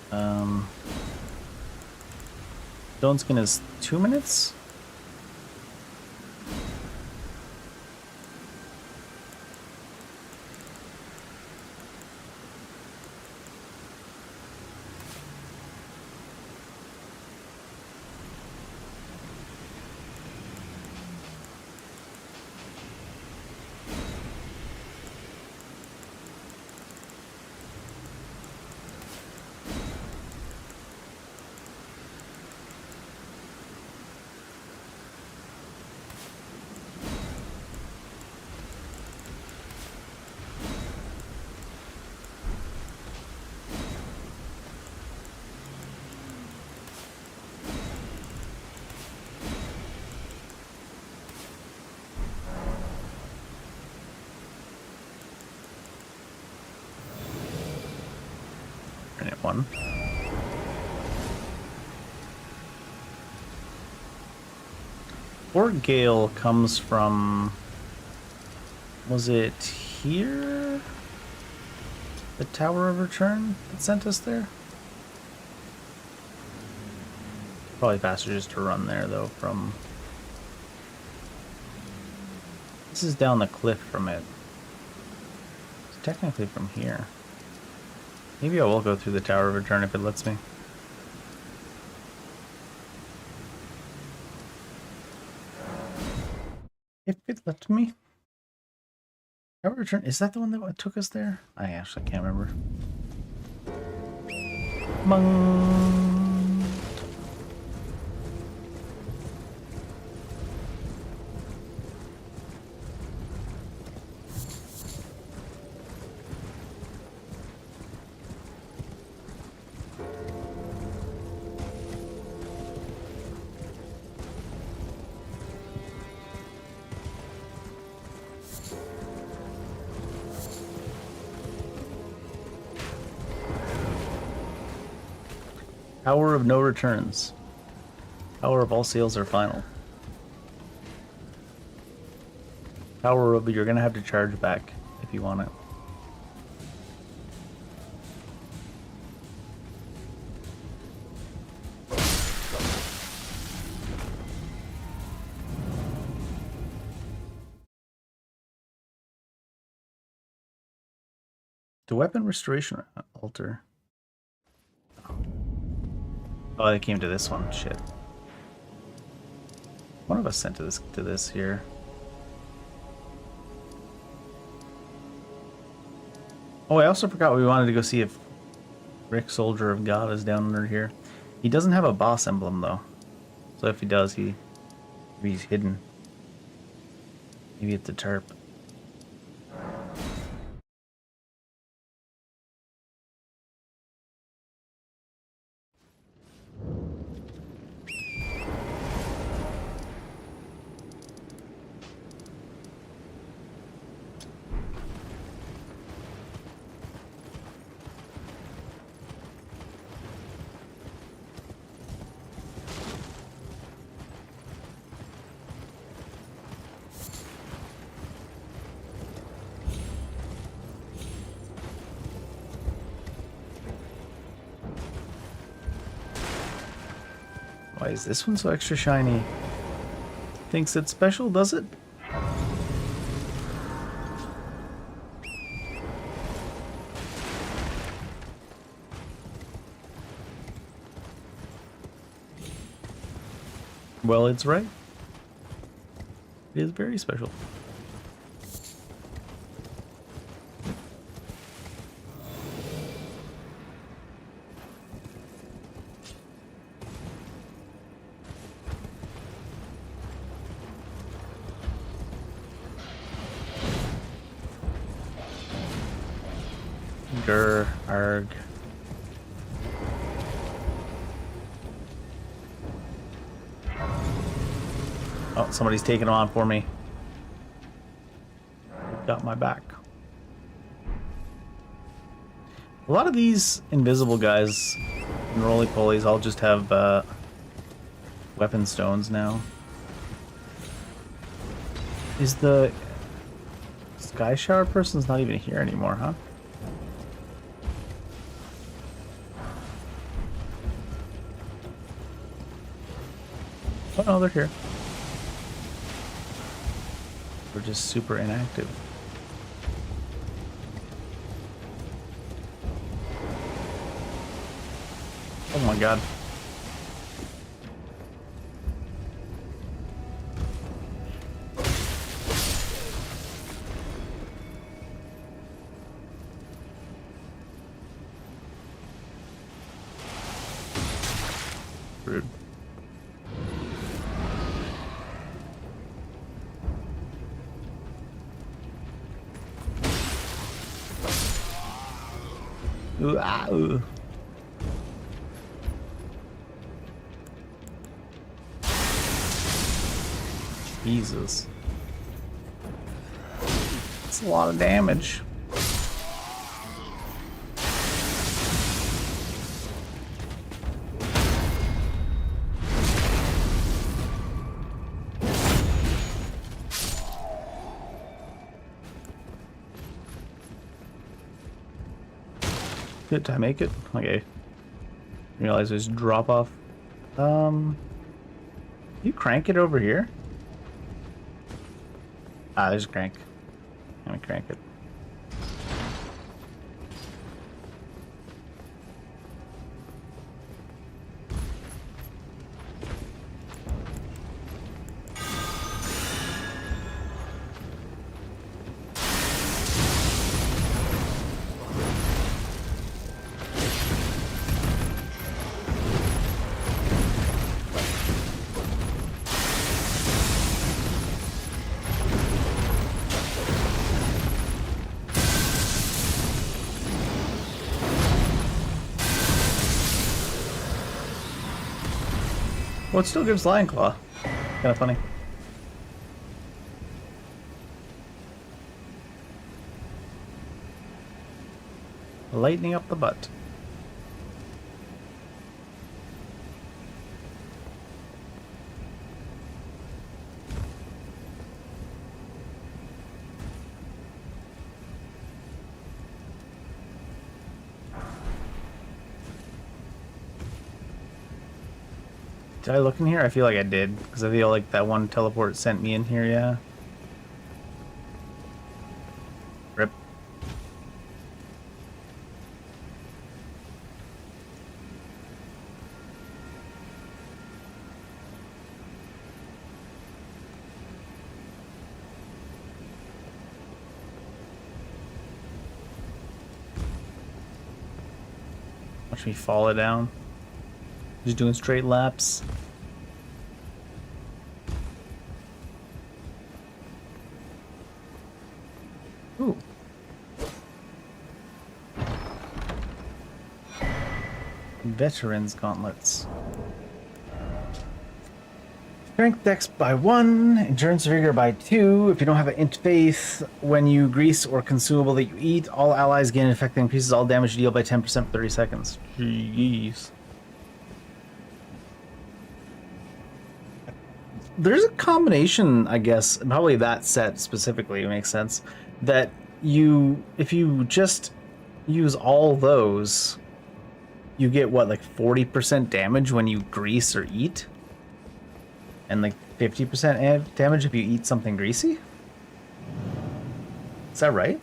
Stone skin is 2 minutes? One. Fort Gale comes from... Was it here? The Tower of Return that sent us there? Probably faster just to run there, though, from... This is down the cliff from it. It's technically from here. Maybe I will go through the Tower of Return if it lets me. If it lets me. Tower of Return, is that the one that took us there? I actually can't remember. Mung. Hour of no returns. Hour of all sales are final. Hour of you're gonna have to charge back if you want it. The weapon restoration altar. Oh, they came to this one. Shit. One of us sent to this here. Oh, I also forgot we wanted to go see if Rick, Soldier of God, is down under here. He doesn't have a boss emblem though, so if he does, he's hidden. Maybe it's a tarp. Why is this one so extra shiny? Thinks it's special, does it? Well, it's right. It is very special. Grr, arg. Oh, somebody's taking them on for me. They've got my back. A lot of these invisible guys and roly-polies all just have weapon stones now. Is the Sky Shower person's not even here anymore, huh? Oh no, they're here. We're just super inactive. Oh my god. Rude. Ooh, ah, ooh. Jesus. That's a lot of damage. Did I make it? Okay. Realize there's drop off. You crank it over here? Ah, there's a crank. Let me crank it. Well, it still gives Lion Claw. Kind of funny. Lightening up the butt. Did I look in here? I feel like I did, because I feel like that one teleport sent me in here, yeah. Rip. Watch me fall it down. Just doing straight laps. Ooh. Veterans gauntlets. Strength dex by 1, endurance vigor by 2. If you don't have an int faith, when you grease or consumable that you eat, all allies gain an effect that increases all damage deal by 10% for 30 seconds. Jeez. There's a combination, I guess, probably that set specifically makes sense, that if you just use all those, you get what, like 40% damage when you grease or eat? And like 50% damage if you eat something greasy? Is that right?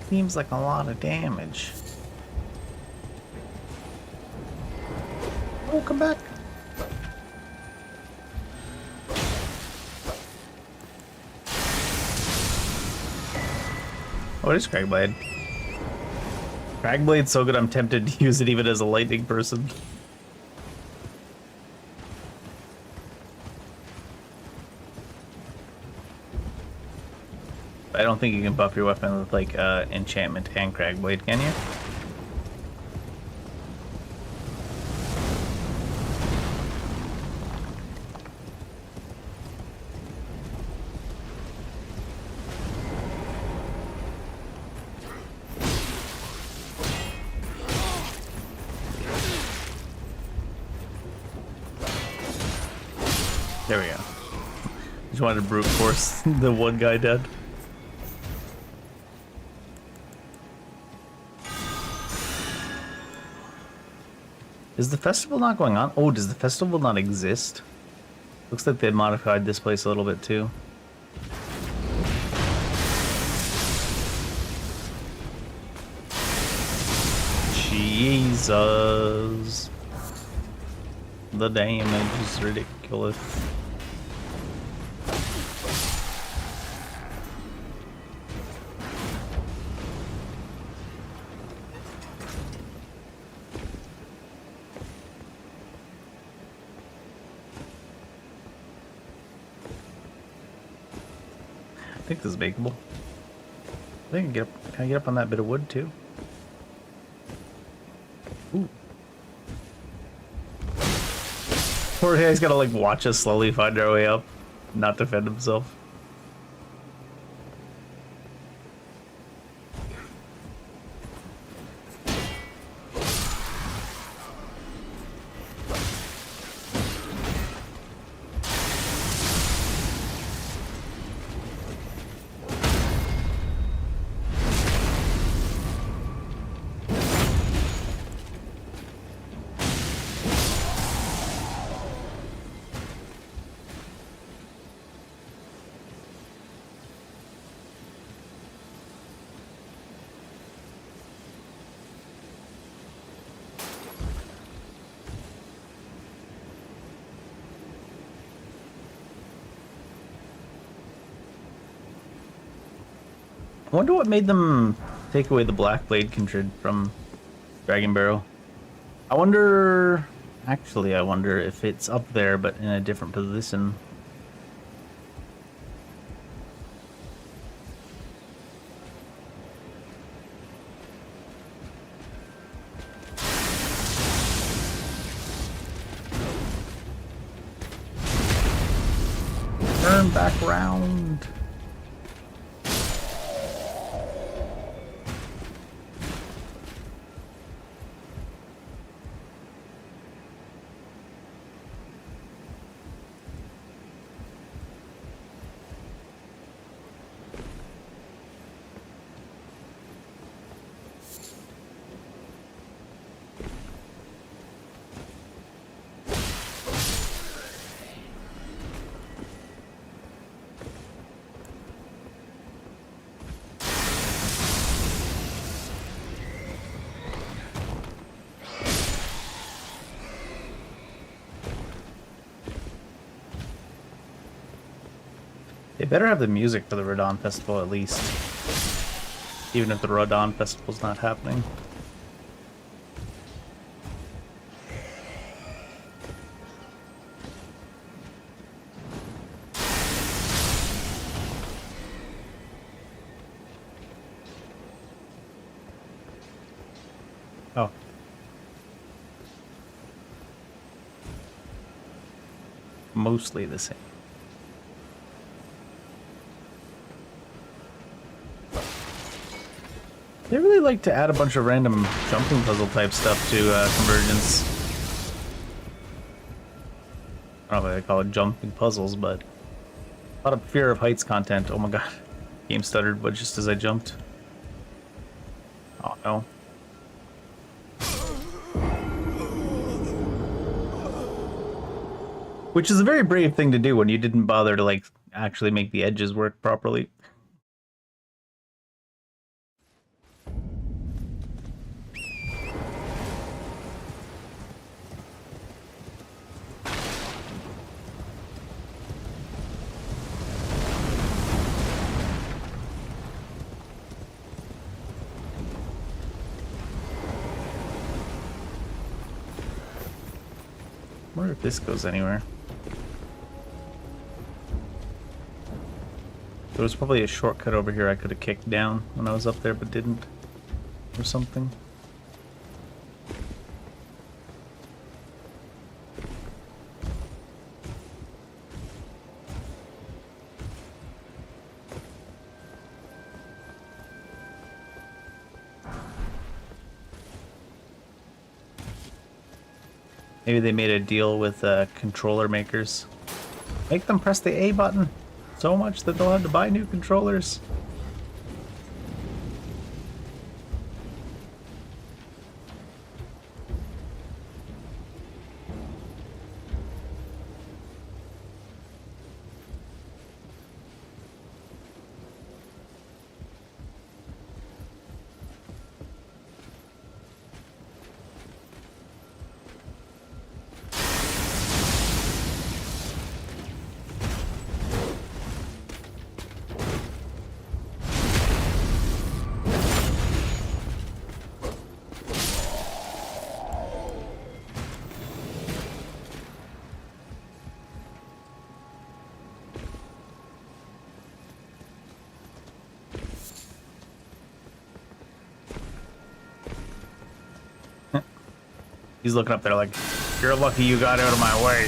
Seems like a lot of damage. Oh, come back. Oh, it is Cragblade. Cragblade's so good I'm tempted to use it even as a lightning person. I don't think you can buff your weapon with like enchantment and Cragblade, can you? There we go. Just wanted to brute force the one guy dead. Is the festival not going on? Oh, does the festival not exist? Looks like they modified this place a little bit too. Jesus. The damage is ridiculous. I think this is makeable. I think I can get up. Can I get up on that bit of wood too? Ooh. Poor guy's gotta like watch us slowly find our way up, not defend himself. I wonder what made them take away the Black Blade Kindred from Dragon Barrow. I wonder... Actually, I wonder if it's up there, but in a different position. Turn back around. They better have the music for the Rodon Festival at least. Even if the Rodon Festival's not happening. Oh. mostly the same. They really like to add a bunch of random jumping puzzle type stuff to Convergence. I don't know what they call it, jumping puzzles, but a lot of Fear of Heights content. Oh my god. Game stuttered, but just as I jumped. Oh no. Which is a very brave thing to do when you didn't bother to, like, actually make the edges work properly. I wonder if this goes anywhere. There was probably a shortcut over here I could have kicked down when I was up there, but didn't. Or something. Maybe they made a deal with controller makers. Make them press the A button so much that they'll have to buy new controllers. He's looking up there like, you're lucky you got out of my way.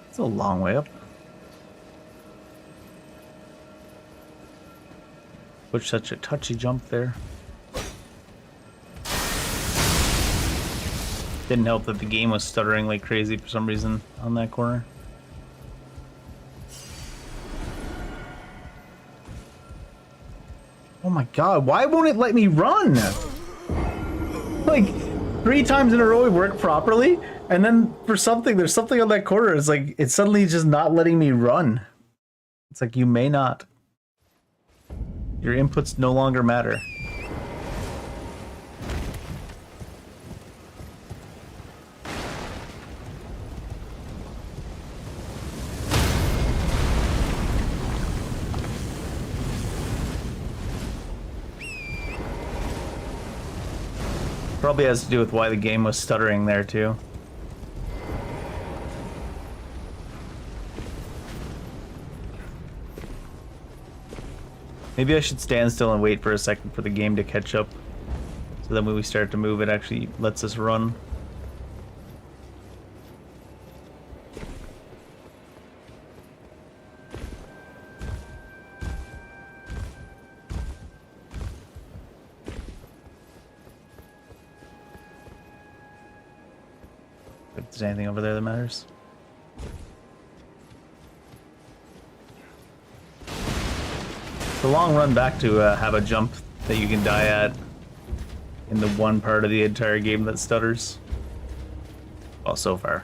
It's a long way up. Push such a touchy jump there. Didn't help that the game was stuttering like crazy for some reason on that corner. Oh my god, why won't it let me run? Like, 3 times in a row it worked properly, and then for something, there's something on that corner, it's like, it's suddenly just not letting me run. It's like, you may not. Your inputs no longer matter. Probably has to do with why the game was stuttering there too. Maybe I should stand still and wait for a second for the game to catch up. So then when we start to move, it actually lets us run. If there's anything over there that matters. It's a long run back to have a jump that you can die at in the one part of the entire game that stutters. Well, so far.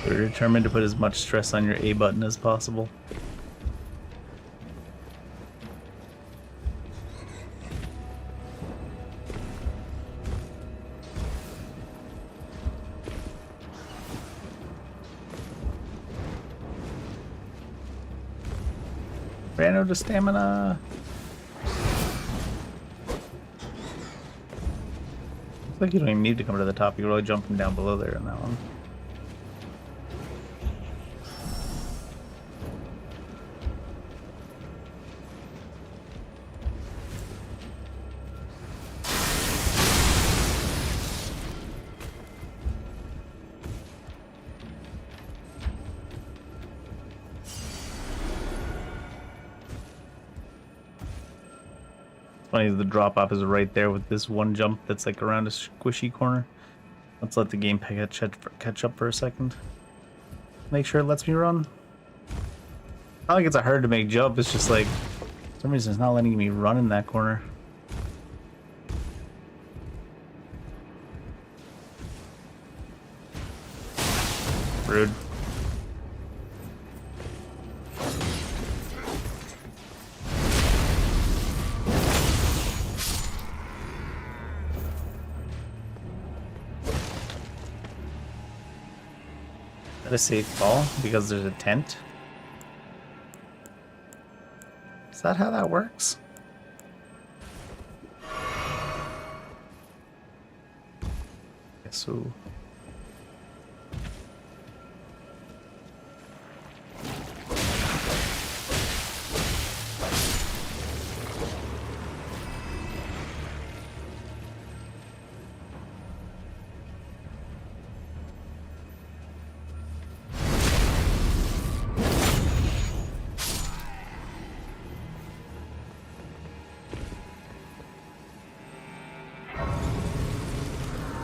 We're determined to put as much stress on your A button as possible. Ran out of stamina. Looks like you don't even need to come to the top. You're really jumping down below there in that one. Funny, the drop off is right there with this one jump that's like around a squishy corner. Let's let the game catch up for a second. Make sure it lets me run. Not like it's a hard to make jump, it's just like, for some reason it's not letting me run in that corner. Rude. A safe fall because there's a tent. Is that how that works? Guess so.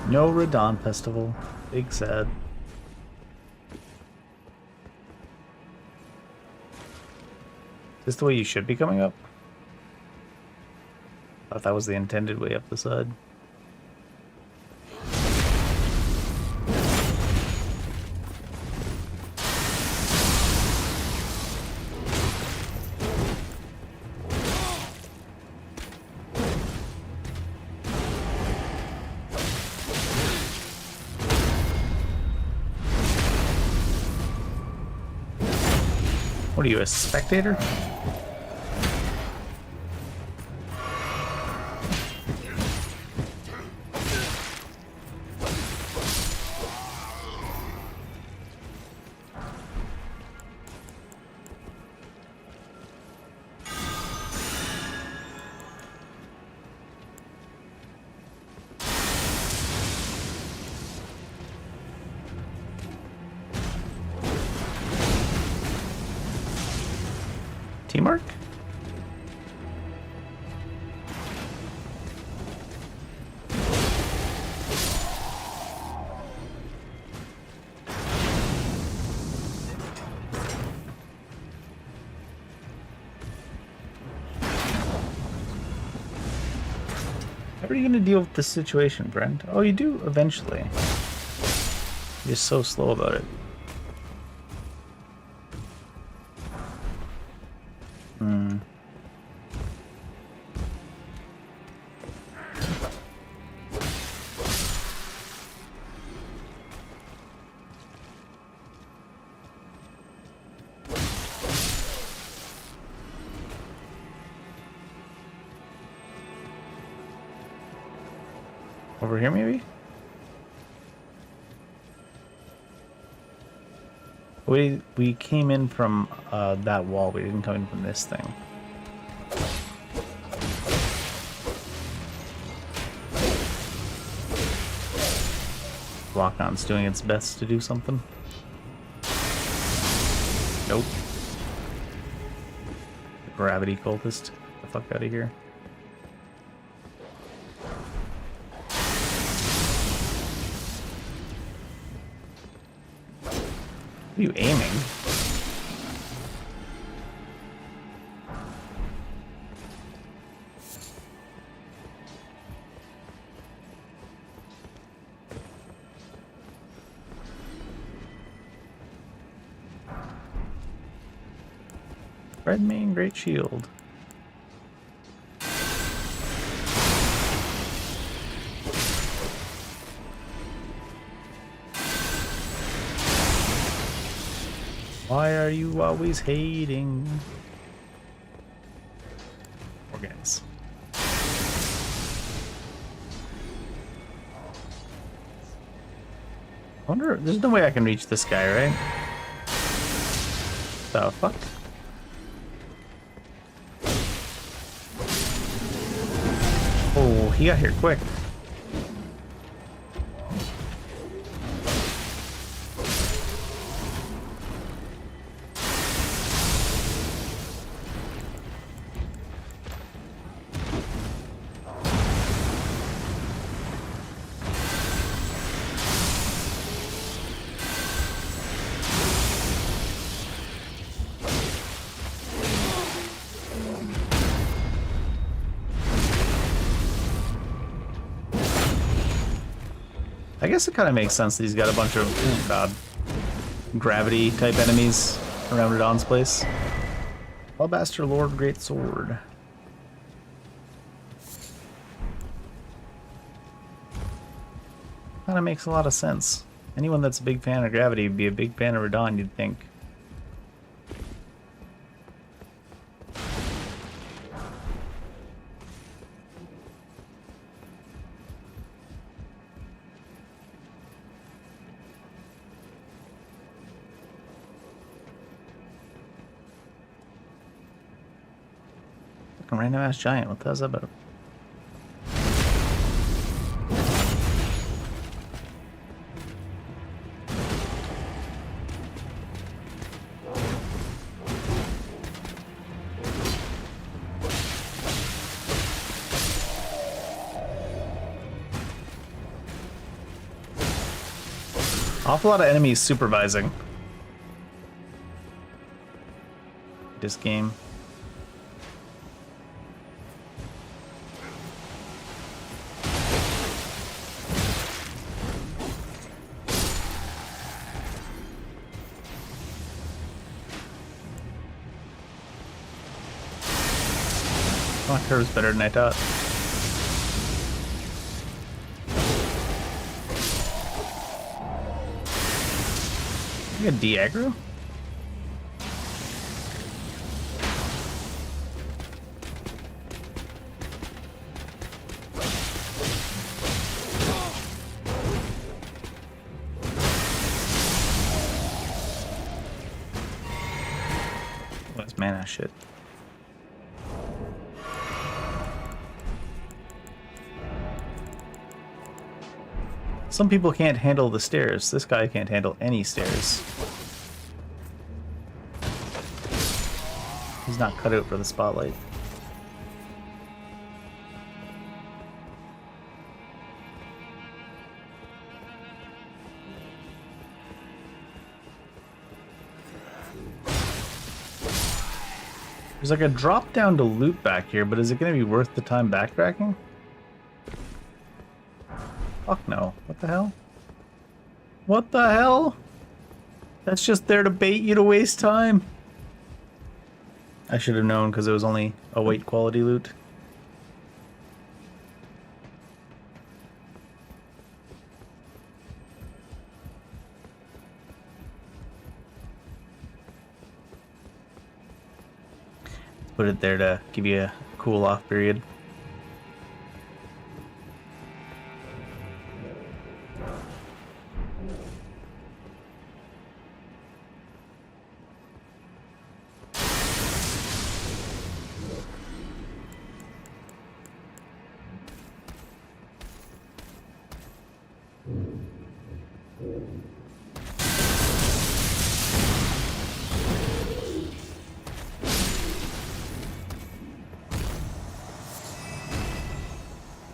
No Radon Festival. Big sad. Is this the way you should be coming up? Thought that was the intended way up the side. What are you, a spectator? Teamwork? How are you going to deal with this situation, Brent? Oh, you do eventually. You're just so slow about it. Over here, maybe? We came in from that wall. We didn't come in from this thing. Lock-on's doing its best to do something. Nope. The gravity cultist. Get the fuck out of here. What are you aiming? Red main, great shield. Why are you always hating? More guys. I wonder, there's no way I can reach this guy, right? The fuck? Oh, he got here quick. I guess it kind of makes sense that he's got a bunch of, oh god, gravity type enemies around Radon's place. Alabaster Lord Great Sword. Kind of makes a lot of sense. Anyone that's a big fan of gravity would be a big fan of Radon, you'd think. Fucking random ass giant, what the hell's that about? Awful lot of enemies supervising this game. My curve's better than I thought. You got de-aggro? What's mana shit? Some people can't handle the stairs. This guy can't handle any stairs. He's not cut out for the spotlight. There's like a drop down to loot back here, but is it going to be worth the time backtracking? Fuck no. What the hell? What the hell? That's just there to bait you to waste time. I should have known because it was only a weight quality loot. Put it there to give you a cool off period.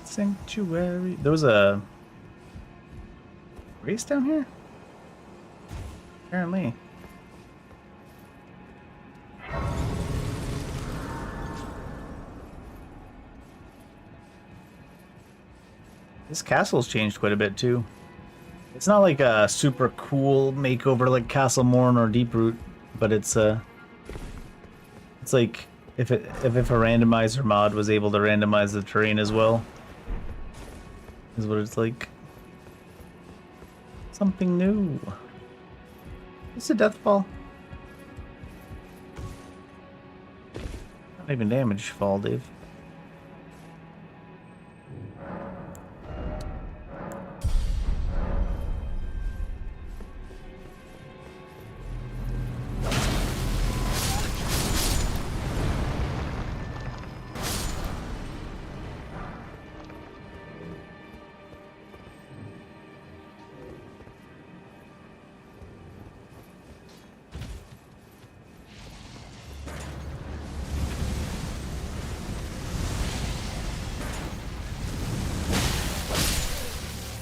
Sanctuary. There was a race down here? Apparently. This castle's changed quite a bit too. It's not like a super cool makeover like Castle Morn or Deeproot, but it's It's like if a randomizer mod was able to randomize the terrain as well. Is what it's like. Something new. It's a death ball. Not even damage fall, Dave.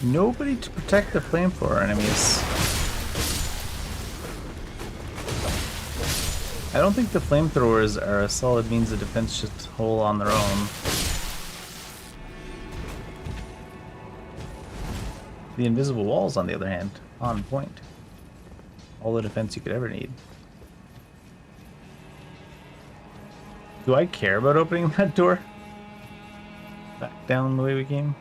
Nobody to protect the flamethrower enemies. I don't think the flamethrowers are a solid means of defense just whole on their own. The invisible walls, on the other hand, on point. All the defense you could ever need. Do I care about opening that door? Back down the way we came?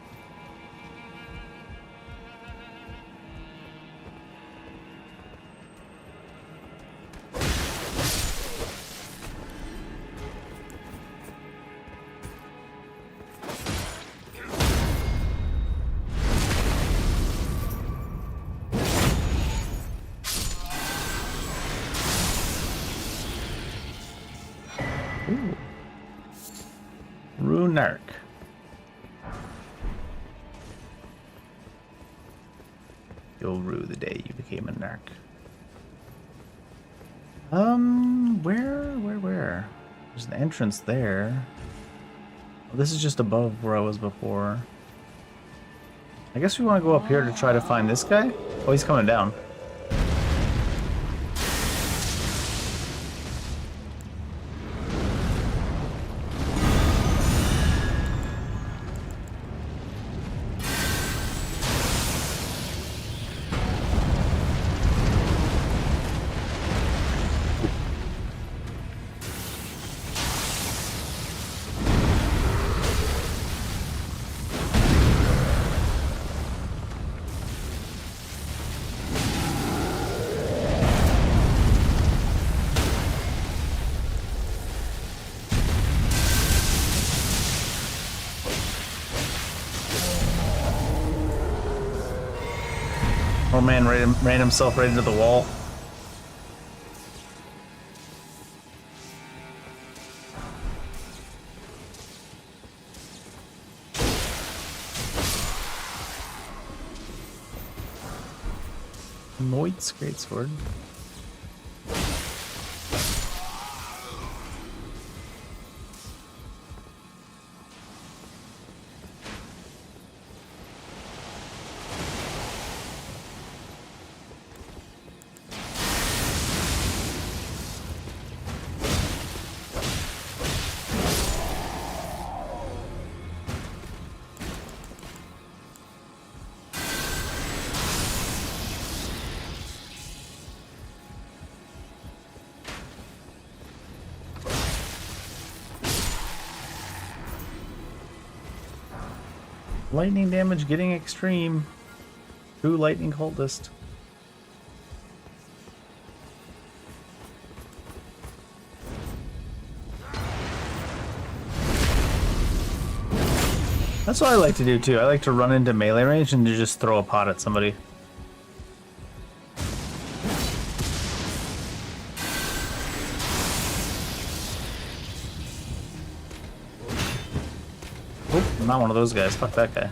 Ooh. Runark. You'll rue the day you became a narc. Where? There's an entrance there. Oh, this is just above where I was before. I guess we want to go up here to try to find this guy. Oh, he's coming down. Oh man, ran himself right into the wall. Moit's greatsword. Lightning damage getting extreme. True lightning cultist. That's what I like to do too. I like to run into melee range and to just throw a pot at somebody. Oh, I'm not one of those guys. Fuck that guy.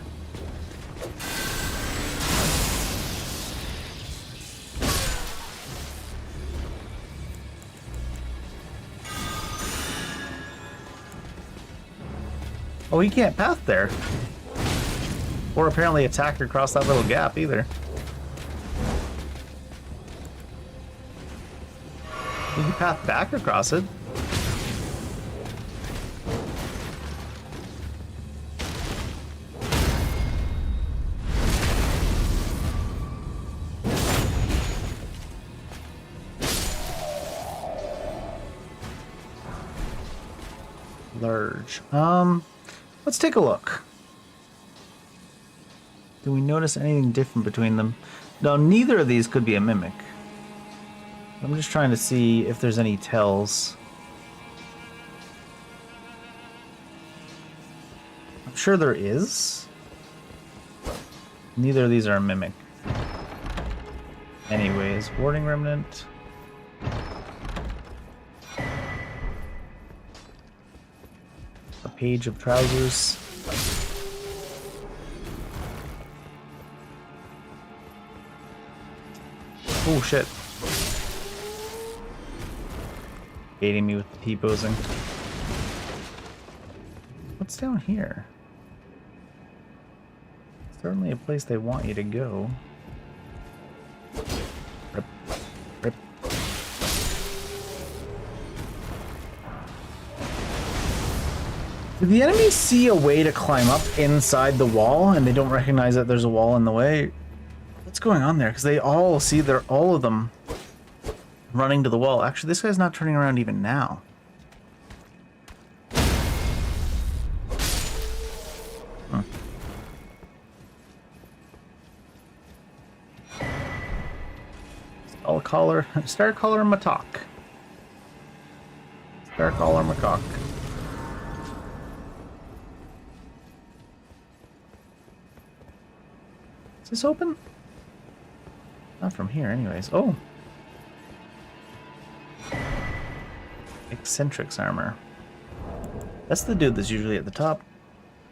Oh, he can't path there. Or apparently attack across that little gap either. He can path back across it. Converge. Let's take a look. Do we notice anything different between them? No, neither of these could be a mimic. I'm just trying to see if there's any tells. I'm sure there is. Neither of these are a mimic. Anyways, Warding Remnant. A page of trousers. Oh shit. Baiting me with the T-posing. What's down here? Certainly a place they want you to go. Rip. Rip. Did the enemies see a way to climb up inside the wall and they don't recognize that there's a wall in the way? What's going on there? Because they all see all of them running to the wall. Actually, this guy's not turning around even now. Star Collar Matok. Star Collar Macaque. Is this open? Not from here, anyways. Oh! Eccentrics armor. That's the dude that's usually at the top.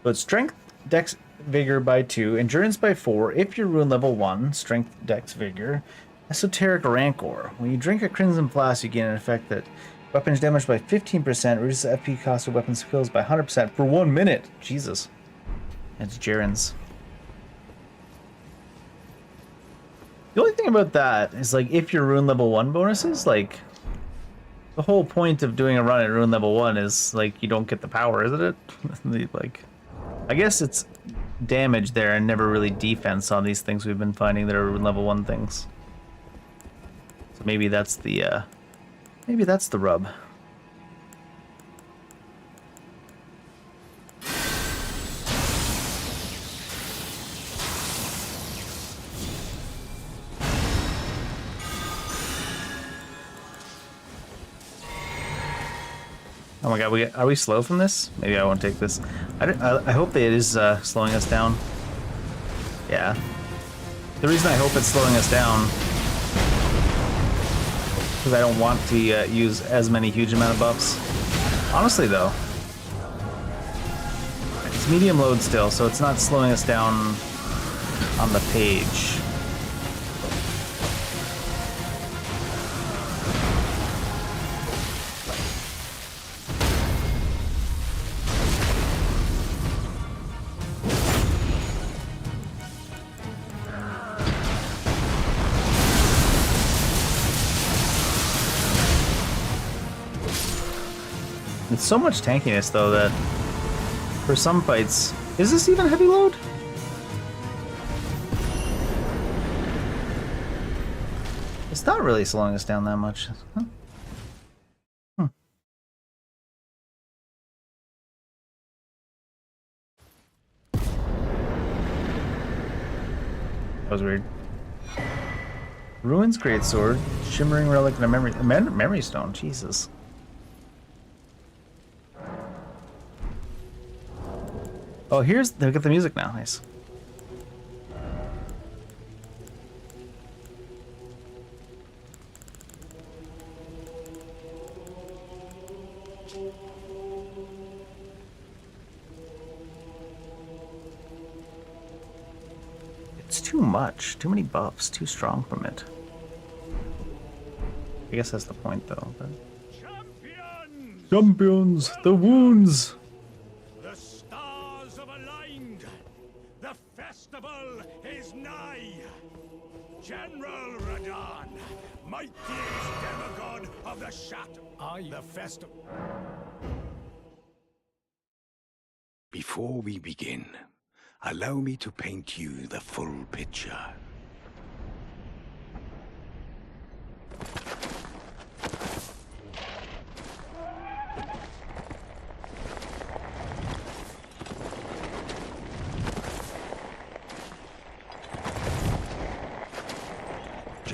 But strength, dex, vigor by 2, endurance by 4. If you're rune level 1, strength, dex, vigor. Esoteric Rancor. When you drink a Crimson Flask, you gain an effect that weapons damage by 15%, reduces the FP cost of weapon skills by 100% for 1 minute. Jesus. That's Jaren's. The only thing about that is, like, if your rune level 1 bonuses, like, the whole point of doing a run at rune level 1 is, like, you don't get the power, isn't it? Like, I guess it's damage there and never really defense on these things we've been finding that are rune level 1 things. So maybe that's the rub. Oh my god, are we slow from this? Maybe I won't take this. I hope that it is slowing us down. Yeah. The reason I hope it's slowing us down because I don't want to use as many huge amount of buffs. Honestly though, it's medium load still, so it's not slowing us down on the page. It's so much tankiness though that for some fights, is this even heavy load? It's not really slowing us down that much. Huh? That was weird. Ruins Greatsword, Shimmering Relic, and a memory stone. Jesus. Oh, they got the music now. Nice. It's too much. Too many buffs. Too strong from it. I guess that's the point, though. But... Champions! The wounds!
Is nigh. General Radon, mightiest demigod of the shadow. The festival. Before we begin, allow me to paint you the full picture.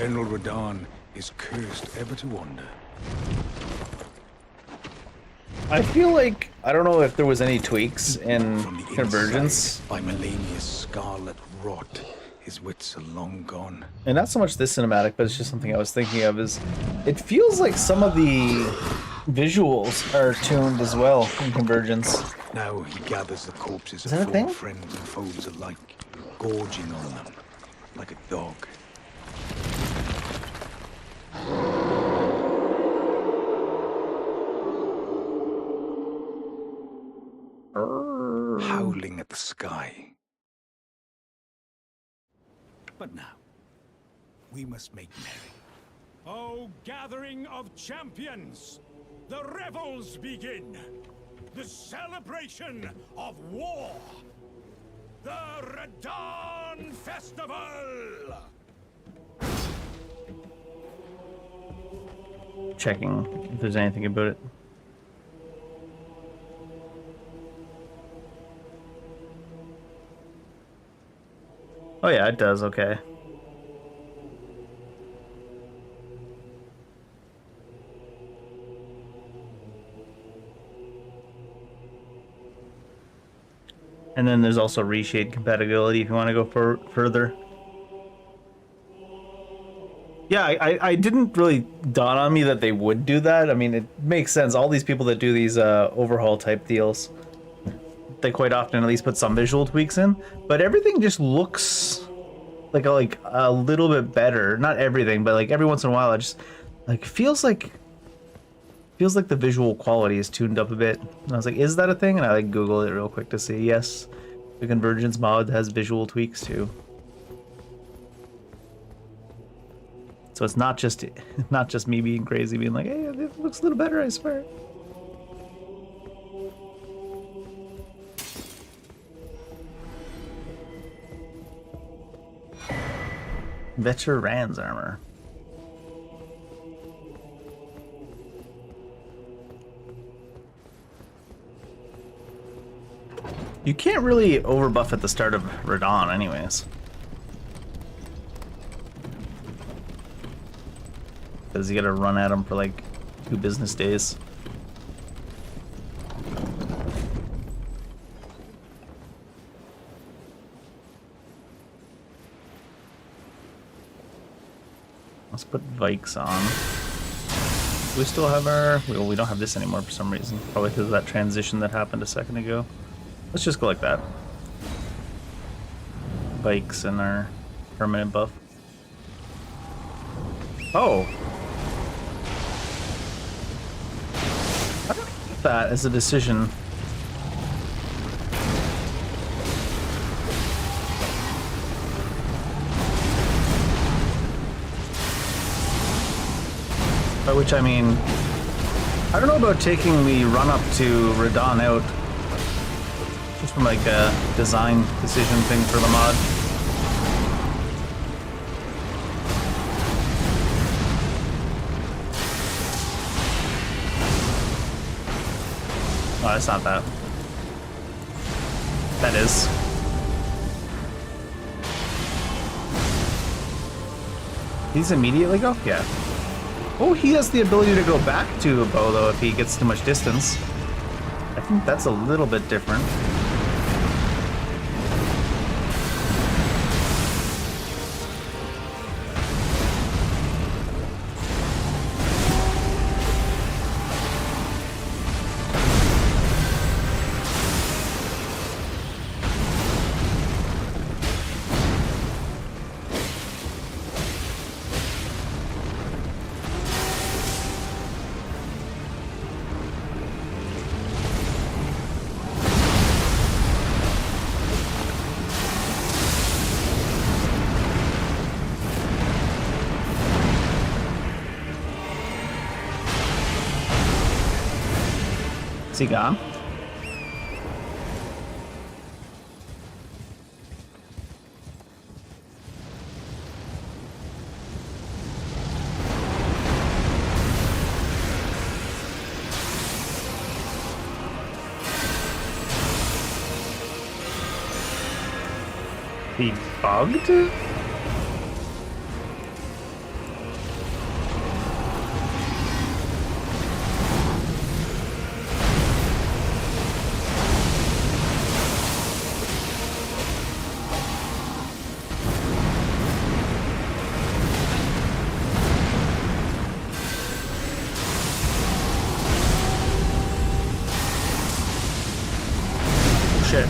General Radahn is cursed ever to wander.
I feel like I don't know if there was any tweaks in
From the
Convergence,
inside, by Melania's scarlet rot, his wits are long gone.
and not so much this cinematic, but it's just something I was thinking of. Is it feels like some of the visuals are tuned as well in Convergence.
Now he gathers the corpses
Is
of
that a thing?
fallen friends and foes alike, gorging on them like a dog. Howling at the sky. But now, we must make merry.
O gathering of champions, the revels begin. The celebration of war. The Radahn Festival.
Checking if there's anything about it. Oh yeah, it does. Okay. And then there's also reshade compatibility if you want to go further. Yeah, I didn't really dawn on me that they would do that. I mean, it makes sense. All these people that do these overhaul type deals, they quite often at least put some visual tweaks in. But everything just looks like a little bit better. Not everything, but like every once in a while, it just like feels like the visual quality is tuned up a bit. And I was like, is that a thing? And I like Googled it real quick to see. Yes, the Convergence mod has visual tweaks too. So it's not just me being crazy, being like, hey, it looks a little better, I swear. Veteran's armor. You can't really overbuff at the start of Radahn anyways. Because you gotta run at him for like 2 business days. Let's put Vikes on. Do we still have our... Well, we don't have this anymore for some reason. Probably because of that transition that happened a second ago. Let's just go like that. Vikes and our permanent buff. Oh! I don't get that as a decision. By which I mean, I don't know about taking the run up to Radahn out. Just from like a design decision thing for the mod. Oh, that's not that. That is. These immediately go? Yeah. Oh, he has the ability to go back to a bow, though, if he gets too much distance. I think that's a little bit different. Is he gone? He bugged? shit.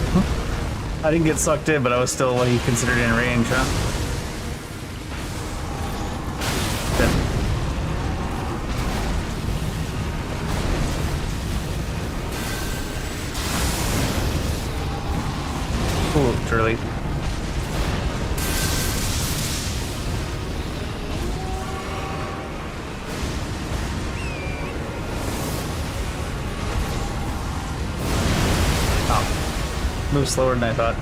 I didn't get sucked in, but I was still what he considered in range, huh? Shit. Ooh, Turley. Move slower than I thought.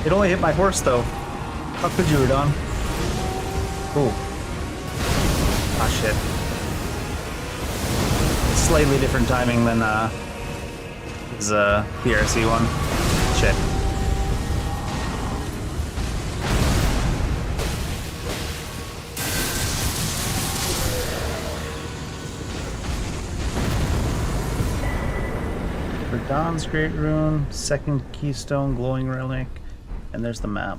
It only hit my horse, though. How could you, Radon? Ooh. Ah, shit. Slightly different timing than his PRC one. Shit. Dawn's Great Rune, second keystone, glowing relic, and there's the map.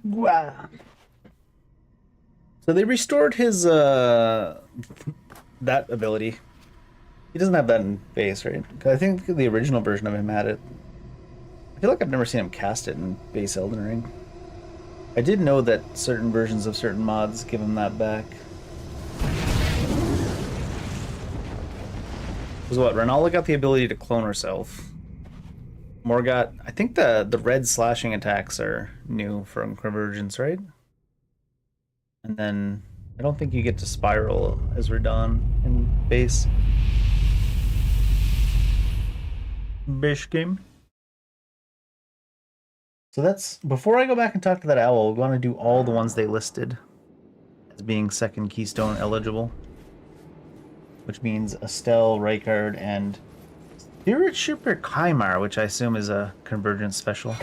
Wow. So they restored his that ability. He doesn't have that in base, right? 'Cause I think the original version of him had it. I feel like I've never seen him cast it in base Elden Ring. I did know that certain versions of certain mods give him that back. Was what? Renala got the ability to clone herself. Morgot, I think the red slashing attacks are new from Convergence, right? And then I don't think you get to spiral as Radon in base. Base game. So that's, before I go back and talk to that owl, we want to do all the ones they listed as being second keystone eligible. Which means Estelle, Rykard, and Spirit Shipper Kymar, which I assume is a Convergence special.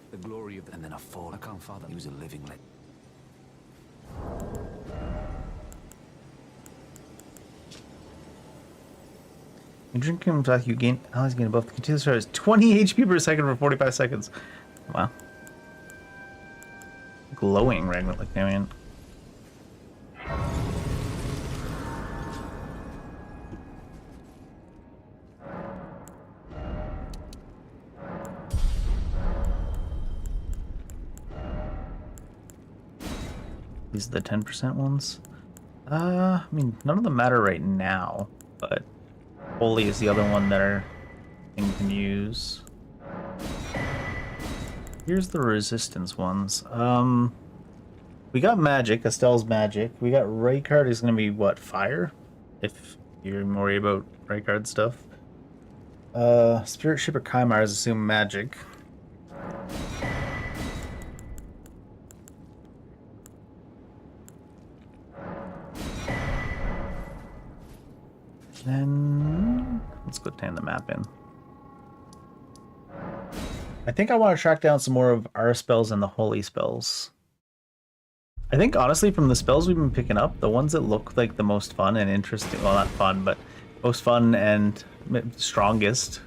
The glory of, and then a fall. I can't father. He was a living legend.
You drink him back, you gain allies gain above the continuous charge 20 HP per second for 45 seconds. Wow. Glowing Ragnar like Namian. These are the 10% ones. I mean, none of them matter right now, but Holy is the other one that our thing can use. Here's the resistance ones. We got magic. Estelle's magic. We got Rykard is going to be what, fire? If you're worried about Rykard stuff. Spirit Shipper Kymar is assumed magic. Then let's go tan the map in. I think I want to track down some more of our spells and the holy spells. I think honestly from the spells we've been picking up, the ones that look like the most fun and interesting, well not fun, but most fun and strongest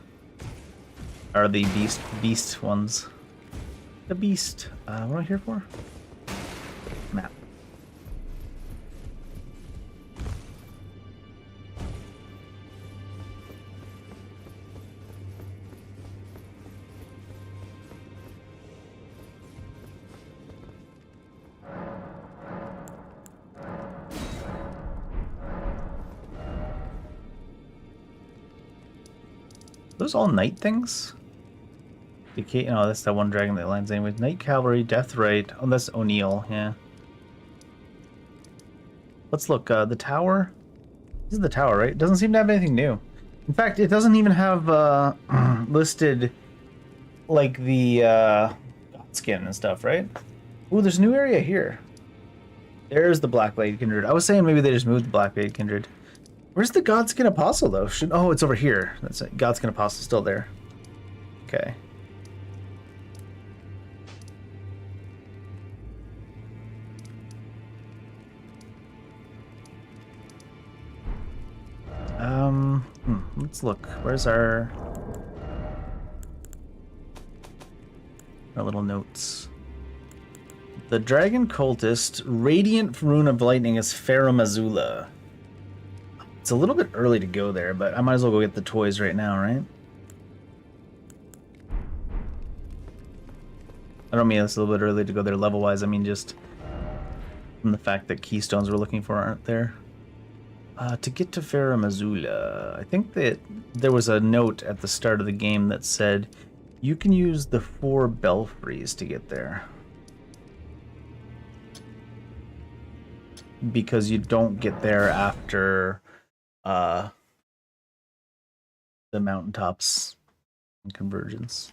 are the beast ones. The beast. What am I here for? Map. Those all knight things? Decay, no, that's that one dragon that lands in with Knight Cavalry, Deathrite. Oh, that's O'Neill, yeah. Let's look, the tower. This is the tower, right? It doesn't seem to have anything new. In fact, it doesn't even have listed like the skin and stuff, right? Ooh, there's a new area here. There's the Blackblade Kindred. I was saying maybe they just moved the Blackblade Kindred. Where's the Godskin Apostle, though? Oh, it's over here. That's it. Godskin Apostle still there. Okay. Let's look. Where's our little notes? The Dragon Cultist, Radiant Rune of Lightning is Faramazula. It's a little bit early to go there, but I might as well go get the toys right now, right? I don't mean it's a little bit early to go there level-wise, I mean just from the fact that keystones we're looking for aren't there. To get to Faramazula, I think that there was a note at the start of the game that said you can use the 4 belfries to get there. Because you don't get there after the mountaintops and Convergence.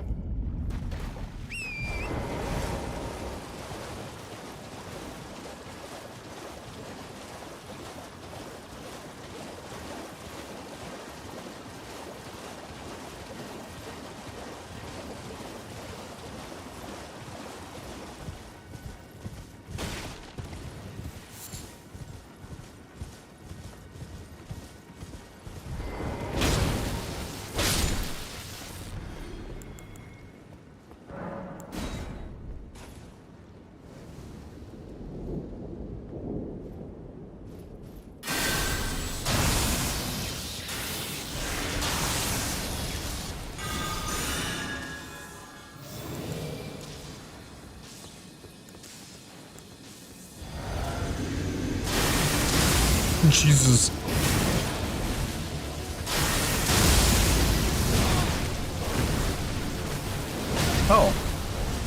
Jesus. Oh.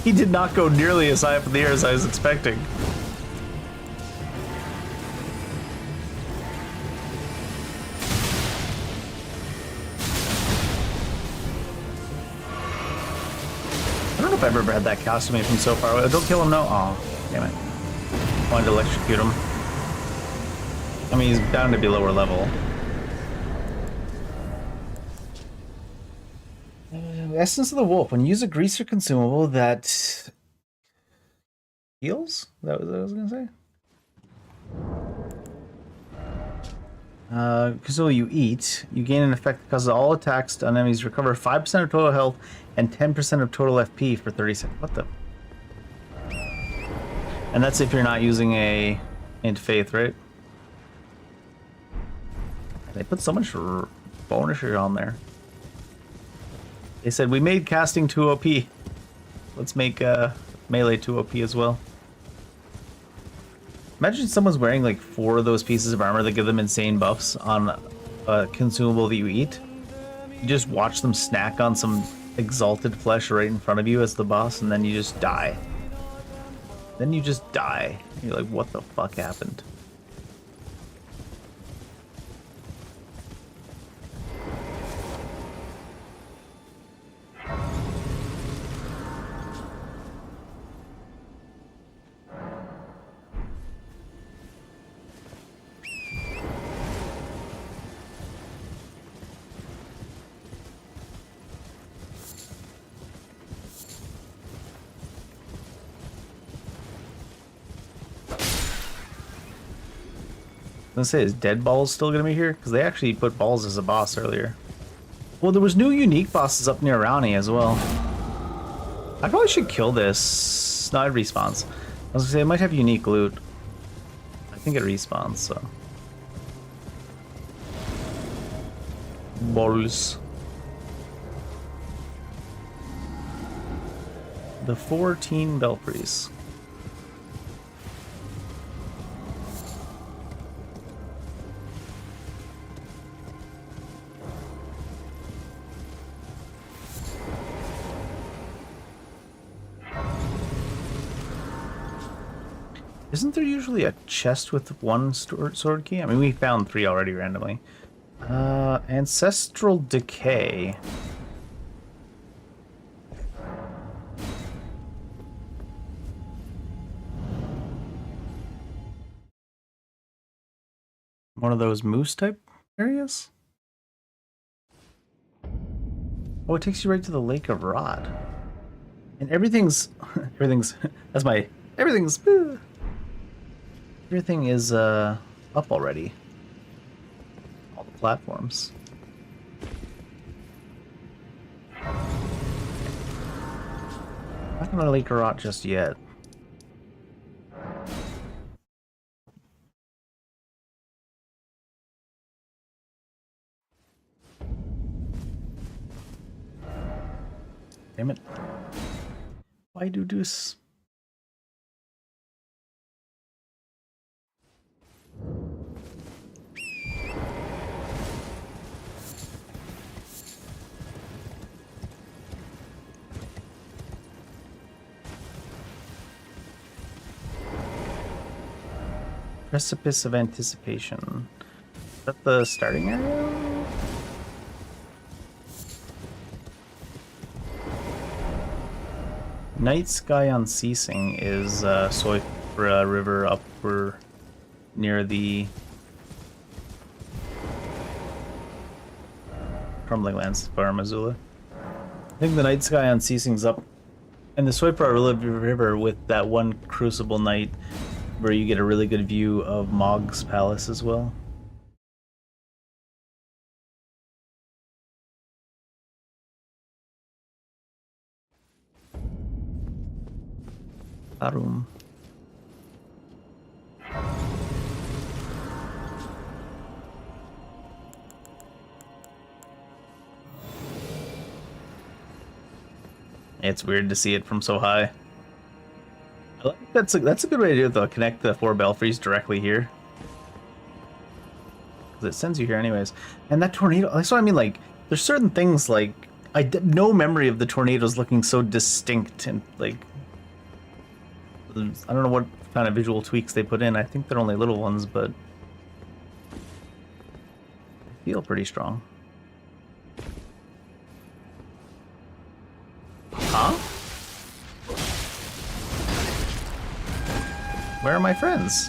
He did not go nearly as high up in the air as I was expecting. I don't know if I've ever had that costume from so far away. Don't kill him, no? Oh, damn it. Wanted to electrocute him. I mean, he's bound to be lower level. Essence of the Wolf. When you use a greaser consumable that heals? Is that what I was going to say? Consumable you eat. You gain an effect that causes all attacks on enemies recover 5% of total health and 10% of total FP for 30 seconds. What the? And that's if you're not using a Int Faith, right? They put so much bonus on there. They said, we made casting 2 OP. Let's make melee 2 OP as well. Imagine someone's wearing like 4 of those pieces of armor that give them insane buffs on a consumable that you eat. You just watch them snack on some exalted flesh right in front of you as the boss, and then you just die. Then you just die. You're like, what the fuck happened? I was gonna say, is Dead Balls still gonna be here? Because they actually put Balls as a boss earlier. Well, there was new unique bosses up near Rowney as well. I probably should kill this. No, it respawns. I was gonna say, it might have unique loot. I think it respawns, so. Balls. The 14 Belfries. Isn't there usually a chest with 1 sword key? I mean, we found 3 already randomly. Ancestral Decay. One of those moose type areas? Oh, it takes you right to the Lake of Rot. And everything's that's my everything is up already. All the platforms. Not gonna Lake of Rot just yet. Damn it. Why do this? Precipice of Anticipation. Is that the starting area? Night Sky Unceasing is Soifra River upper near the Crumbling Lands, Bar Missoula. I think the Night Sky Unceasing's up and the Soifra River with that one Crucible night where you get a really good view of Mog's Palace as well. Arum. It's weird to see it from so high. I like that's a good way to do it though. Connect the 4 belfries directly here. Because it sends you here anyways. And that tornado, that's what I mean, like, there's certain things like, I did no memory of the tornadoes looking so distinct and like, I don't know what kind of visual tweaks they put in. I think they're only little ones, but they feel pretty strong. Huh? Where are my friends?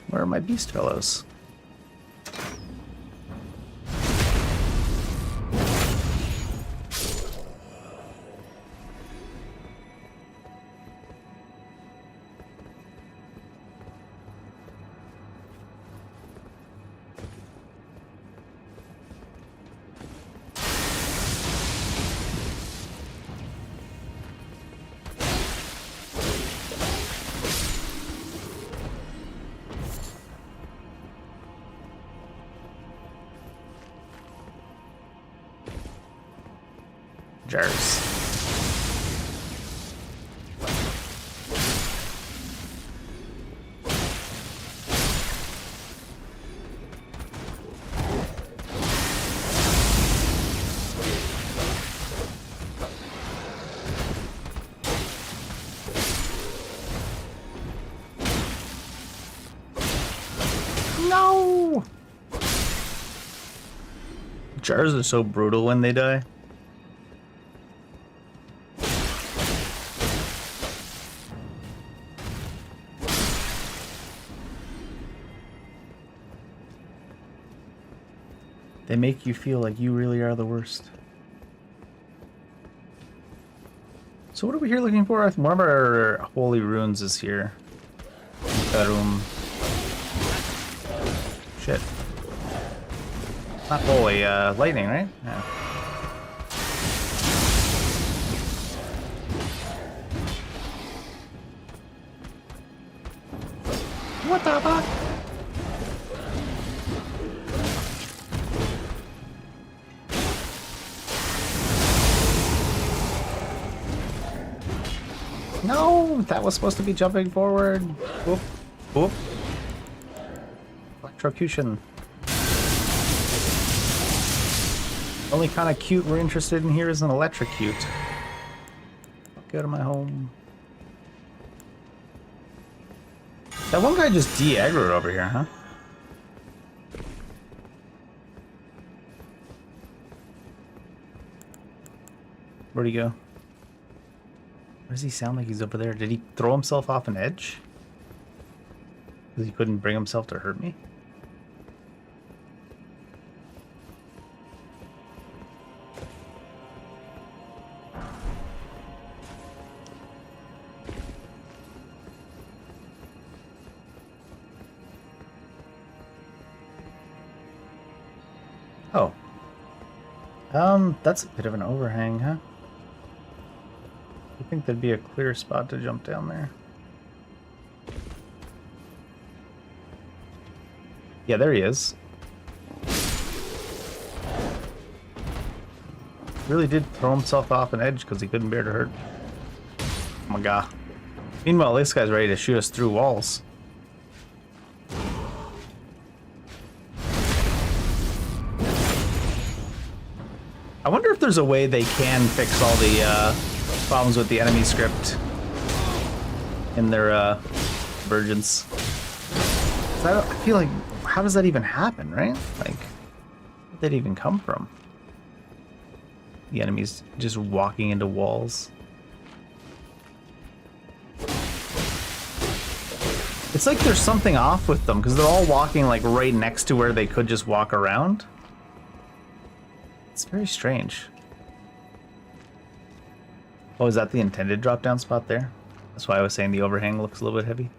Where are my beast fellows? Jars. No! Jars are so brutal when they die. They make you feel like you really are the worst. So what are we here looking for? One of our holy runes is here. Karum. Shit. Not holy, lightning, right? Yeah. What the fuck? No, that was supposed to be jumping forward. Whoop, whoop. Electrocution. Only kind of cute we're interested in here is an electrocute. Fuck out of my home. That one guy just de-aggroed over here, huh? Where'd he go? Why does he sound like he's over there? Did he throw himself off an edge? Because he couldn't bring himself to hurt me? That's a bit of an overhang, huh? I think there'd be a clear spot to jump down there. Yeah, there he is. Really did throw himself off an edge because he couldn't bear to hurt. Oh my god. Meanwhile, this guy's ready to shoot us through walls. I wonder if there's a way they can fix all the problems with the enemy script in their Convergence. I feel like, how does that even happen, right? Like, where did that even come from? The enemies just walking into walls. It's like there's something off with them because they're all walking like right next to where they could just walk around. It's very strange. Oh, is that the intended drop down spot there? That's why I was saying the overhang looks a little bit heavy.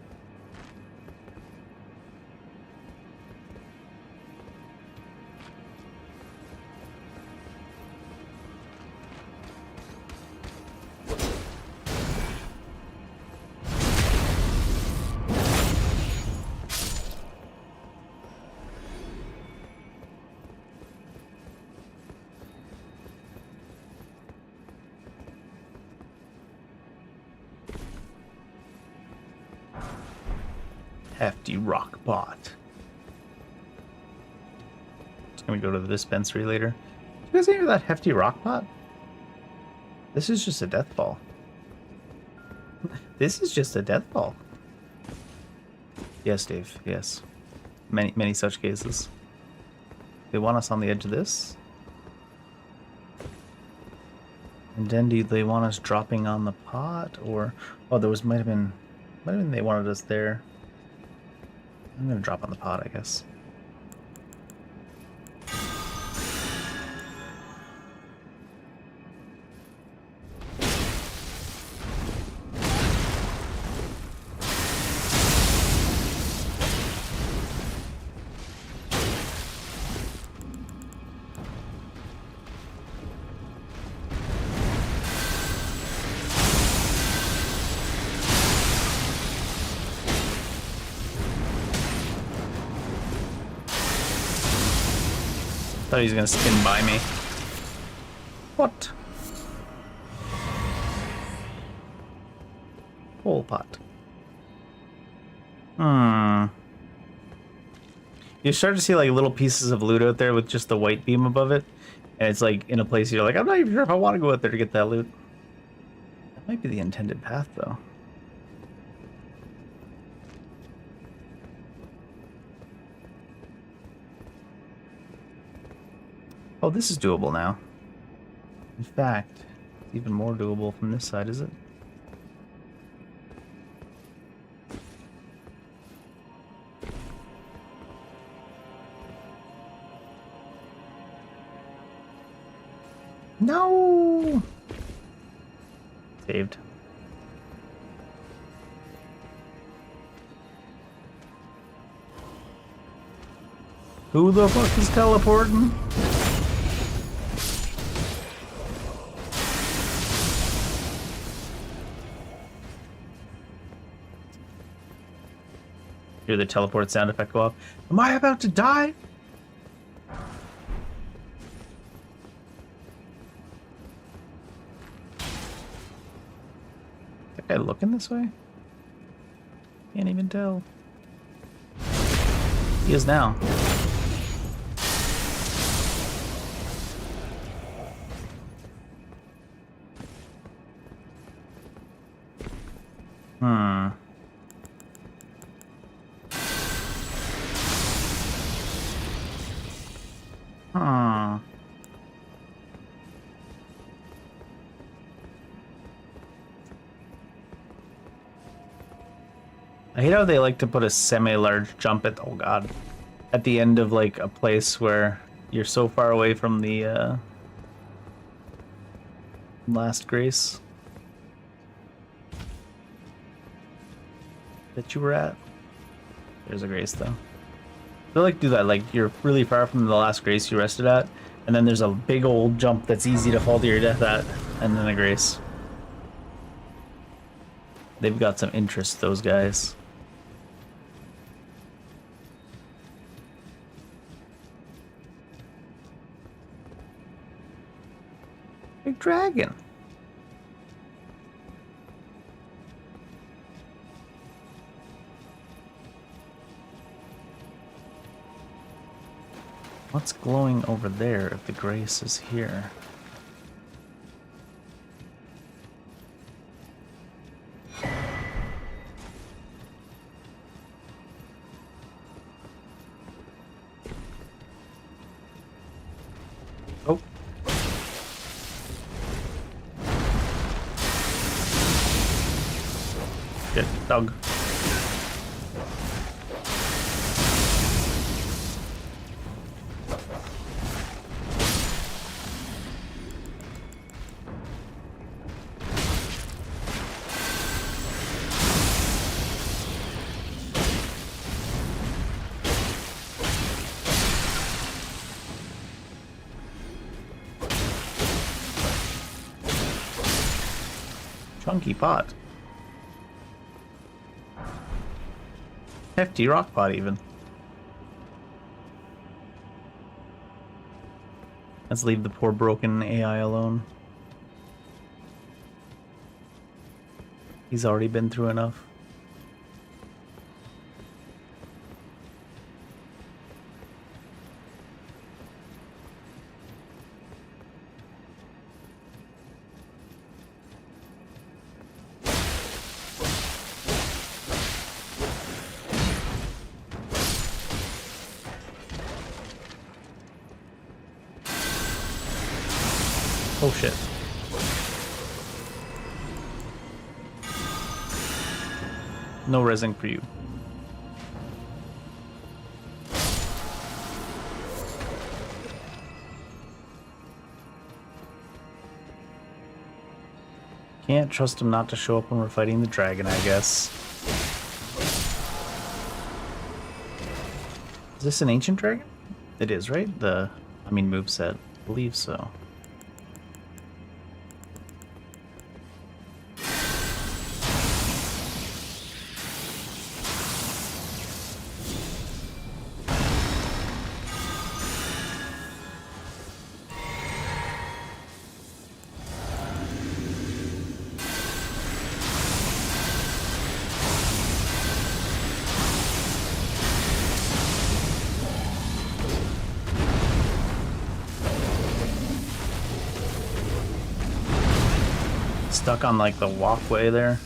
Hefty rock pot. Just gonna go to the dispensary later. You guys hear that hefty rock pot? This is just a death ball. This is just a death ball. Yes, Dave. Yes. Many such cases. They want us on the edge of this. And then do they want us dropping on the pot, or oh, there was might have been they wanted us there. I'm gonna drop on the pot, I guess. Thought he was gonna spin by me. What? Whole pot. You start to see like little pieces of loot out there with just the white beam above it. And it's like in a place you're like, I'm not even sure if I want to go out there to get that loot. That might be the intended path though. Oh, this is doable now. In fact, it's even more doable from this side, is it? No! Saved. Who the fuck is teleporting? Hear the teleport sound effect go off. Am I about to die? That guy looking this way? Can't even tell. He is now. I hate how they like to put a semi-large jump at, oh god, at the end of like a place where you're so far away from the last grace that you were at. There's a grace though. They like to do that, like you're really far from the last grace you rested at, And then there's a big old jump that's easy to fall to your death at, and then a grace. They've got some interest, those guys. Big dragon. What's glowing over there if the grace is here? Oh. Good dog. Chunky pot. Hefty rock pot even. Let's leave the poor broken AI alone. He's already been through enough. Oh shit. No resing for you. Can't trust him not to show up when we're fighting the dragon, I guess. Is this an ancient dragon? It is, right? Moveset. I believe so. Stuck on like the walkway there.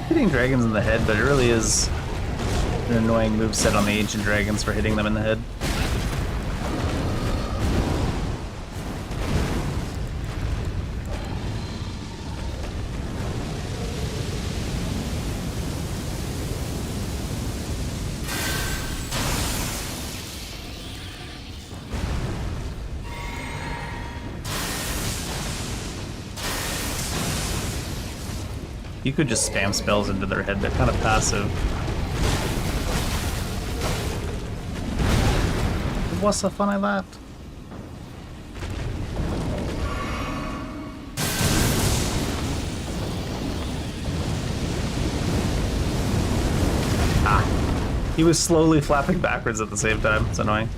Hitting dragons in the head, but it really is an annoying moveset on the ancient dragons for hitting them in the head. You could just spam spells into their head, they're kind of passive. What's the fun of that? Ah, he was slowly flapping backwards at the same time, it's annoying.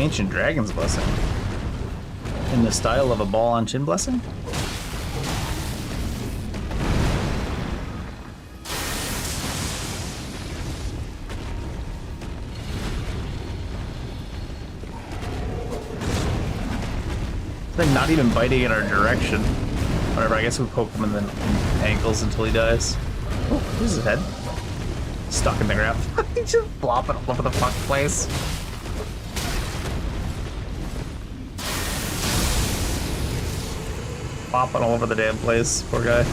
Ancient Dragon's Blessing. In the style of a ball on chin blessing? Like not even biting in our direction. Whatever, I guess we poke him in the ankles until he dies. Oh, here's his head. Stuck in the ground. He's just flopping all over the fuck place. Flopping all over the damn place. Poor guy.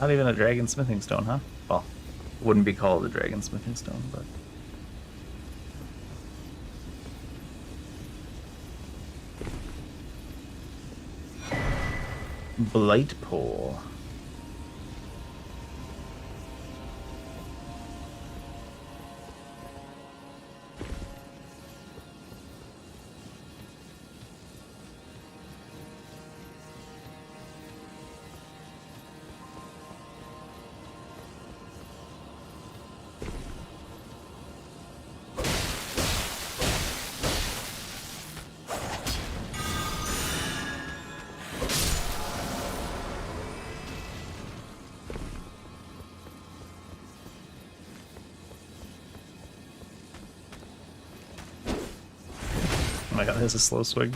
Not even a dragon smithing stone, huh? Well, it wouldn't be called a dragon smithing stone, but... Blight pole. Oh my god, this is a slow swing.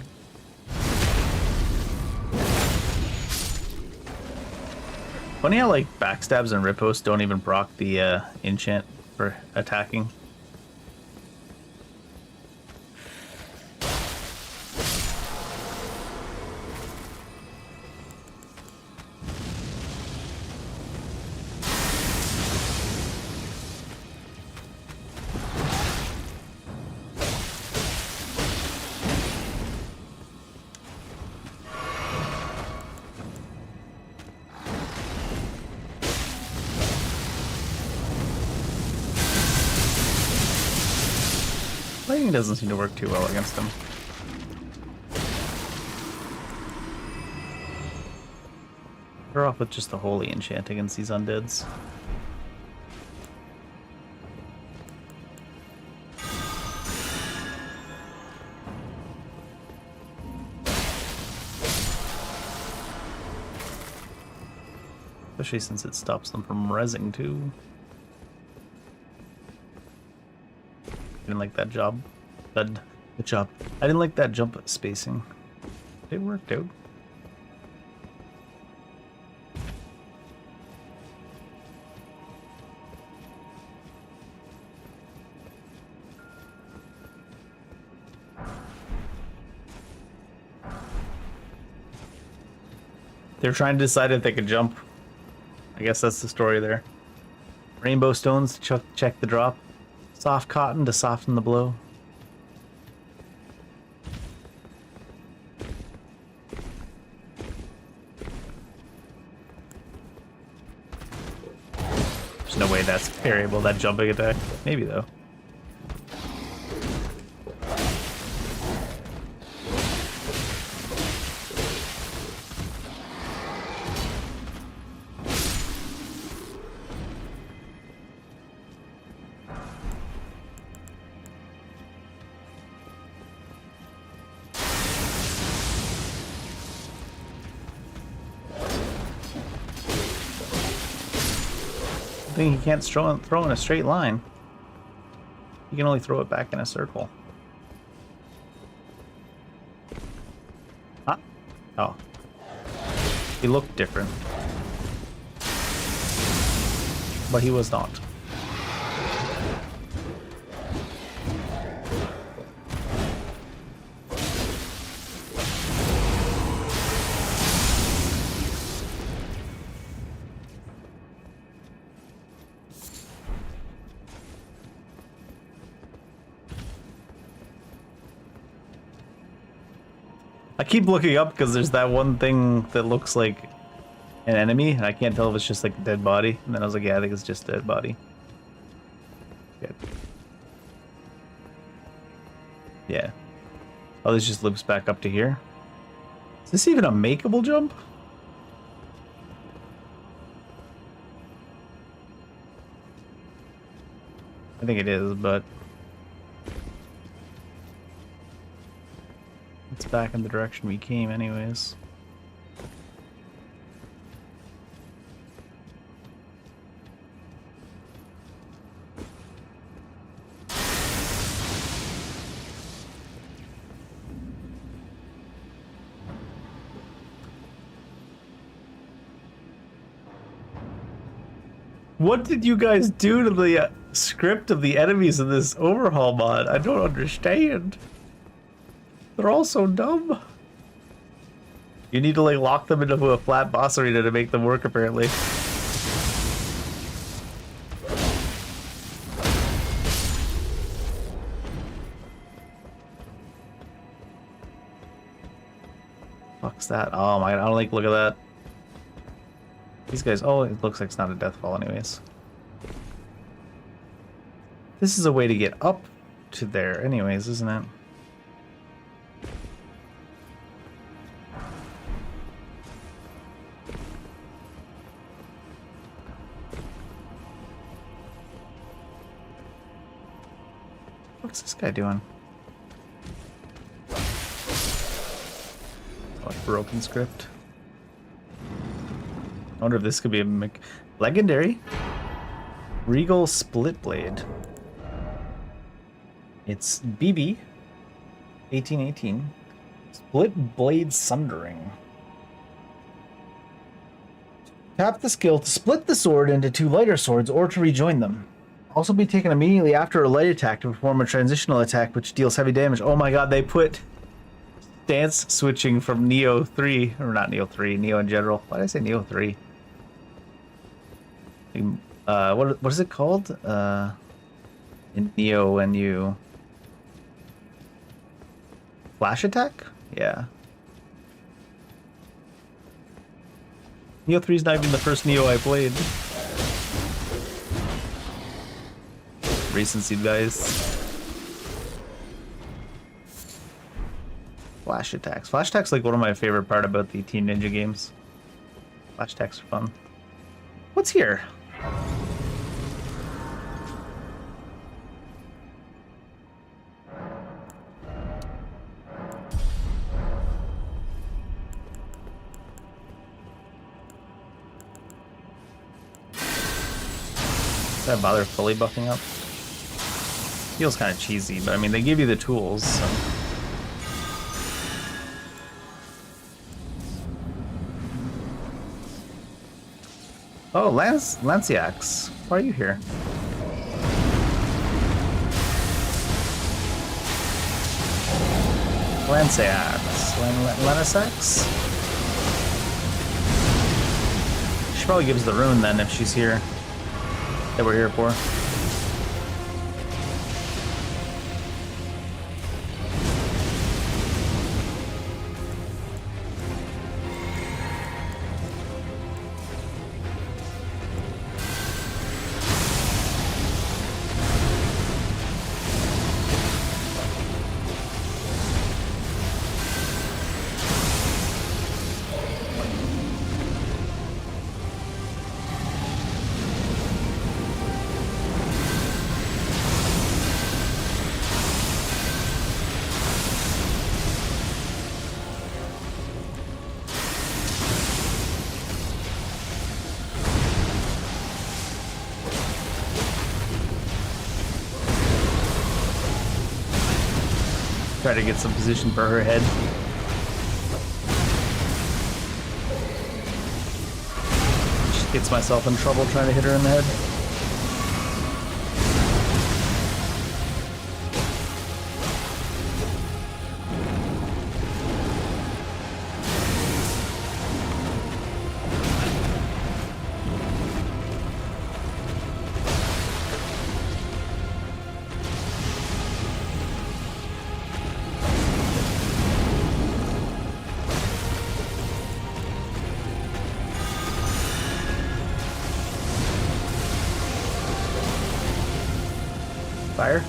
Funny how like backstabs and riposte don't even proc the enchant for attacking. Lightning doesn't seem to work too well against him. We're off with just the holy enchant against these undeads. Especially since it stops them from rezzing too. I didn't like that job. Good job. I didn't like that jump spacing. It worked out. They're trying to decide if they could jump. I guess that's the story there. Rainbow stones to check the drop. Soft cotton to soften the blow. There's no way that's variable, that jumping attack. Maybe though. Thing he can't throw in a straight line. You can only throw it back in a circle. Huh? Oh. He looked different. But he was not. I keep looking up because there's that one thing that looks like an enemy, and I can't tell if it's just like a dead body. And then I was like, yeah, I think it's just a dead body. Good. Yeah. Oh, this just loops back up to here. Is this even a makeable jump? I think it is, but... it's back in the direction we came anyways. What did you guys do to the script of the enemies in this overhaul mod? I don't understand. They're all so dumb. You need to like lock them into a flat boss arena to make them work, apparently. Fuck's that? Oh my god, I don't like look at that. These guys, oh, it looks like it's not a death fall anyways. This is a way to get up to there anyways, isn't it? What's this guy doing? Oh, broken script. I wonder if this could be a legendary Regal Split Blade. It's BB 1818 Split Blade Sundering. Tap the skill to split the sword into two lighter swords or to rejoin them. Also be taken immediately after a light attack to perform a transitional attack which deals heavy damage. Oh my god, they put stance switching from Neo 3, or not Neo 3, Neo in general. Why did I say Neo 3? What is it called? In Neo when you flash attack? Yeah. Neo 3 is not even the first Neo I played. Recency bias. Flash attacks. Flash attacks like one of my favorite part about the Teen Ninja games. Flash attacks are fun. What's here? Does that bother fully buffing up? Feels kind of cheesy, but I mean, they give you the tools, so. Oh, Lanciax, why are you here? Lanisax? She probably gives the rune then if she's here. That we're here for. Try to get some position for her head. Just gets myself in trouble trying to hit her in the head. Fire.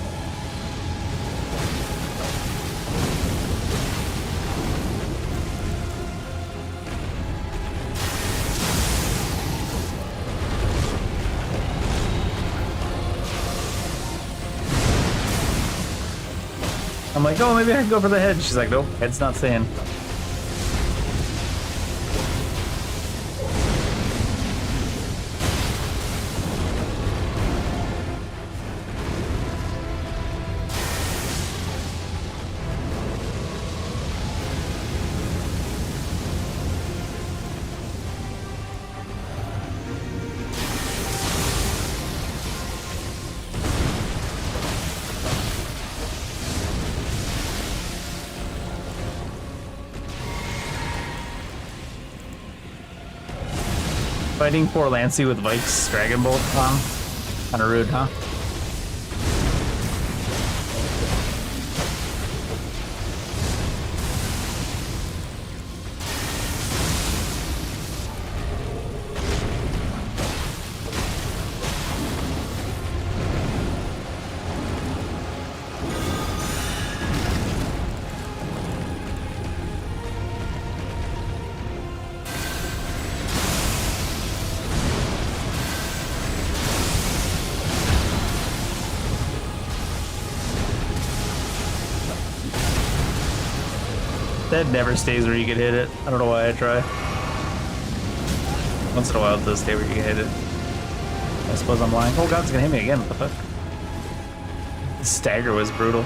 I'm like, oh, maybe I can go for the head. She's like, nope, head's not saying. Fighting poor Lancy with Vike's Dragon Bolt on. Kinda rude, huh? That never stays where you can hit it. I don't know why I try. Once in a while it does stay where you can hit it. I suppose I'm lying. Oh god, it's gonna hit me again. What the fuck? The stagger was brutal.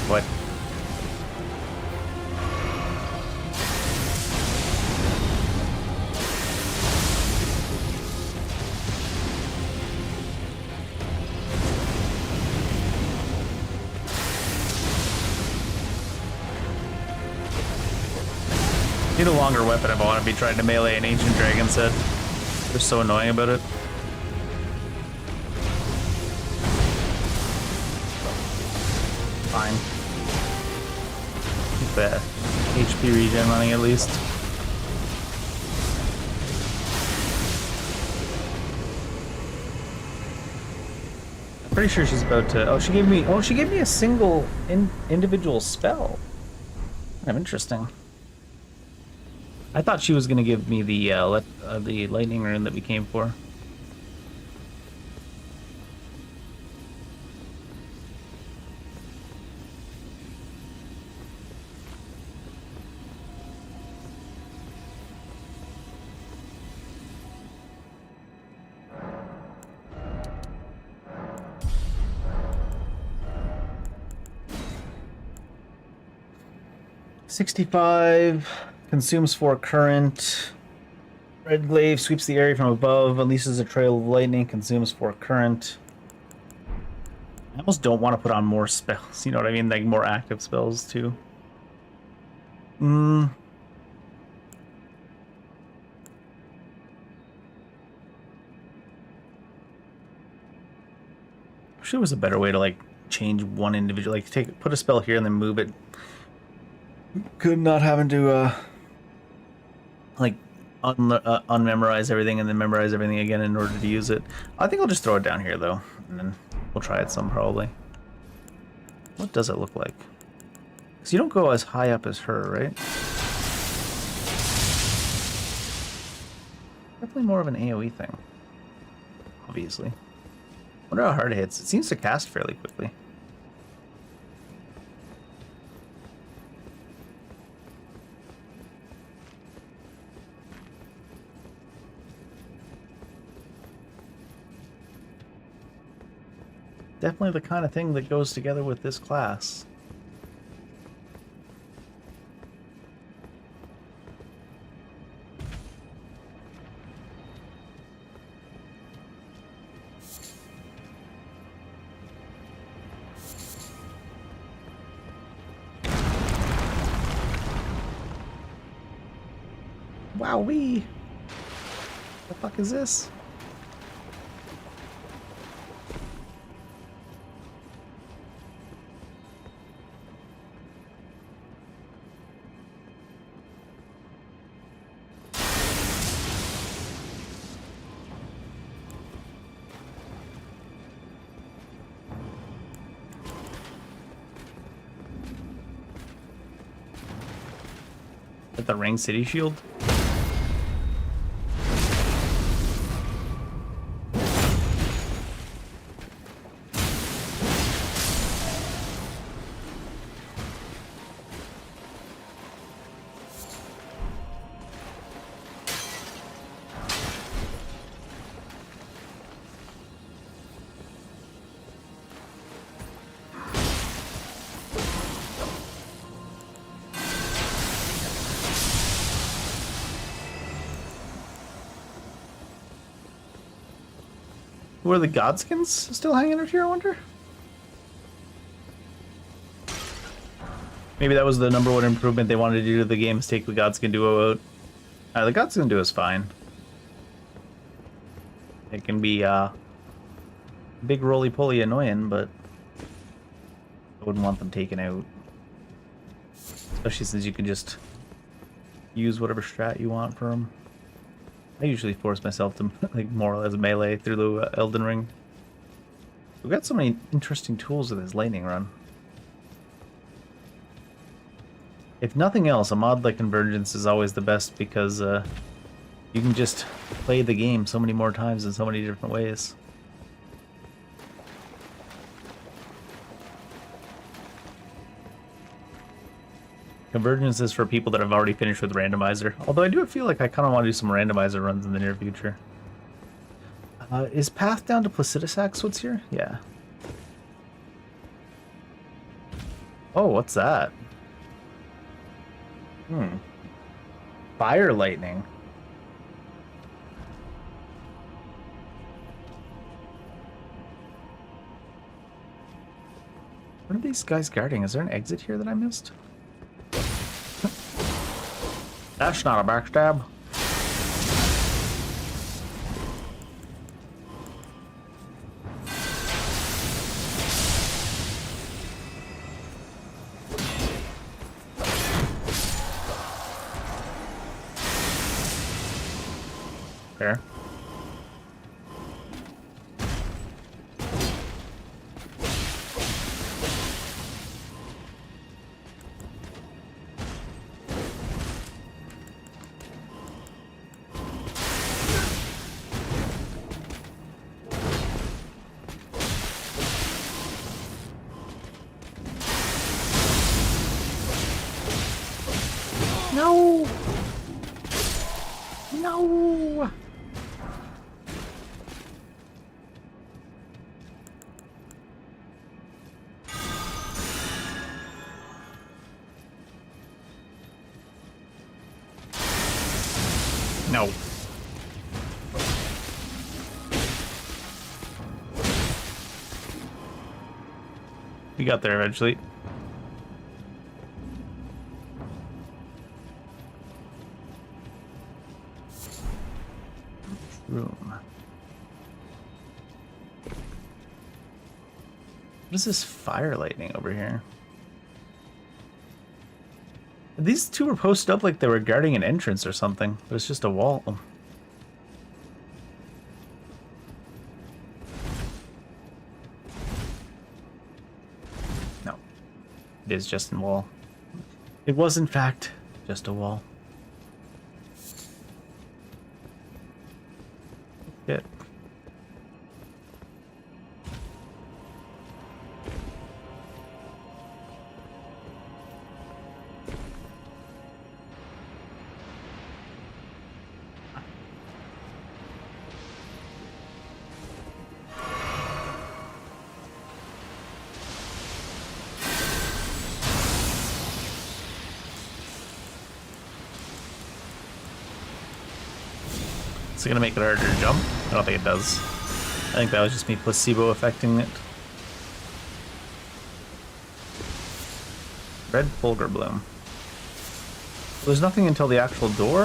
What? Need a longer weapon if I want to be trying to melee an ancient dragon's head. They're so annoying about it. Fine. Keep the HP regen running at least. I'm pretty sure she's about to. Oh, she gave me a single individual spell. Kind of interesting. I thought she was gonna give me the lightning rune that we came for. $65. Consumes 4 current. Red glaive sweeps the area from above, unleashes a trail of lightning, consumes 4 current. I almost don't want to put on more spells, you know what I mean? Like more active spells too. I'm sure there was a better way to like change one individual, like put a spell here and then move it. Good, not having to like unmemorize everything and then memorize everything again in order to use it. I think I'll just throw it down here though, and then we'll try it some probably. What does it look like? Because you don't go as high up as her, right? Definitely more of an AoE thing. Obviously. Wonder how hard it hits. It seems to cast fairly quickly. Definitely the kind of thing that goes together with this class. Wowee! The fuck is this? The Ring City shield? Were the Godskins still hanging out here, I wonder? Maybe that was the number one improvement they wanted to do to the game, is take the Godskin duo out. The Godskin duo is fine. It can be big roly-poly annoying, but I wouldn't want them taken out. Especially since you can just use whatever strat you want for them. I usually force myself to like more or less melee through the Elden Ring. We've got so many interesting tools with this lightning run. If nothing else, a mod like Convergence is always the best because you can just play the game so many more times in so many different ways. Convergence is for people that have already finished with randomizer. Although I do feel like I kind of want to do some randomizer runs in the near future. Is Path down to Placidus Axe what's here? Yeah. Oh, what's that? Fire lightning. What are these guys guarding? Is there an exit here that I missed? That's not a backstab. Fair. No! No! No. We got there eventually. Room. What is this fire lightning over here? These two were posted up like they were guarding an entrance or something, but it's just a wall. No. It is just a wall. It was, in fact, just a wall. Shit. Is it gonna make it harder to jump? I don't think it does. I think that was just me placebo affecting it. Red Fulgur Bloom. There's nothing until the actual door?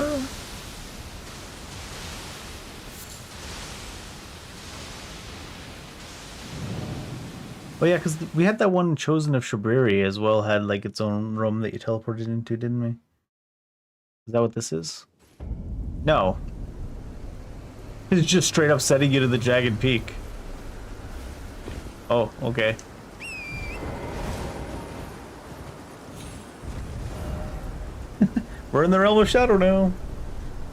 Oh yeah, because we had that one Chosen of Shabriri as well, had like its own room that you teleported into, didn't we? Is that what this is? No. It's just straight up setting you to the jagged peak. Oh, okay. We're in the realm of shadow now.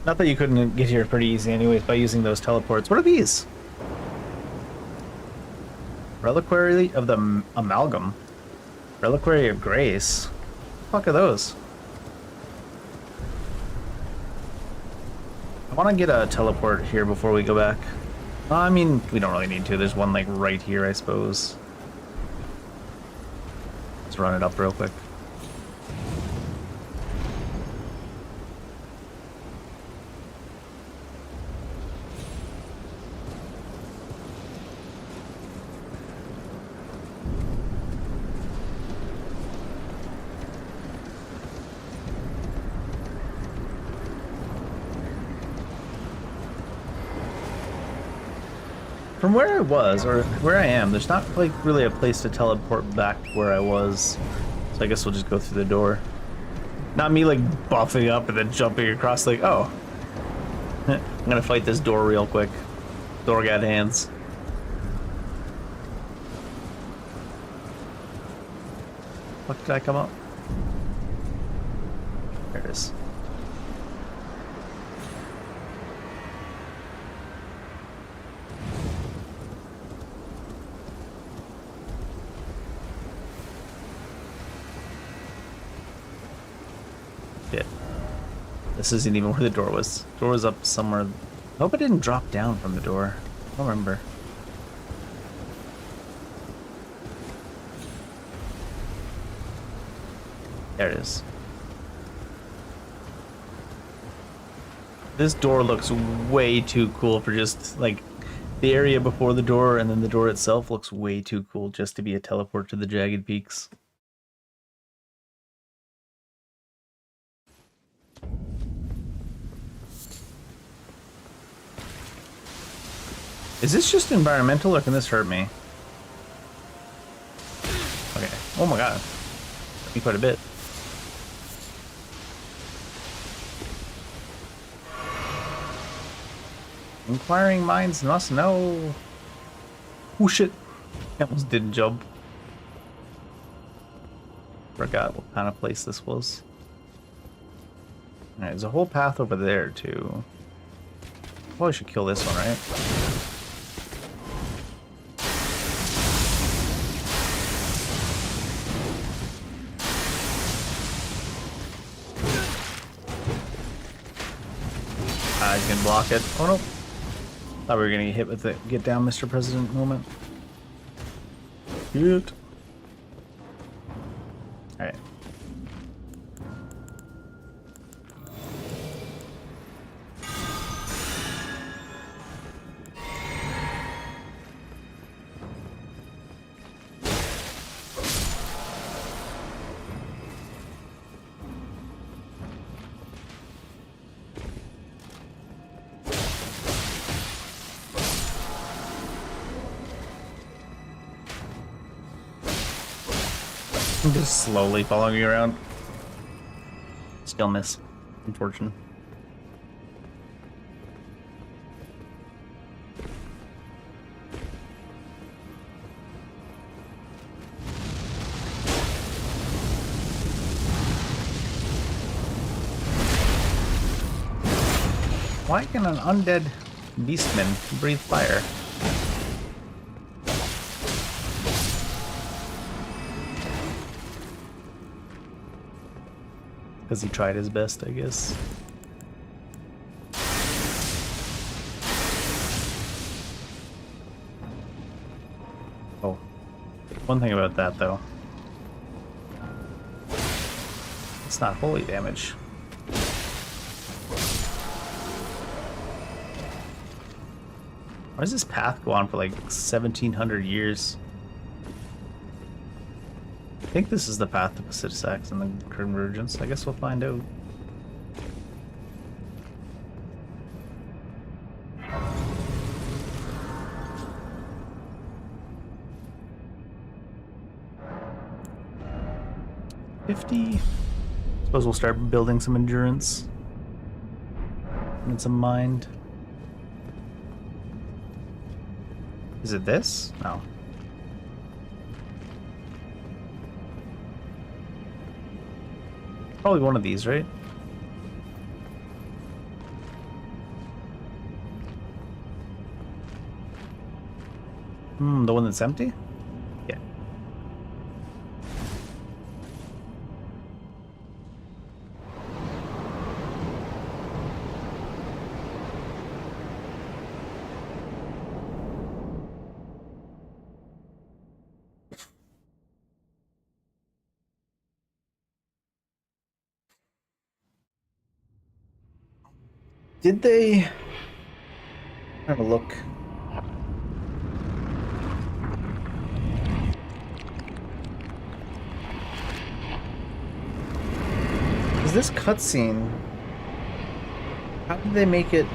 Not that you couldn't get here pretty easy anyways by using those teleports. What are these? Reliquary of the Amalgam. Reliquary of Grace. What the fuck are those? I want to get a teleport here before we go back. I mean, we don't really need to. There's one like right here, I suppose. Let's run it up real quick. From where I was, or where I am, there's not like really a place to teleport back where I was. So I guess we'll just go through the door. Not me like buffing up and then jumping across like, oh. I'm gonna fight this door real quick. Door got hands. What did I come up? There it is. Shit. This isn't even where the door was. The door was up somewhere. I hope it didn't drop down from the door. I don't remember. There it is. This door looks way too cool for just like the area before the door, and then the door itself looks way too cool just to be a teleport to the jagged peaks. Is this just environmental or can this hurt me? Okay. Oh my god. Hurt me quite a bit. Inquiring minds must know. Oh shit. I almost didn't jump. Forgot what kind of place this was. Alright, there's a whole path over there too. Probably should kill this one, right? He's gonna block it. Oh no. Thought we were gonna get hit with the get down, Mr. President moment. Shit. Alright. I'm just slowly following you around. Still miss. Unfortunate. Why can an undead beastman breathe fire? Because he tried his best, I guess. Oh. One thing about that, though. It's not holy damage. Why does this path go on for like 1700 years? I think this is the path to Pacific and the Convergence. I guess we'll find out. $50. Suppose we'll start building some endurance and some mind. Is it this? No. Probably one of these, right? The one that's empty? Yeah. Did they have a look? Is this cutscene? How did they make it?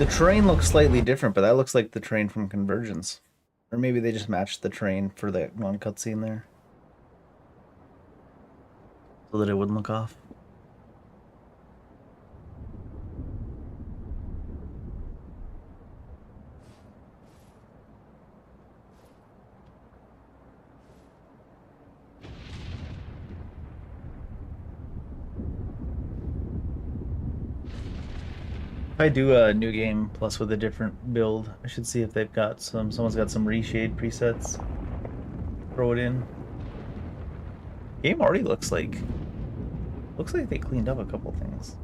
The terrain looks slightly different, but that looks like the terrain from Convergence. Or maybe they just matched the terrain for that one cutscene there. So that it wouldn't look off. If I do a new game plus with a different build, I should see if they've got someone's got some reshade presets. Throw it in. Game already looks like they cleaned up a couple things.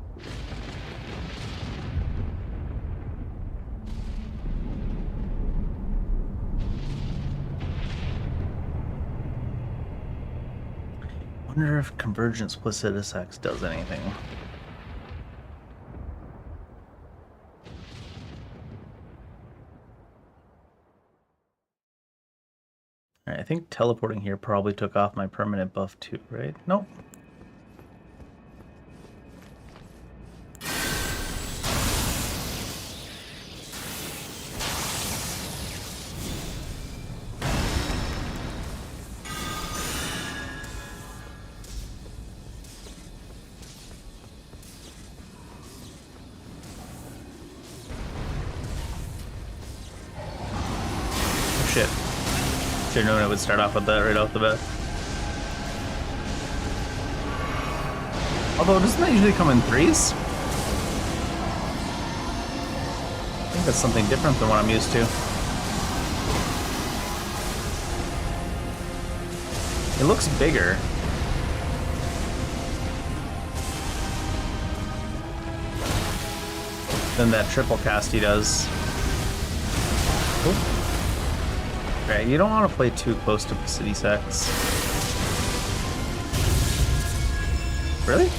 Wonder if Convergence Placidus X does anything. Alright, I think teleporting here probably took off my permanent buff too, right? Nope. Shit. Should've known I would start off with that right off the bat. Although, doesn't that usually come in threes? I think that's something different than what I'm used to. It looks bigger. Than that triple cast he does. Cool. Okay, you don't want to play too close to City Sex. Really?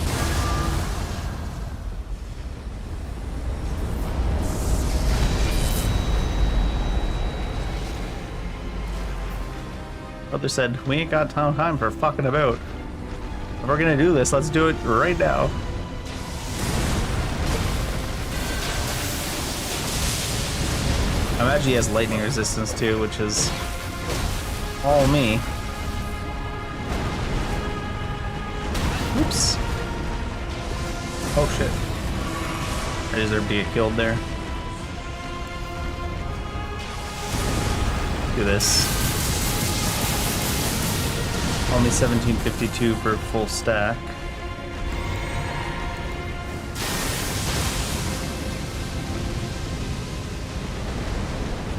Brother said, we ain't got time for fucking about. If we're gonna do this, let's do it right now. I imagine he has lightning resistance too, which is all me. Oops. Oh shit. I deserve to get killed there. Do this. Only 1752 for full stack.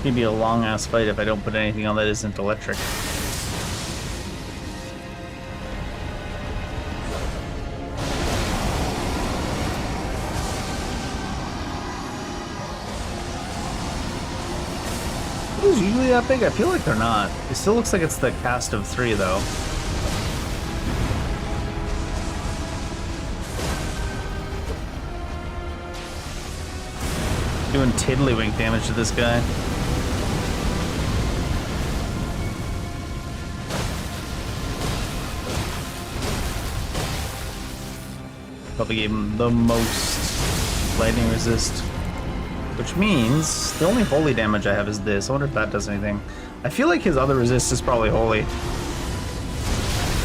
It'd be a long ass fight if I don't put anything on that isn't electric. Are those usually that big? I feel like they're not. It still looks like it's the cast of 3 though. Doing tiddlywink damage to this guy. Probably gave him the most lightning resist. Which means the only holy damage I have is this. I wonder if that does anything. I feel like his other resist is probably holy.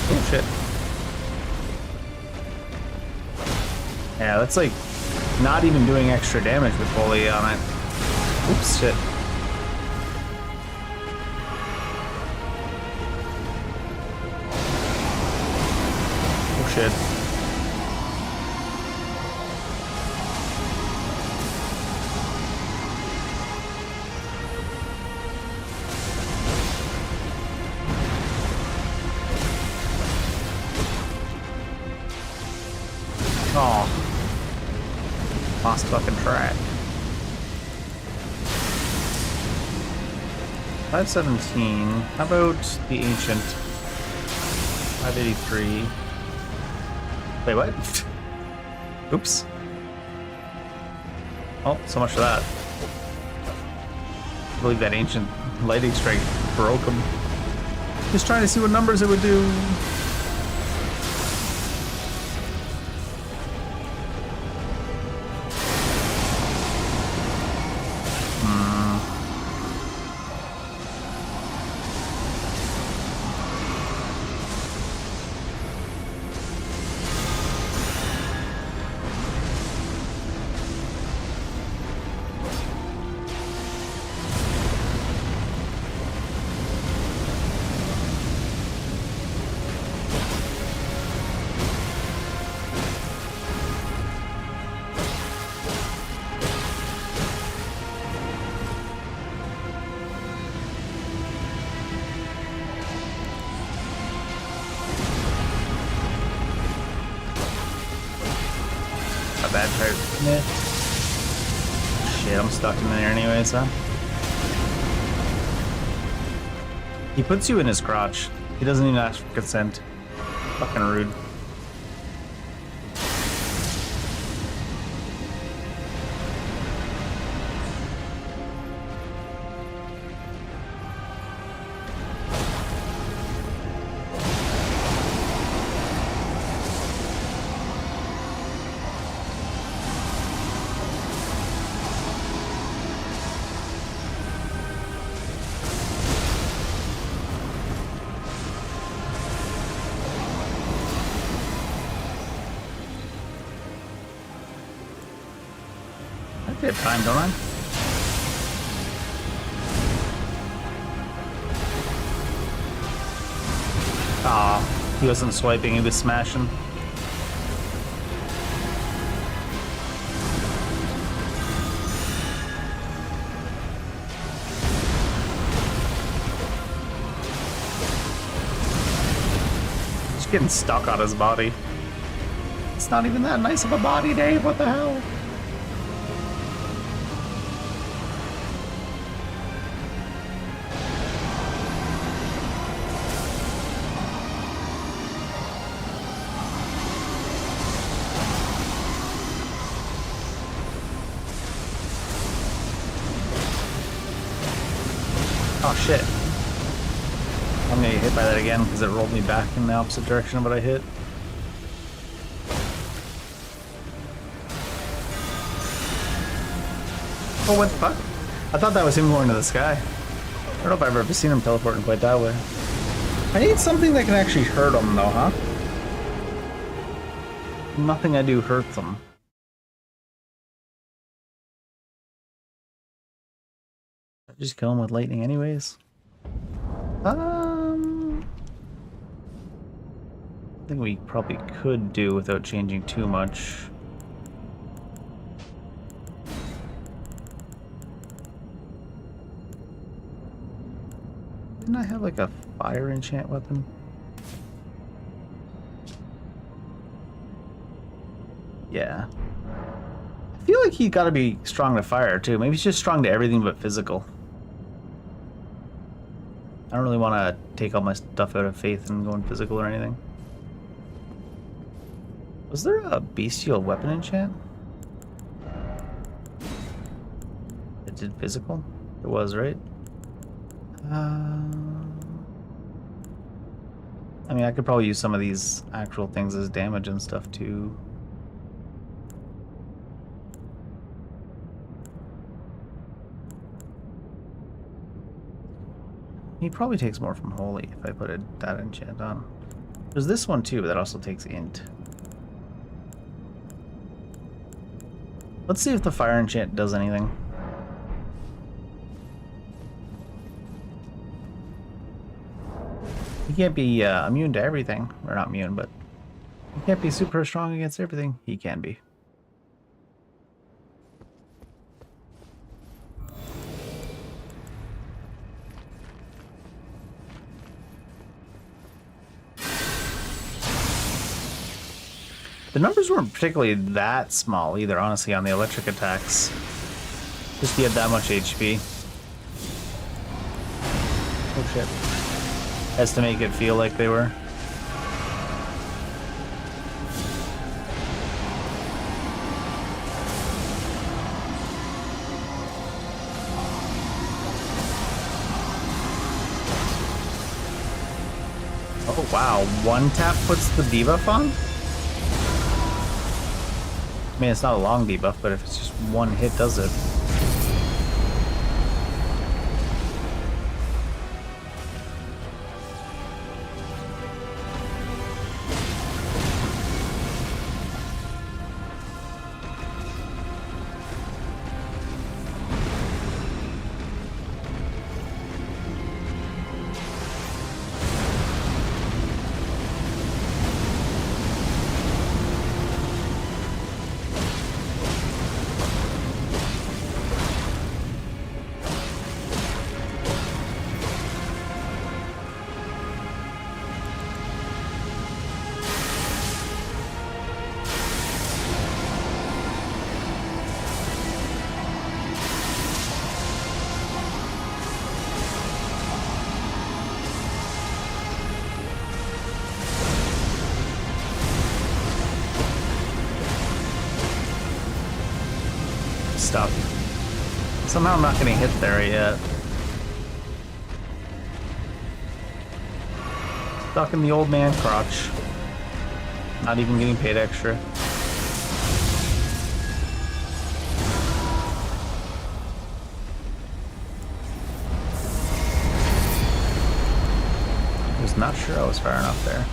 Oh shit. Yeah, that's like not even doing extra damage with holy on it. Oops, shit. Oh shit. Oh. Lost fucking track. 517. How about the ancient? 583. Wait, what? Oops. Oh, so much for that. I believe that ancient lightning strike broke him. Just trying to see what numbers it would do. Smith. Shit, I'm stuck in there anyways, huh? He puts you in his crotch. He doesn't even ask for consent. Fucking rude. I have time, don't I? Aw, he wasn't swiping, he was smashing. Just getting stuck on his body. It's not even that nice of a body, Dave, what the hell? Oh shit. I'm gonna get hit by that again because it rolled me back in the opposite direction of what I hit. Oh, what the fuck? I thought that was him going to the sky. I don't know if I've ever seen him teleporting quite that way. I need something that can actually hurt him though, huh? Nothing I do hurts him. Just kill him with lightning anyways. I think we probably could do without changing too much. Didn't I have like a fire enchant weapon? Yeah. I feel like he's gotta be strong to fire too. Maybe he's just strong to everything but physical. I don't really want to take all my stuff out of faith and go in physical or anything. Was there a bestial weapon enchant? It did physical? It was, right? I mean, I could probably use some of these actual things as damage and stuff too. He probably takes more from Holy if I put that enchant on. There's this one too, but that also takes Int. Let's see if the fire enchant does anything. He can't be immune to everything. Or not immune, but he can't be super strong against everything. He can be. The numbers weren't particularly that small either, honestly, on the electric attacks. Just he had that much HP. Oh shit. As to make it feel like they were. Oh wow, one tap puts the debuff on? I mean, it's not a long debuff, but if it's just one hit, does it? stuck. Somehow I'm not getting hit there yet. Stuck in the old man crotch. Not even getting paid extra. Was not sure I was far enough there.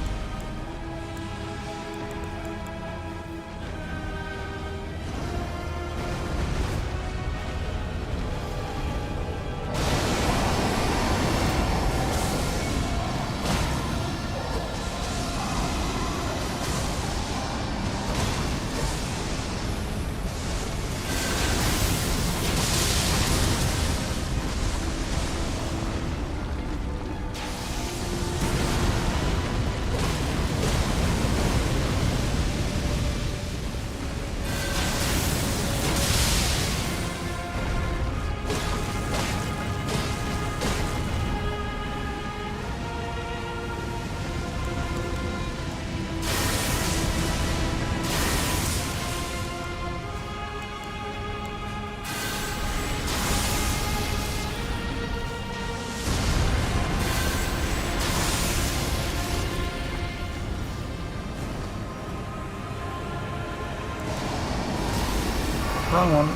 Wrong one.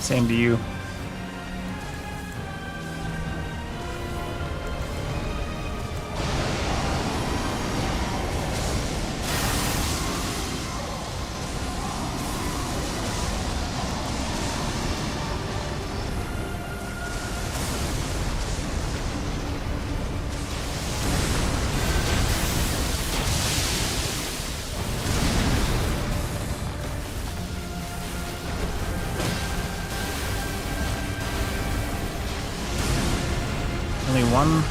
Same to you. Only one.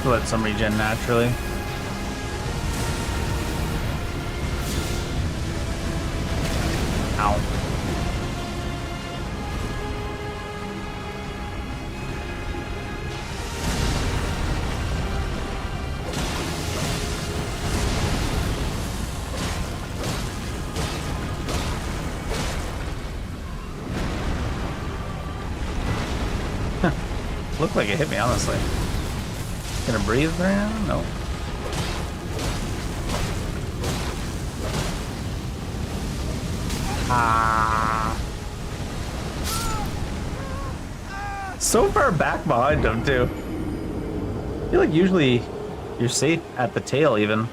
We'll let some regen naturally. Ow. Looked like it hit me, honestly. Gonna breathe right now? No. Ah. So far back behind him, too. I feel like usually you're safe at the tail, even.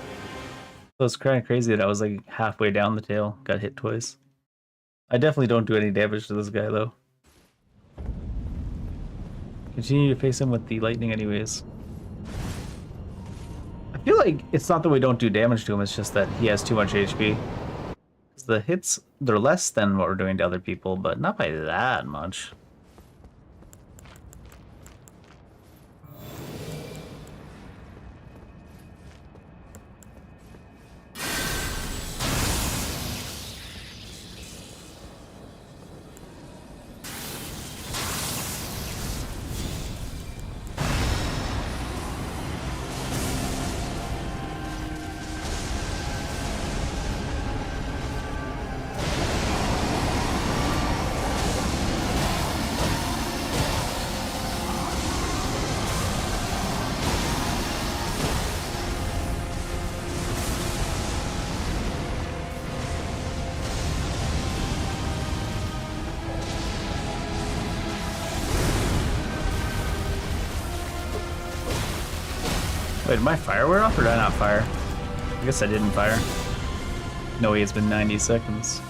So it's kind of crazy that I was like halfway down the tail, got hit twice. I definitely don't do any damage to this guy, though. Continue to face him with the lightning anyways. I feel like it's not that we don't do damage to him, it's just that he has too much HP. The hits, they're less than what we're doing to other people, but not by that much. Wait, did my fire wear off or did I not fire? I guess I didn't fire. No way, it's been 90 seconds.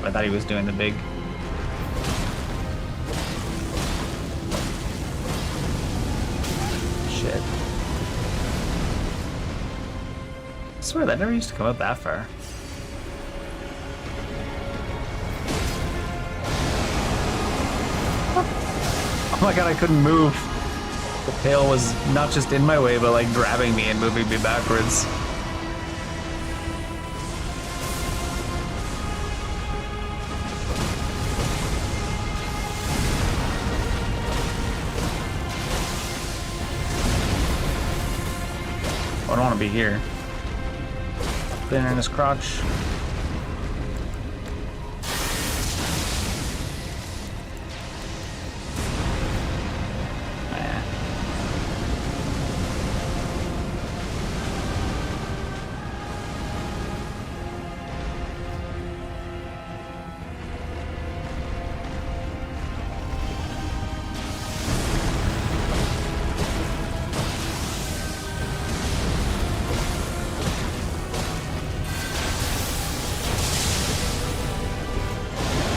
I thought he was doing the big. swear that never used to come out that far. Oh my god, I couldn't move. The tail was not just in my way, but like grabbing me and moving me backwards. I don't want to be here. Cleaner in his crotch.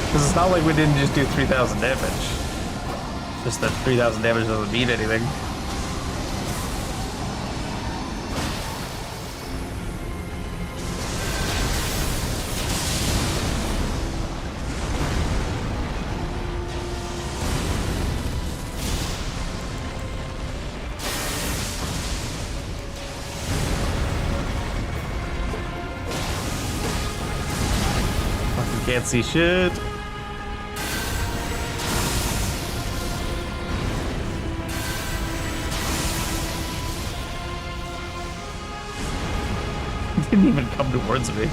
Because it's not like we didn't just do 3,000 damage. Just that 3,000 damage doesn't mean anything. Fucking can't see shit. Didn't even come towards me.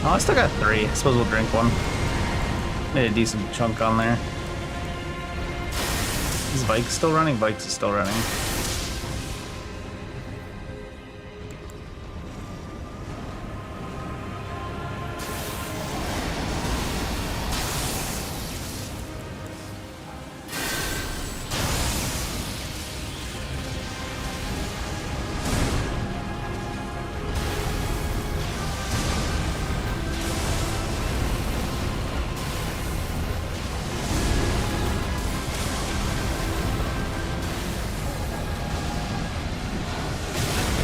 Oh, I still got 3. I suppose we'll drink one. Made a decent chunk on there. Is Vike still running? Vike's is still running.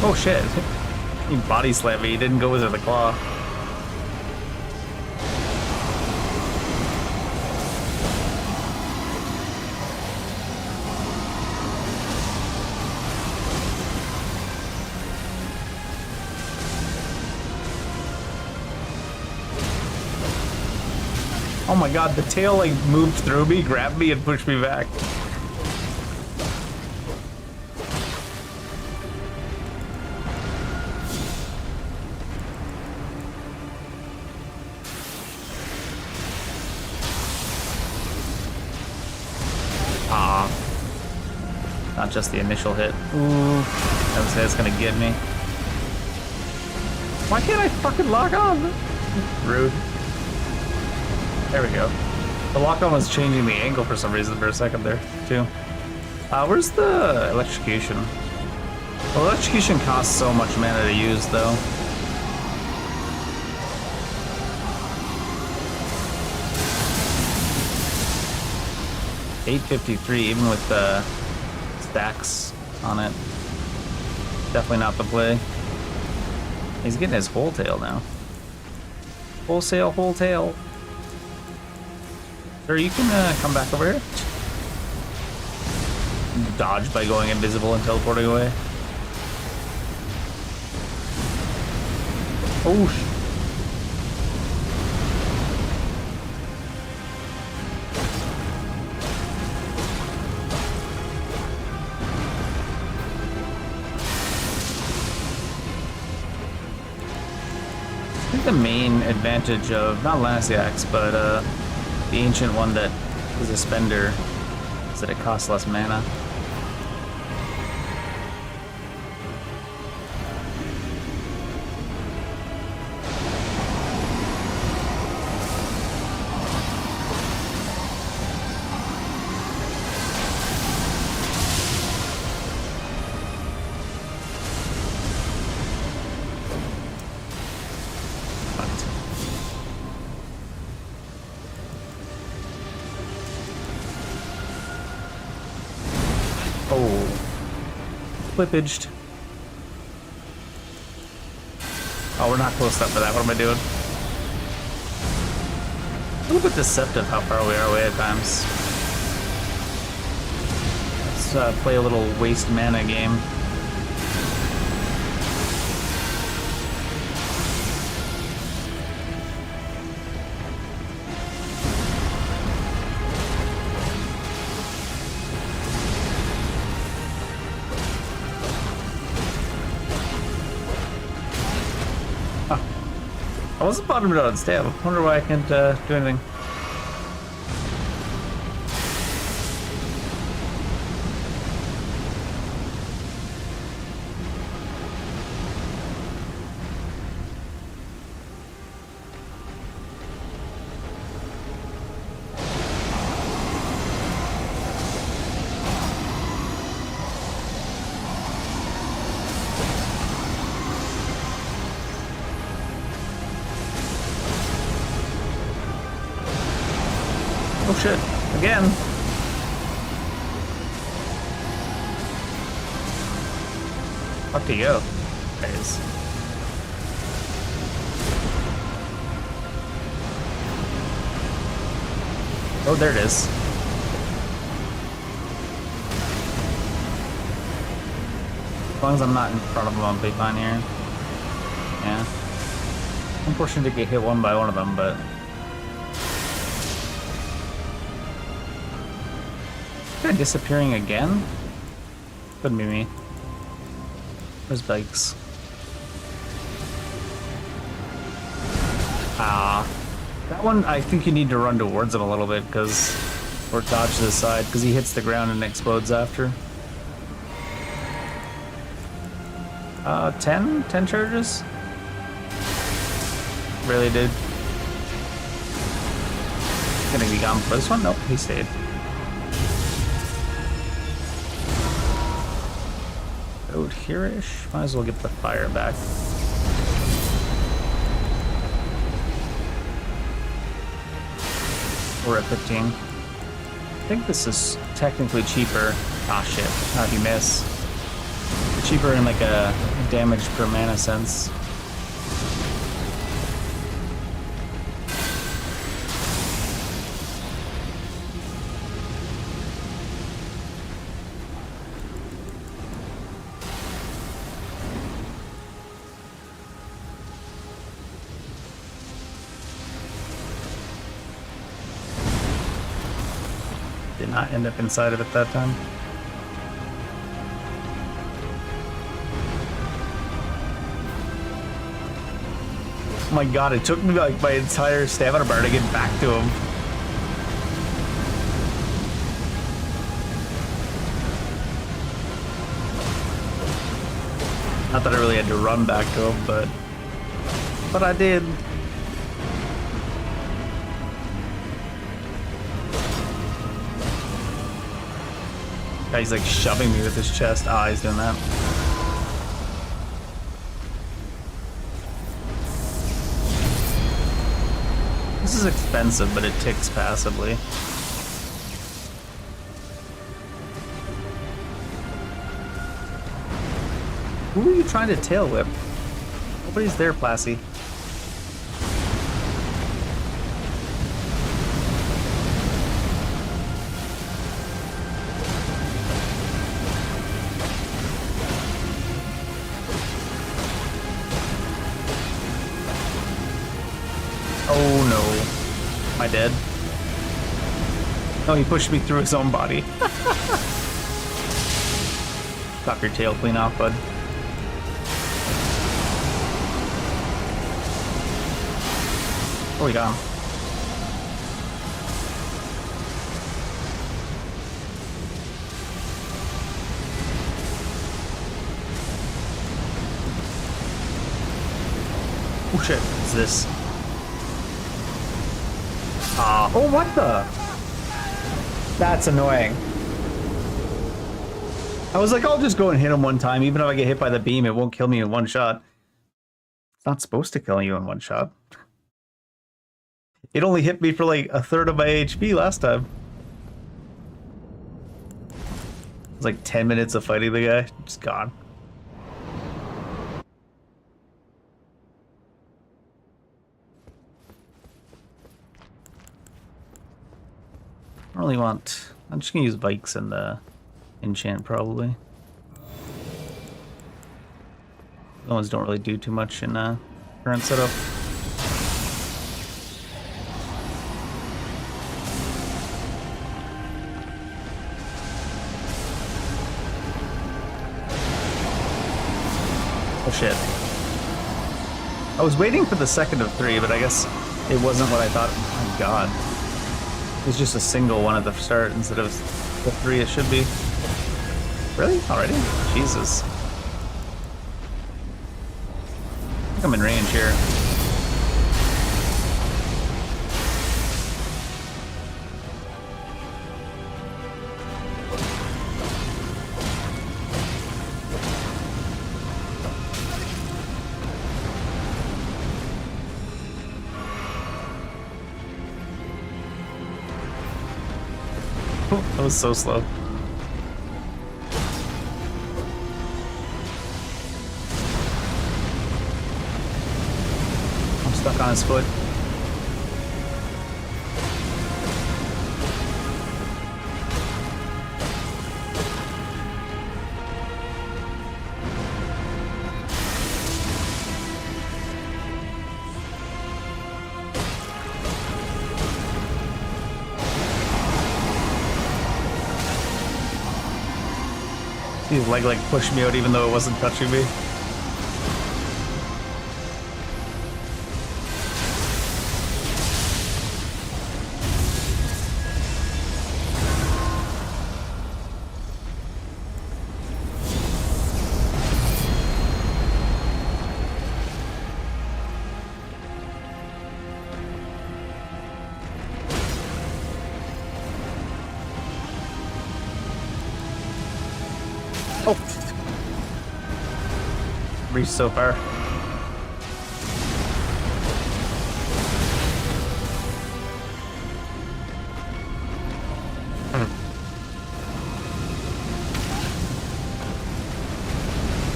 Oh shit. He body slammed me. He didn't go into the claw. Oh my god, the tail like moved through me, grabbed me, and pushed me back. Not just the initial hit. Ooh, that's gonna get me. Why can't I fucking lock on? Rude. There we go. The lock on was changing the angle for some reason for a second there, too. Where's the electrocution? Well, electrocution costs so much mana to use, though. $8.53, even with the stacks on it. Definitely not the play. He's getting his whole tail now. Wholesale, whole tail. Sir, you can come back over here. Dodge by going invisible and teleporting away. Oh, I think the main advantage of, not Lasiax, but the ancient one that is a spender is that it costs less mana. Oh, flippaged.
Oh, we're not close enough for that. What am I doing? A little bit deceptive how far we are away at times. Let's play a little waste mana game. I wasn't bottomed out on stab. I wonder why I can't do anything. Oh shit, again. Up to you. There it is. Oh, there it is. As long as I'm not in front of them, I'll be fine here. Yeah. Unfortunate to get hit one by one of them, but... Guy disappearing again? Couldn't be me. Where's bikes? Ah. That one, I think you need to run towards him a little bit, because... Or dodge to the side, because he hits the ground and explodes after. 10? 10 charges? Really, dude? Gonna be gone for this one? Nope, he stayed. Out here-ish. Might as well get the fire back. We're at 15. I think this is technically cheaper. Ah, shit. How'd you miss? Cheaper in like a damage per mana sense. Did not end up inside of it that time. Oh my god, it took me like my entire stamina bar to get back to him. Not that I really had to run back to him, but I did. Guy's like shoving me with his chest. Ah, he's doing that. This is expensive, but it ticks passively. Who are you trying to tail whip? Nobody's there, Plassy. Oh no. Am I dead? No, he pushed me through his own body. Chop your tail clean off, bud. Oh, we got him. Oh shit, what's this? Oh, what the? That's annoying. I was like, I'll just go and hit him one time. Even if I get hit by the beam, it won't kill me in one shot. It's not supposed to kill you in one shot. It only hit me for like a third of my HP last time. It was like 10 minutes of fighting the guy. Just gone. don't really want... I'm just gonna use Vikes and the enchant probably. The ones don't really do too much in current setup. Oh shit. I was waiting for the second of 3, but I guess it wasn't what I thought. Oh my god. It was just a single one at the start instead of the 3 it should be. Really? Already? Jesus. I think I'm in range here. That was so slow. I'm stuck on his foot. His leg like pushed me out even though it wasn't touching me. Oh! Reached so far. I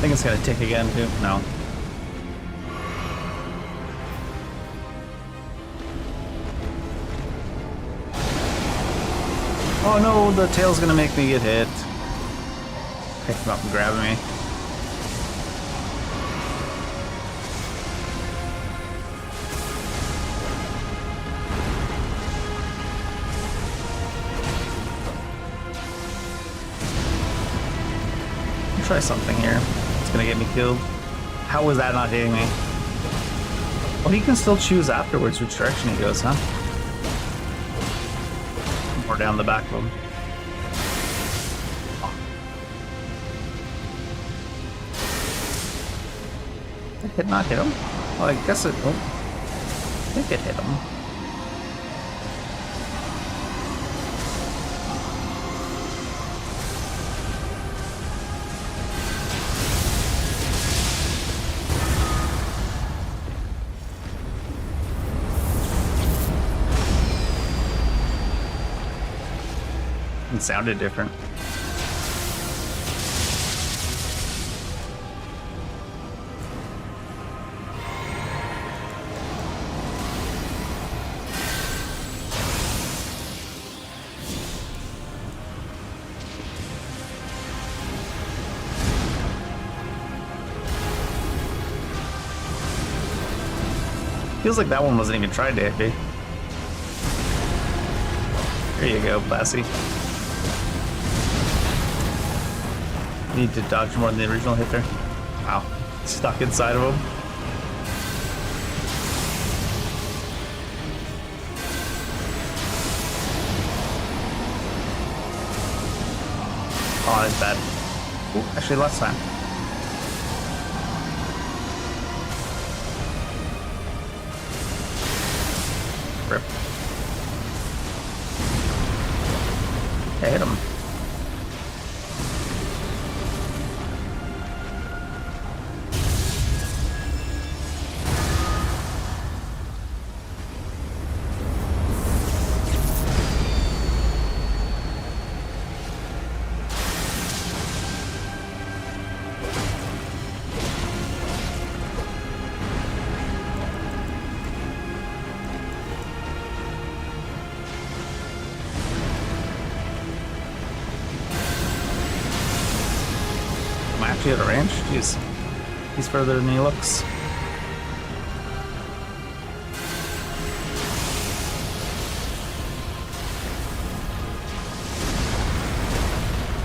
think it's gonna tick again too. No. Oh no, the tail's gonna make me get hit. Pick him up and grab me. I'll try something here. It's gonna get me killed. How was that not hitting me? Well, he can still choose afterwards which direction he goes, huh? Or down the back of him. Did not hit him? Well, I guess it... Oh. I think it hit him. It sounded different. Feels like that one wasn't even trying to hit me. There you go, Classy. Need to dodge more than the original hit there. Wow. Stuck inside of him. Oh, that's bad. Ooh, actually, last time. Rip. I hit him. actually at a ranch? Jeez. He's further than he looks.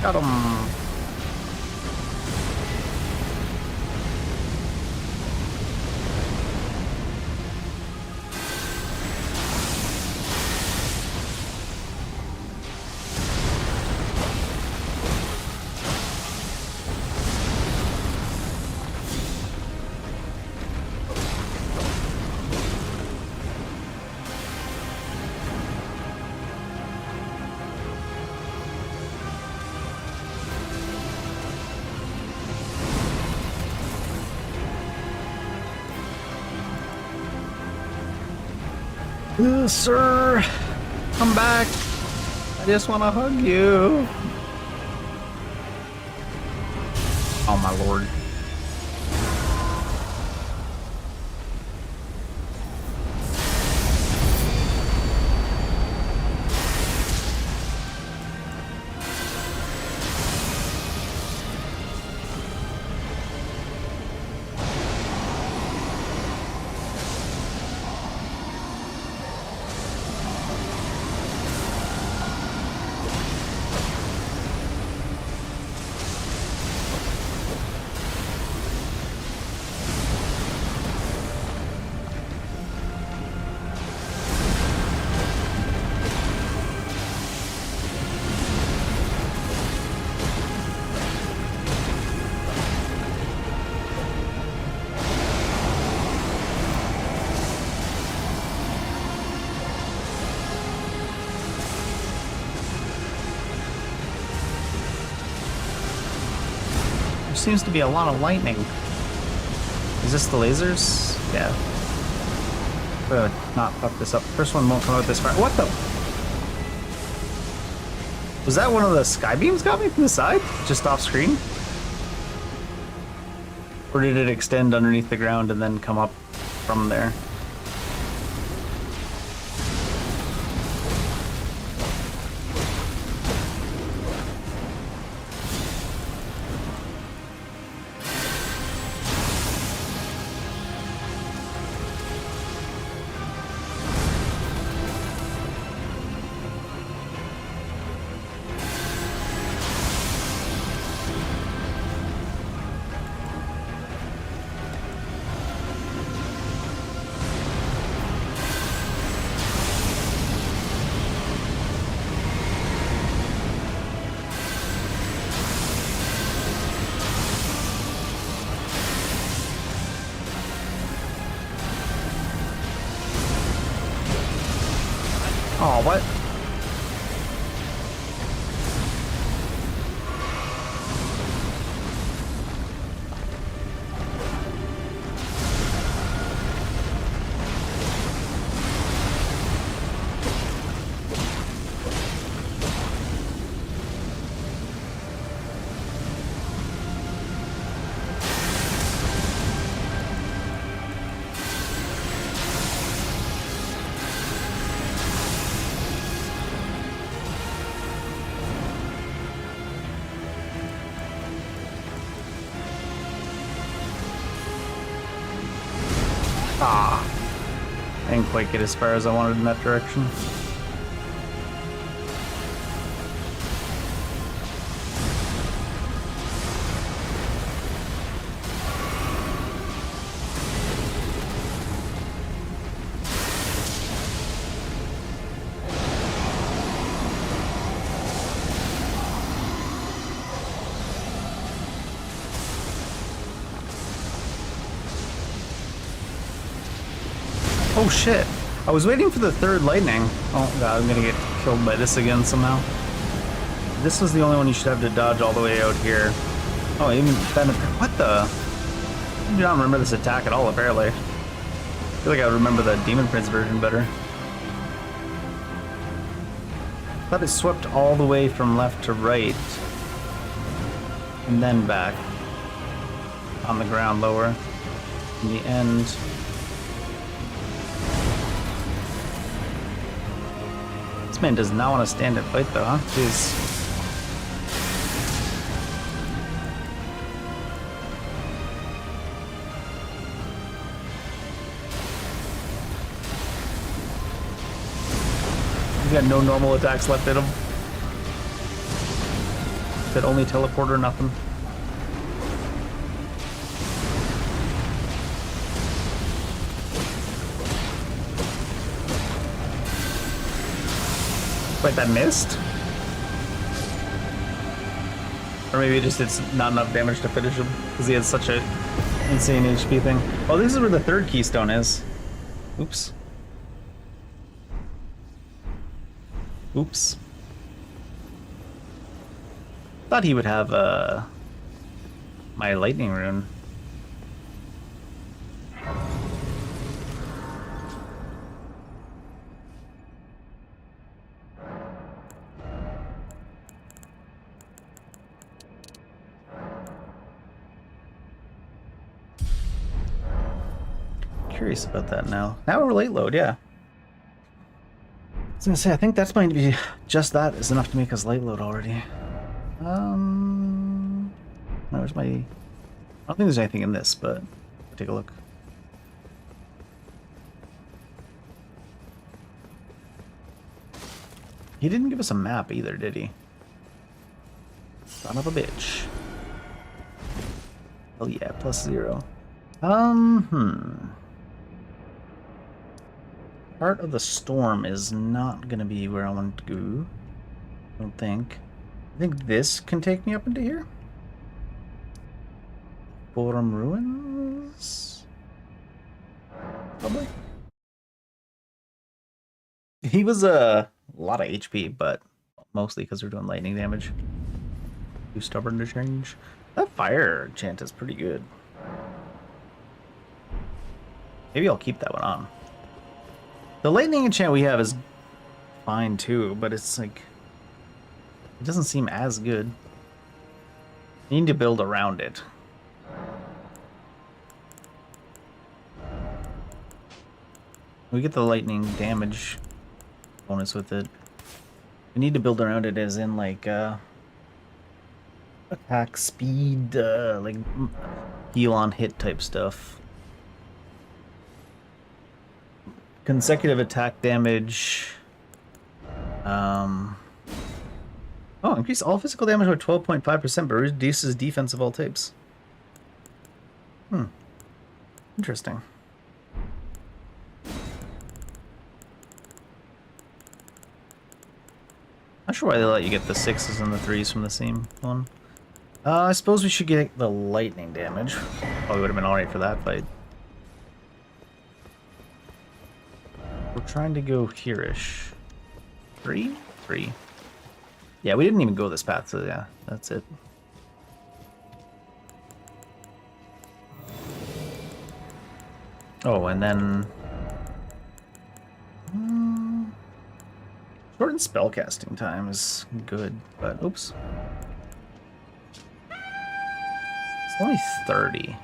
Got him. Sir, come back. I just want to hug you. Oh my lord. Seems to be a lot of lightning. Is this the lasers? Yeah. Better not fuck this up. First one won't come out this far. What the? Was that one of the sky beams got me from the side? Just off screen? Or did it extend underneath the ground and then come up from there? Oh, what? Ah, I didn't quite get as far as I wanted in that direction. Oh shit. I was waiting for the third lightning. Oh god, I'm gonna get killed by this again somehow. This was the only one you should have to dodge all the way out here. Oh, even then, what the? I do not remember this attack at all, apparently. I feel like I remember the Demon Prince version better. I thought it swept all the way from left to right. And then back. On the ground lower. In the end. This man does not want to stand and fight though, huh? Jeez. He's got no normal attacks left in him. That only teleport or nothing. Wait, that missed? Or maybe it just it's not enough damage to finish him because he has such a insane HP thing. Oh, this is where the third keystone is. Oops. Oops. Thought he would have my lightning rune. Curious about that now. Now we're late load, yeah. I was gonna say, I think that's going to be just that is enough to make us late load already. Where's my... I don't think there's anything in this, but take a look. He didn't give us a map either, did he? Son of a bitch. Oh yeah, +0. Part of the storm is not gonna be where I want to go. I don't think. I think this can take me up into here. Forum Ruins? Probably. He was a lot of HP, but mostly because we're doing lightning damage. Too stubborn to change. That fire chant is pretty good. Maybe I'll keep that one on. The lightning enchant we have is fine too, but it's like it doesn't seem as good. You need to build around it. We get the lightning damage bonus with it. We need to build around it as in like attack speed, like heal on hit type stuff. Consecutive attack damage. Oh, increase all physical damage by 12.5%, but reduces defense of all types. Interesting. Not sure why they let you get the 6s and the 3s from the same one. I suppose we should get the lightning damage. Probably would have been alright for that fight. We're trying to go here-ish. 3? 3. Yeah, we didn't even go this path, so yeah, that's it. Oh, and then... shortened spellcasting time is good, but oops. It's only 30.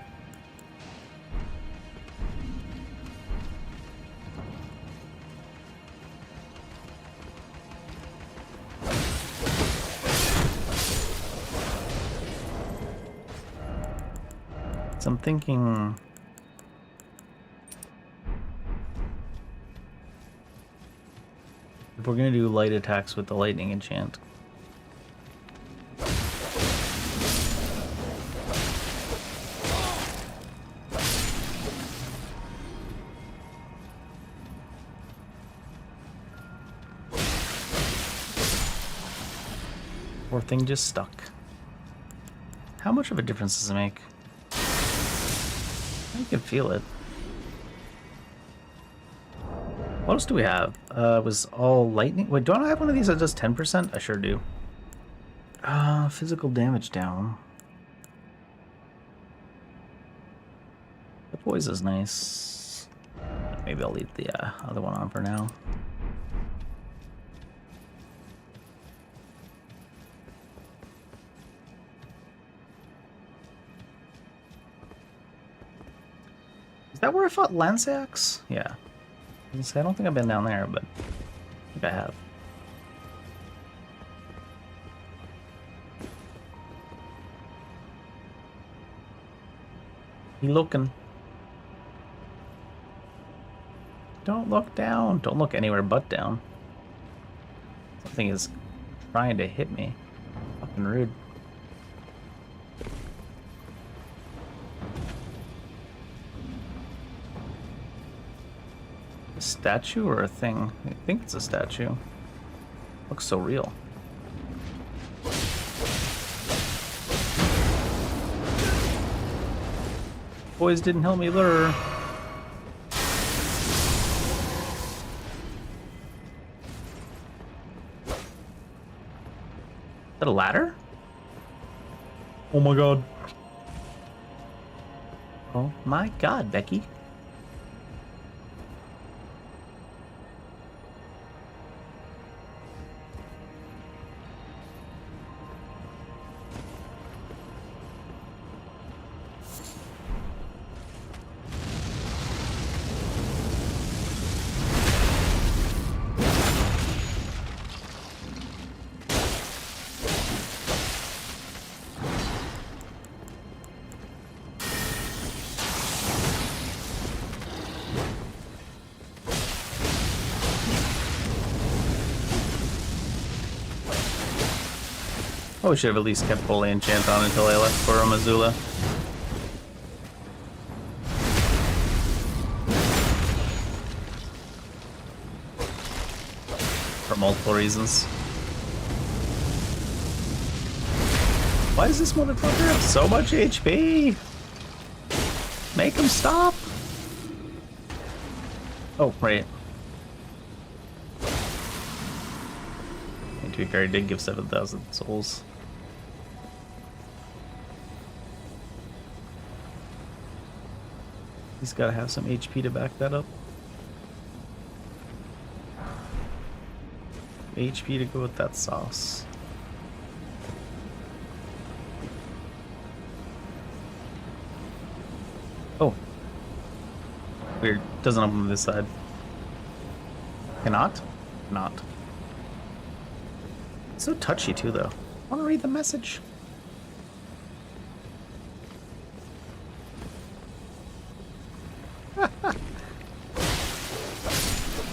So I'm thinking... if we're gonna do light attacks with the lightning enchant. Poor thing just stuck. How much of a difference does it make? You can feel it. What else do we have? Was all lightning? Wait, don't I have one of these that does 10%? I sure do. Physical damage down. The poise is nice. Maybe I'll leave the other one on for now. Is that where I fought Lansax? Yeah. I don't think I've been down there, but I think I have. You looking? Don't look down. Don't look anywhere but down. Something is trying to hit me. Fucking rude. A statue or a thing? I think it's a statue. Looks so real. Boys didn't help me lure. Is that a ladder? Oh my god. Oh my god, Becky. Oh, we should have at least kept Holy Enchant on until I left for Missoula. For multiple reasons. Why does this motherfucker have so much HP? Make him stop! Oh, right. To be fair, he did give 7,000 souls. He's gotta have some HP to back that up. HP to go with that sauce. Oh. Weird. Doesn't open on this side. Cannot? Not. So touchy too, though. I want to read the message.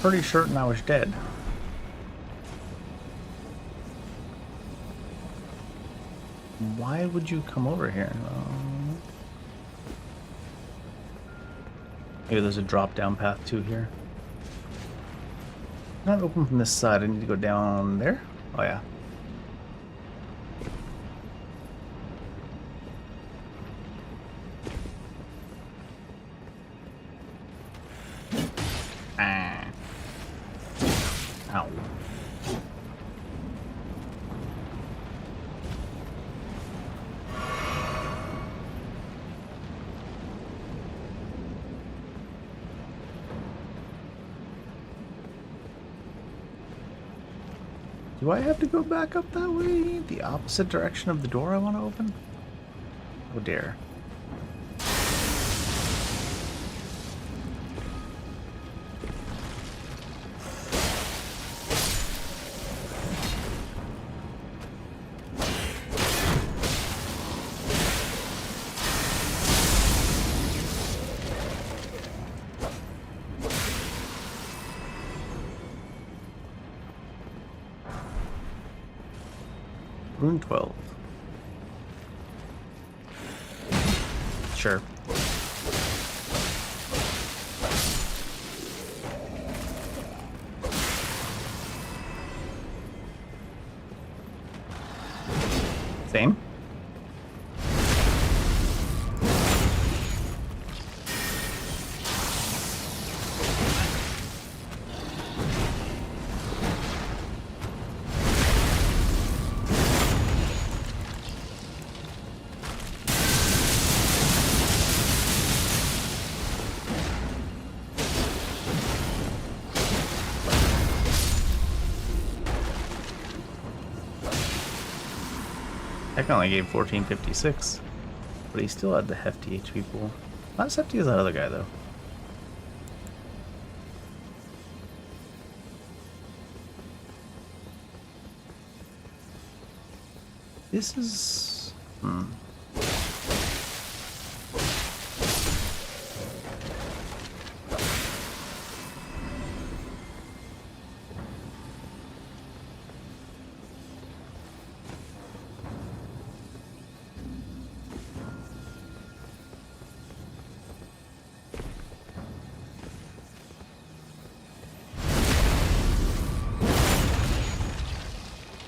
Pretty certain I was dead. Why would you come over here? Maybe there's a drop down path too here. Not open from this side. I need to go down there. Oh yeah. Ow. Do I have to go back up that way? The opposite direction of the door I want to open? Oh dear. Rune 12. Sure. Same. I only gave 1456, but he still had the hefty HP pool. Not as hefty as that other guy, though. This is...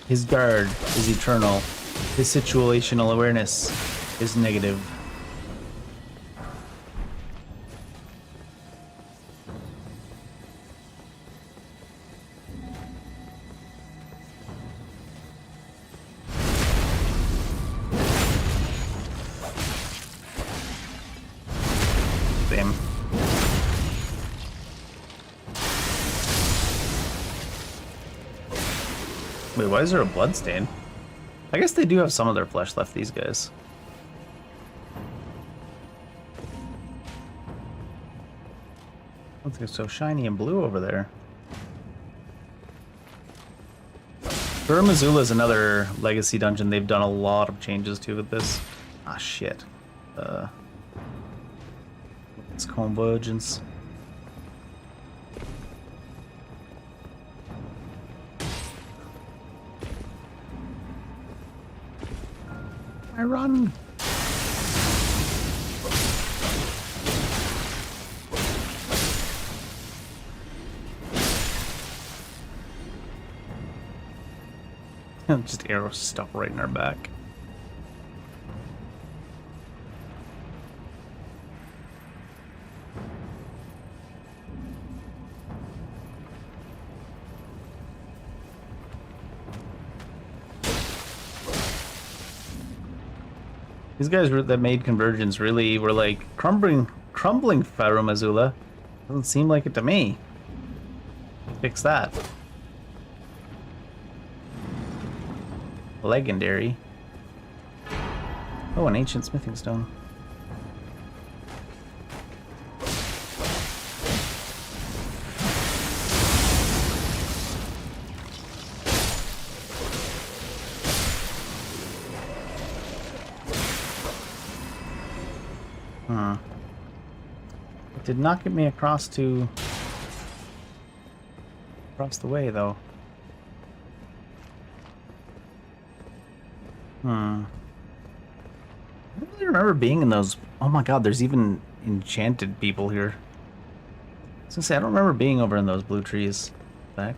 His guard is eternal. His situational awareness is negative. Same. Wait, why is there a blood stain? I guess they do have some of their flesh left, these guys. Look, they're so shiny and blue over there. Bur Missoula is another legacy dungeon they've done a lot of changes to with this. Ah, shit. It's Convergence. I run. Just arrows stuck right in our back. These guys that made Convergence really were like crumbling Pharaoh Missoula. Doesn't seem like it to me. Fix that. Legendary. Oh, an ancient smithing stone. It did not get me across the way though. I don't really remember being in those. Oh my god, there's even enchanted people here. I was gonna say, I don't remember being over in those blue trees back.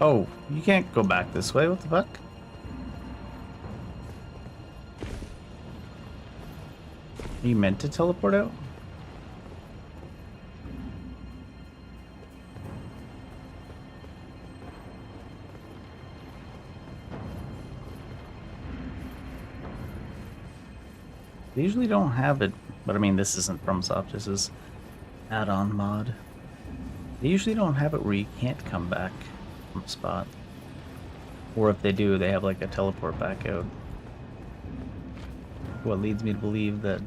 Oh, you can't go back this way. What the fuck? Are you meant to teleport out? They usually don't have it, but I mean, this isn't FromSoft. This is add-on mod. They usually don't have it where you can't come back from a spot. Or if they do, they have like a teleport back out. What leads me to believe that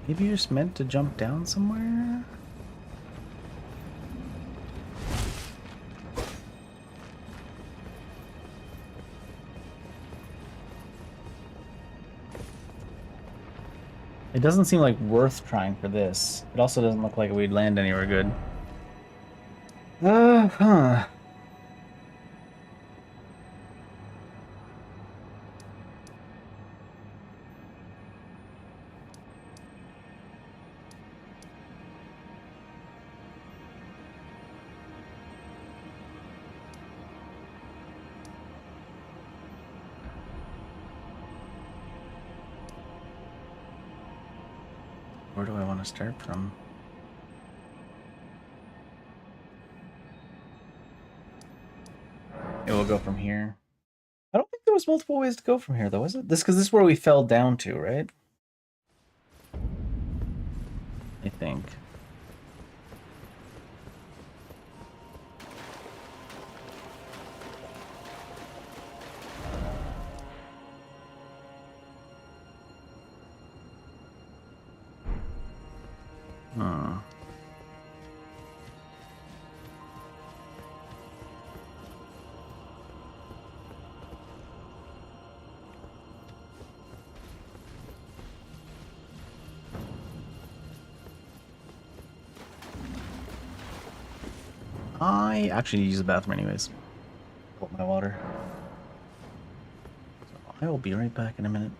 maybe you're just meant to jump down somewhere? It doesn't seem like worth trying for this. It also doesn't look like we'd land anywhere good. Huh. Where do I want to start from? It will go from here. I don't think there was multiple ways to go from here, though, was it? Because this is where we fell down to, right? I think. I actually need to use the bathroom anyways.
Pull up my water.
I will be right back in a minute.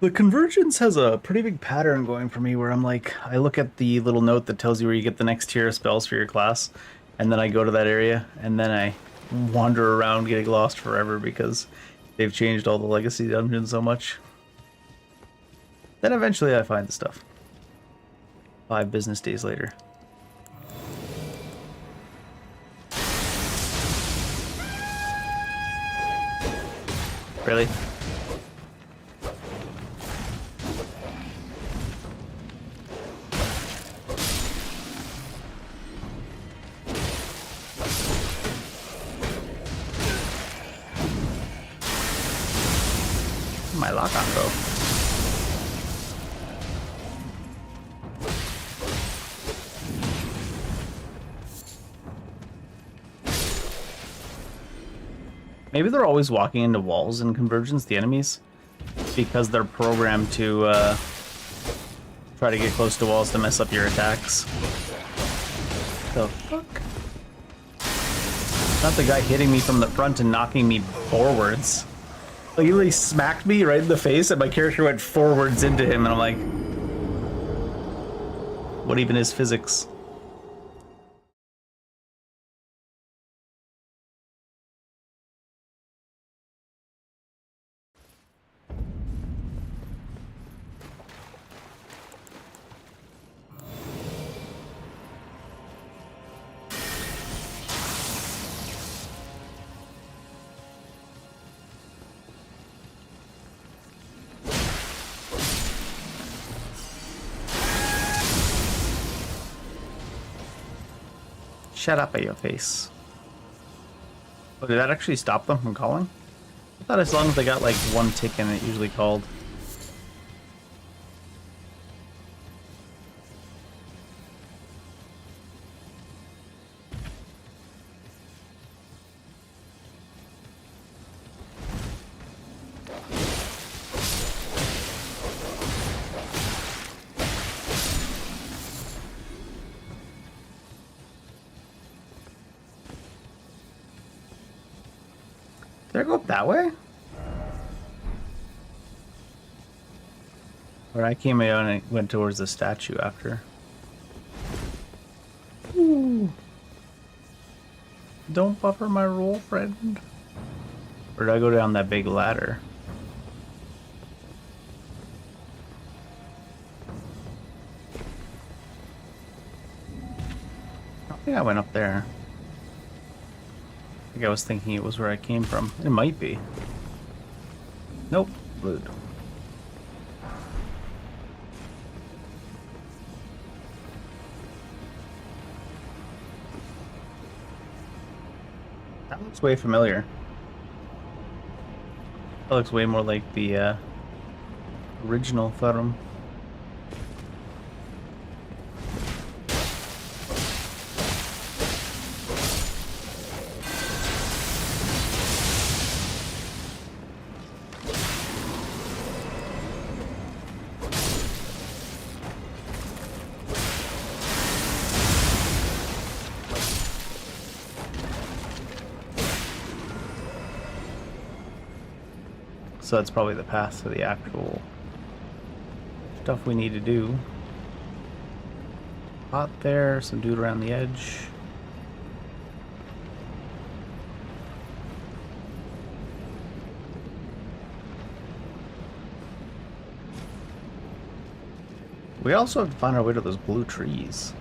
The Convergence has a pretty big pattern going for me where I'm like, I look at the little note that tells you where you get the next tier of spells for your class, and then I go to that area, and then I wander around getting lost forever because they've changed all the legacy dungeons so much. Then eventually I find the stuff. 5 business days later. Really? My lock-on bow. Maybe they're always walking into walls in Convergence, the enemies, because they're programmed to try to get close to walls to mess up your attacks. The fuck? Not the guy hitting me from the front and knocking me forwards. Like, he really smacked me right in the face, and my character went forwards into him, and I'm like, what even is physics? Shut up at your face. Oh, did that actually stop them from calling? I thought as long as they got like one tick in it usually called. Did I go up that way? Or I came out and went towards the statue after. Ooh. Don't buffer my roll, friend. Or did I go down that big ladder? I think I went up there. I think I was thinking it was where I came from. It might be. Nope. Rude. That looks way familiar. That looks way more like the original Thurum. So that's probably the path to the actual stuff we need to do. Pot there, some dude around the edge. We also have to find our way to those blue trees.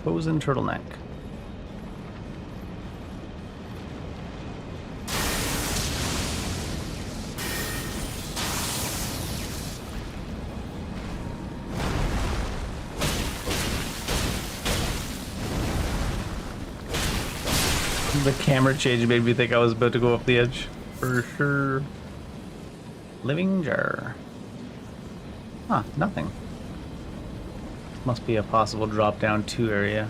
Frozen turtleneck. The camera change made me think I was about to go off the edge. For sure. Living jar. Huh, nothing. Must be a possible drop down 2 area.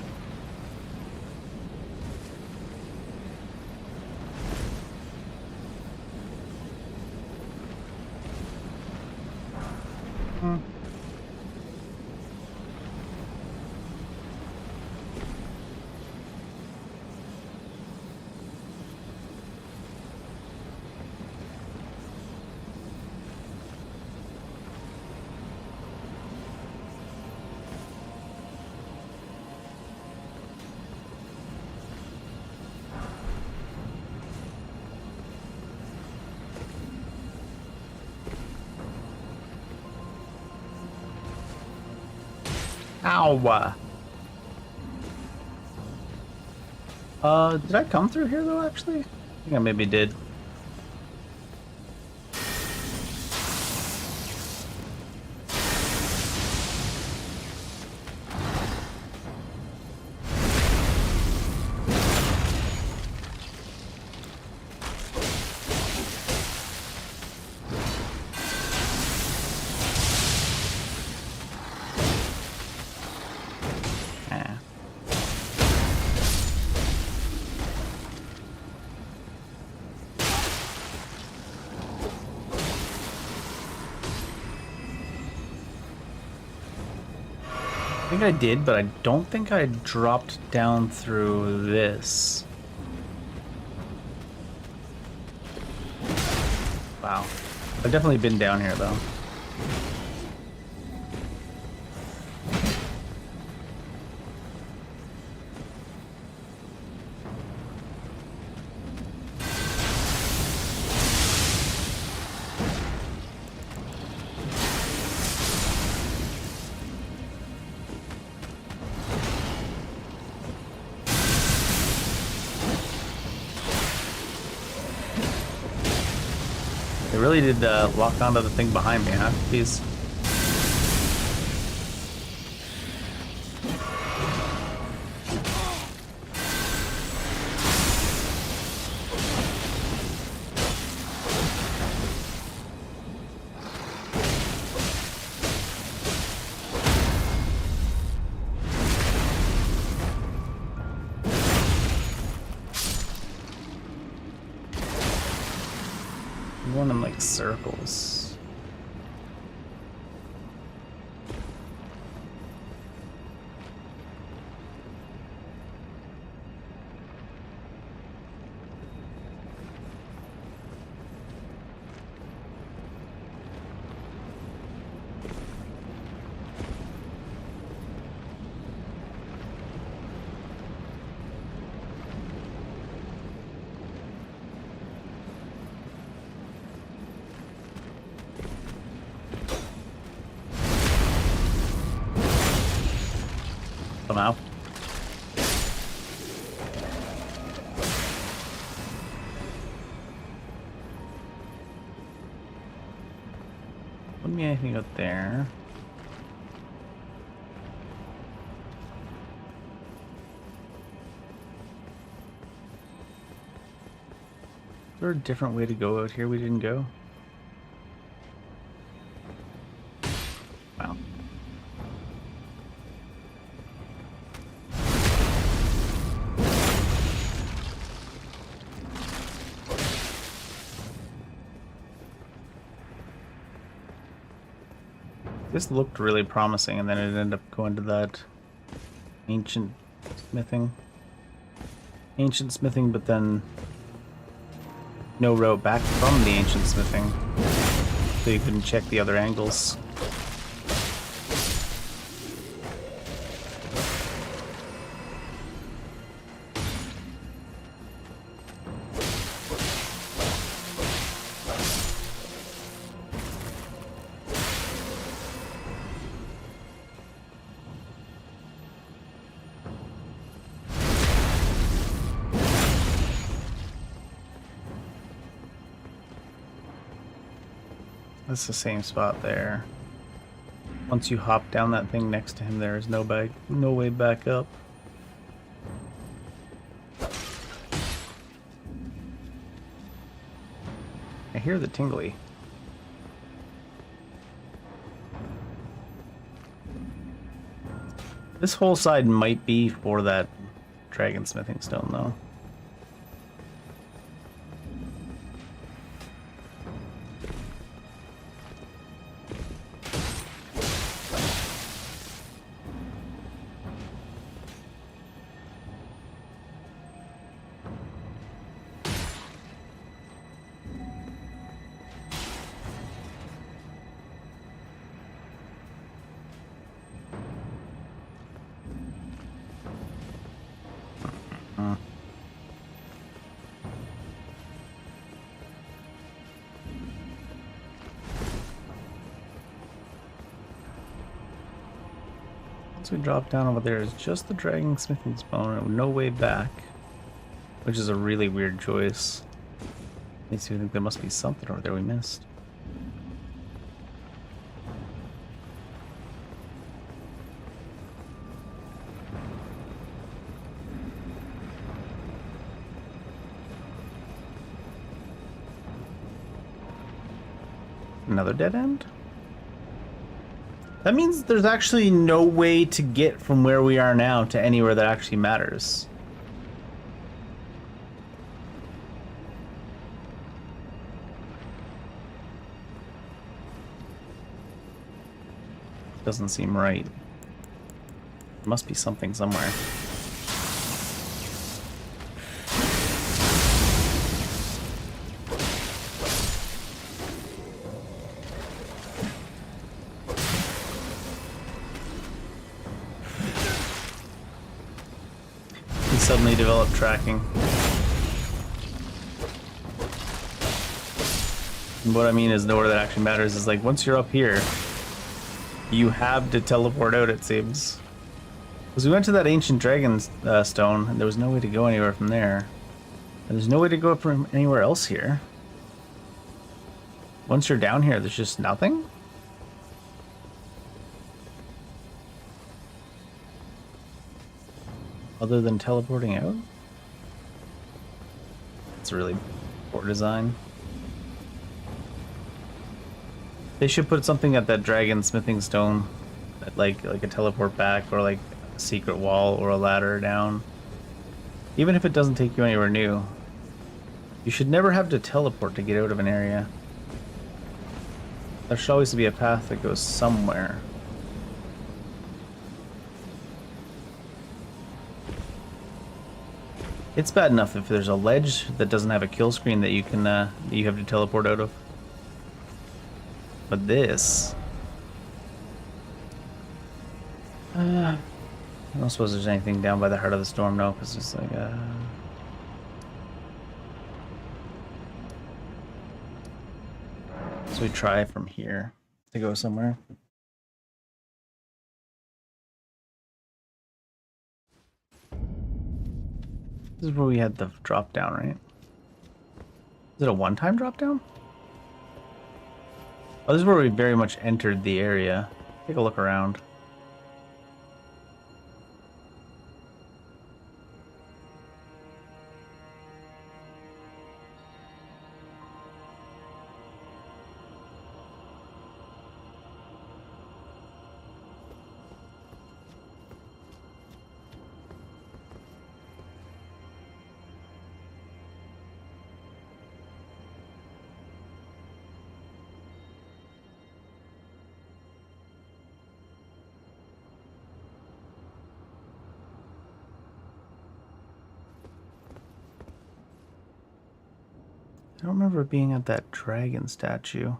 Ow! Did I come through here though, actually? I think I maybe did. I think I did, but I don't think I dropped down through this. Wow. I've definitely been down here, though. They really did lock onto the thing behind me, huh? Jeez. Going in like circles. Somehow. Wouldn't be anything out there. Is there a different way to go out here we didn't go? Wow. This looked really promising, and then it ended up going to that ancient smithing. But then no route back from the ancient smithing, so you couldn't check the other angles. That's the same spot there. Once you hop down that thing next to him, there is no way back up. I hear the tingly. This whole side might be for that dragon smithing stone, though. Once we drop down over there is just the dragon smithing stone and no way back, which is a really weird choice. Makes me think there must be something over there we missed. Another dead end? That means there's actually no way to get from where we are now to anywhere that actually matters. Doesn't seem right. There must be something somewhere. He suddenly developed tracking. And what I mean is, the order that actually matters is like once you're up here, you have to teleport out, it seems. Because we went to that ancient dragon stone, and there was no way to go anywhere from there. And there's no way to go from anywhere else here. Once you're down here, there's just nothing? Other than teleporting out? It's really poor design. They should put something at that dragon smithing stone, like a teleport back, or like a secret wall or a ladder down. Even if it doesn't take you anywhere new, you should never have to teleport to get out of an area. There should always be a path that goes somewhere. It's bad enough if there's a ledge that doesn't have a kill screen that you can that you have to teleport out of. But this... I don't suppose there's anything down by the heart of the storm, no, because it's like So we try from here to go somewhere. This is where we had the drop down, right? Is it a one-time drop down? Oh, this is where we very much entered the area. Take a look around. I don't remember being at that dragon statue.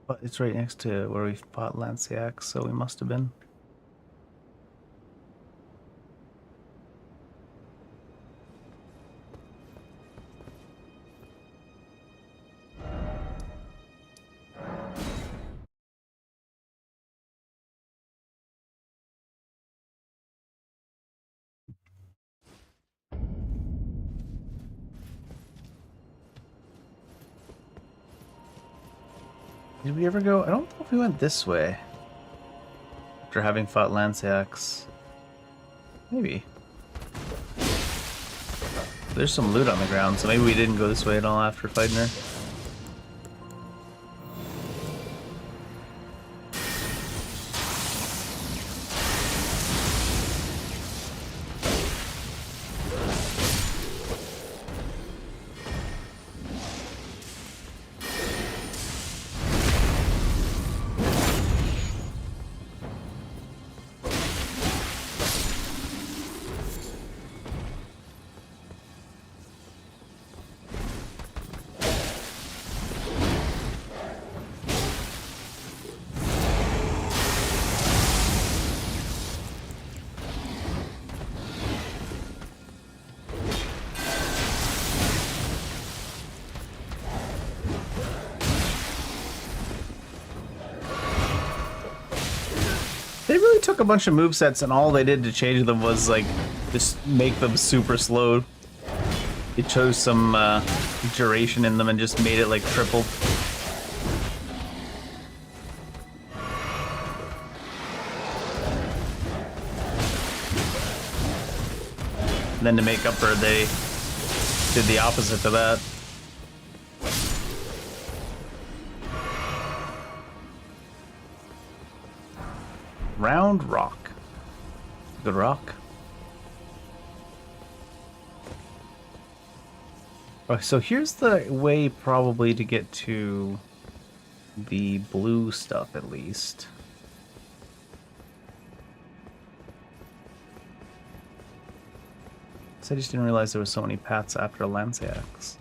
But it's right next to where we fought Lanciac, so we must have been. Did we ever go? I don't know if we went this way. After having fought Lanciacs. Maybe. There's some loot on the ground, so maybe we didn't go this way at all after fighting her. They really took a bunch of movesets and all they did to change them was like just make them super slow. They chose some duration in them and just made it like triple. And then to make up for it, they did the opposite to that. Round rock. Good rock. Okay, so here's the way probably to get to the blue stuff at least. I just didn't realize there was so many paths after Lanceax.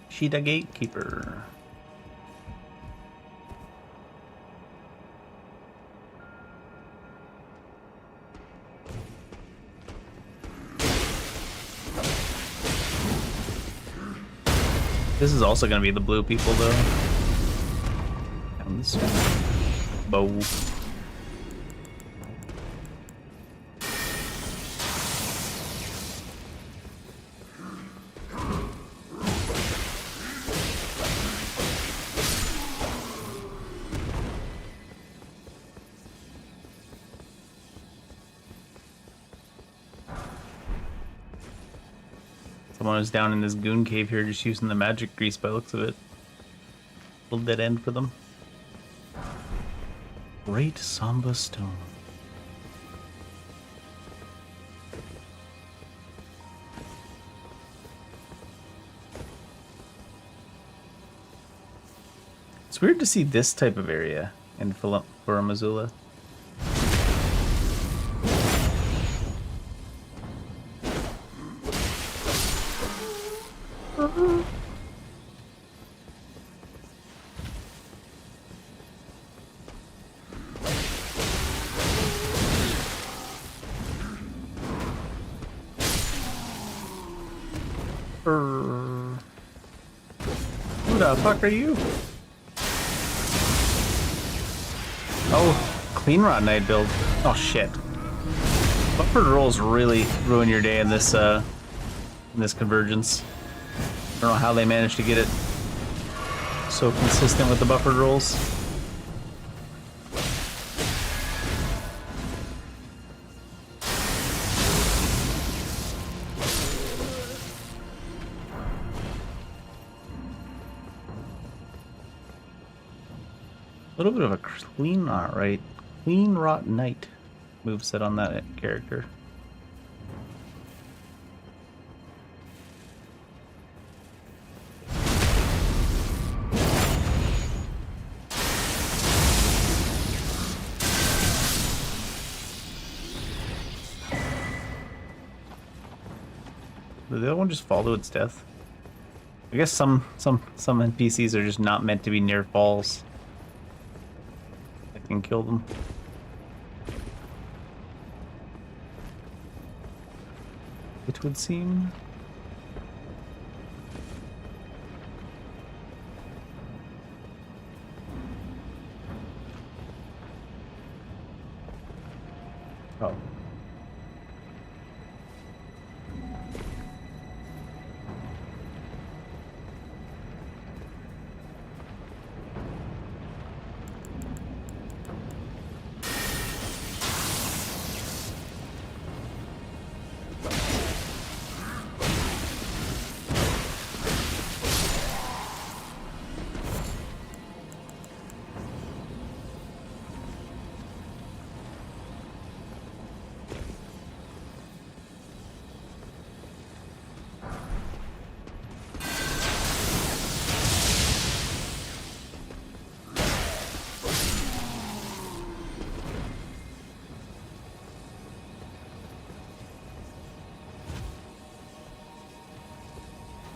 Sheeta Gatekeeper. This is also going to be the blue people, though. And this one. Bow. Someone was down in this goon cave here just using the magic grease by the looks of it. Little dead end for them. Great Samba Stone. It's weird to see this type of area in for Missoula. Who the fuck are you? Oh, Clean Rot Knight build. Oh shit. Buffered rolls really ruin your day in this convergence. I don't know how they managed to get it so consistent with the buffered rolls. A little bit of a clean rot knight moveset on that character. Did the other one just fall to its death? I guess some NPCs are just not meant to be near falls. I can kill them. It would seem. Oh.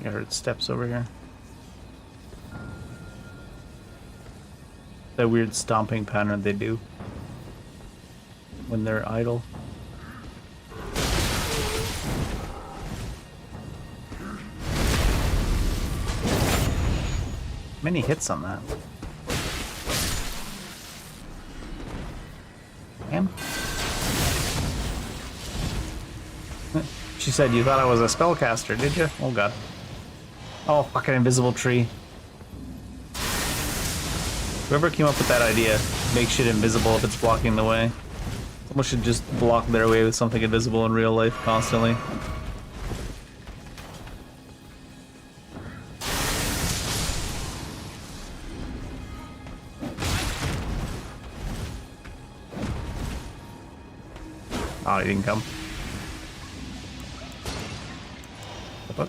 I heard steps over here. That weird stomping pattern they do when they're idle. Many hits on that. Damn. She said you thought I was a spellcaster, did you? Oh god. Oh, fucking invisible tree. Whoever came up with that idea, make shit invisible if it's blocking the way. Someone should just block their way with something invisible in real life constantly. Oh, he didn't come. The fuck?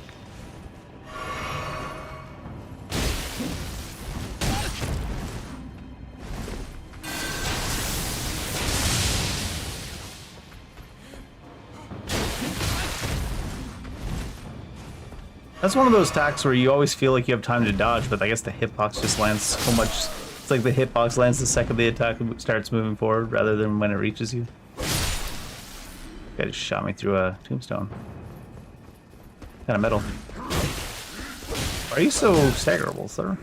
That's one of those attacks where you always feel like you have time to dodge, but I guess the hitbox just lands so much. It's like the hitbox lands the second the attack starts moving forward rather than when it reaches you. Guy just shot me through a tombstone. Kind of metal. Why are you so staggerable, sir?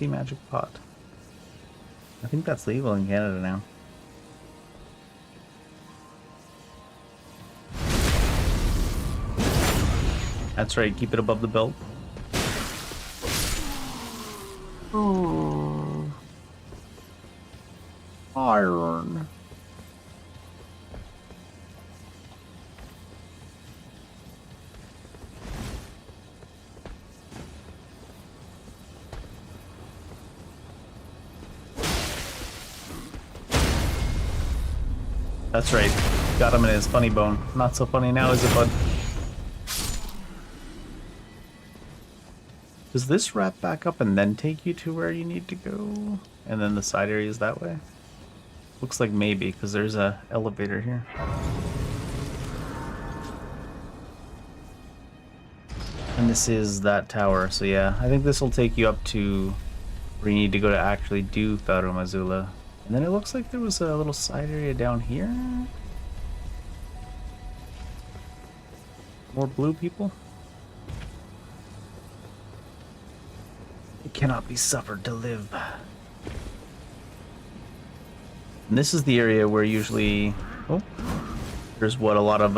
Magic pot. I think that's legal in Canada now. That's right, keep it above the belt. Oh. Iron. That's right. Got him in his funny bone. Not so funny now, is it, bud? Does this wrap back up and then take you to where you need to go? And then the side area is that way? Looks like maybe, because there's a elevator here. And this is that tower, so yeah. I think this will take you up to where you need to go to actually do Tharu Mazula. And then it looks like there was a little side area down here. More blue people. It cannot be suffered to live. And this is the area where usually, oh, there's what a lot of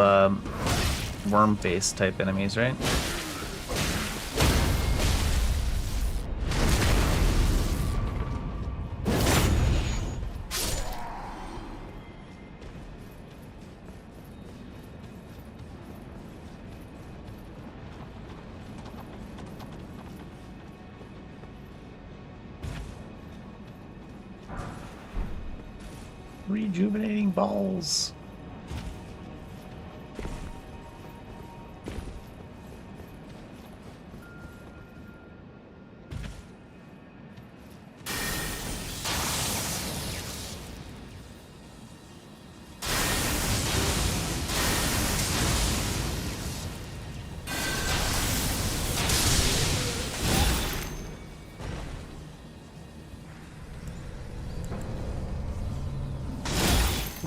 worm-based type enemies, right? Rejuvenating balls.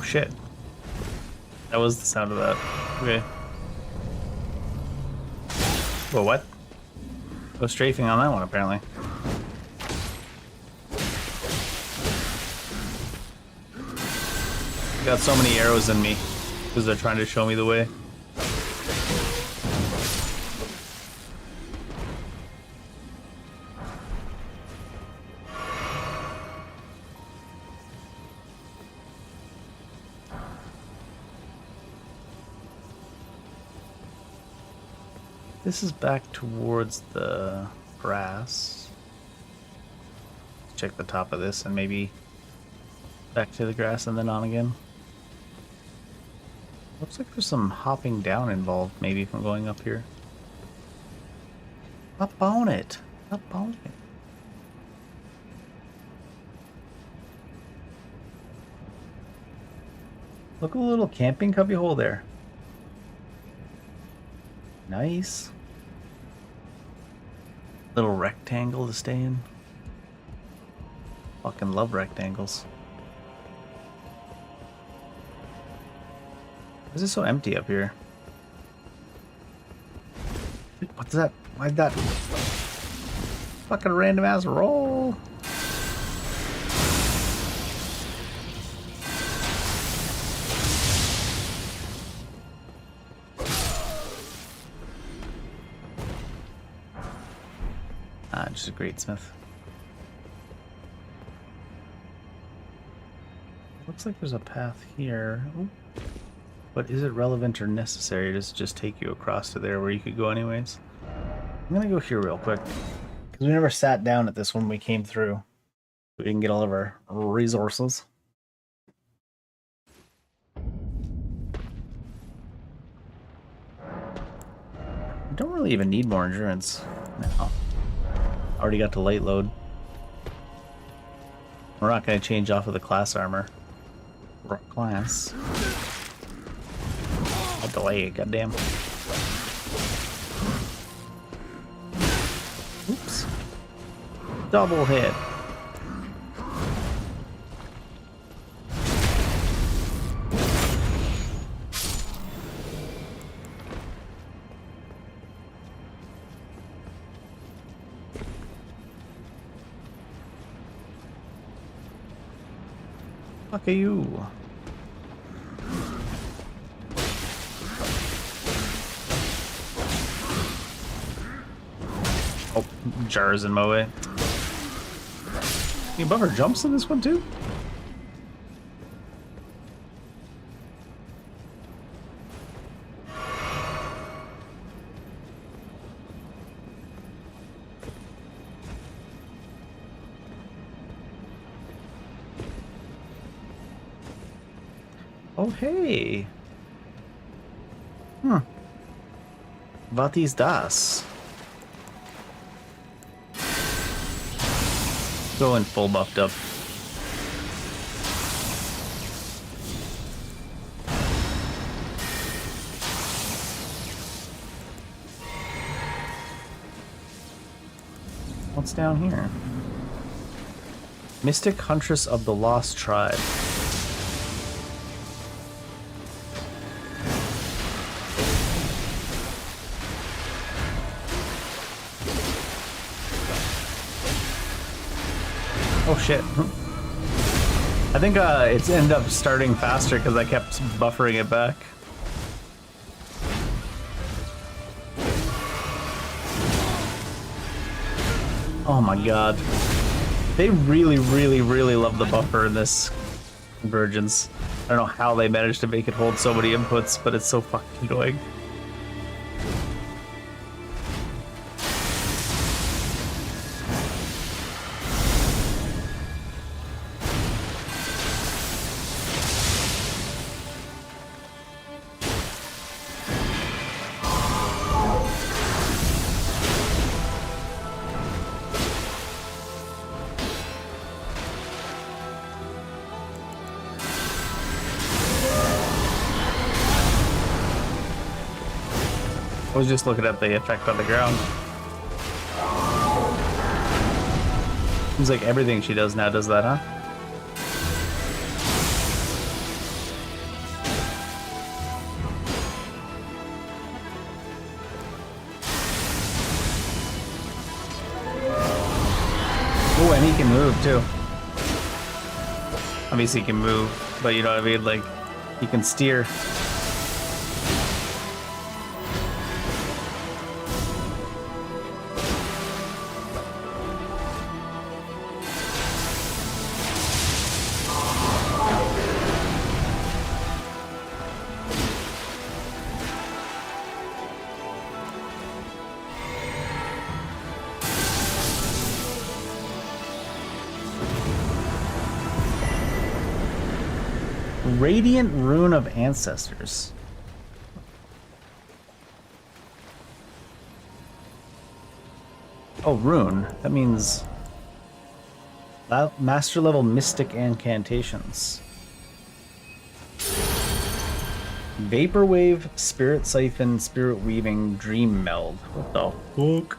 Shit. That was the sound of that. Okay. Well, what? No strafing on that one, apparently. Got so many arrows in me because they're trying to show me the way. This is back towards the grass. Check the top of this and maybe back to the grass and then on again. Looks like there's some hopping down involved, maybe from going up here. Up on it. Up on it. Look at a little camping cubbyhole there. Nice. Little rectangle to stay in. Fucking love rectangles. Why is it so empty up here? What's that? Why'd that fucking random ass roll? Ah, just a great smith. Looks like there's a path here. Ooh. But is it relevant or necessary? Does it just take you across to there where you could go anyways? I'm gonna go here real quick. Because we never sat down at this when we came through. We didn't get all of our resources. I don't really even need more endurance now. Already got to light load. We're not going to change off of the class armor. Rock class. I'll delay it, goddamn. Oops. Double hit. Fuck you. Oh, jars in my way. Can you buffer jumps in this one too? Oh, hey. What is das? Going full buffed up. What's down here? Mystic Huntress of the Lost Tribe. Oh shit. I think it's ended up starting faster because I kept buffering it back. Oh my god. They really, really, really love the buffer in this Convergence. I don't know how they managed to make it hold so many inputs, but it's so fucking annoying. I was just looking at the effect on the ground. Seems like everything she does now does that, huh? Oh, and he can move too. Obviously he can move, but you know what I mean? Like, he can steer. Radiant Rune of Ancestors. Oh, rune. That means master level mystic incantations. Vaporwave, Spirit Siphon, Spirit Weaving, Dream Meld. What the fuck?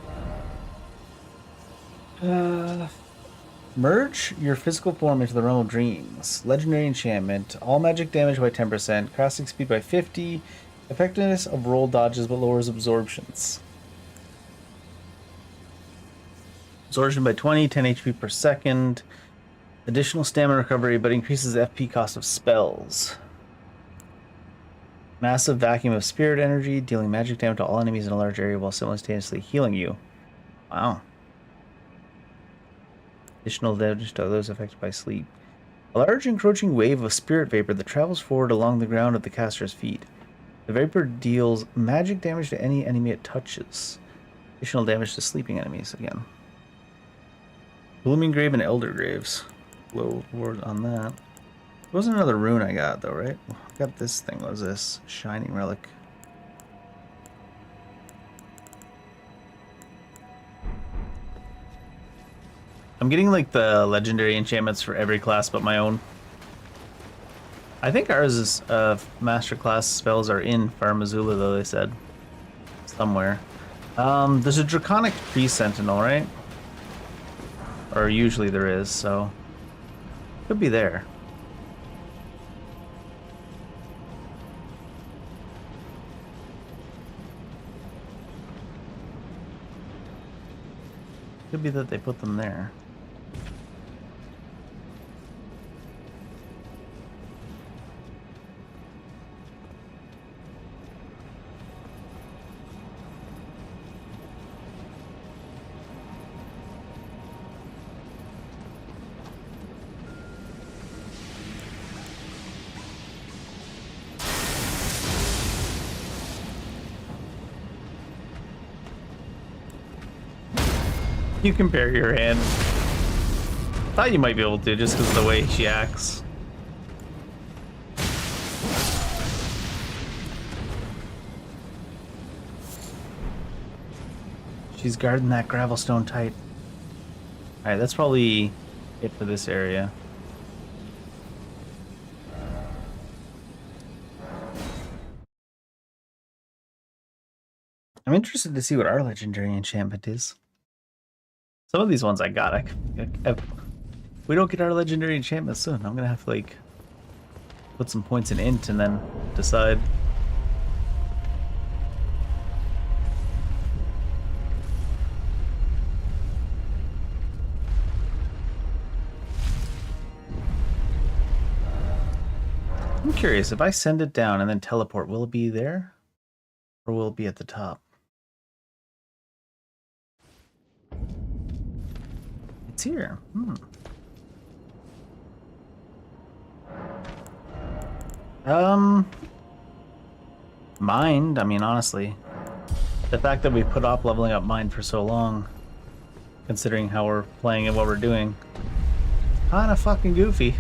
Merge your physical form into the realm of dreams. Legendary enchantment. All magic damage by 10%. Casting speed by 50. Effectiveness of roll dodges but lowers absorptions. Absorption by 20. 10 HP per second. Additional stamina recovery but increases the FP cost of spells. Massive vacuum of spirit energy. Dealing magic damage to all enemies in a large area while simultaneously healing you. Wow. Additional damage to those affected by sleep. A large encroaching wave of spirit vapor that travels forward along the ground at the caster's feet. The vapor deals magic damage to any enemy it touches. Additional damage to sleeping enemies again. Blooming Grave and Elder Graves. Low word on that. There wasn't another rune I got though, right? I got this thing. What was this? Shining Relic. I'm getting like the legendary enchantments for every class but my own. I think ours is master class spells are in Far Missoula though, they said. Somewhere. There's a draconic pre-sentinel, right? Or usually there is, so could be there. Could be that they put them there. You compare your hand. Thought you might be able to just because of the way she acts. She's guarding that gravelstone tight. Alright, that's probably it for this area. I'm interested to see what our legendary enchantment is. Some of these ones I got. We don't get our legendary enchantment soon. I'm gonna have to like put some points in int and then decide. I'm curious, if I send it down and then teleport, will it be there? Or will it be at the top? It's here. Mind, I mean, honestly. The fact that we put off leveling up mind for so long, considering how we're playing and what we're doing, kinda fucking goofy.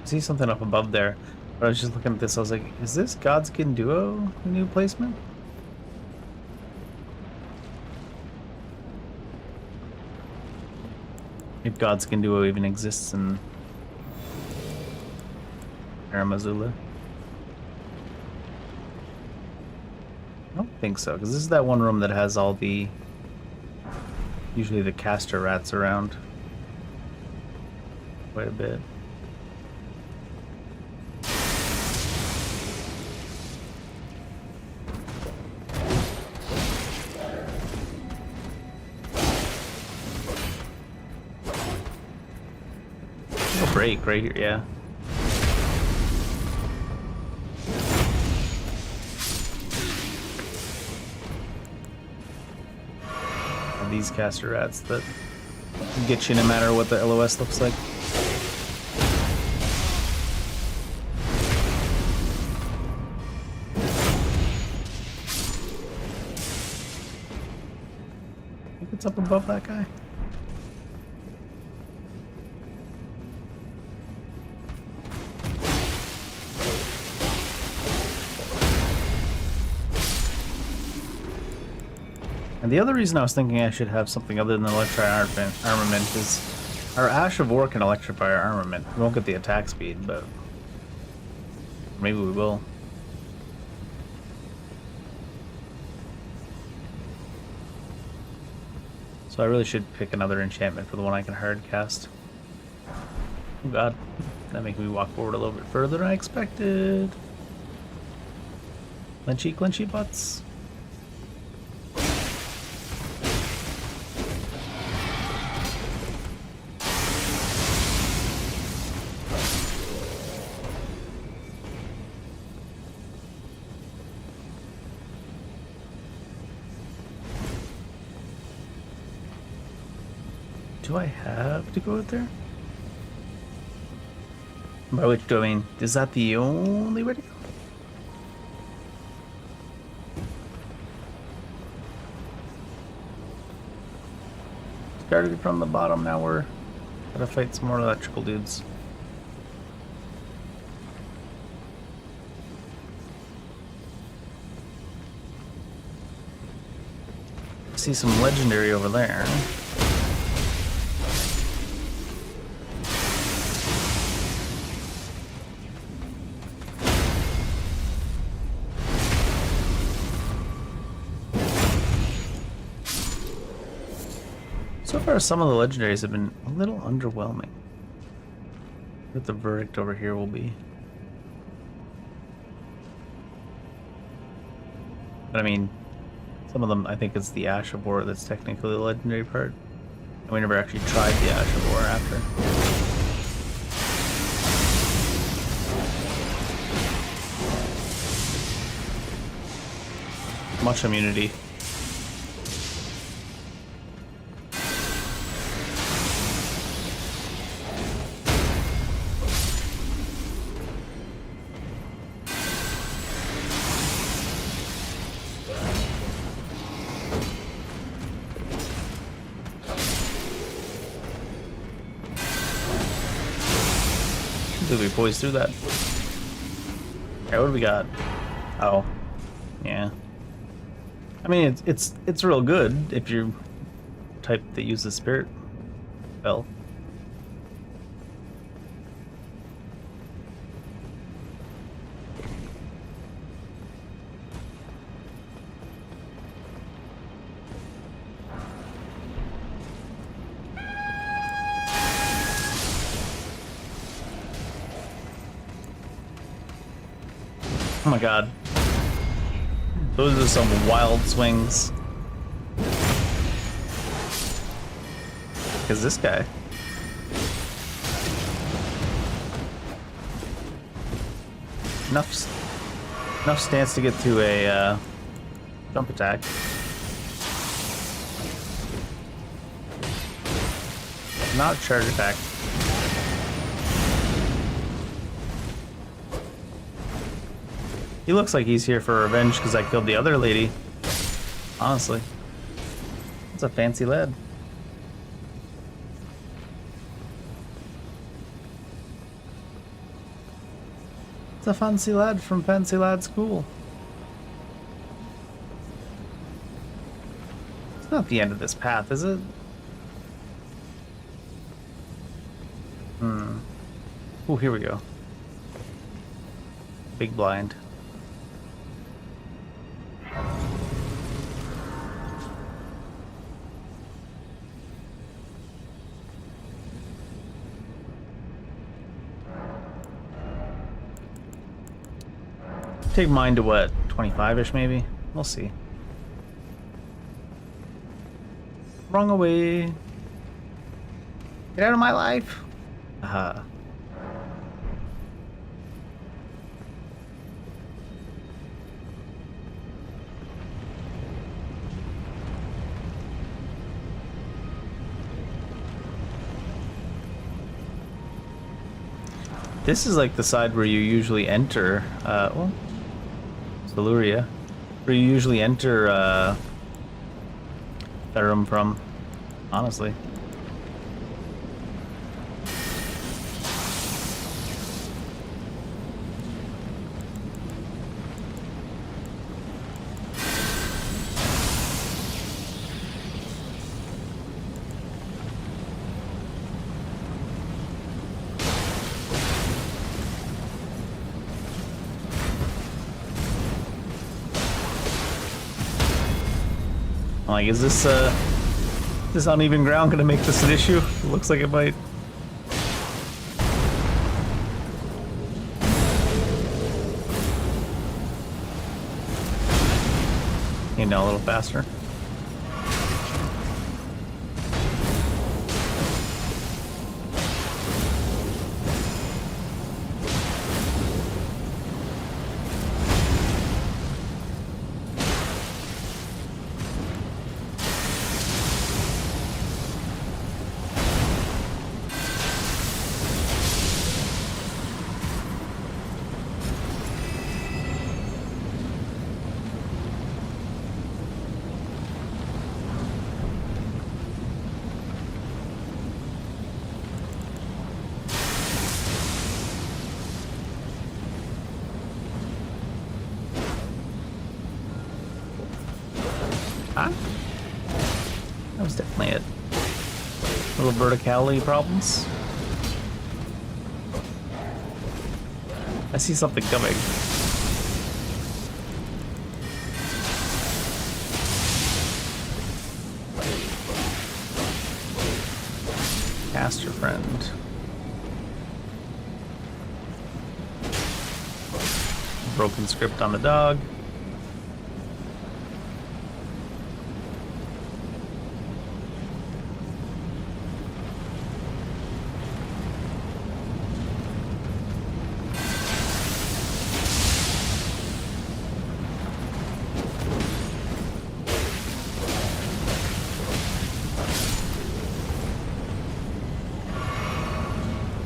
See something up above there, but I was just looking at this. I was like, is this Godskin Duo new placement? If Godskin Duo even exists in Aramazula. I don't think so, because this is that one room that has all the usually the caster rats around quite a bit. Break right here, yeah. And these caster rats that get you no matter what the LOS looks like. I think it's up above that guy. And the other reason I was thinking I should have something other than electri armament is our Ash of War can electrify our armament. We won't get the attack speed, but maybe we will. So I really should pick another enchantment for the one I can hard cast. Oh god, that makes me walk forward a little bit further than I expected. Clinchy, clinchy butts. Do I have to go out there? By which do I mean, is that the only way to go? started from the bottom, now we're gotta fight some more electrical dudes. See some legendary over there. So far, some of the legendaries have been a little underwhelming. What the verdict over here will be. But I mean, some of them, I think it's the Ash of War that's technically the legendary part. And we never actually tried the Ash of War after. Much immunity. We poised through that. Alright, what do we got? Oh, yeah. I mean, it's real good if you're type that uses spirit spell. Oh my god. Those are some wild swings. Because this guy. Enough stance to get to a jump attack. Not a charge attack. He looks like he's here for revenge because I killed the other lady. Honestly. That's a fancy lad. It's a fancy lad from Fancy Lad School. It's not the end of this path, is it? Oh, here we go. Big blind. Take mine to what, 25-ish maybe? We'll see. Wrong away. Get out of my life. Aha. This is like the side where you usually enter, well, Valuria, where you usually enter that room from, honestly. Like, is this uneven ground gonna make this an issue? It looks like it might. You know, a little faster. That was definitely it. Little verticality problems. I see something coming. Cast your friend. Broken script on the dog.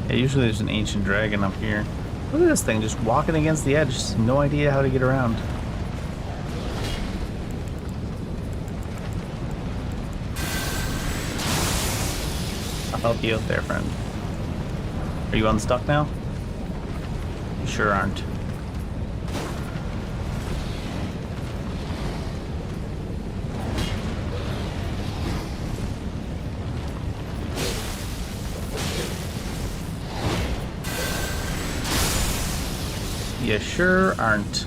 Yeah, usually there's an ancient dragon up here. Look at this thing just walking against the edge. Just no idea how to get around. I'll help you out there, friend. Are you unstuck now? You sure aren't. You sure aren't.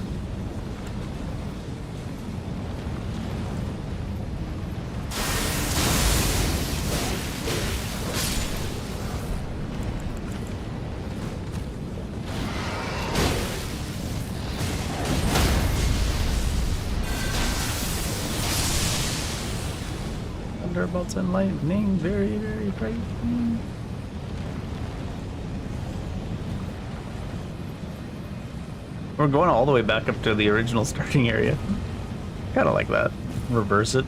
Thunderbolts and lightning, very, very frightening. We're going all the way back up to the original starting area. Kind of like that. Reverse it.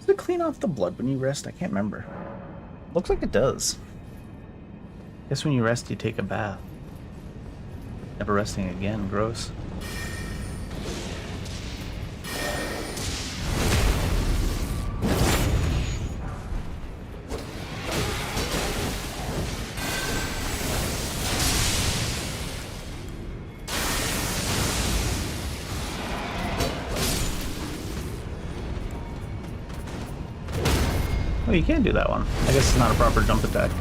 Does it clean off the blood when you rest? I can't remember. Looks like it does. Guess when you rest, you take a bath. Never resting again, gross. Oh, you can do that one. I guess it's not a proper jump attack.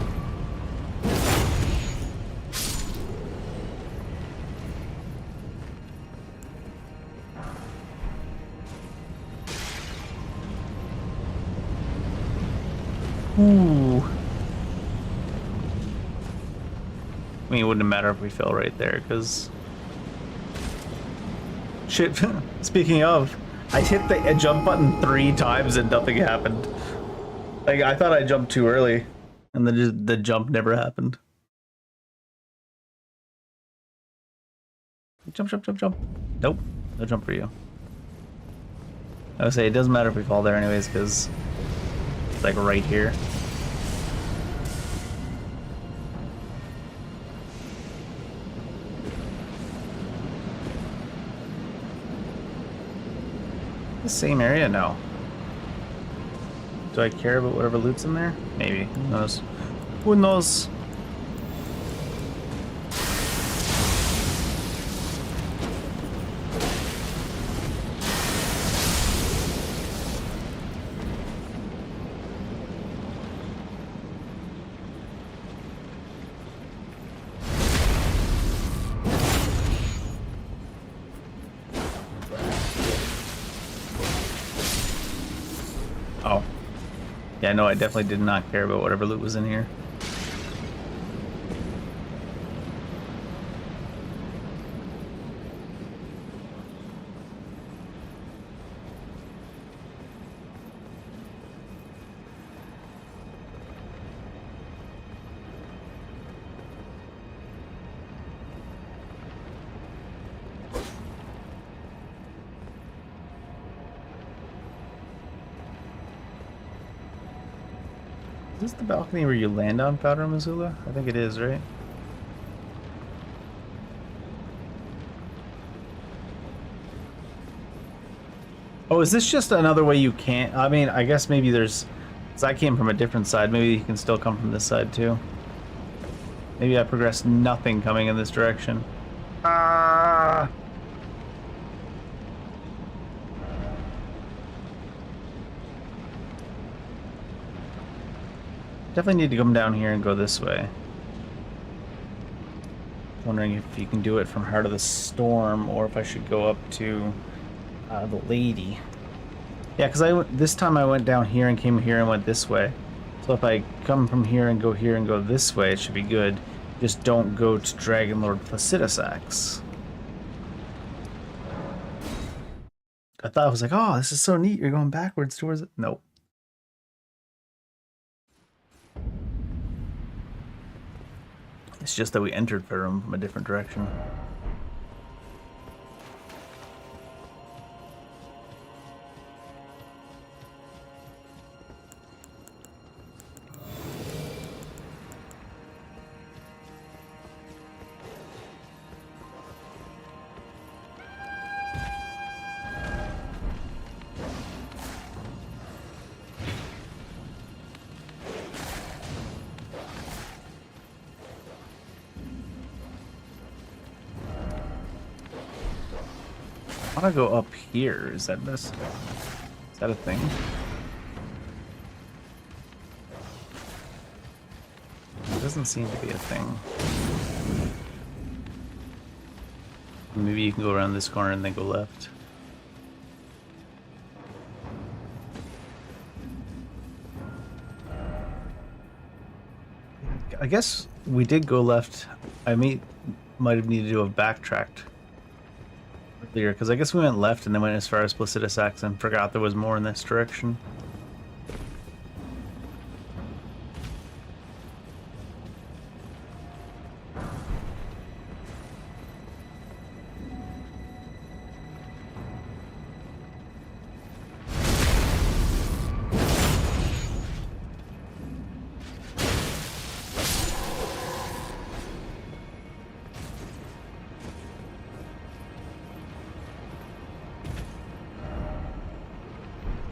Ooh. I mean, it wouldn't matter if we fell right there, because... Shit, speaking of, I hit the jump button 3 times and nothing happened. Like, I thought I jumped too early, and then just the jump never happened. Jump, jump, jump, jump. Nope, no jump for you. I would say it doesn't matter if we fall there anyways, because it's like right here. The same area? No. Do I care about whatever loot's in there? Maybe. Who knows? Who knows? Oh. Yeah, no, I definitely did not care about whatever loot was in here. Is this the balcony where you land on Powder Missoula? I think it is, right? Oh, is this just another way you can't? I mean, I guess maybe there's Because I came from a different side. Maybe he can still come from this side too. Maybe I progressed nothing coming in this direction. Ah! Definitely need to come down here and go this way. Wondering if you can do it from Heart of the Storm, or if I should go up to the Lady. Yeah, because this time I went down here and came here and went this way. So if I come from here and go this way, it should be good. Just don't go to Dragon Lord Placidusax. I thought I was like, oh, this is so neat. You're going backwards towards it. Nope. It's just that we entered Faerûn from a different direction. I want to go up here. Is that this? Is that a thing? It doesn't seem to be a thing. Maybe you can go around this corner and then go left. I guess we did go left. I might have needed to have backtracked earlier, because I guess we went left and then went as far as Placidusax and forgot there was more in this direction.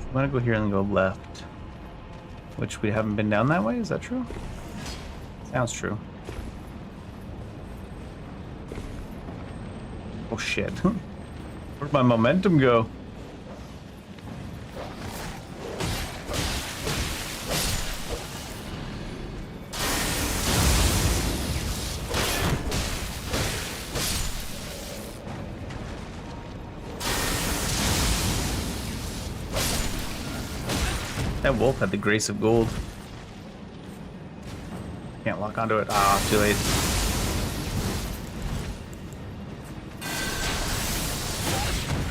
I'm gonna go here and go left, which we haven't been down that way. Is that true? Sounds true. Oh shit. Where'd my momentum go? That wolf had the grace of gold. Can't lock onto it. Ah, too late.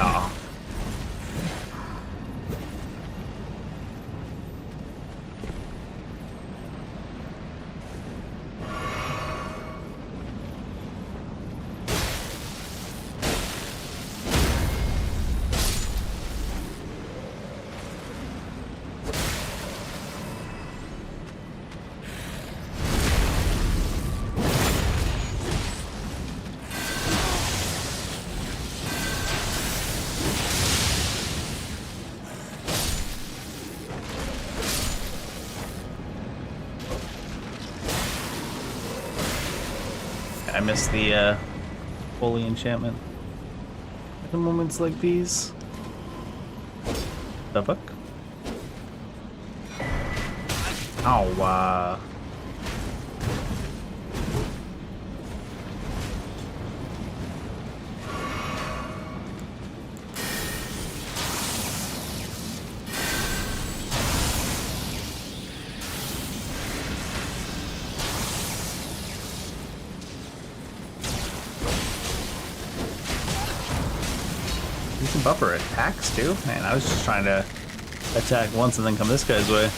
Ah. I missed the holy enchantment. At moments like these. The fuck? Ow, You can buffer attacks too? Man, I was just trying to attack once and then come this guy's way.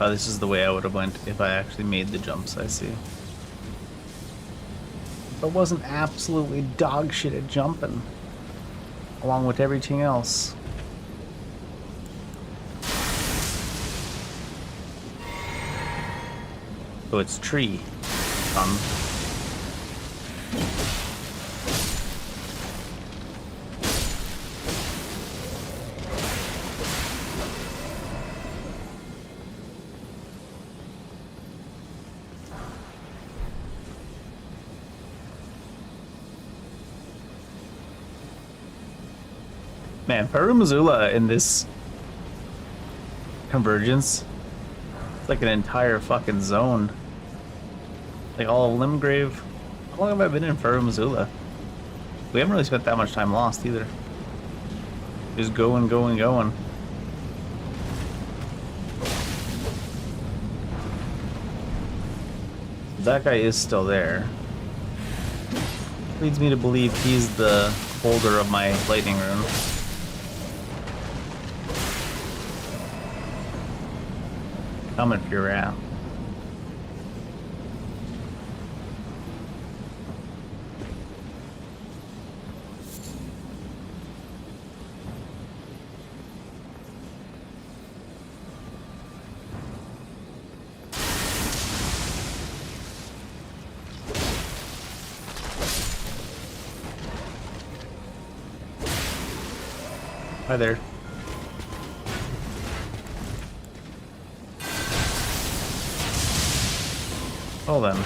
Oh, this is the way I would have went if I actually made the jumps, I see. but wasn't absolutely dog shit at jumping, along with everything else. So it's tree. Man, Peru Missoula in this Convergence, it's like an entire fucking zone. Like all of Limgrave. How long have I been in Peru Missoula? We haven't really spent that much time lost either. Just going, going, going. That guy is still there. Leads me to believe he's the holder of my lightning rune. Coming for your wrath. Hi there. Well then.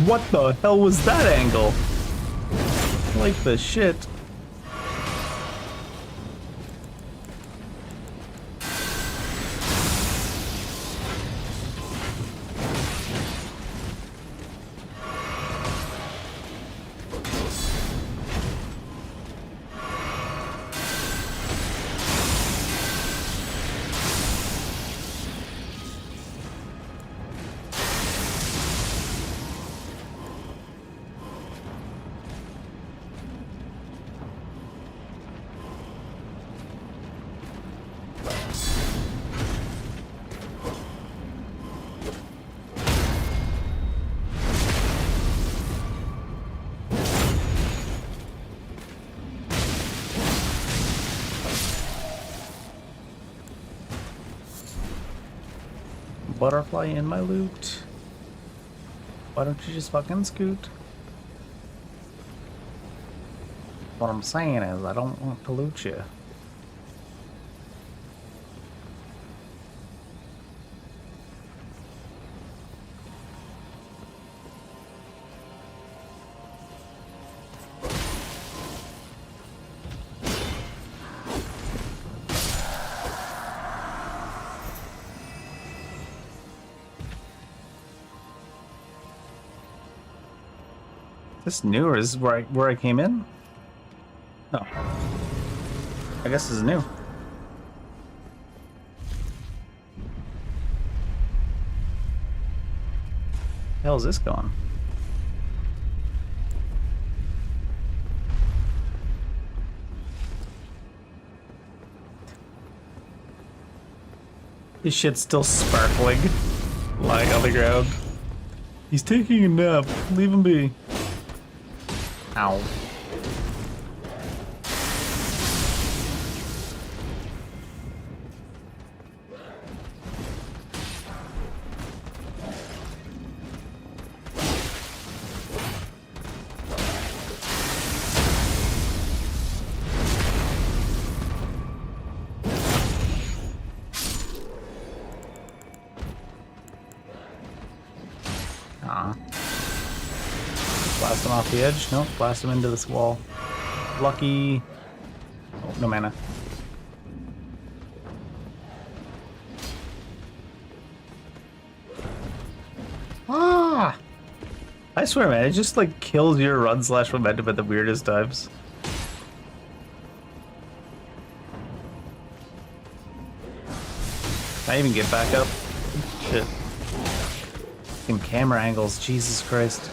What the hell was that angle? Like the shit. Butterfly in my loot. Why don't you just fucking scoot? What I'm saying is I don't want to loot you. This new, or is this where I came in? No. I guess this is new. The hell is this going? This shit's still sparkling, lying on the ground. He's taking a nap. Leave him be. Ow. Blast him off the edge. Nope, blast him into this wall. Lucky. Oh, no mana. Ah! I swear, man, it just like kills your run slash momentum at the weirdest times. Can I even get back up? Shit. Fucking camera angles, Jesus Christ.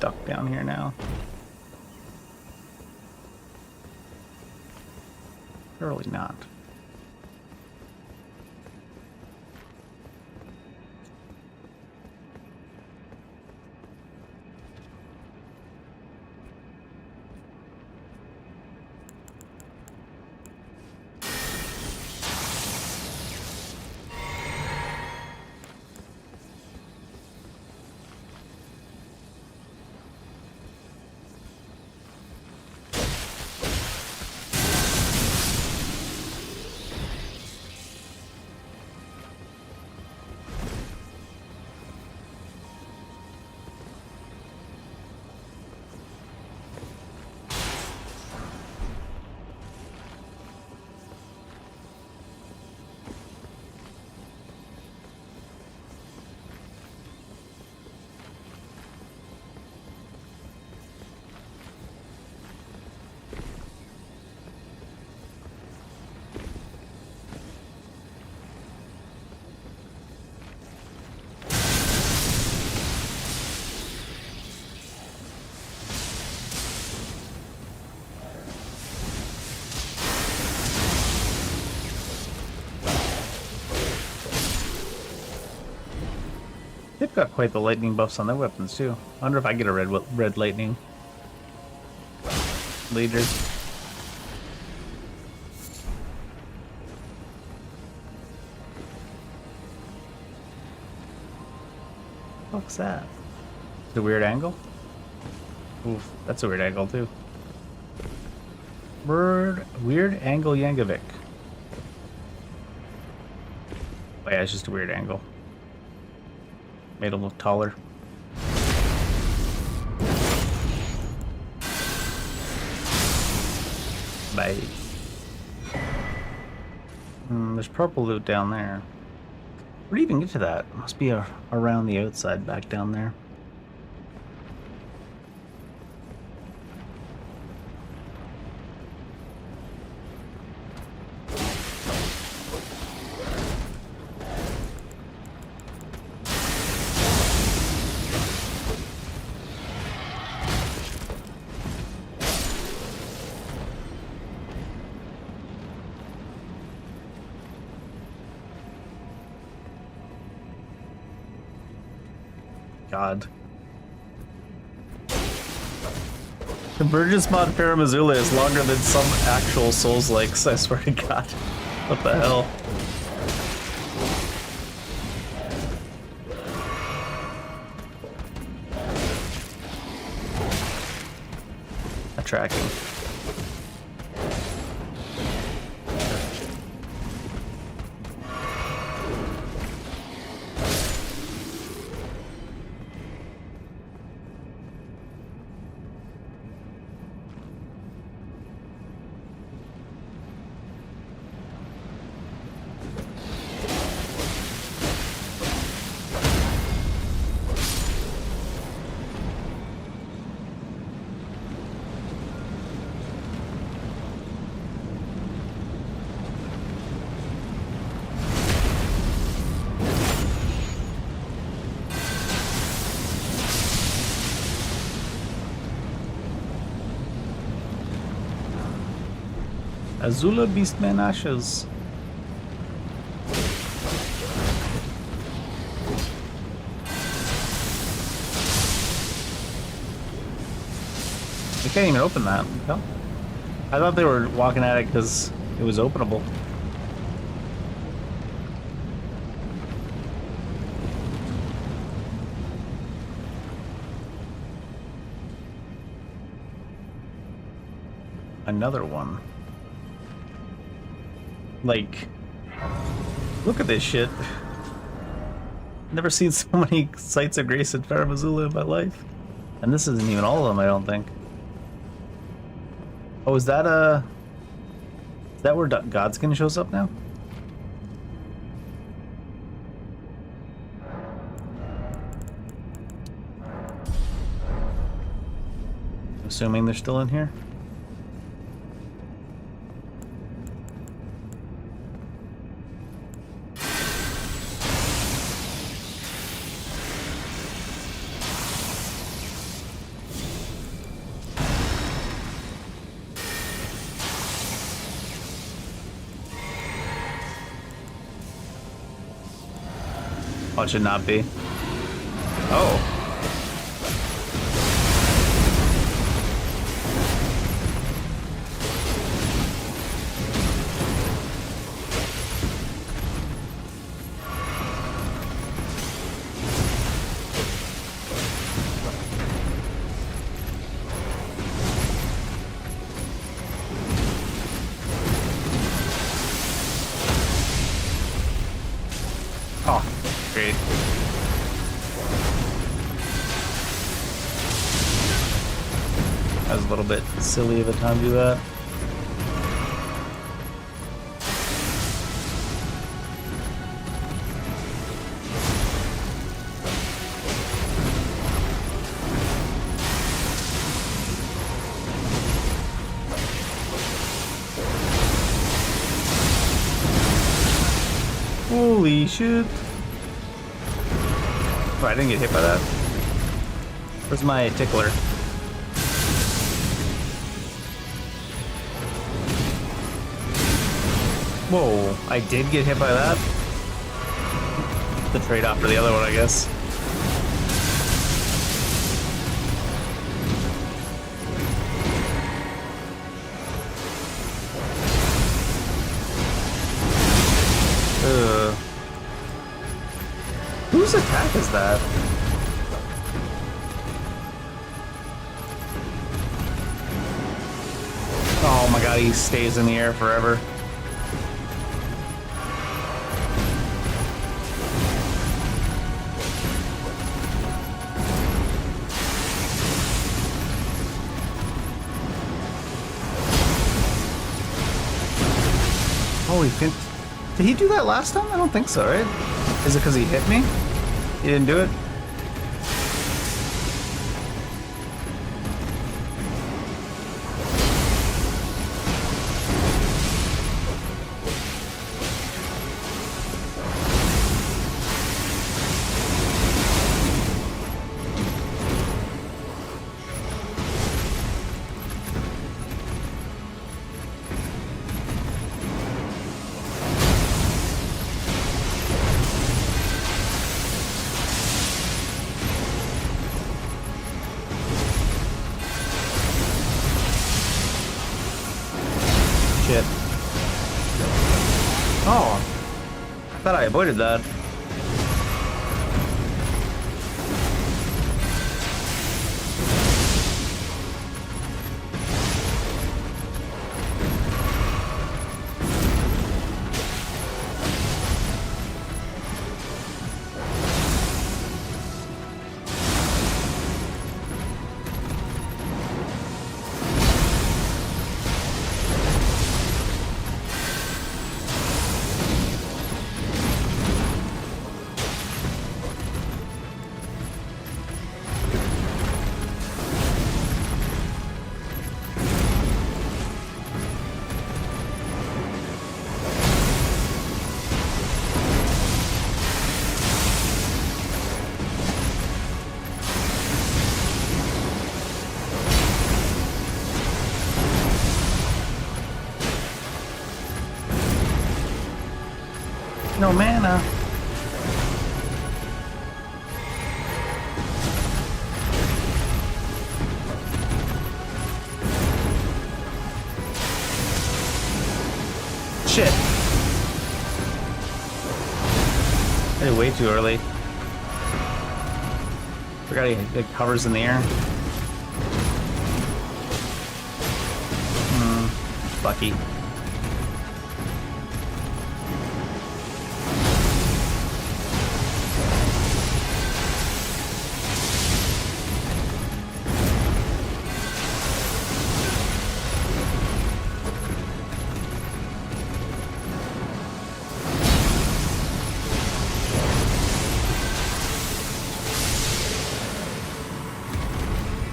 stuck down here now. Surely not. They've got quite the lightning buffs on their weapons too. I wonder if I get a red lightning later. What's that? The weird angle? Oof, that's a weird angle too. Weird angle Yankovic. Oh yeah, it's just a weird angle. Made him look taller. Bye. There's purple loot down there. Where do you even get to that? It must be around the outside back down there. God. Convergence mod Paramazula is longer than some actual Souls-likes, I swear to God. What the hell? Tracking. Azula Beastman Ashes. You can't even open that. No? I thought they were walking at it because it was openable. Another one. Like, look at this shit. Never seen so many sights of grace in Faramazula in my life. And this isn't even all of them, I don't think. Oh, is that where Godskin shows up now? Assuming they're still in here. Oh, it should not be. Oh. Oh, great. That was a little bit silly of a time to do that. Holy shit. Oh, I didn't get hit by that. Where's my tickler? Whoa, I did get hit by that? The trade-off for the other one, I guess. Ugh. Whose attack is that? Oh my god, he stays in the air forever. Holy fin- Did he do that last time? I don't think so, right? Is it because he hit me? He didn't do it? Shit. Oh. I thought I avoided that. No mana. Shit. I did way too early. Forgot he like, hovers in the air. Lucky.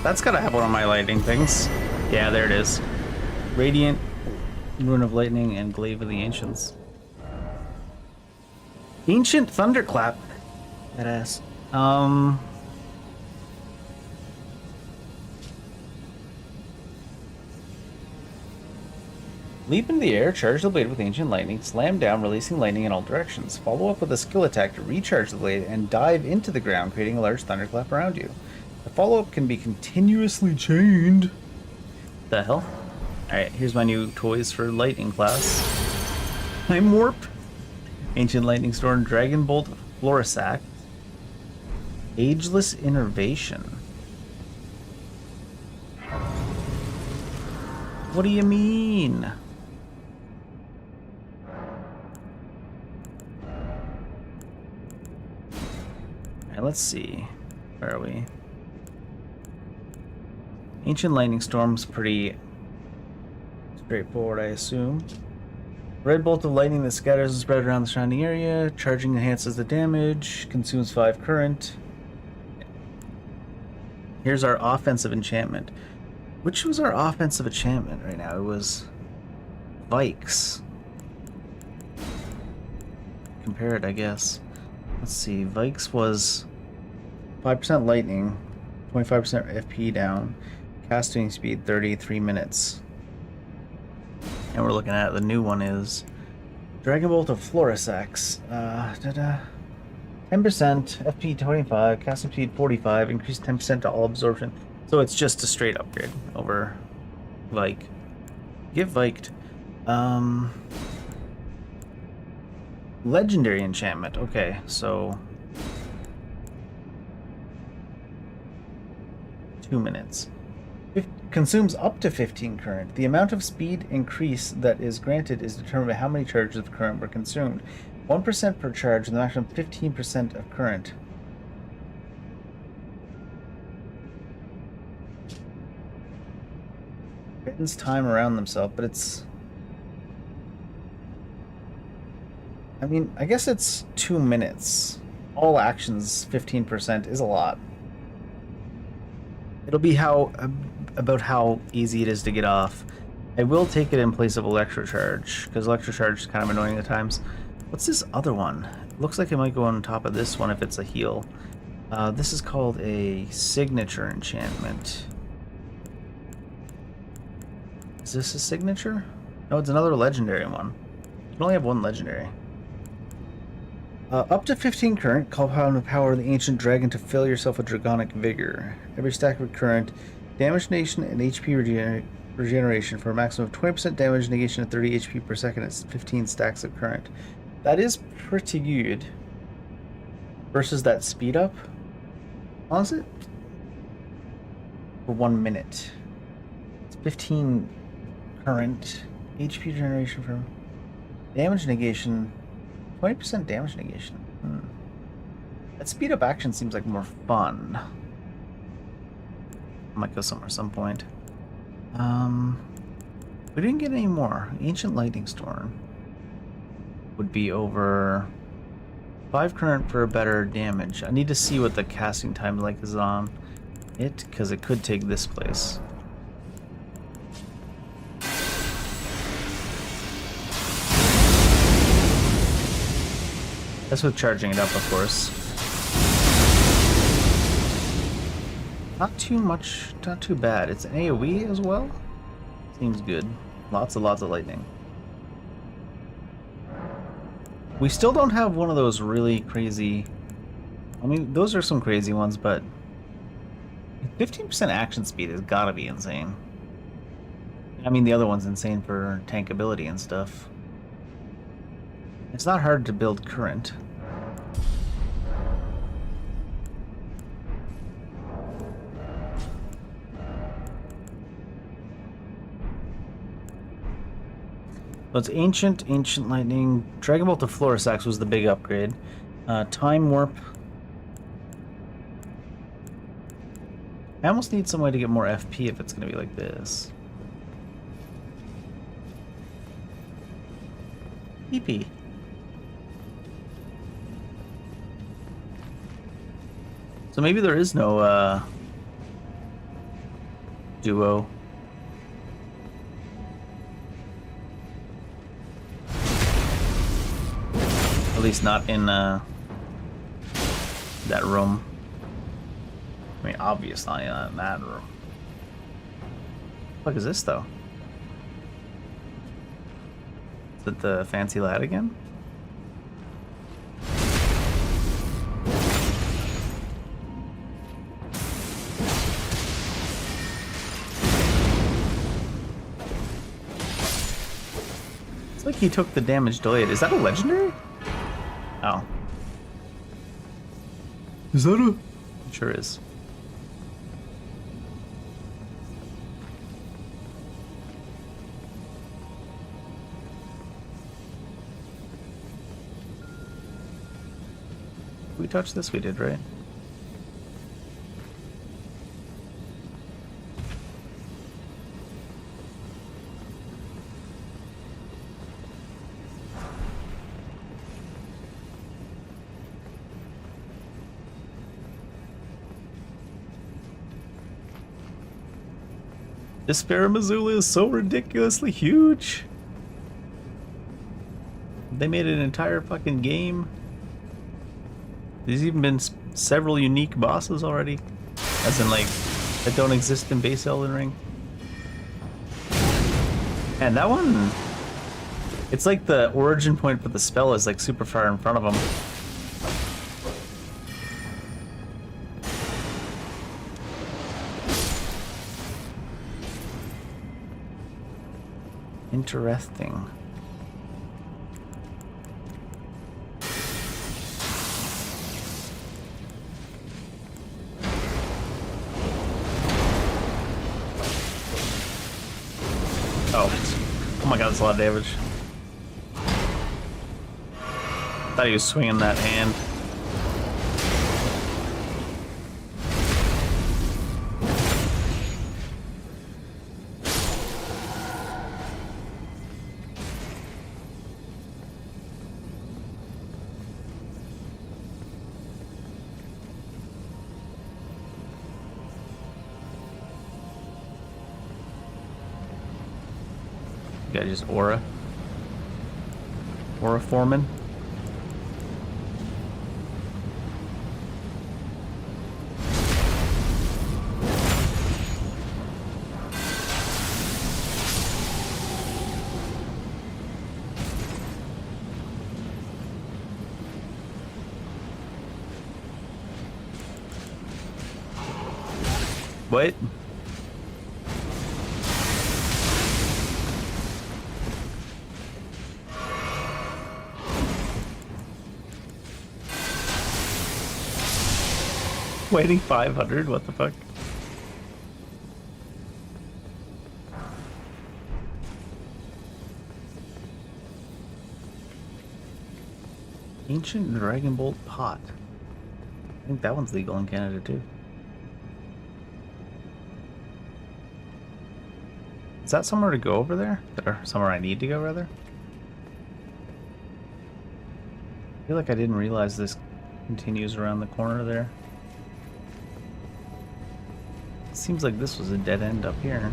That's gotta have one of my lightning things. Yeah, there it is. Radiant, Rune of Lightning, and Glaive of the Ancients. Ancient Thunderclap. Badass.
Leap into the air, charge the blade with ancient lightning, slam down, releasing lightning in all directions. Follow up with a skill attack to recharge the blade and dive into the ground, creating a large thunderclap around you. The follow-up can be continuously chained. The hell? Alright, here's my new toys for lightning class. Time Warp, Ancient Lightning Storm, Dragon Bolt, Florisac, Ageless Innervation. What do you mean? Alright, let's see. Where are we? Ancient Lightning Storm's pretty straightforward, I assume. Red Bolt of Lightning that scatters and spreads around the surrounding area. Charging enhances the damage. Consumes 5 current. Here's our offensive enchantment. Which was our offensive enchantment right now? It was Vikes. Compare it, I guess. Let's see. Vikes was 5% lightning, 25% FP down, casting speed 33 minutes. And we're looking at the new one is Dragon Bolt of Florisax. 10% FP 25, casting speed 45, increased 10% to all absorption. So it's just a straight upgrade over Vike. Get Viked. Legendary enchantment. Okay, so 2 minutes. Consumes up to 15 current. The amount of speed increase that is granted is determined by how many charges of current were consumed. 1% per charge, and the maximum 15% of current. Spends time around themselves, but it's... I mean, I guess it's 2 minutes. All actions, 15% is a lot. It'll be about how easy it is to get off. I will take it in place of Electrocharge, because Electrocharge is kind of annoying at times. What's this other one? It looks like it might go on top of this one if it's a heal. This is called a signature enchantment. Is this a signature? No, it's another legendary one. You can only have one legendary. Up to 15 current, call upon the power of the ancient dragon to fill yourself with dragonic vigor. Every stack of current, damage negation and HP regeneration for a maximum of 20% damage negation at 30 HP per second at 15 stacks of current. That is pretty good. Versus that speed up. How long is it? For 1 minute. It's 15 current, HP generation from damage negation. 20% damage negation. That speed up action seems like more fun. I might go somewhere at some point. We didn't get any more. Ancient Lightning Storm would be over 5 current for a better damage. I need to see what the casting time like is on it, because it could take this place. That's with charging it up, of course. Not too much, not too bad. It's an AoE as well. Seems good. Lots of lightning. We still don't have one of those really crazy... I mean, those are some crazy ones, but 15% action speed has gotta be insane. I mean, the other one's insane for tankability and stuff. It's not hard to build current. So it's ancient lightning. Dragon Bolt of Florisax was the big upgrade. Time Warp. I almost need some way to get more FP if it's going to be like this. PP. So maybe there is no duo. At least not in that room. I mean, obviously not in that room. What is this though?
Is it the fancy lad again? It's like he took the damage delayed. Is that a legendary? Oh. Is that a... It sure is. We touched this? We did, right? This Missoula is so ridiculously huge. They made an entire fucking game. There's even been several unique bosses already. As in, like, that don't exist in base Elden Ring. And that one... It's like the origin point for the spell is, like, super far in front of them. Interesting. Oh my god, that's a lot of damage. Thought he was swinging that hand. Got just aura foreman. What? Waiting 500? What the fuck? Ancient Dragon Bolt Pot. I think that one's legal in Canada too. Is that somewhere to go over there? Or somewhere I need to go, rather? I feel like I didn't realize this continues around the corner there. Seems like this was a dead end up here.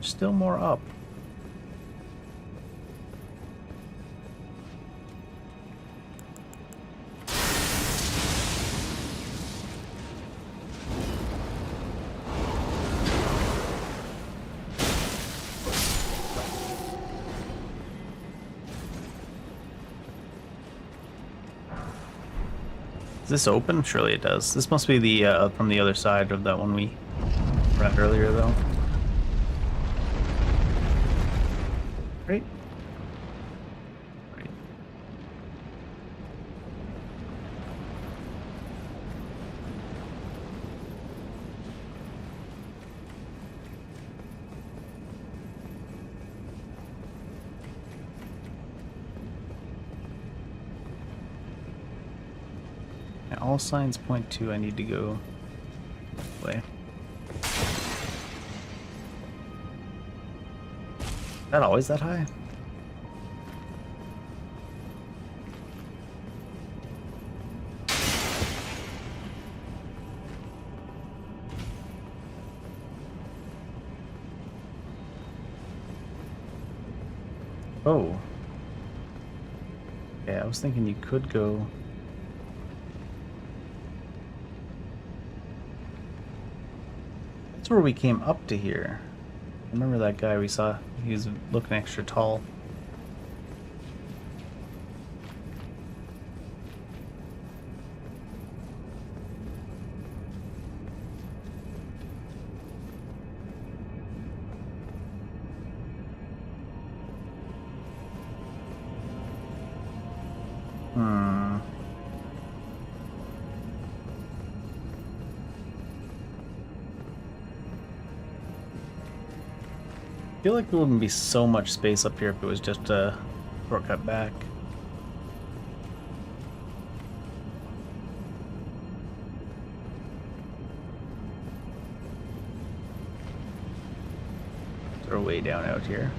Still more up. Is this open? Surely it does. This must be the from the other side of that one we read earlier, though. Right? Right. Yeah, all signs point to I need to go this way. That always that high? Oh. Yeah, I was thinking you could go. That's where we came up to here. Remember that guy we saw? He was looking extra tall. Hmm. I feel like there wouldn't be so much space up here if it was just a shortcut back. They're way down out here.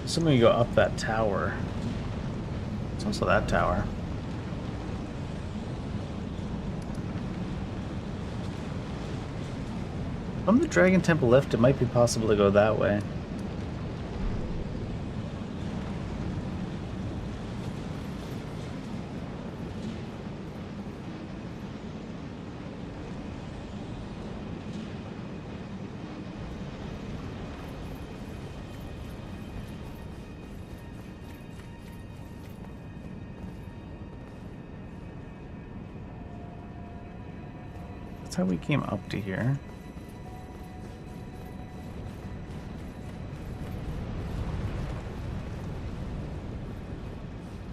Assuming you go up that tower. It's also that tower. From the Dragon Temple lift, it might be possible to go that way. That's how we came up to here.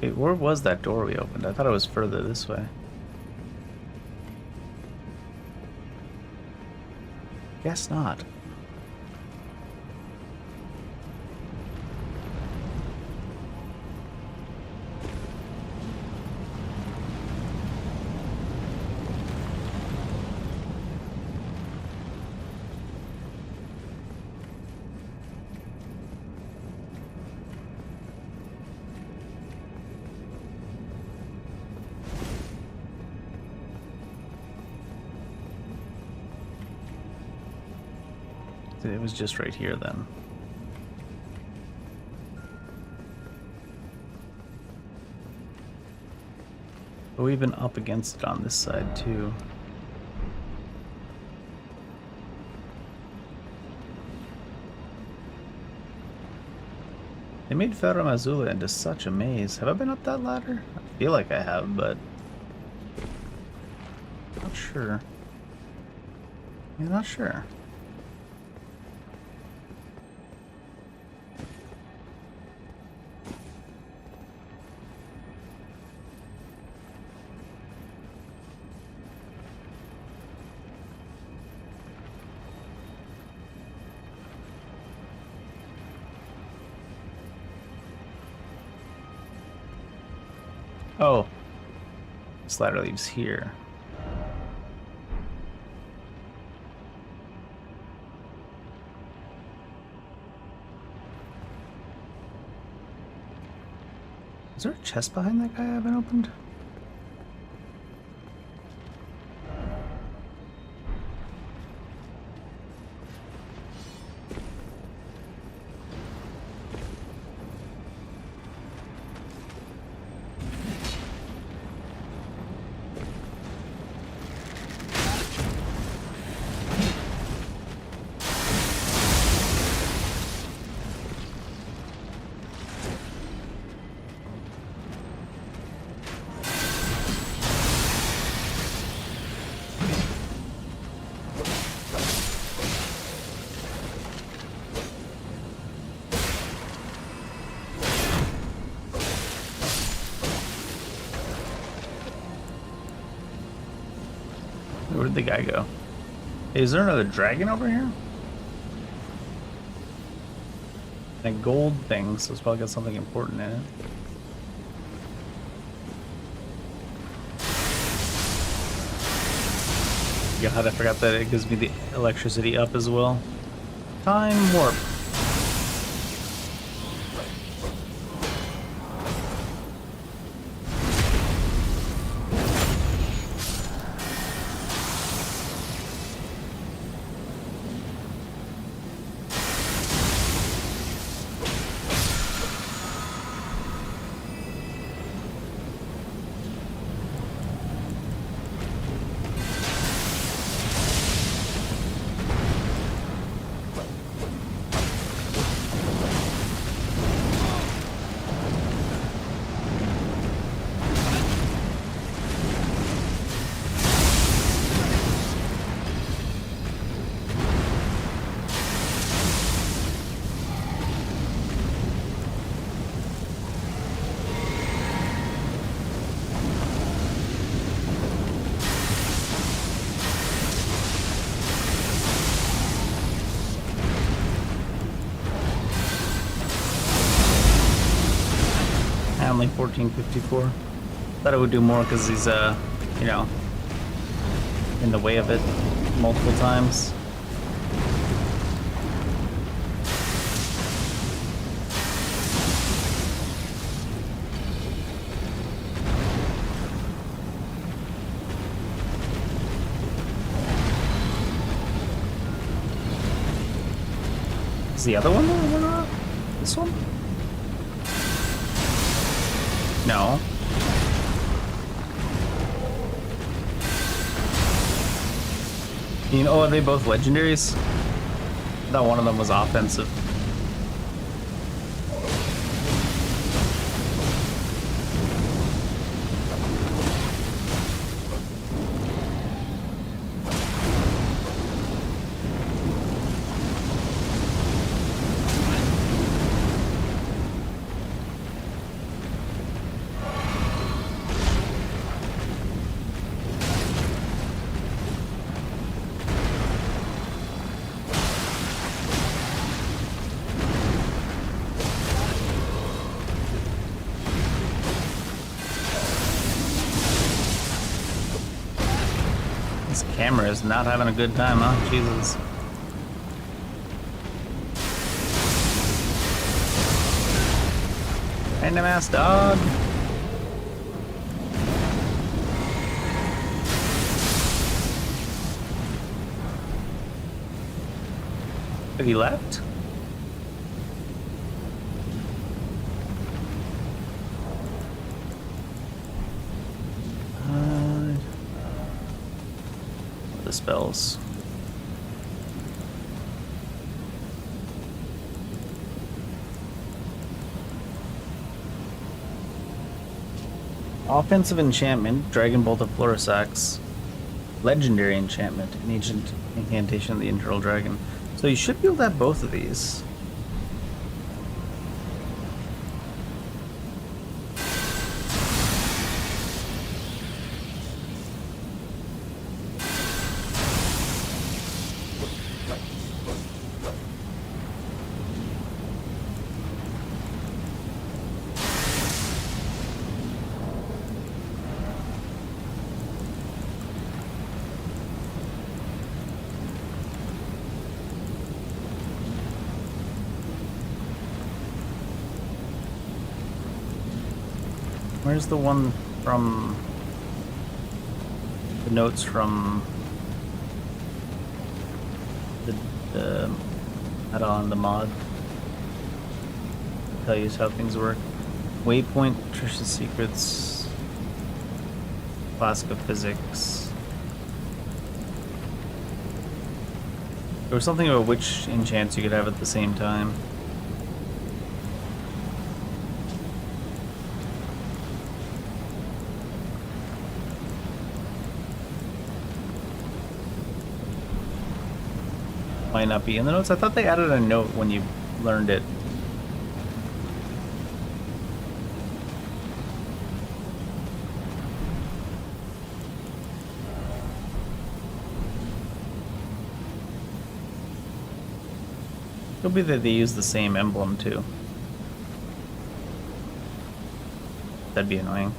Wait, where was that door we opened? I thought it was further this way. Guess not. It was just right here then. But we've been up against it on this side too. They made Ferro Mazula into such a maze. Have I been up that ladder? I feel like I have, but not sure. Yeah, not sure. Oh, this ladder leaves here. Is there a chest behind that guy I haven't opened? Where'd the guy go? Hey, is there another dragon over here? And a gold thing, so it's probably got something important in it. God, I forgot that it gives me the electricity up as well. Time warp. Only 1454. Thought it would do more because he's, you know, in the way of it multiple times. Is the other one or not? This one? No. You know, are they both legendaries? I thought one of them was offensive. This camera is not having a good time, huh? Jesus. Random ass dog. Have you left? The spells. Offensive enchantment, Dragon Bolt of Florisax. Legendary enchantment, an ancient incantation of the Internal Dragon. So you should be able to have both of these. Where's the one from the notes from the add-on, the mod? Tell you how things work. Waypoint, Trish's Secrets, Flask of Physics. There was something about which enchants you could have at the same time. Might not be in the notes. I thought they added a note when you learned it. Could be that they use the same emblem too. That'd be annoying.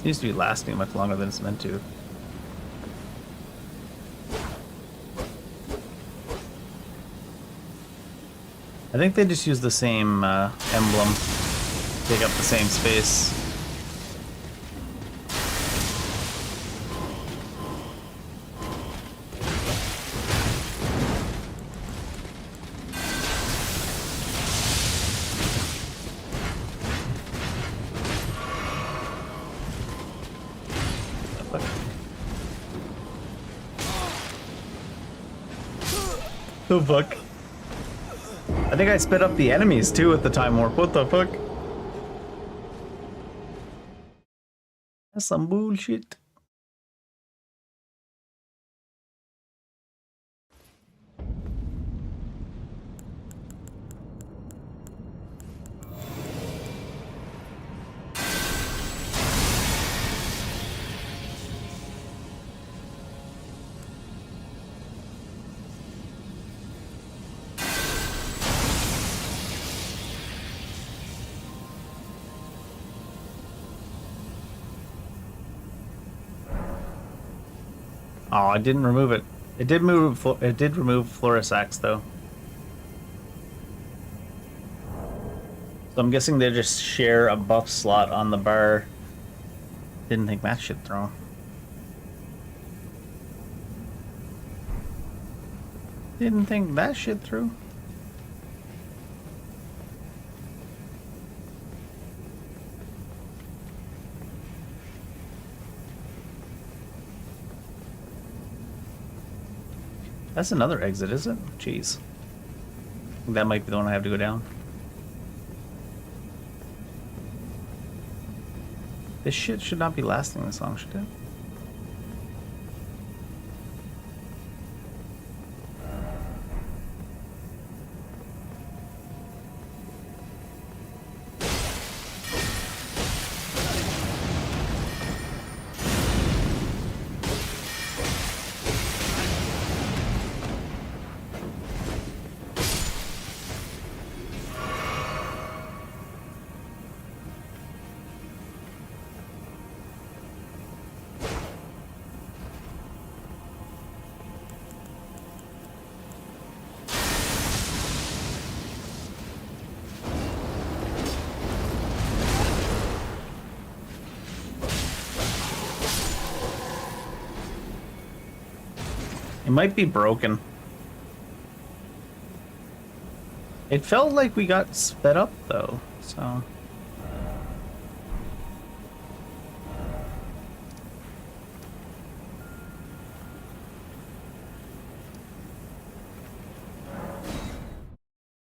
Seems to be lasting much longer than it's meant to. I think they just use the same emblem, take up the same space. The fuck? I think I sped up the enemies too at the time warp. What the fuck? That's some bullshit. Oh, I didn't remove it. It did move. It did remove Florisax though. So I'm guessing they just share a buff slot on the bar. Didn't think that shit through. Didn't think that shit through. That's another exit, is it? Jeez. That might be the one I have to go down. This shit should not be lasting this long, should it? It might be broken. It felt like we got sped up though, so.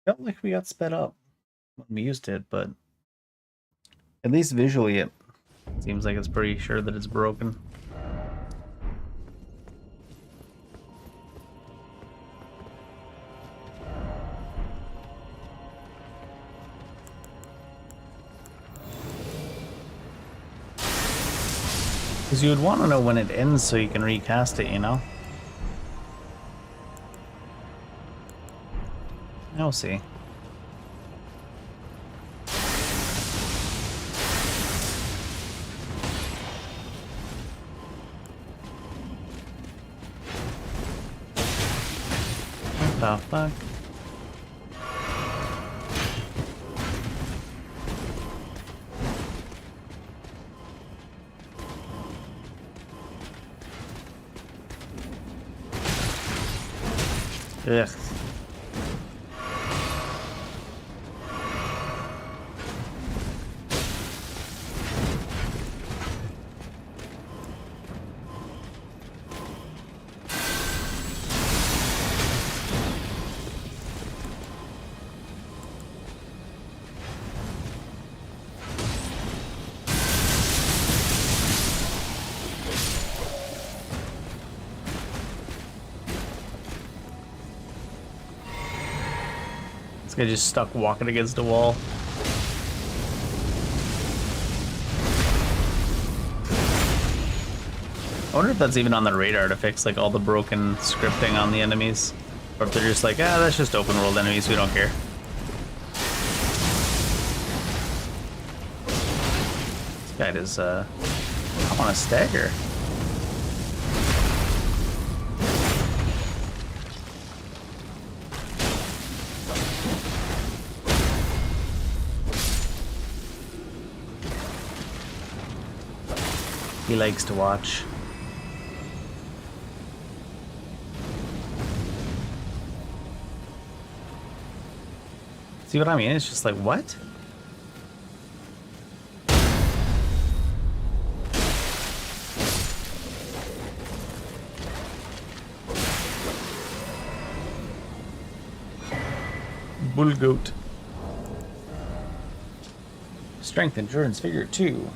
Felt like we got sped up when we used it, but at least visually it seems like it's pretty sure that it's broken. Because you would want to know when it ends so you can recast it, you know? I'll see. What the fuck? Ugh. This guy just stuck walking against a wall. I wonder if that's even on the radar to fix like all the broken scripting on the enemies. Or if they're just like, ah, that's just open world enemies, we don't care. This guy does I want a stagger. He likes to watch. See what I mean? It's just like, what? Bull goat. Strength, endurance, figure 2.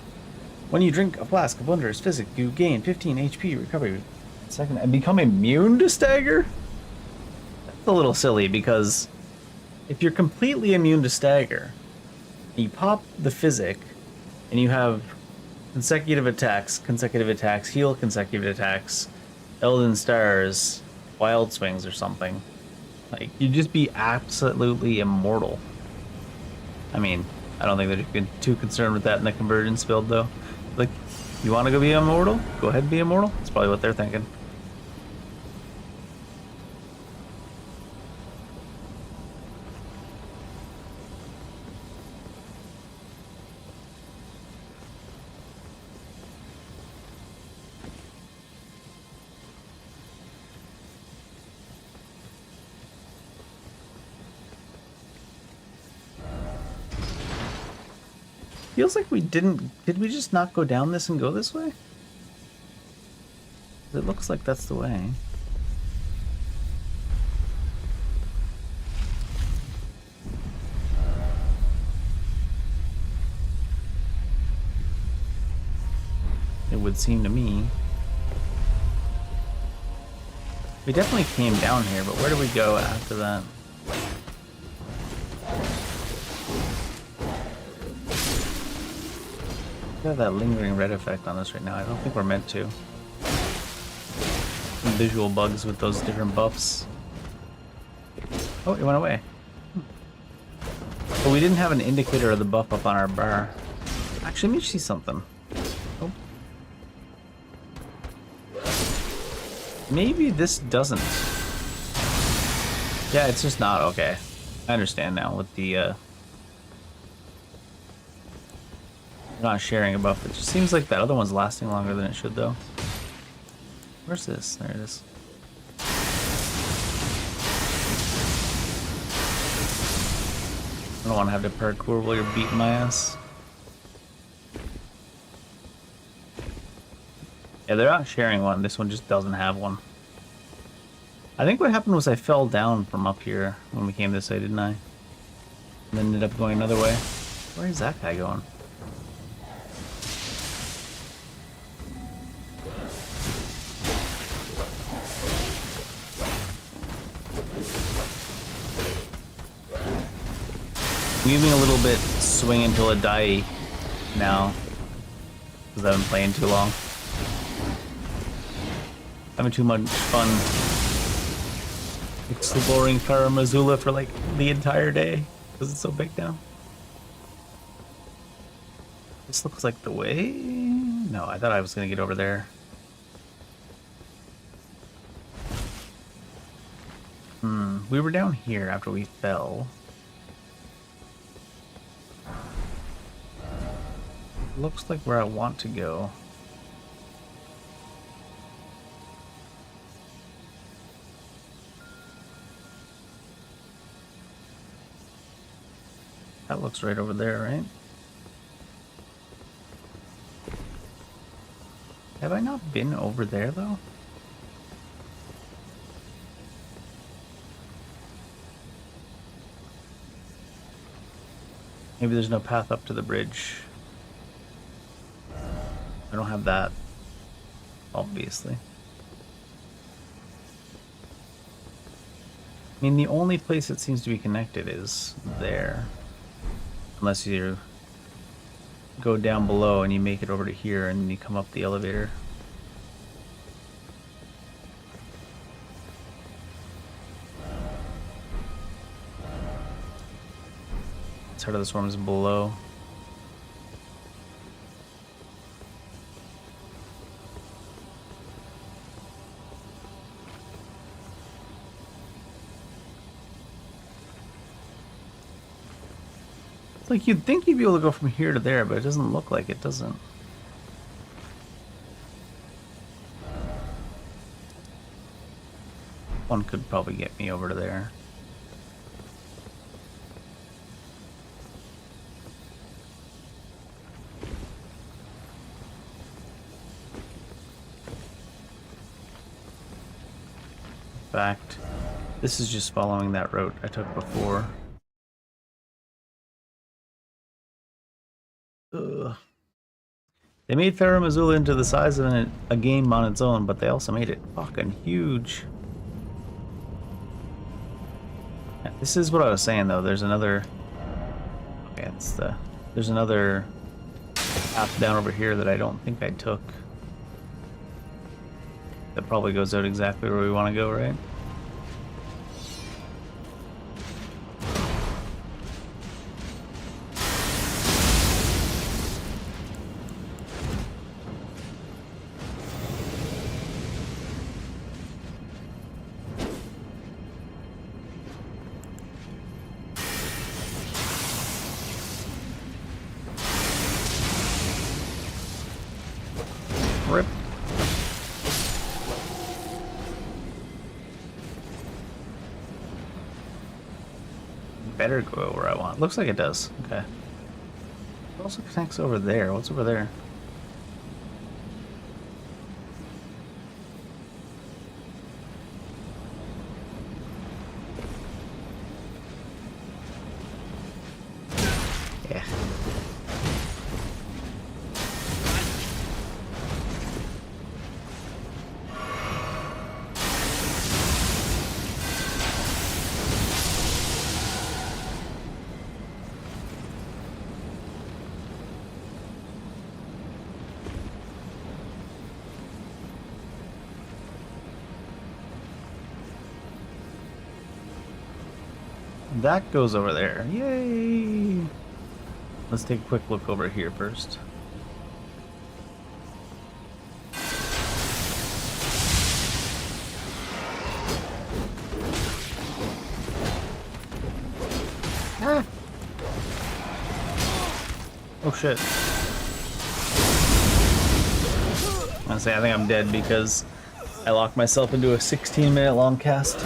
When you drink a flask of Wondrous Physic, you gain 15 HP recovery per second and become immune to stagger? That's a little silly because if you're completely immune to stagger, you pop the Physic and you have consecutive attacks, heal consecutive attacks, Elden Stars, Wild Swings or something. Like, you'd just be absolutely immortal. I mean, I don't think that you've been too concerned with that in the Convergence build, though. Like, you want to go be immortal? Go ahead and be immortal. That's probably what they're thinking. Feels like we didn't... Did we just not go down this and go this way? It looks like that's the way. It would seem to me. We definitely came down here, but where do we go after that? We have that lingering red effect on us right now. I don't think we're meant to. Some visual bugs with those different buffs. Oh, it went away. But we didn't have an indicator of the buff up on our bar. Actually, let me see something. Oh. Maybe this doesn't. Yeah, it's just not okay. I understand now with the not sharing a buff. It just seems like that other one's lasting longer than it should, though. Where's this? There it is. I don't want to have to parkour while you're beating my ass. Yeah, they're not sharing one. This one just doesn't have one. I think what happened was I fell down from up here when we came this way, didn't I? And then ended up going another way. Where is that guy going? I'm giving a little bit swing until it die now, because I've been playing too long. Having too much fun exploring Kara Missoula for like the entire day, because it's so big now. This looks like the way? No, I thought I was going to get over there. We were down here after we fell. Looks like where I want to go. That looks right over there, right? Have I not been over there, though? Maybe there's no path up to the bridge. I don't have that, obviously. I mean, the only place that seems to be connected is there. Unless you go down below and you make it over to here and you come up the elevator. Heart of the Swarm is below. It's like you'd think you'd be able to go from here to there, but it doesn't look like it, doesn't. One could probably get me over to there. In fact, this is just following that route I took before. Ugh. They made Farum Azula into the size of a game on its own, but they also made it fucking huge. Yeah, this is what I was saying though. There's another. Okay, there's another path down over here that I don't think I took. That probably goes out exactly where we want to go, right? Rip. Better go where I want. Looks like it does. Okay. It also connects over there. What's over there? Yeah. That goes over there. Yay! Let's take a quick look over here first. Ah! Oh shit. I'm gonna say I think I'm dead because I locked myself into a 16-minute long cast.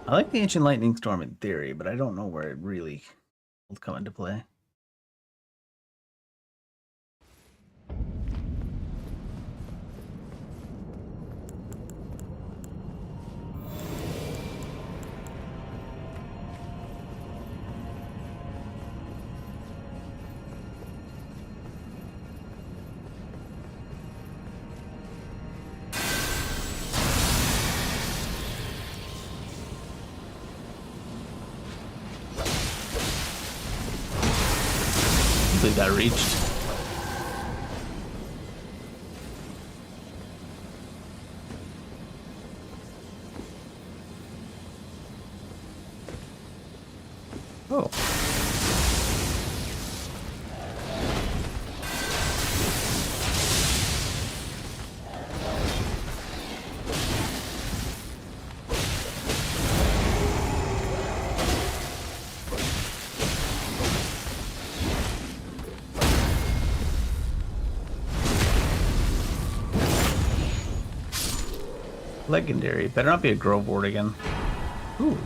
I like the Ancient Lightning Storm in theory, but I don't know where it really will come into play. Hopefully that reached. Oh. Legendary. Better not be a Grove Ward again. Ooh.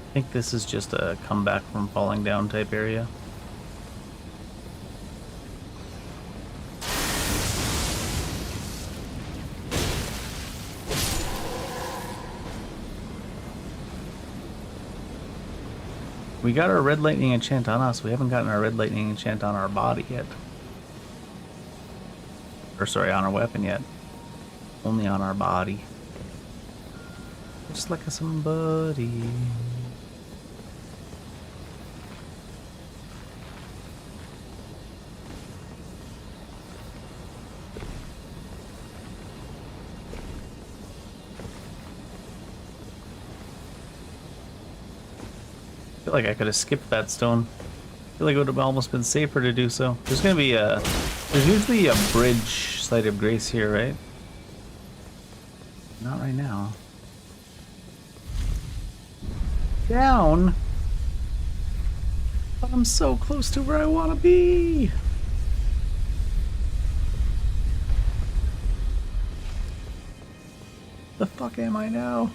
I think this is just a comeback from falling down type area. We got our Red Lightning enchant on us. We haven't gotten our Red Lightning enchant on our body yet. Or sorry, on our weapon yet. Only on our body. Just like a somebody. I feel like I could have skipped that stone. I feel like it would have almost been safer to do so. There's usually a bridge site of grace here, right? Not right now. Down. But I'm so close to where I want to be. The fuck am I now?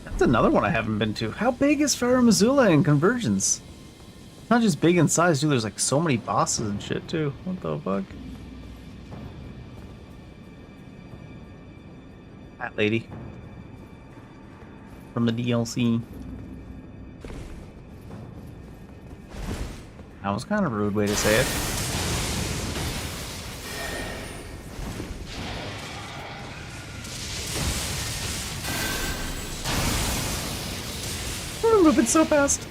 That's another one I haven't been to. How big is Farah Missoula in Convergence? It's not just big in size, dude. There's like so many bosses and shit too. What the fuck? That lady from the DLC. That was kind of a rude way to say it. We're moving so fast.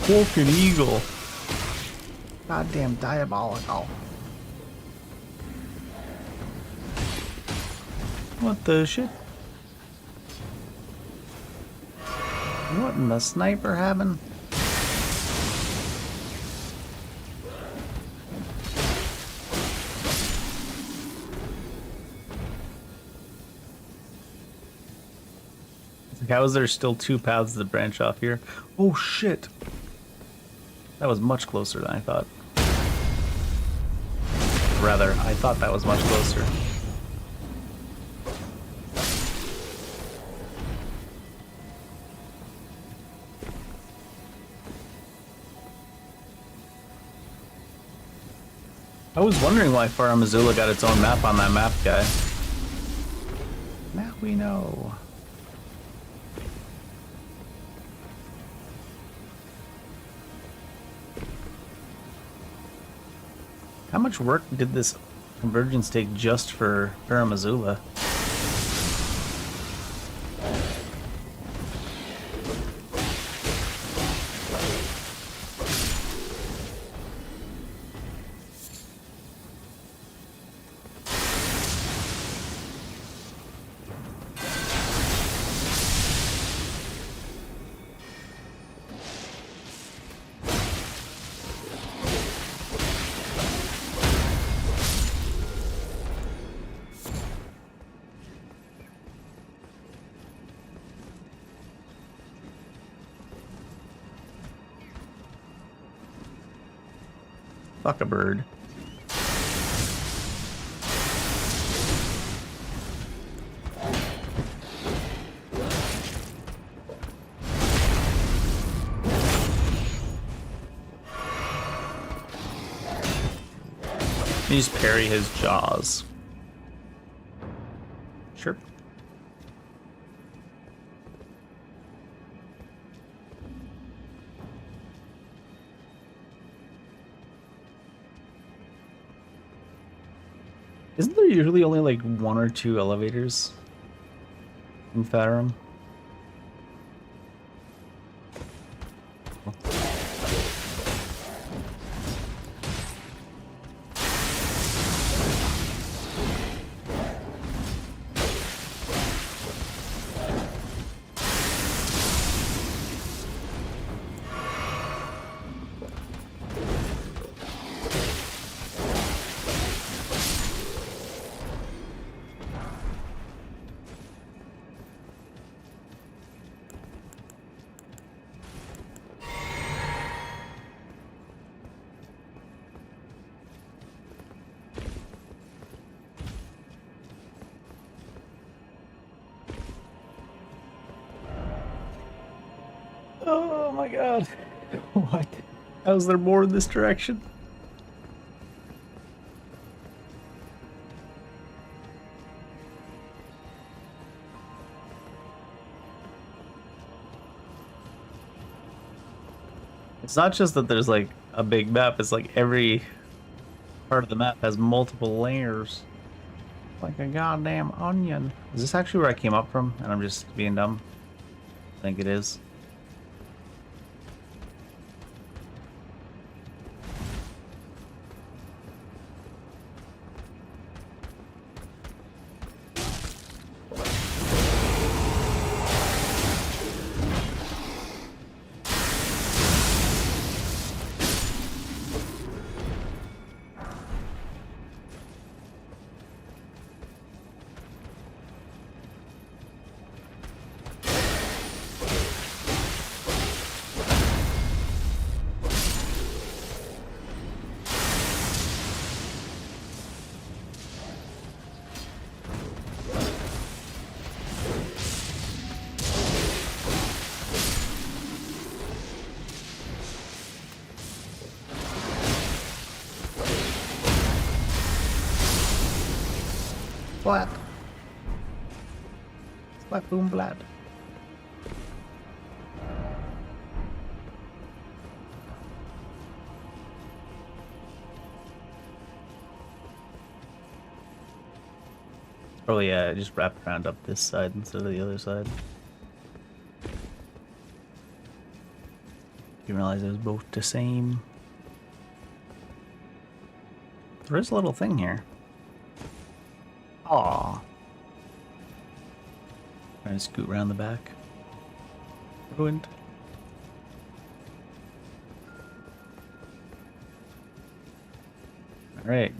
Fucking eagle. Goddamn diabolical. What the shit? What in the sniper having? How is there still two paths that branch off here? Oh shit. That was much closer than I thought. Rather, I thought that was much closer. I was wondering why Farah Missoula got its own map on that map guy. Now we know. How much work did this convergence take just for Farah Missoula? Fuck a bird. You just parry his jaws. Sure. Isn't there usually only like one or two elevators in Farum? Oh my god. What? How is there more in this direction? It's not just that there's like a big map, it's like every part of the map has multiple layers. Like a goddamn onion. Is this actually where I came up from and I'm just being dumb? I think it is. Splat. Splat boom blat. Oh yeah, I just wrapped around up this side instead of the other side. Didn't realize it was both the same. There is a little thing here. Aw. Trying to scoot around the back. Ruined. Alright.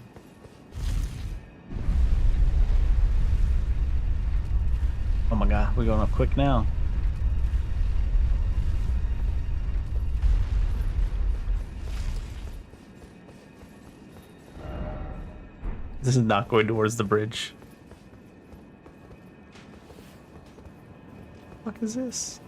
Oh my god, we're going up quick now. This is not going towards the bridge. What the fuck is this?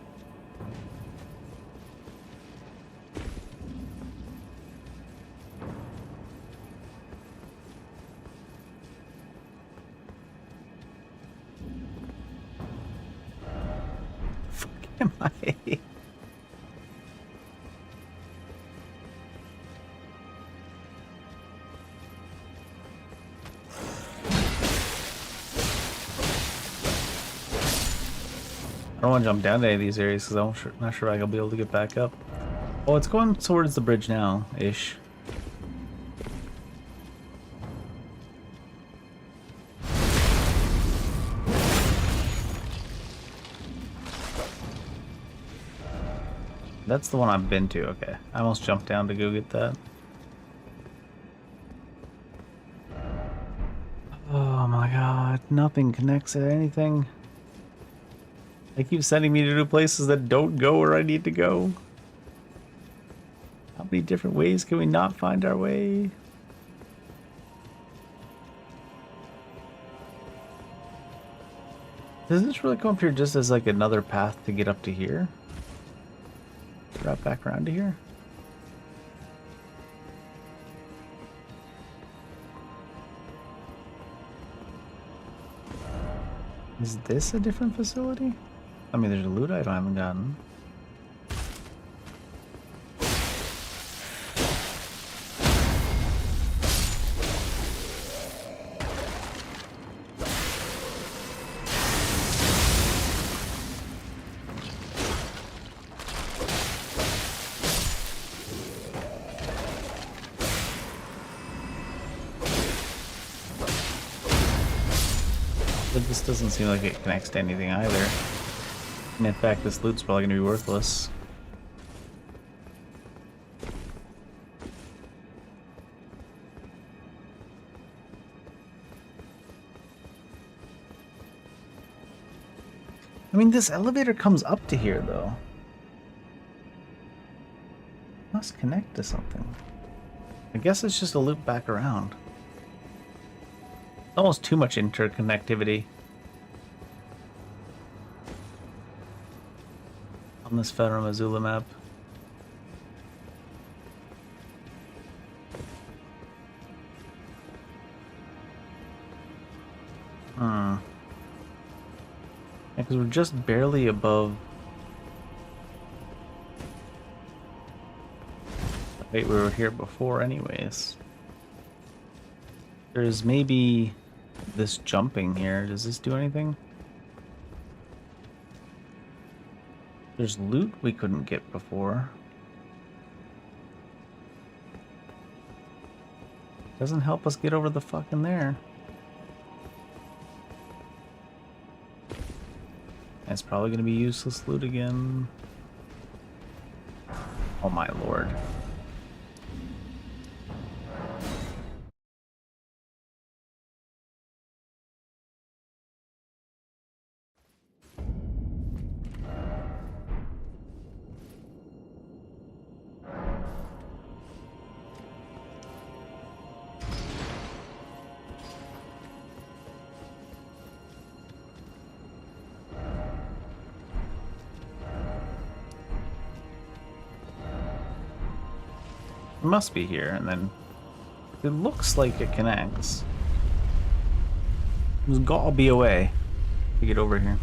Fuck am I? I don't want to jump down to any of these areas because I'm not sure I'll be able to get back up. Oh, it's going towards the bridge now, ish. That's the one I've been to, okay. I almost jumped down to go get that. Oh my god, nothing connects to anything. They keep sending me to do places that don't go where I need to go. How many different ways can we not find our way? Does this really come up here just as like another path to get up to here? Wrap back around to here? Is this a different facility? I mean, there's a loot item I haven't gotten. But this doesn't seem like it connects to anything either. And in fact, this loot's probably gonna be worthless. I mean, this elevator comes up to here, though. Must connect to something. I guess it's just a loop back around. Almost too much interconnectivity. on this Federal Missoula map. Hmm. Yeah, because we're just barely above the height we were here before anyways. There's maybe this jumping here. Does this do anything? There's loot we couldn't get before. Doesn't help us get over the fucking there. It's probably gonna be useless loot again. Oh my lord. It must be here, and then it looks like it connects. There's gotta be a way to get over here.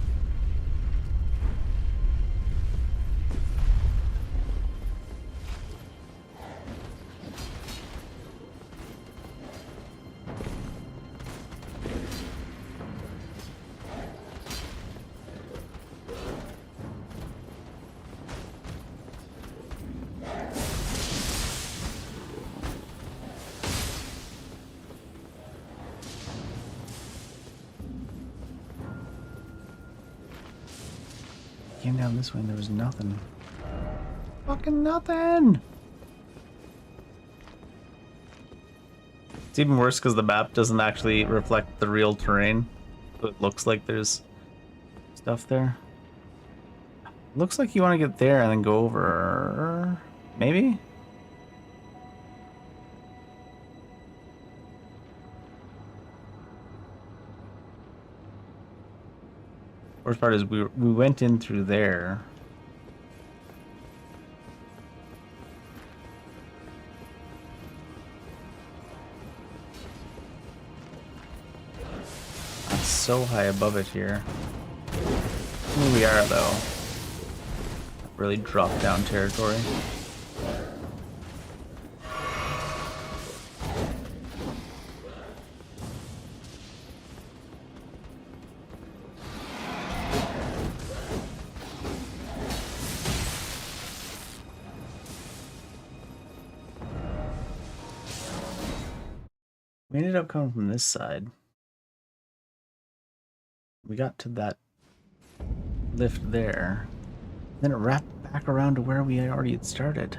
Came down this way and there was nothing. Fucking nothing! It's even worse because the map doesn't actually reflect the real terrain. So it looks like there's stuff there. Looks like you want to get there and then go over. Maybe? Worst part is we went in through there. That's so high above it here. Here we are though. Really drop down territory. We ended up coming from this side. We got to that lift there. Then it wrapped back around to where we already had started.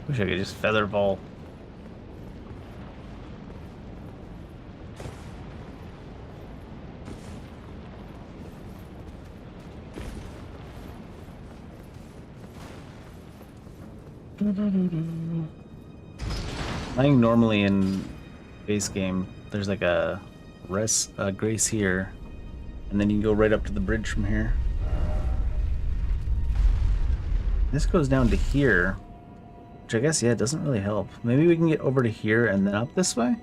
Wish I could just feather ball. I think normally in base game there's like a grace here, and then you can go right up to the bridge from here. This goes down to here. Which I guess, yeah, it doesn't really help. Maybe we can get over to here and then up this way?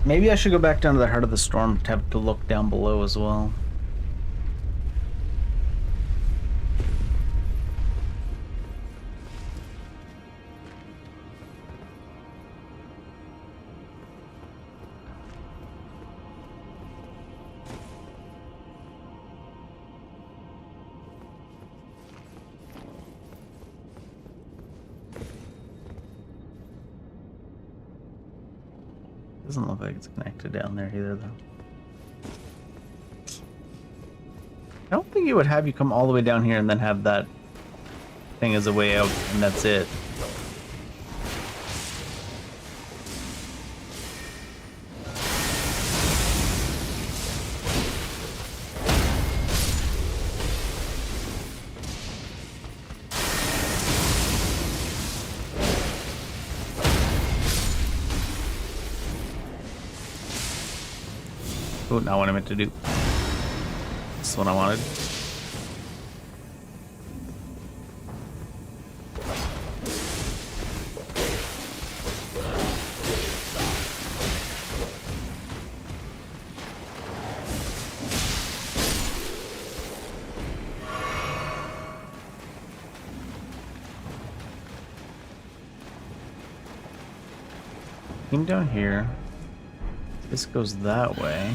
Maybe I should go back down to the Heart of the Storm to have to look down below as well. Doesn't look like it's connected down there either, though. I don't think it would have you come all the way down here and then have that thing as a way out, and that's it. Oh, not what I meant to do. This is what I wanted. Came down here. This goes that way.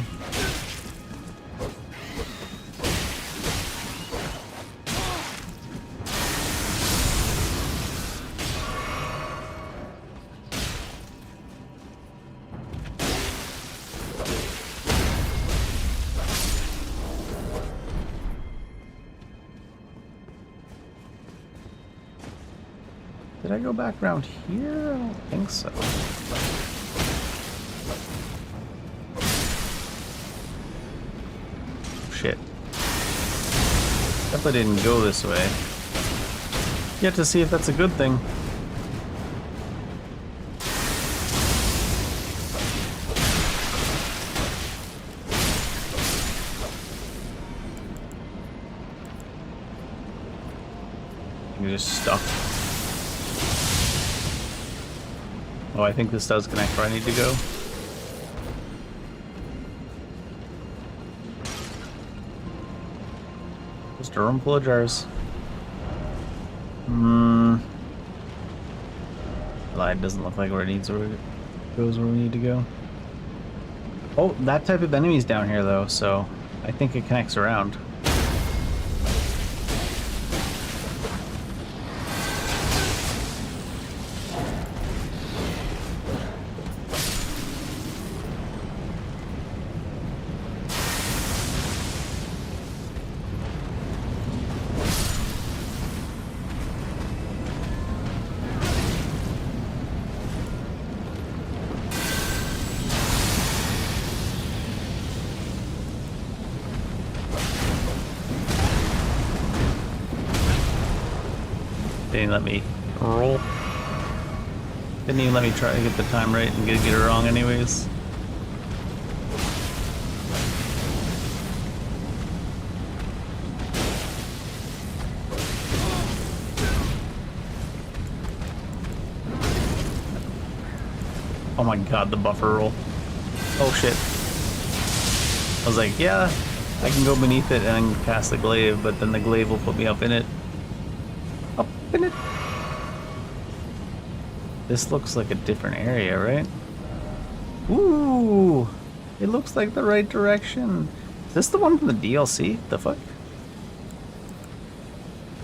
Did I go back around here? I don't think so. Shit. Definitely didn't go this way. Yet to see if that's a good thing. You're just stuck. Oh, I think this does connect where I need to go. Just a room full of jars. Light doesn't look like where it needs, where it goes where we need to go. Oh, that type of enemy's down here though, so I think it connects around. Didn't let me roll. Didn't even let me try to get the time right and get it wrong anyways. Oh my god, the buffer roll. Oh shit. I was like, yeah, I can go beneath it and cast the glaive, but then the glaive will put me up in it. Up in it. This looks like a different area, right? Ooh, it looks like the right direction. Is this the one from the DLC? The fuck?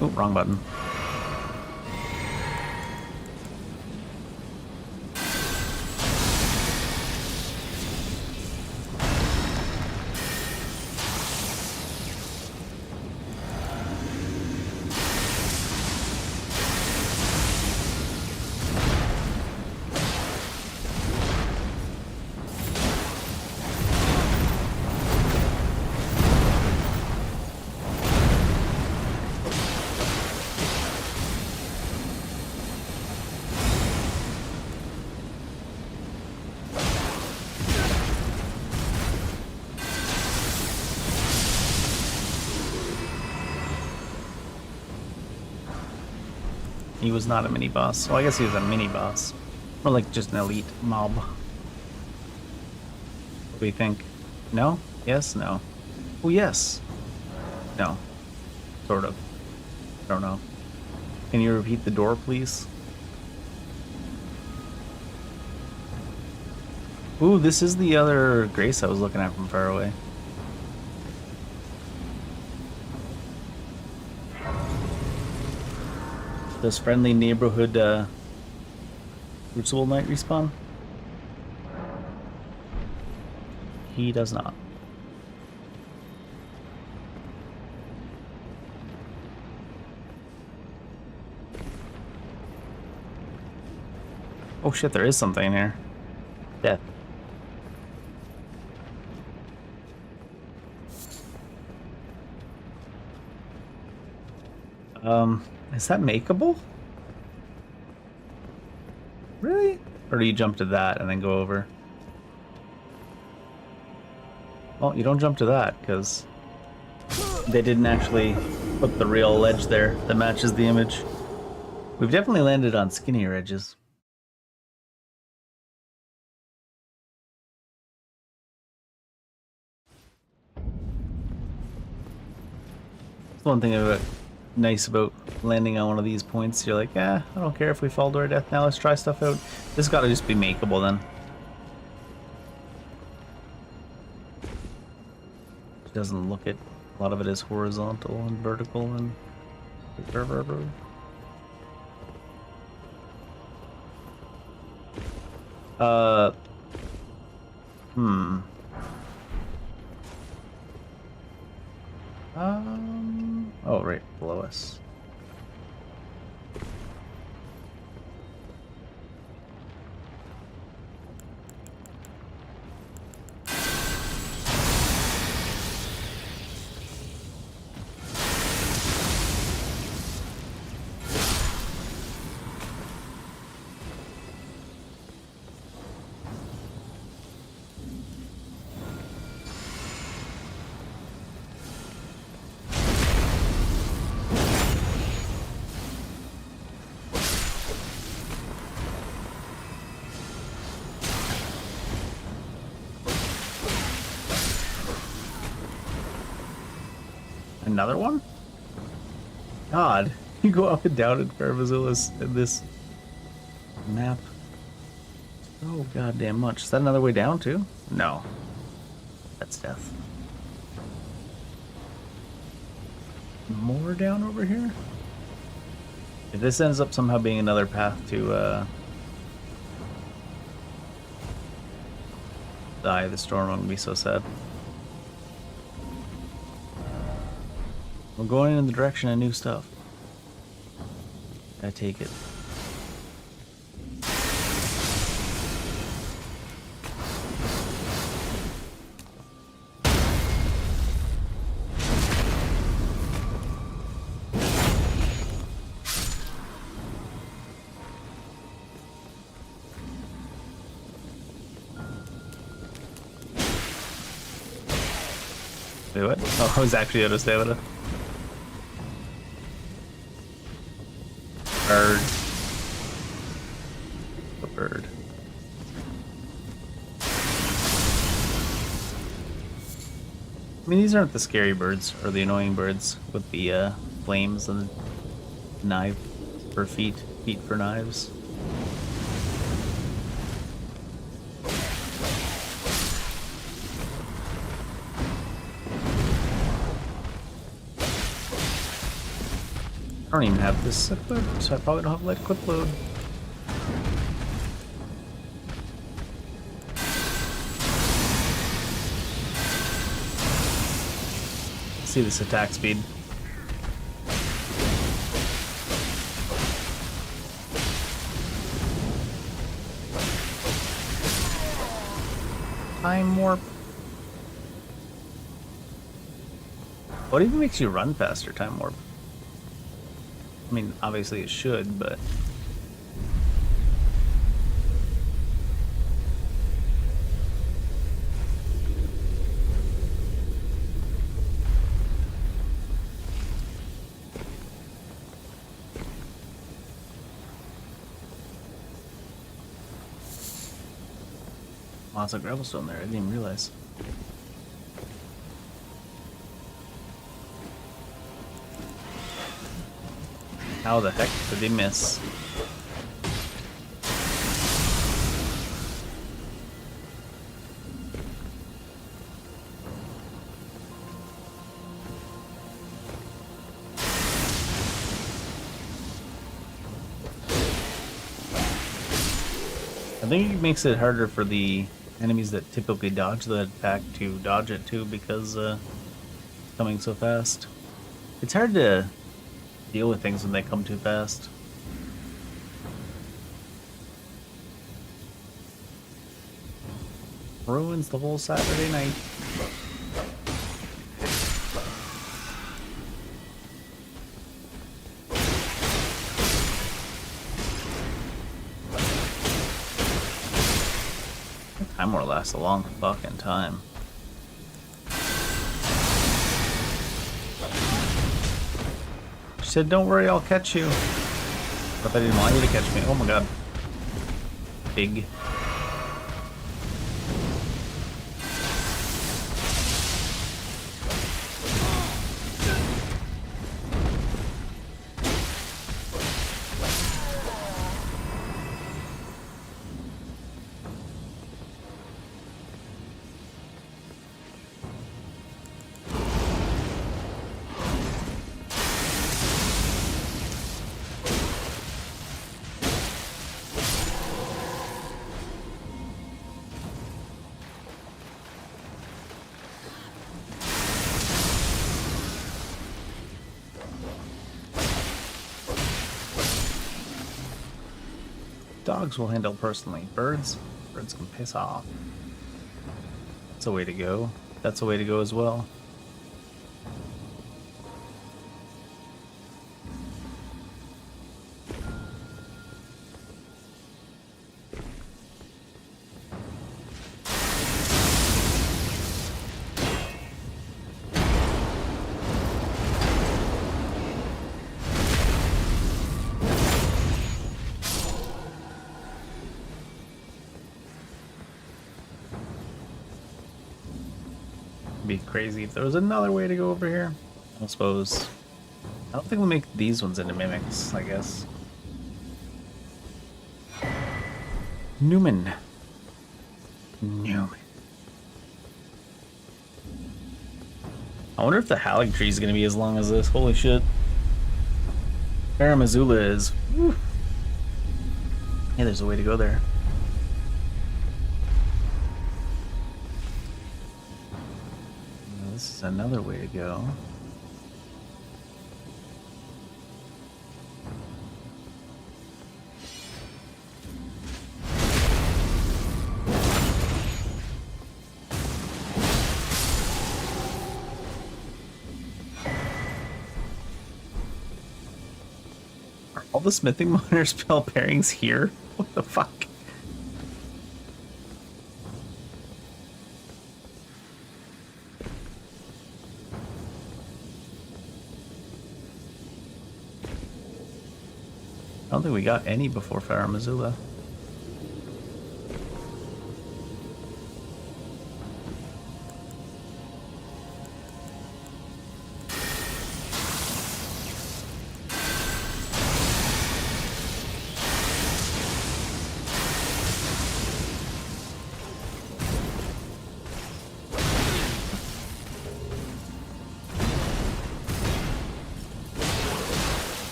Oh, wrong button. He was not a mini boss. Well, I guess he was a mini boss. Or like just an elite mob. What do you think? No? Yes? No? Oh, yes. No. Sort of. I don't know. Can you repeat the door, please? Ooh, this is the other Grace I was looking at from far away. Does friendly neighborhood Crucible Knight respawn? He does not. Oh shit, there is something in here. Death. Is that makeable? Really? Or do you jump to that and then go over? Well, you don't jump to that, because they didn't actually put the real ledge there that matches the image. We've definitely landed on skinnier edges. That's one thing nice about landing on one of these points. You're like, I don't care if we fall to our death now, let's try stuff out. This gotta just be makeable then. It doesn't look it. A lot of it is horizontal and vertical and... Oh, right below us. Another one? God, you go up and down in Carvazilla's in this map so goddamn much. Is that another way down too? No. That's death. More down over here? If this ends up somehow being another path to the Eye of the Storm, I'm gonna be so sad. We're going in the direction of new stuff. I take it. Wait, what? Oh, I was actually out of stamina. Bird. A bird. I mean, these aren't the scary birds or the annoying birds with the flames and the knife for feet for knives. I don't even have this equipped, so I probably don't have light equip load. Let's see this attack speed. Time warp. What even makes you run faster, time warp? I mean, obviously it should, but... Lots of gravelstone there, I didn't even realize. How the heck did they miss? I think it makes it harder for the enemies that typically dodge the attack to dodge it too because it's coming so fast. It's hard to deal with things when they come too fast. Ruins the whole Saturday night. Time will last a long fucking time. She said, "Don't worry, I'll catch you." But I didn't want you to catch me. Oh my god. Big. Dogs will handle personally. Birds can piss off. That's a way to go. That's a way to go as well. Be crazy if there was another way to go over here. I suppose. I don't think we'll make these ones into mimics, I guess. Newman. I wonder if the Halig tree is going to be as long as this. Holy shit. Faramazula is. Whew. Yeah, there's a way to go there. This is another way to go. Are all the smithing monitor spell pairings here? What the fuck? I don't think we got any before Faramazula.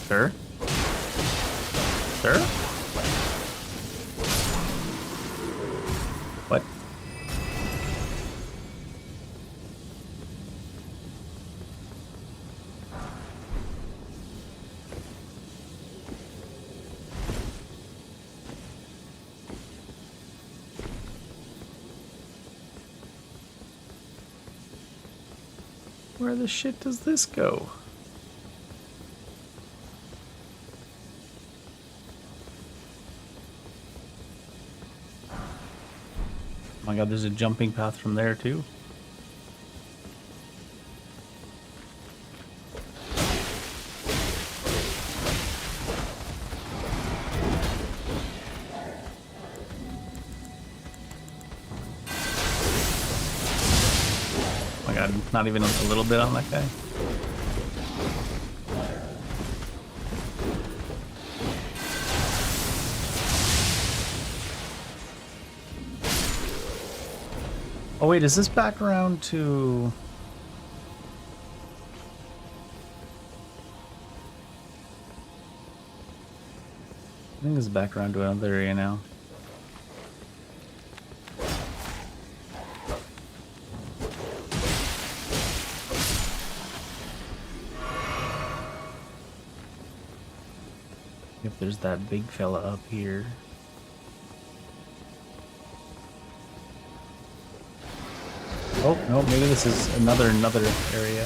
Sir? Sir? What? Where the shit does this go? Oh my god, there's a jumping path from there too. Oh my god, not even a little bit on that guy. Oh wait, is this back around to... I think this is back around to another area now. If there's that big fella up here. Oh, no, maybe this is another area.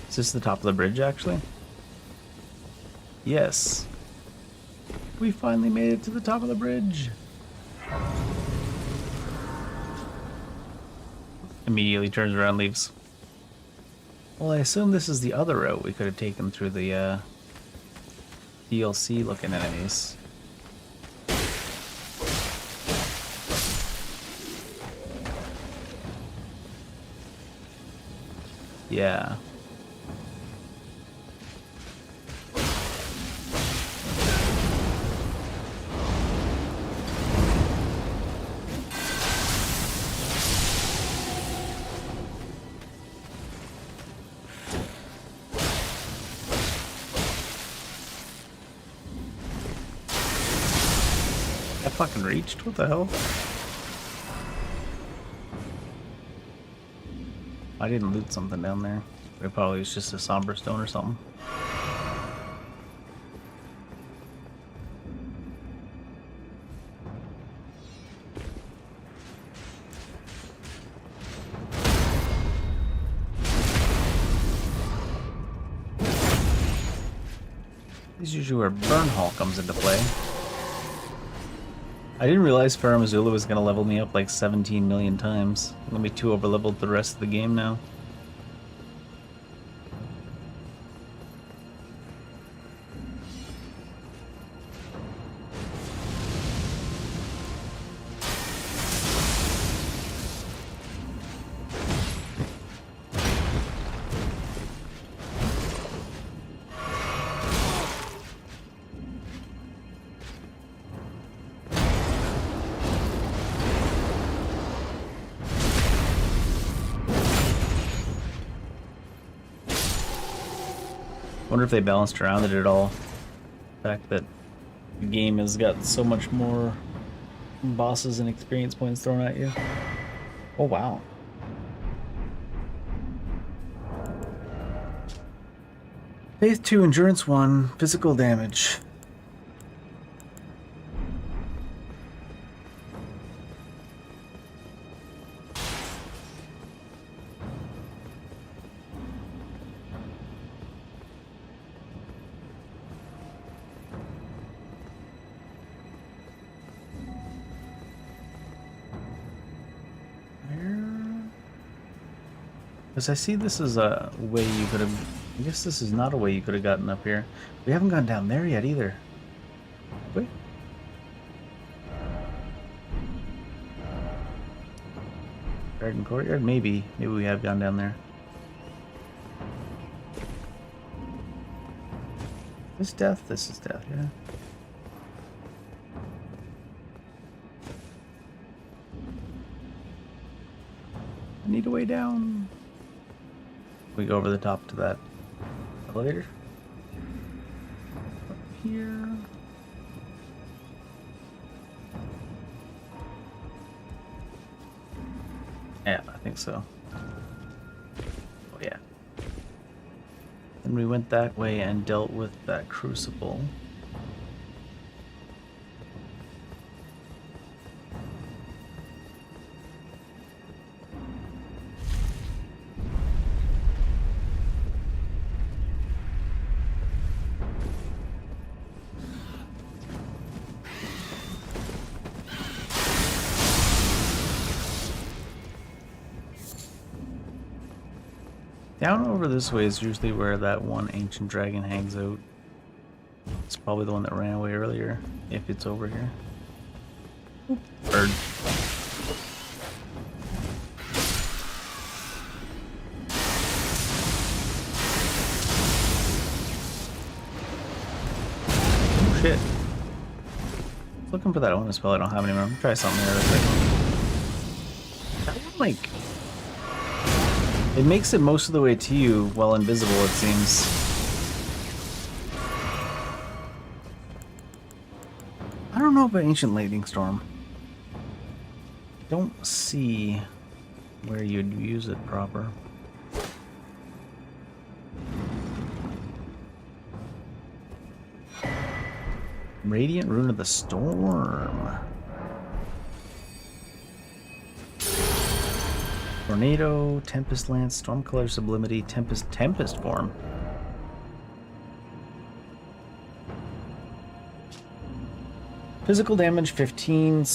Is this the top of the bridge, actually? Yes. We finally made it to the top of the bridge. Immediately turns around, leaves. Well, I assume this is the other route we could have taken through the DLC looking enemies. Yeah. I fucking reached? What the hell? I didn't loot something down there. It probably was just a somber stone or something. This is usually where Burn Hall comes into play. I didn't realize Farum Azula was going to level me up like 17 million times. I'm going to be too overleveled the rest of the game now. Wonder if they balanced around it at all. The fact that the game has got so much more bosses and experience points thrown at you. Oh wow. Faith 2, Endurance 1, Physical Damage. Because I see this is a way you could have... I guess this is not a way you could have gotten up here. We haven't gone down there yet either. Have we? Garden Courtyard? Maybe. Maybe we have gone down there. This death? This is death, yeah. I need a way down. We go over the top to that elevator. Up here. Yeah, I think so. Oh yeah. Then we went that way and dealt with that crucible. Down over this way is usually where that one ancient dragon hangs out. It's probably the one that ran away earlier, if it's over here. Oop, bird. Oh shit. Looking for that bonus spell I don't have anymore. I'm gonna try something there real quick. That one, like... It makes it most of the way to you while invisible, it seems. I don't know about Ancient Lightning Storm. don't see where you'd use it proper. Radiant Rune of the Storm. Tornado, Tempest Lance, Stormcolor Sublimity, Tempest form. Physical damage 15,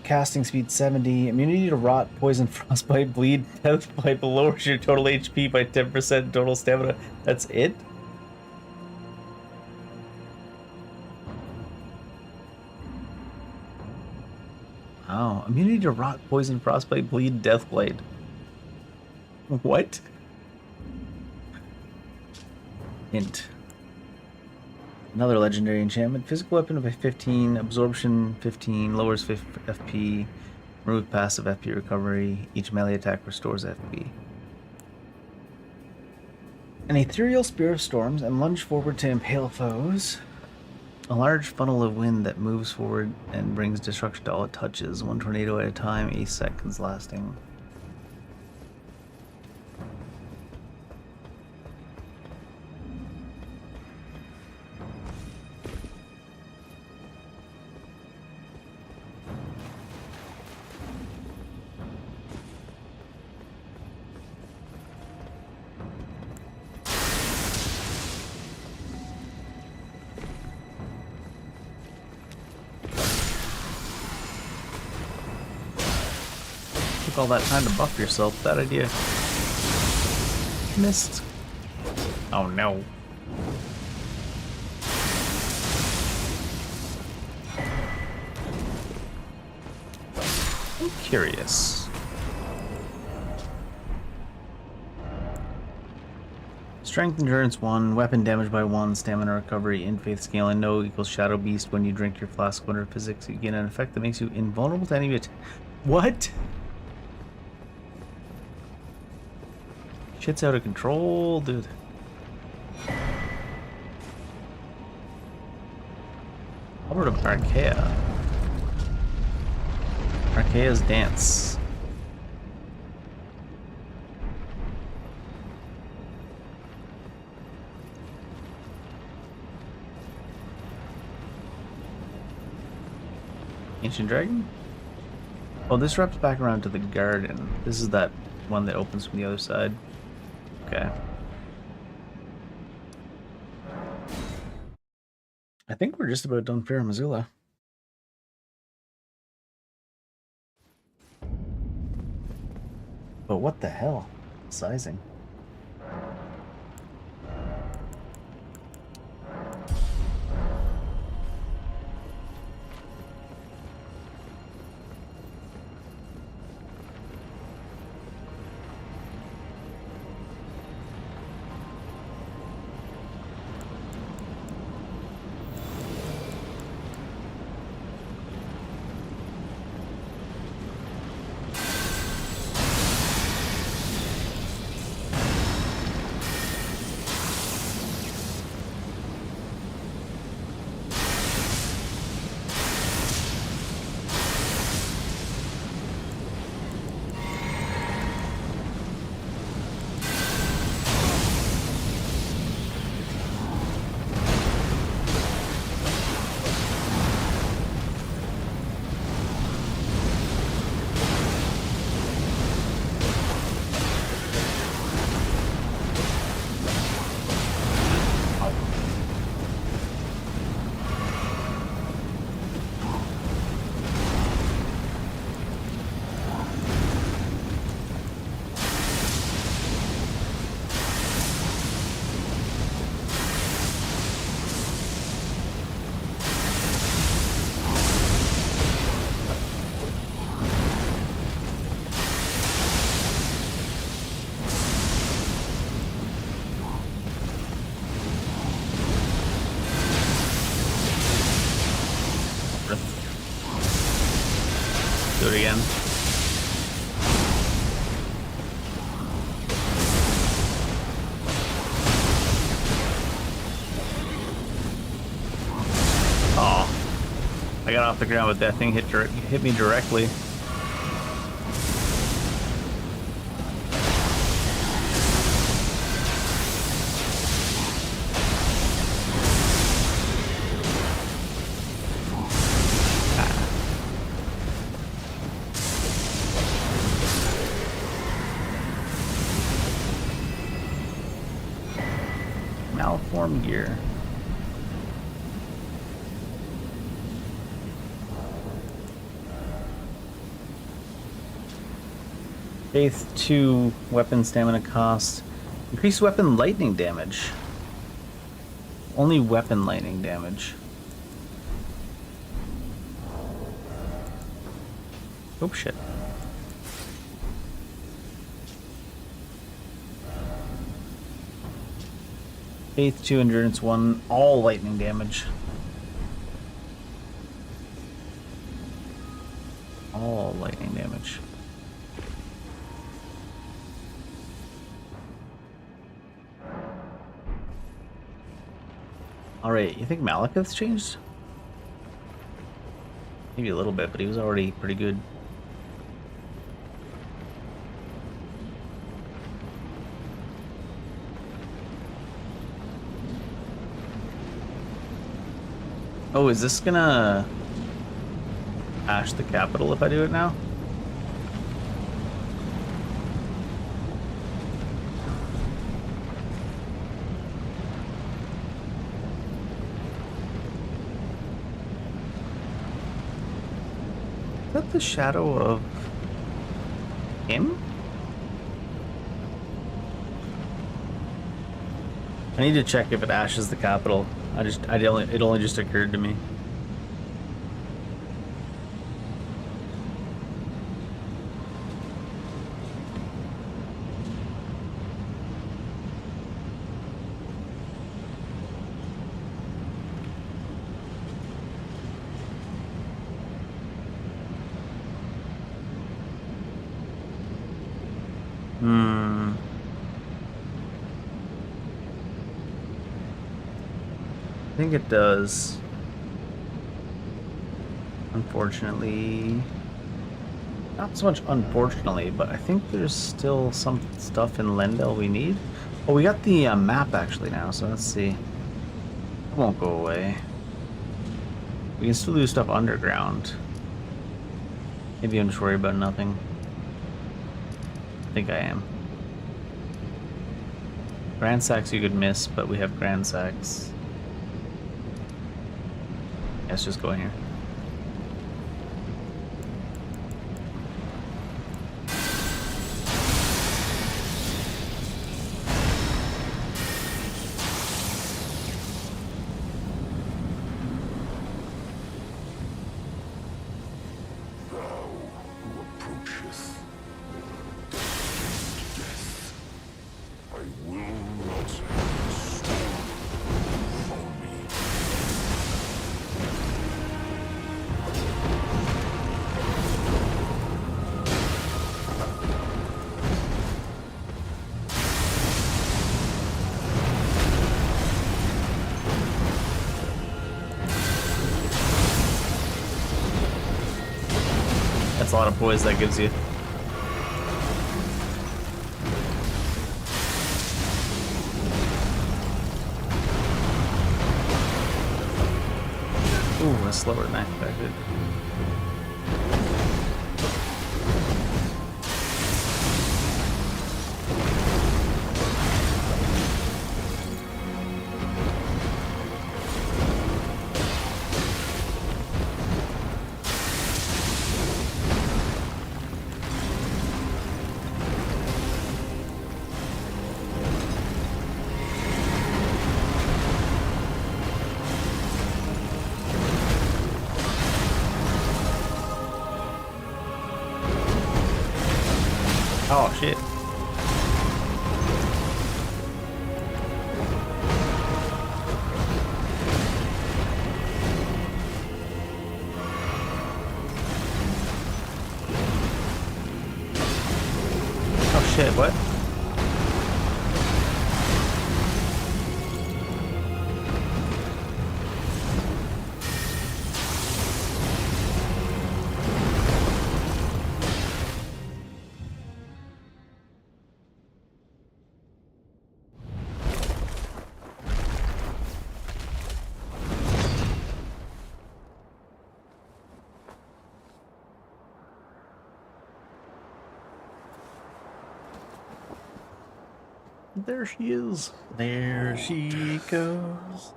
casting speed 70, immunity to rot, poison, frostbite, bleed, deathbite, lowers your total HP by 10%, total stamina. That's it? Wow, immunity to rot, poison, frostbite, bleed, deathblade. What? Hint. Another legendary enchantment. Physical weapon of 15, absorption 15, lowers FP, remove passive FP recovery. Each melee attack restores FP. An ethereal spear of storms and lunge forward to impale foes. A large funnel of wind that moves forward and brings destruction to all it touches. One tornado at a time, 8 seconds lasting. All that time to buff yourself. That idea missed. Oh no. I'm curious. Strength endurance 1, weapon damage by 1, stamina recovery, in faith scaling no equals shadow beast. When you drink your flask of wonder physics, you gain an effect that makes you invulnerable to enemy attack. What? Shit's out of control, dude. How about Archaea? Archaea's dance. Ancient Dragon? Oh, this wraps back around to the garden. This is that one that opens from the other side. Okay. I think we're just about done Fair Missoula. But what the hell? Sizing. Do it again. Oh, I got off the ground, but that thing hit me directly. Uniform gear. Faith 2 weapon stamina cost. Increased weapon lightning damage. Only weapon lightning damage. Oh shit. Faith 2 endurance 1 all lightning damage. All lightning damage. Alright, you think Malekith's changed? Maybe a little bit, but he was already pretty good. Oh, is this gonna ash the capital if I do it now? Is that the shadow of him? I need to check if it ashes the capital. It only just occurred to me. I think it does. Unfortunately. Not so much unfortunately, but I think there's still some stuff in Lendel we need. Oh, we got the map actually now, so let's see. It won't go away. We can still do stuff underground. Maybe I'm just worried about nothing. I think I am. Grand Sacks you could miss, but we have Grand Sacks. Let's just go in here. That's a lot of poise that gives you. Ooh, that's slower than I expected. Oh shit. Oh shit, what? There she is.
There she goes.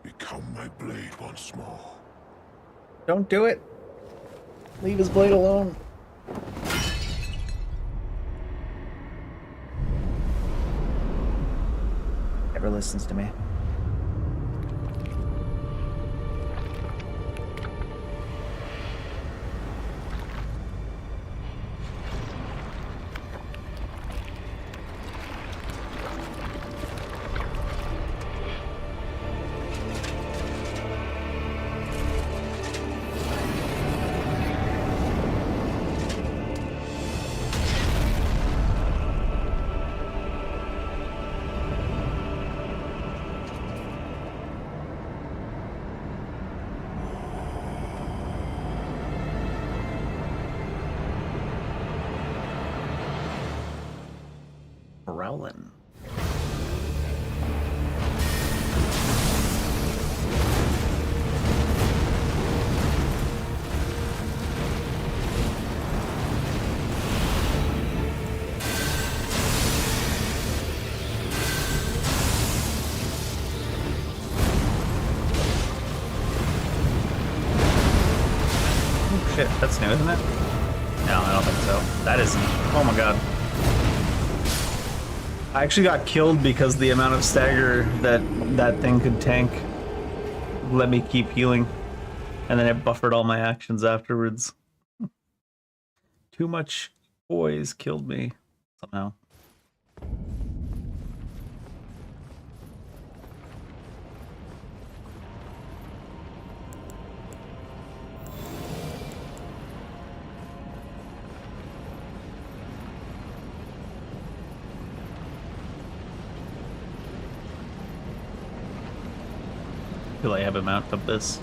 Become my blade once more.
Don't do it. Leave his blade alone. Never listens to me.
Rowlin. Oh shit, that's new, isn't it? No, I don't think so. That isn't. Oh my god. I actually got killed because the amount of stagger that thing could tank let me keep healing. And then it buffered all my actions afterwards. Too much poise killed me somehow. I feel like I have a mount of this.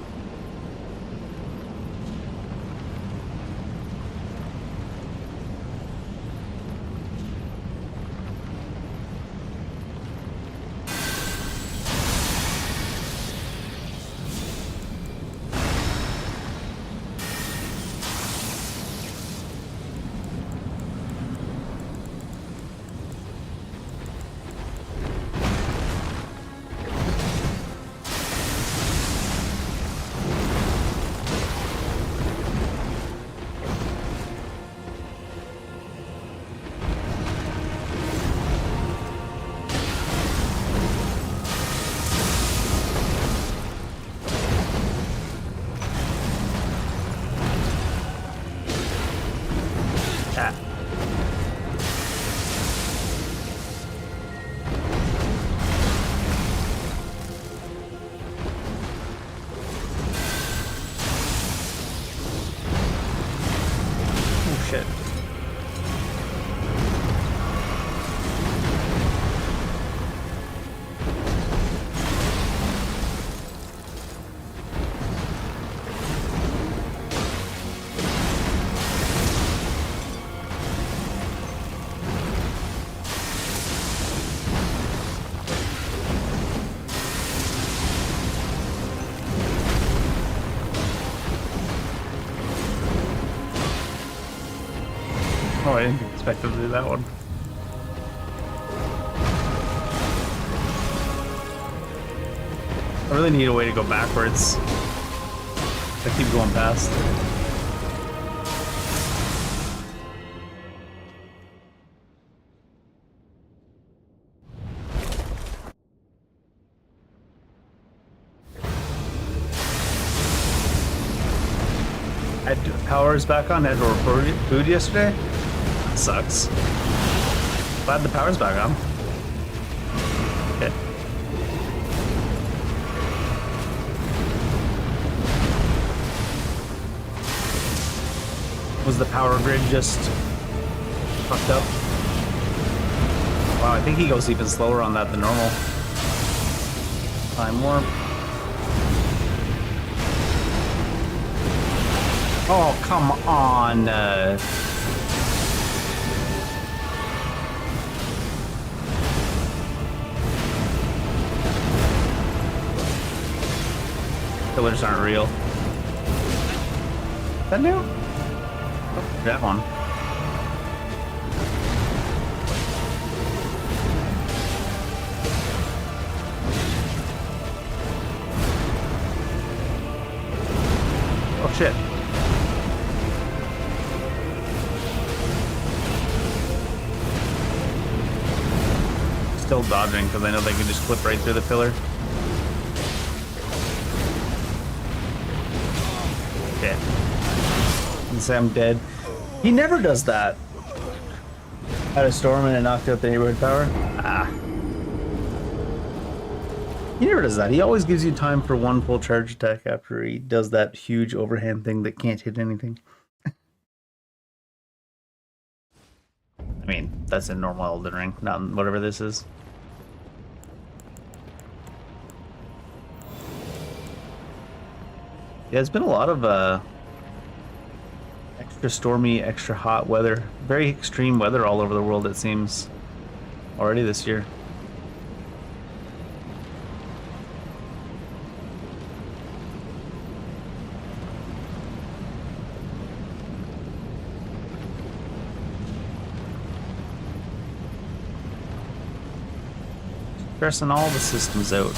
Oh, I didn't expect him to do that one. I really need a way to go backwards. I keep going past. I had powers back on. I had to report food yesterday. Sucks. Glad the power's back on. Okay. Was the power grid just fucked up? Wow, I think he goes even slower on that than normal. Time warp. Oh, come on. Pillars aren't real. Is that new? Oh, that one. shit. Still dodging because I know they can just clip right through the pillar. Okay. And say I'm dead. He never does that. Had a storm and it knocked out the neighborhood tower. Ah. He never does that. He always gives you time for one full charge attack after he does that huge overhand thing that can't hit anything. I mean, that's in normal Elden Ring, not in whatever this is. Yeah, it's been a lot of extra stormy, extra hot weather. Very extreme weather all over the world, it seems, already this year. Stressing all the systems out.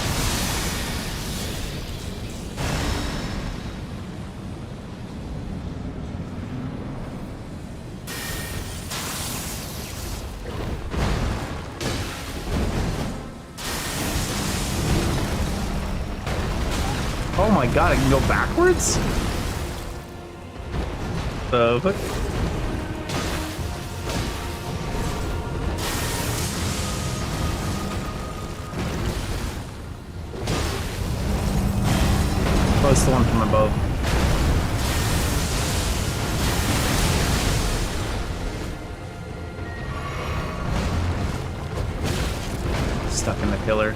Oh my god, I can go backwards? The fuck? Oh, it's the one from above. Stuck in the pillar.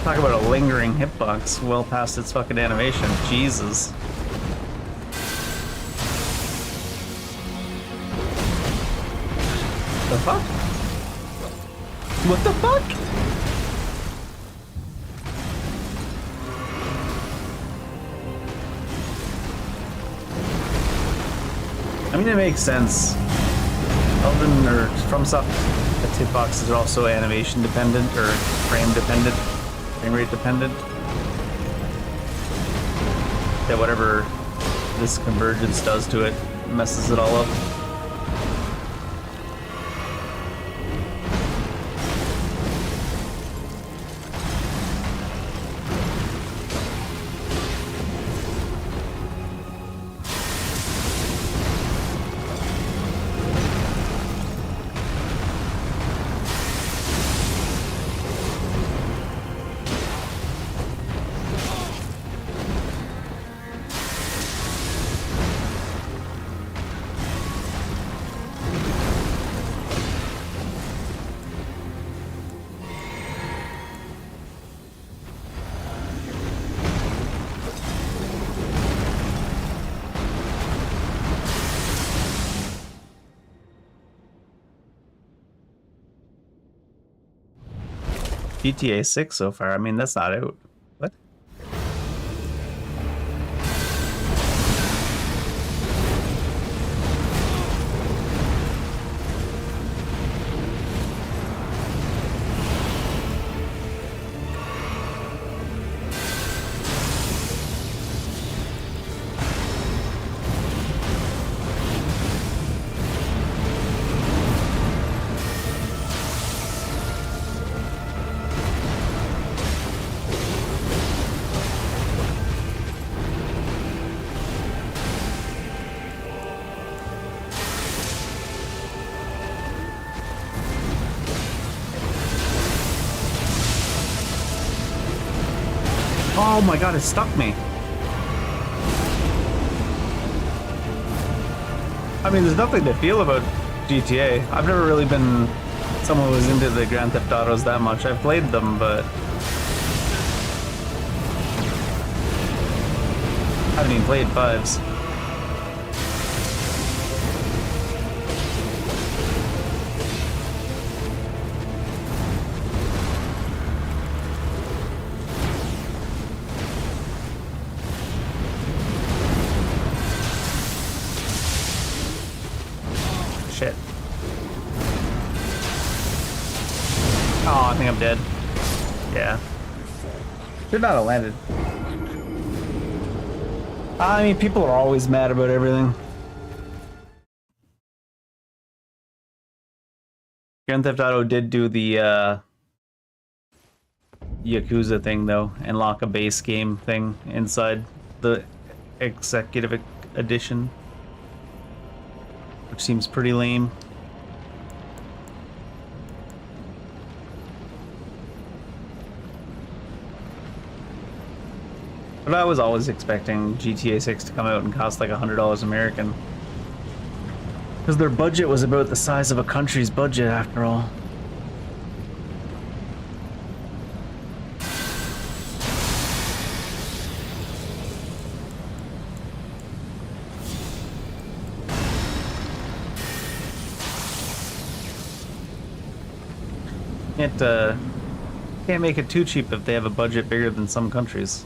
Talk about a lingering hitbox well past its fucking animation. Jesus. The fuck? What the fuck? I mean, it makes sense. Elden or FromSoft, the hitboxes are also animation dependent or frame dependent, frame rate dependent. That whatever this convergence does to it messes it all up. GTA 6 so far. I mean, that's not out. What? Oh my god, it stuck me. I mean, there's nothing to feel about GTA. I've never really been someone who was into the Grand Theft Autos that much. I've played them, but I haven't even played 5s. shit. Oh, I think I'm dead. Yeah.
Should not have landed.
I mean, people are always mad about everything. Grand Theft Auto did do the Yakuza thing, though, and lock a base game thing inside the executive edition, which seems pretty lame. But I was always expecting GTA 6 to come out and cost like $100 American. Because their budget was about the size of a country's budget, after all. Can't make it too cheap if they have a budget bigger than some countries.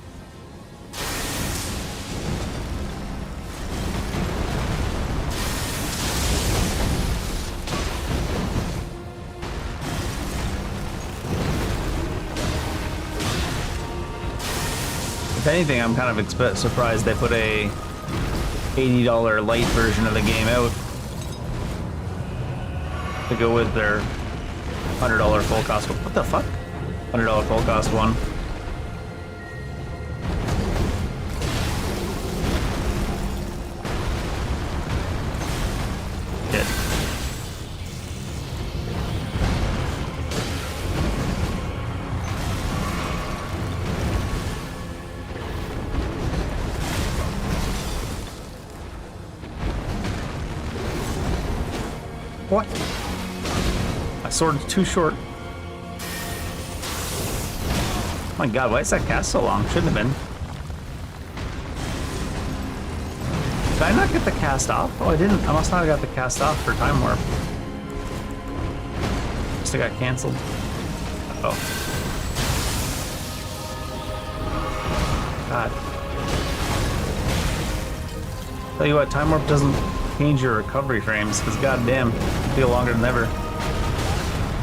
If anything, I'm kind of surprised they put a $80 light version of the game out to go with their $100 full cost. What the fuck? $100 full cost one. Shit. What? My sword's too short. Oh my god, why is that cast so long? Shouldn't have been. Did I not get the cast off? Oh, I didn't. I must not have got the cast off for Time Warp. Must have got canceled. Oh. God. Tell you what, Time Warp doesn't change your recovery frames, because goddamn, you feel longer than ever.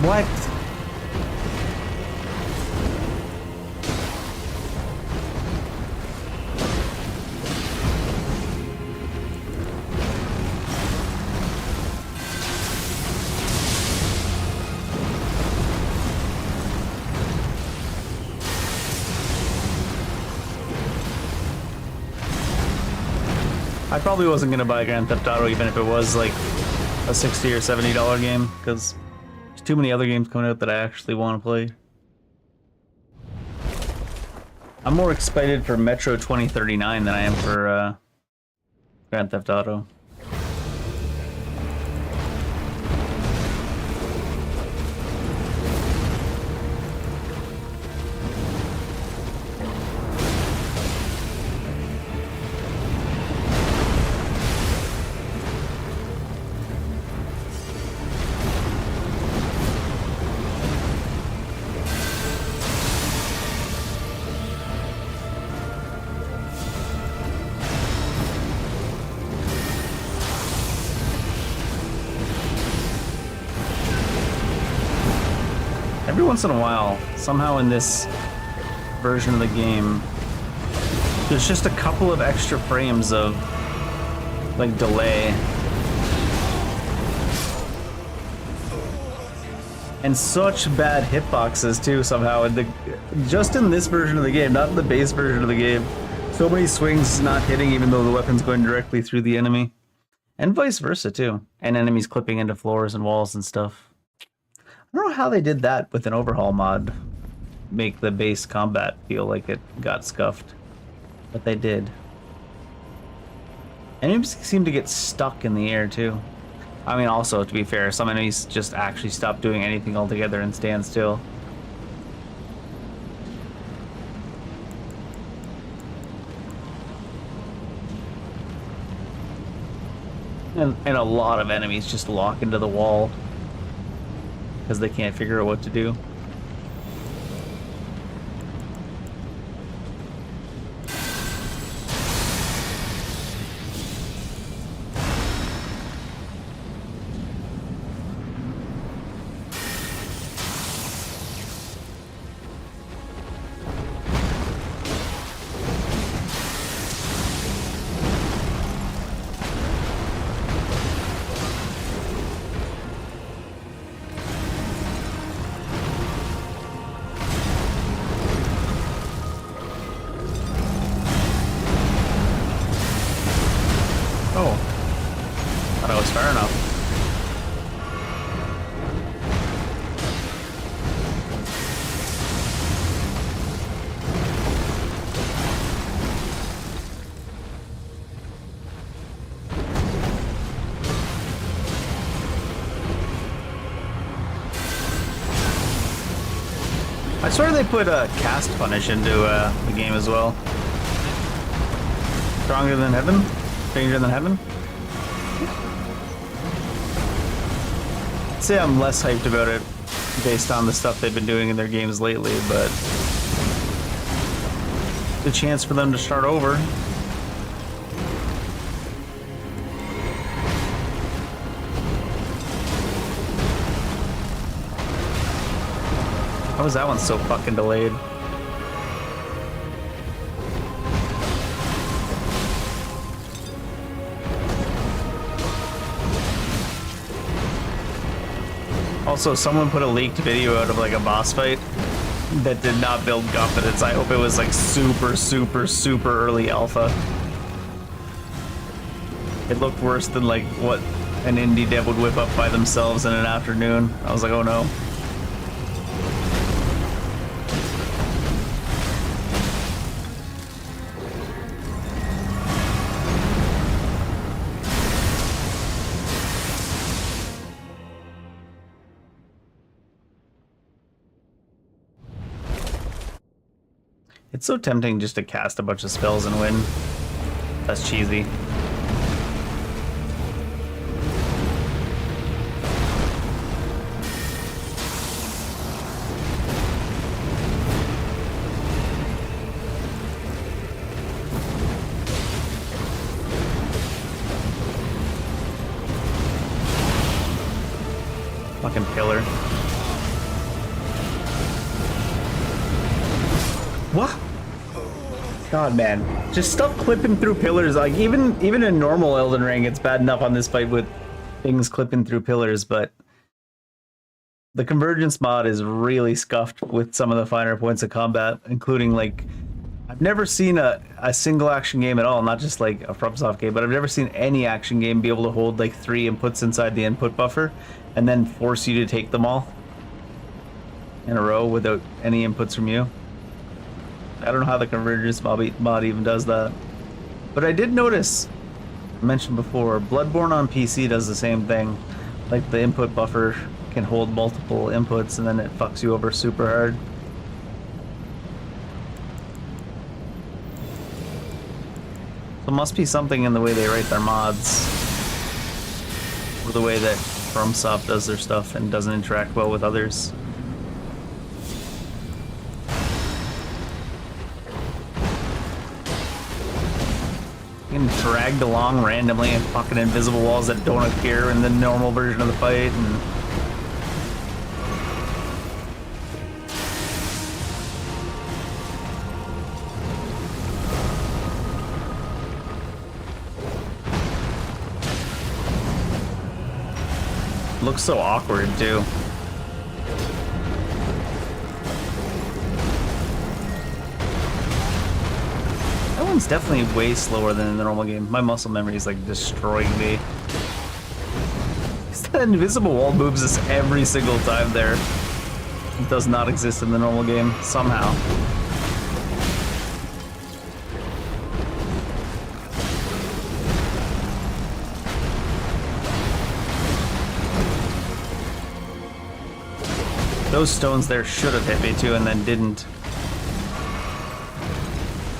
What? I probably wasn't gonna buy Grand Theft Auto even if it was like a $60 or $70 game, because there's too many other games coming out that I actually want to play. I'm more excited for Metro 2039 than I am for Grand Theft Auto. Every once in a while, somehow in this version of the game, there's just a couple of extra frames of like delay. And such bad hitboxes too somehow just in this version of the game, not in the base version of the game. So many swings not hitting even though the weapon's going directly through the enemy. And vice versa too. And enemies clipping into floors and walls and stuff. I don't know how they did that with an overhaul mod. Make the base combat feel like it got scuffed. But they did. Enemies seem to get stuck in the air too. I mean, also, to be fair, some enemies just actually stop doing anything altogether and stand still. And a lot of enemies just lock into the wall because they can't figure out what to do. I swear they put a cast punish into the game as well. Stronger than heaven? Stranger than heaven? I'd say I'm less hyped about it based on the stuff they've been doing in their games lately, but the chance for them to start over. How was that one so fucking delayed? Also, someone put a leaked video out of like a boss fight that did not build confidence. I hope it was like super, super, super early alpha. It looked worse than like what an indie dev would whip up by themselves in an afternoon. I was like, oh no. It's so tempting just to cast a bunch of spells and win. That's cheesy. Fucking pillar. What? God, man, just stop clipping through pillars. Like even in normal Elden Ring, it's bad enough on this fight with things clipping through pillars, but the Convergence mod is really scuffed with some of the finer points of combat, including like I've never seen a single action game at all, not just like a FromSoft game, but I've never seen any action game be able to hold like 3 inputs inside the input buffer and then force you to take them all in a row without any inputs from you. I don't know how the Convergence mod even does that. But I did notice, I mentioned before, Bloodborne on PC does the same thing. Like the input buffer can hold multiple inputs and then it fucks you over super hard. So it must be something in the way they write their mods, or the way that FromSoft does their stuff and doesn't interact well with others. Getting dragged along randomly and fucking invisible walls that don't appear in the normal version of the fight, and looks so awkward too. That one's definitely way slower than in the normal game. My muscle memory is like destroying me. That invisible wall moves us every single time there. It does not exist in the normal game, somehow. Those stones there should have hit me too and then didn't.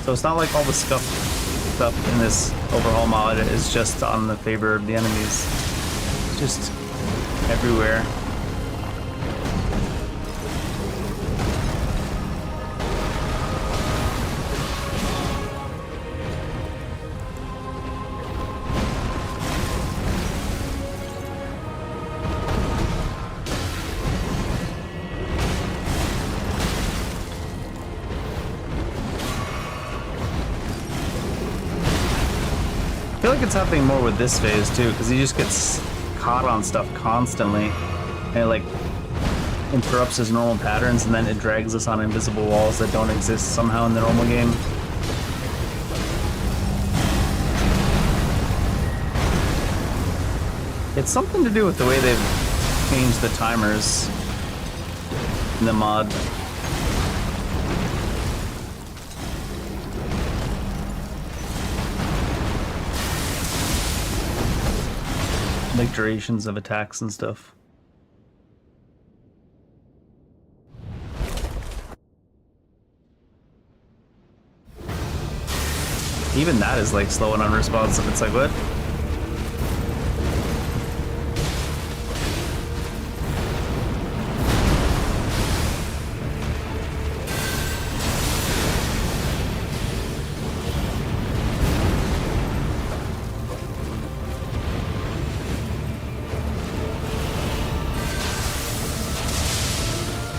So it's not like all the stuff in this overhaul mod is just on the favor of the enemies. It's just everywhere. I feel like it's happening more with this phase too, because he just gets caught on stuff constantly, and it like interrupts his normal patterns, and then it drags us on invisible walls that don't exist somehow in the normal game. It's something to do with the way they've changed the timers in the mod. Like durations of attacks and stuff. Even that is like slow and unresponsive. It's like, what?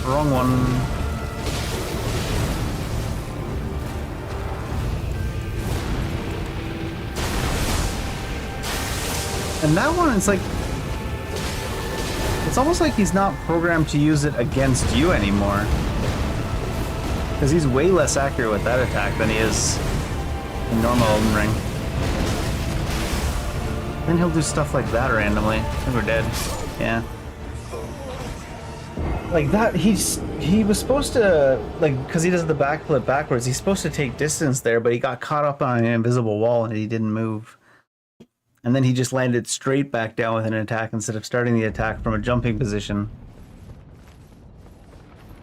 Wrong one. And that one, it's like, it's almost like he's not programmed to use it against you anymore. Because he's way less accurate with that attack than he is in normal Elden Ring. Then he'll do stuff like that randomly. I think we're dead. Yeah. Like that, he was supposed to, like, because he does the backflip backwards, he's supposed to take distance there, but he got caught up on an invisible wall and he didn't move. And then he just landed straight back down with an attack instead of starting the attack from a jumping position.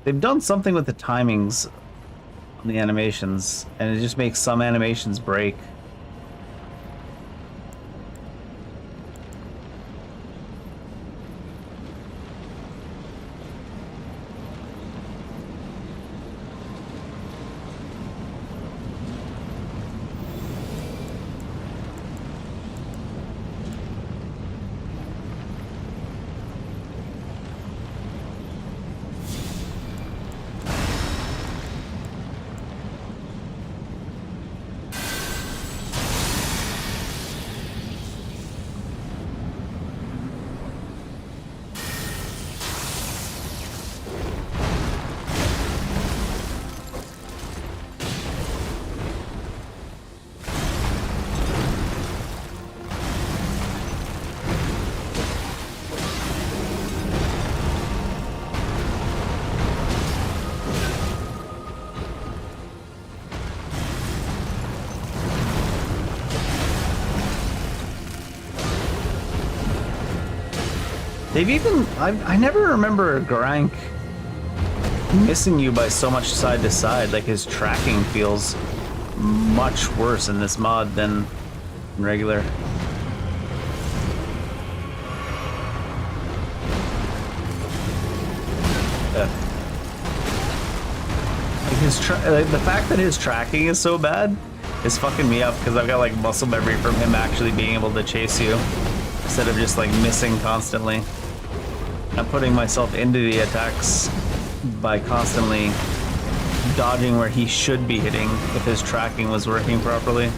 They've done something with the timings on the animations, and it just makes some animations break. They've even, I never remember Garank missing you by so much side to side. Like his tracking feels much worse in this mod than in regular. Like the fact that his tracking is so bad is fucking me up because I've got like muscle memory from him actually being able to chase you instead of just like missing constantly. I'm putting myself into the attacks by constantly dodging where he should be hitting if his tracking was working properly.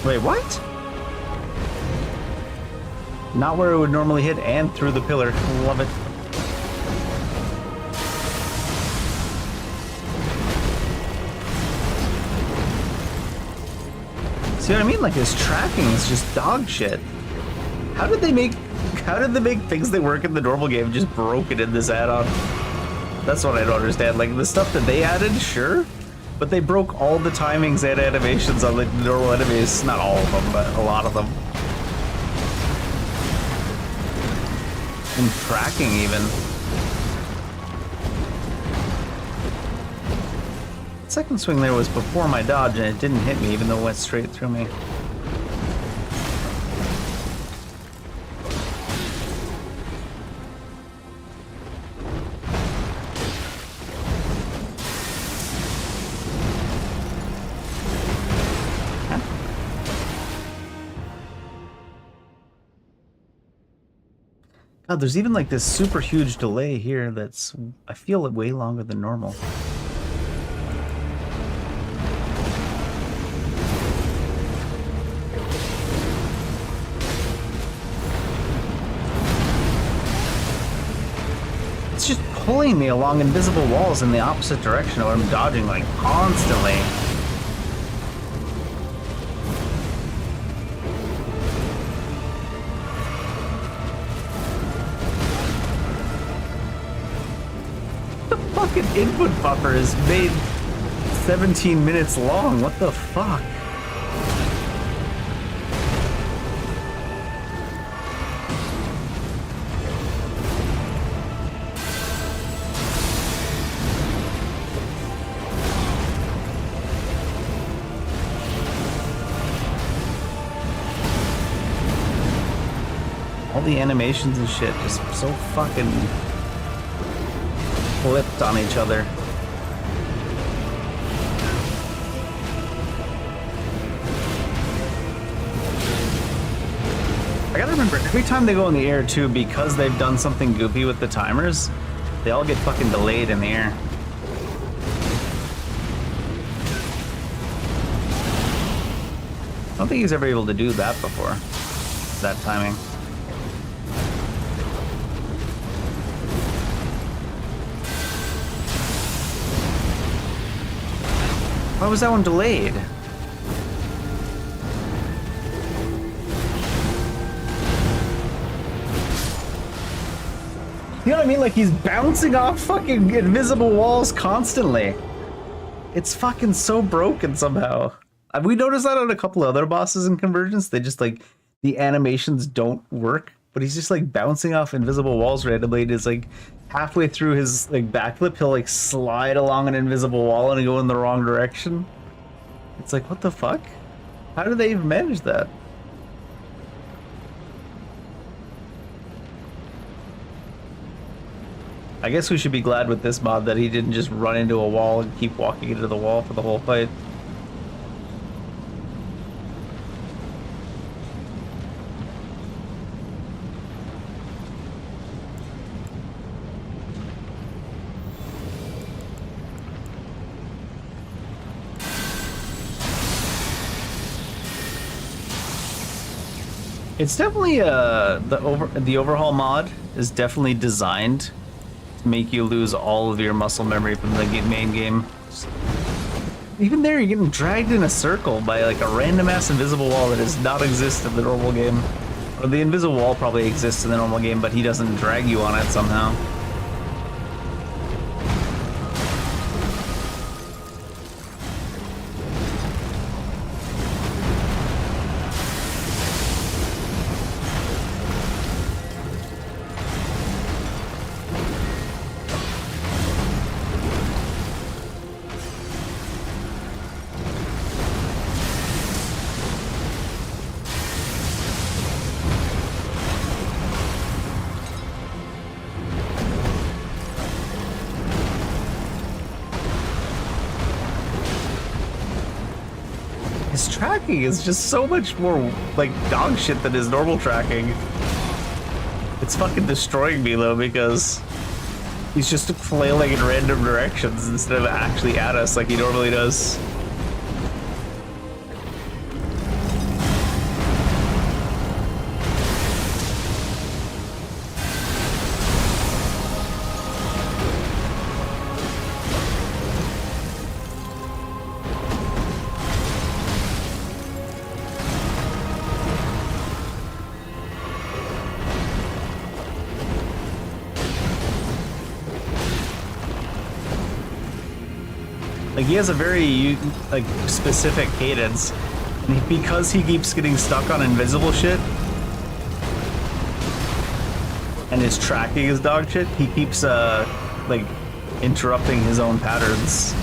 Wait, what? Not where it would normally hit and through the pillar. Love it. See what I mean? Like his tracking is just dog shit. How did they make things that work in the normal game just broken in this add-on? That's what I don't understand. Like the stuff that they added, sure, but they broke all the timings and animations on like the normal enemies. Not all of them, but a lot of them. And tracking even. Second swing there was before my dodge and it didn't hit me even though it went straight through me. God, there's even like this super huge delay here that's, I feel it way longer than normal. It's just pulling me along invisible walls in the opposite direction where I'm dodging like constantly. The fucking input buffer is made 17 minutes long. What the fuck? All the animations and shit just so fucking flipped on each other. I gotta remember, every time they go in the air too, because they've done something goofy with the timers, they all get fucking delayed in the air. I don't think he's ever able to do that before. That timing. Why was that one delayed? You know what I mean? Like, he's bouncing off fucking invisible walls constantly. It's fucking so broken somehow. Have we noticed that on a couple other bosses in Convergence? They just, like, the animations don't work, but he's just, like, bouncing off invisible walls randomly, and it's, like, halfway through his, like, backflip, he'll, like, slide along an invisible wall and go in the wrong direction. It's like, what the fuck? How do they even manage that? I guess we should be glad with this mod that he didn't just run into a wall and keep walking into the wall for the whole fight. It's definitely the overhaul mod is definitely designed to make you lose all of your muscle memory from the main game. Even there, you're getting dragged in a circle by like a random ass invisible wall that does not exist in the normal game. Or the invisible wall probably exists in the normal game, but he doesn't drag you on it somehow. His tracking is just so much more like dog shit than his normal tracking. It's fucking destroying me though, because he's just flailing in random directions instead of actually at us like he normally does. Like, he has a very, like, specific cadence. And because he keeps getting stuck on invisible shit, and his tracking is dog shit, he keeps, like, interrupting his own patterns.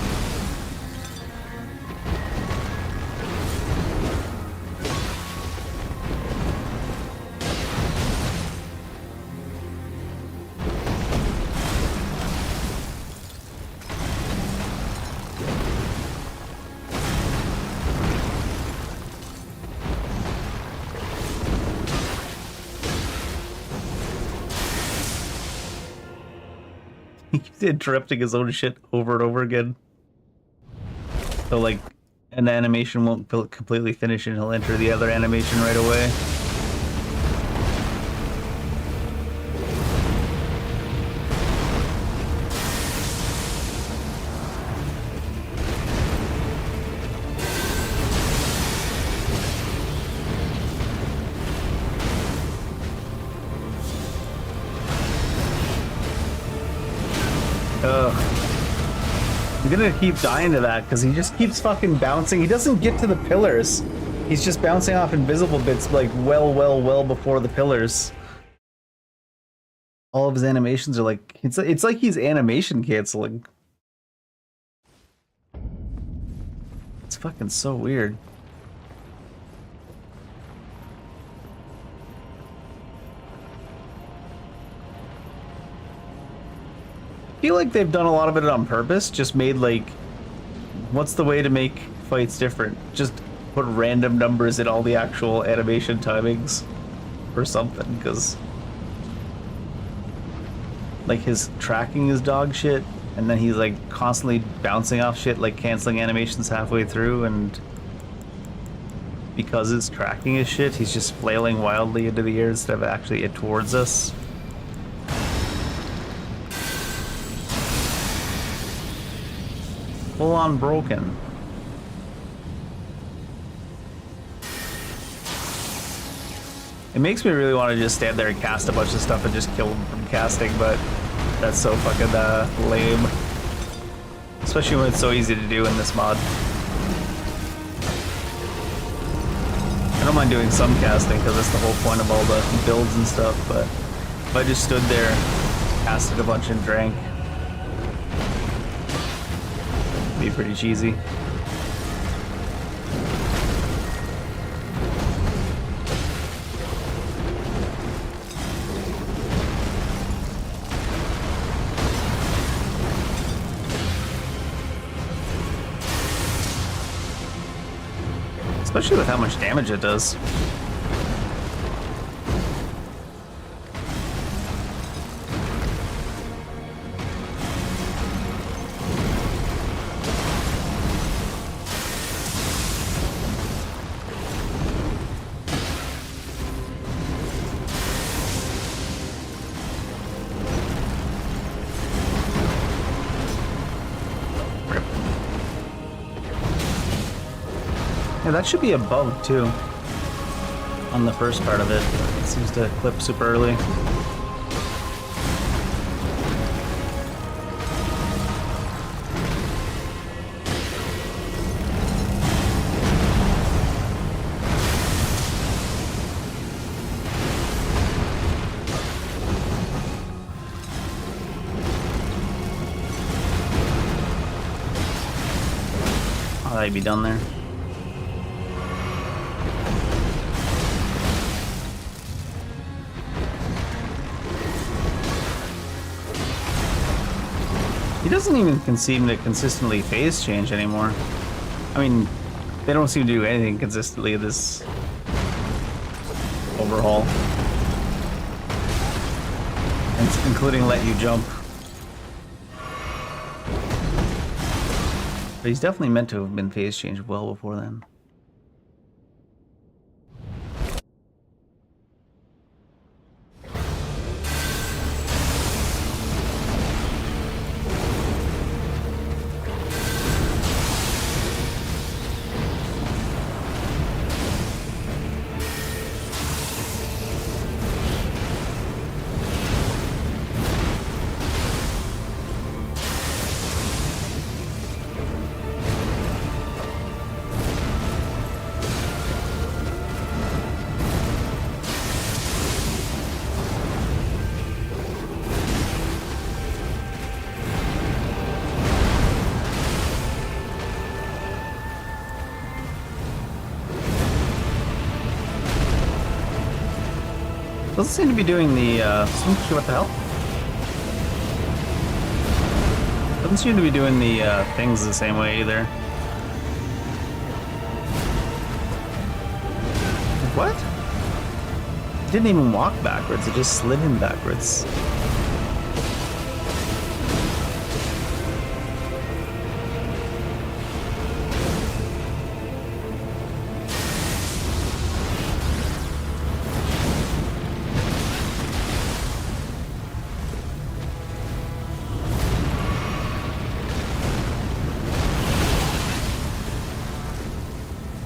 He keeps interrupting his own shit over and over again. So, like, an animation won't completely finish and he'll enter the other animation right away. Ugh. I'm gonna keep dying to that because he just keeps fucking bouncing. He doesn't get to the pillars. He's just bouncing off invisible bits like well before the pillars. All of his animations are like, it's like he's animation canceling. It's fucking so weird. feel like they've done a lot of it on purpose, just made like, what's the way to make fights different? Just put random numbers in all the actual animation timings or something, because like his tracking is dog shit, and then he's like constantly bouncing off shit, like canceling animations halfway through, and because his tracking is shit, he's just flailing wildly into the air instead of actually it towards us. Full on broken. It makes me really want to just stand there and cast a bunch of stuff and just kill them from casting, but that's so fucking lame. Especially when it's so easy to do in this mod. I don't mind doing some casting because that's the whole point of all the builds and stuff, but if I just stood there, casted a bunch and drank, it'd be pretty cheesy. Especially with how much damage it does. Yeah, that should be a bug too. On the first part of it. It seems to clip super early. Oh, that'd be done there. He doesn't even seem to consistently phase change anymore. I mean, they don't seem to do anything consistently this overhaul. Including let you jump. But he's definitely meant to have been phase changed well before then. Doesn't seem to be doing the, what the hell? Doesn't seem to be doing the, things the same way either. What? It didn't even walk backwards, it just slid in backwards.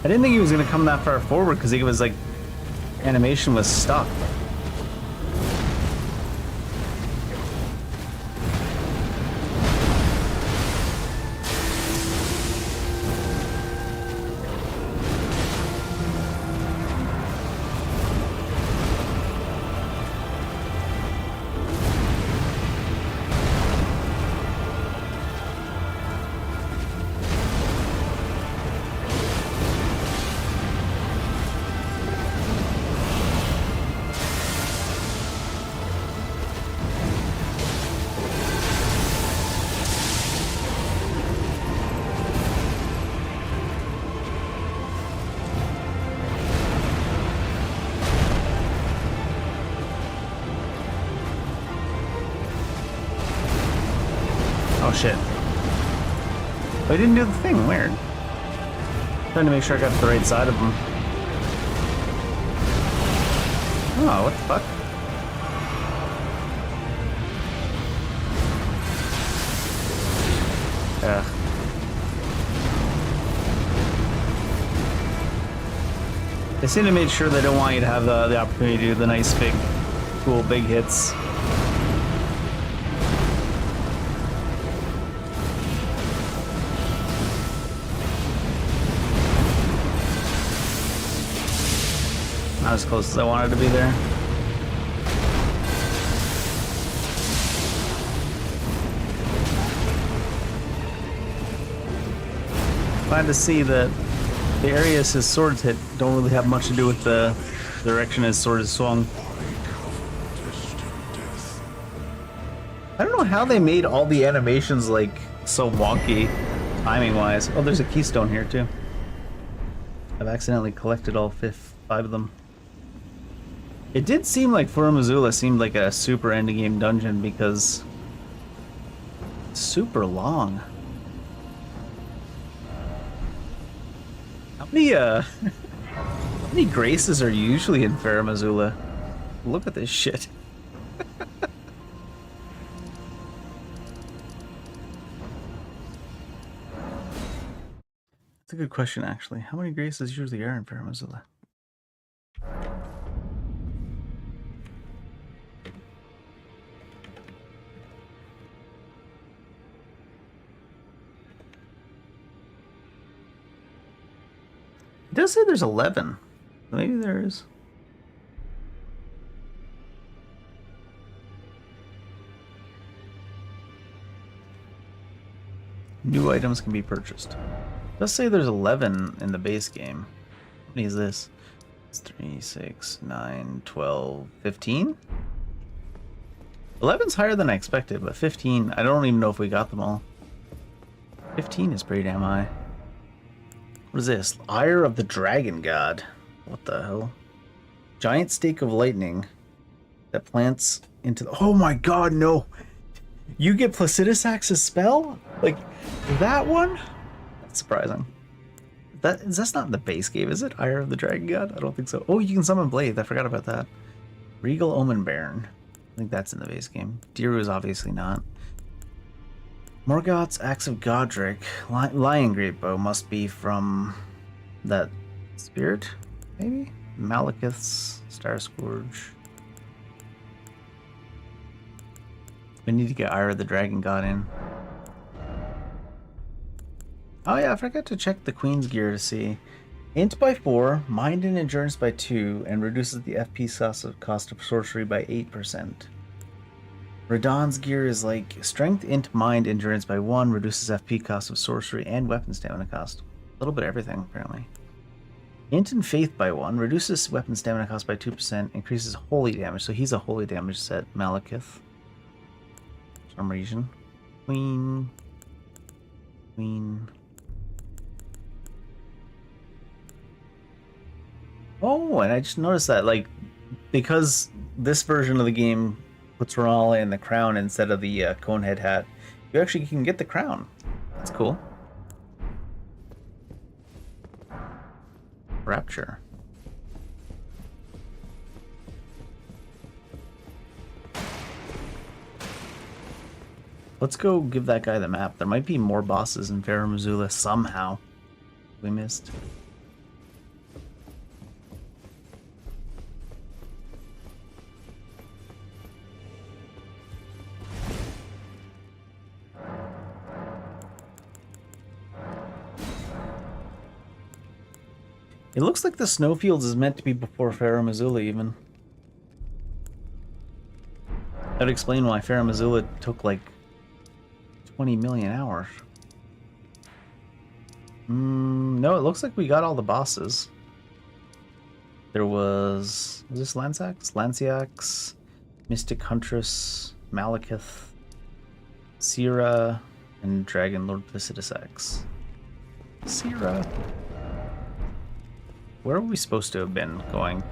I didn't think he was going to come that far forward because he was like, animation was stuck. Oh shit. I didn't do the thing, weird. Trying to make sure I got to the right side of him. Oh, what the fuck? Ugh. They seem to make sure they don't want you to have the opportunity to do the nice big, cool big hits. Not as close as I wanted to be there. Glad to see that the areas his swords hit don't really have much to do with the direction his sword is swung. I don't know how they made all the animations like so wonky timing wise. Oh, there's a keystone here too. I've accidentally collected all 5 of them. It did seem like Fura Missoula seemed like a super endgame dungeon because it's super long. How many graces are usually in Fura Missoula? Look at this shit. That's a good question, actually. How many graces usually are in Fura Missoula? It does say there's 11. Maybe there is. New items can be purchased. It does say there's 11 in the base game. How many is this? It's 3, 6, 9, 12, 15? 11's higher than I expected, but 15, I don't even know if we got them all. 15 is pretty damn high. What is this? Ire of the Dragon God. What the hell? Giant stake of lightning that plants into the... Oh my god, no! You get Placidusax's spell? Like, that one? That's surprising. That's not in the base game, is it? Ire of the Dragon God? I don't think so. Oh, you can summon Blade. I forgot about that. Regal Omen Baron. I think that's in the base game. Diru is obviously not. Morgoth's Axe of Godric. Lion Greatbow must be from that spirit, maybe? Malekith's Star Scourge. We need to get Ire of the Dragon God in. Oh yeah, I forgot to check the Queen's gear to see. Int by 4, Mind and Endurance by 2, and reduces the FP cost of sorcery by 8%. Radahn's gear is like Strength, Int, Mind, Endurance by 1, reduces FP cost of sorcery and weapon stamina cost. A little bit of everything, apparently. Int and Faith by 1, reduces weapon stamina cost by 2%, increases holy damage, so he's a holy damage set, Malekith. For some reason. Queen. Oh, and I just noticed that, like, because this version of the game puts R'nala in the crown instead of the Conehead hat, you actually can get the crown. That's cool. Rapture. Let's go give that guy the map. There might be more bosses in Fura Missoula somehow. We missed. It looks like the snowfields is meant to be before Fura Missoula even. That would explain why Fura Missoula took like 20 million hours. No, it looks like we got all the bosses. There was this Lansax? Lanciax, Mystic Huntress, Malekith, Sira, and Dragon Lord Placidusax. Sira. Where were we supposed to have been going?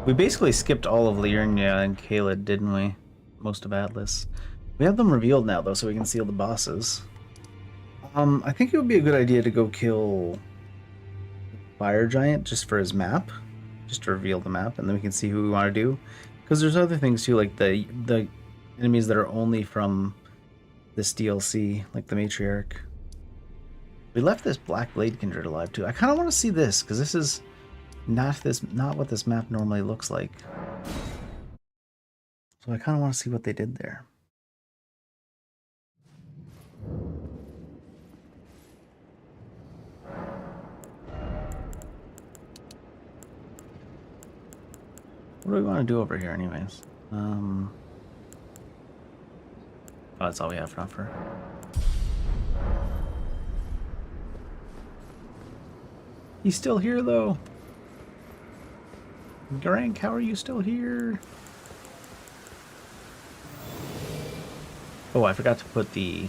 We basically skipped all of Liurnia and Caelid, didn't we? Most of Atlas.
We have them revealed now, though, so we can seal the bosses. I think it would be a good idea to go kill Fire Giant just for his map, just to reveal the map, and then we can see who we want to do. Because there's other things too, like the enemies that are only from this DLC, like the Matriarch. We left this Black Blade Kindred alive too. I kind of want to see this because this is not what this map normally looks like. So I kind of want to see what they did there. What do we want to do over here anyways? Oh, that's all we have to offer. He's still here though. Garank, how are you still here? Oh, I forgot to put the...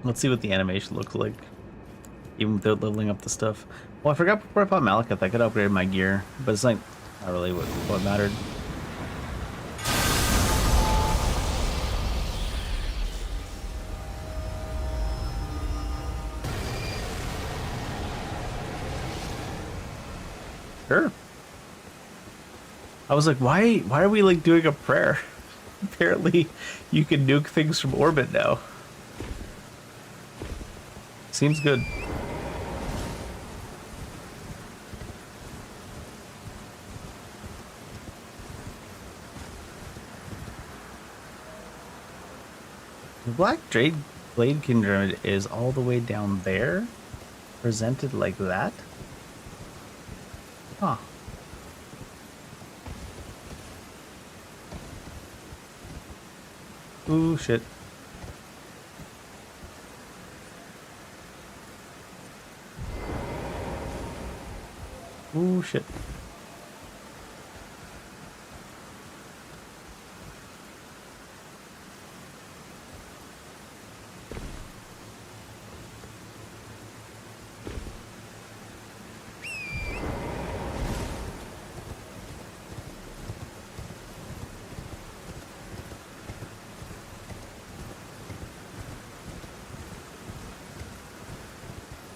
Let's see what the animation looks like, even without leveling up the stuff. Well, I forgot before I bought Malekith, I could upgrade my gear, but it's like not really what mattered. Sure. I was like, why are we like doing a prayer? Apparently, you can nuke things from orbit now. Seems good. The Black Blade Kindred is all the way down there, presented like that. Huh. Ooh, shit. Ooh, shit.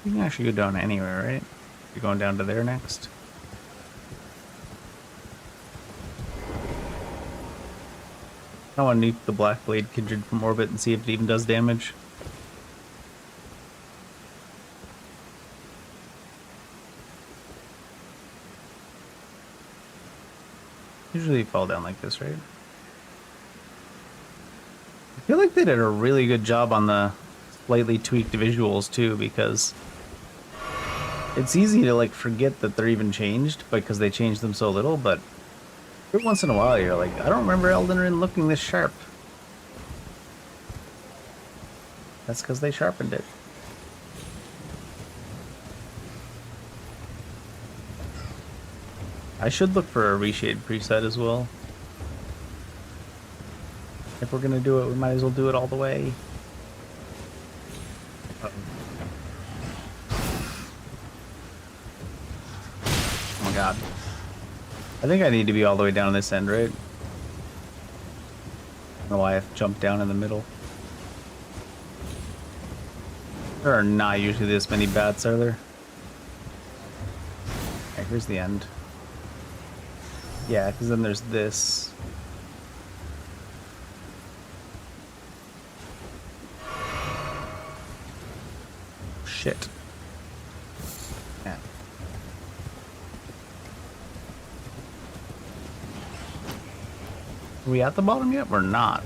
You can actually go down anywhere, right? You're going down to there next. I want to nuke the Black Blade Kindred from orbit and see if it even does damage. Usually fall down like this, right? I feel like they did a really good job on the slightly tweaked visuals too, because it's easy to like forget that they're even changed because they changed them so little, but every once in a while you're like, I don't remember Elden Ring looking this sharp. That's because they sharpened it. I should look for a reshade preset as well. If we're gonna do it, we might as well do it all the way. Oh my god. I think I need to be all the way down this end, right? I don't know why I have to jump down in the middle. There are not usually this many bats, are there? Okay, here's the end. Yeah, because then there's this. Shit. Yeah. Are we at the bottom yet? We're not.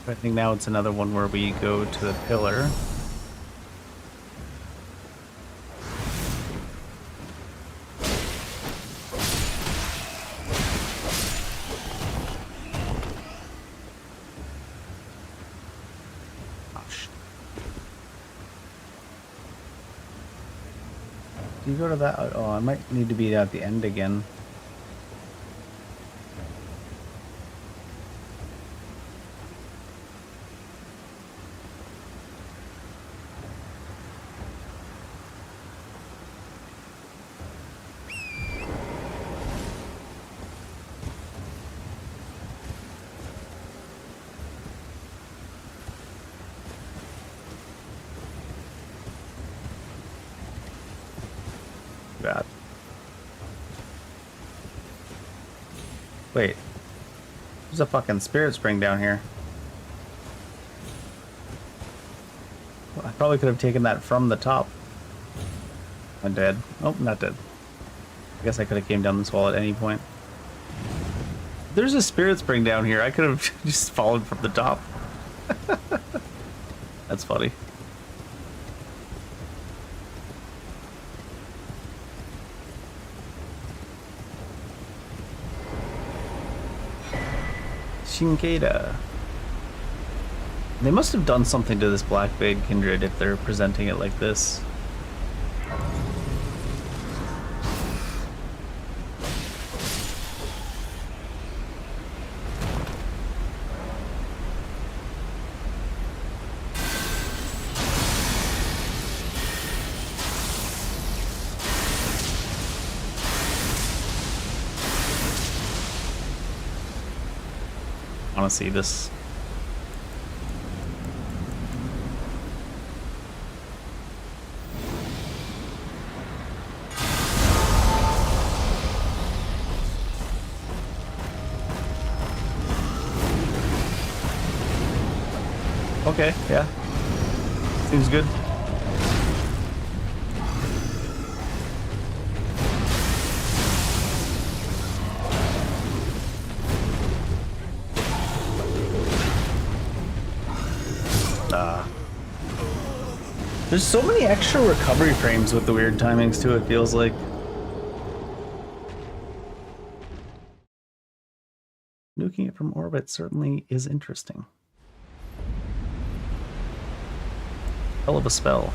I think now it's another one where we go to the pillar. Do you go to that? Oh, I might need to be at the end again.
bad. Wait. There's a fucking spirit spring down here. I probably could have taken that from the top. I'm dead. Oh, not dead. I guess I could have came down this wall at any point. There's a spirit spring down here. I could have just fallen from the top. That's funny. Shinkeda. They must have done something to this Blackbait Kindred if they're presenting it like this. I want to see this. Okay, yeah. Seems good. There's so many extra recovery frames with the weird timings too, it feels like. Nuking it from orbit certainly is interesting. Hell of a spell.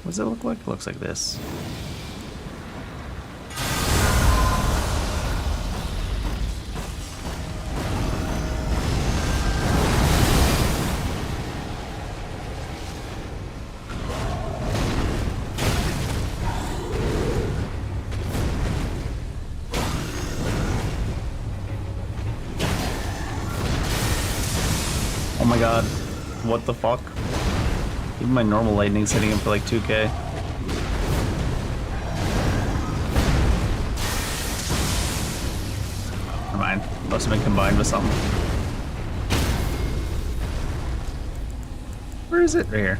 What does it look like? It looks like this. Oh my god. What the fuck? Even my normal lightning's hitting him for like 2k. Never mind. Must have been combined with something. Where is it? Right here.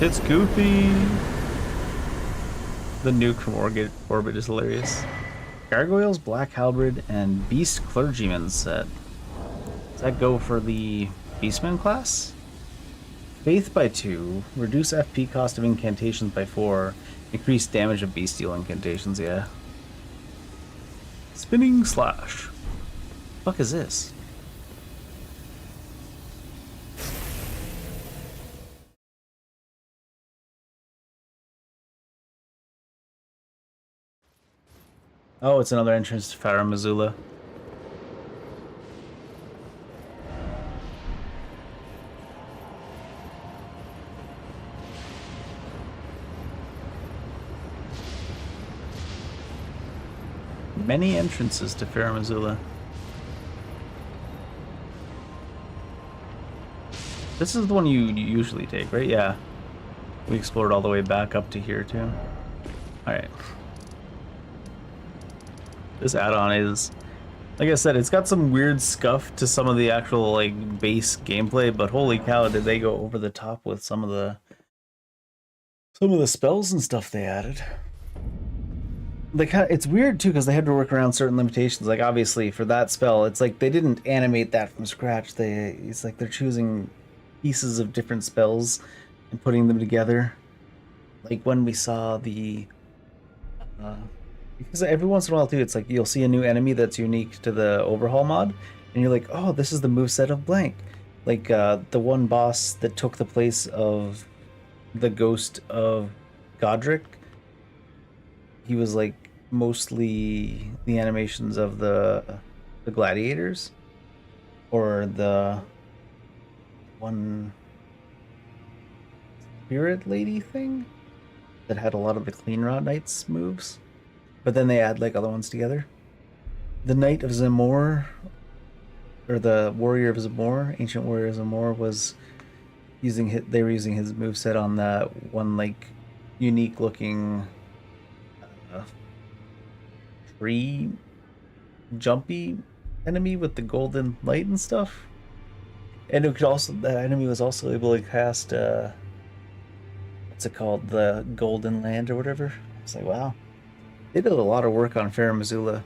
It's goofy. The nuke from orbit is hilarious. Gargoyles, Black Halberd, and Beast Clergyman set. Does that go for the Beastman class? Faith by 2, reduce FP cost of incantations by 4, increase damage of bestial incantations, yeah. Spinning Slash. The fuck is this? Oh, it's another entrance to Farum Azula. Many entrances to Farum Azula. This is the one you usually take, right? Yeah. We explored all the way back up to here, too. Alright. This add-on is, like I said, it's got some weird scuff to some of the actual like base gameplay, but holy cow, did they go over the top with some of the spells and stuff they added. It's weird too because they had to work around certain limitations. Like obviously for that spell, it's like they didn't animate that from scratch. It's like they're choosing pieces of different spells and putting them together. Like when we saw the because every once in a while too, it's like you'll see a new enemy that's unique to the overhaul mod, and you're like, oh, this is the moveset of blank. Like the one boss that took the place of the ghost of
Godric, he was like mostly the animations of the gladiators, or the one spirit lady thing that had a lot of the Clean Rod Knights moves, but then they add like other ones together. The Knight of Zamor, or the Warrior of Zamor, Ancient Warrior of Zamor, was using they were using his moveset on that one like unique looking tree jumpy enemy with the golden light and stuff. And it could also, the enemy was also able to cast what's it called, the Golden Land or whatever. It's like, wow, they did a lot of work on Farum Azula.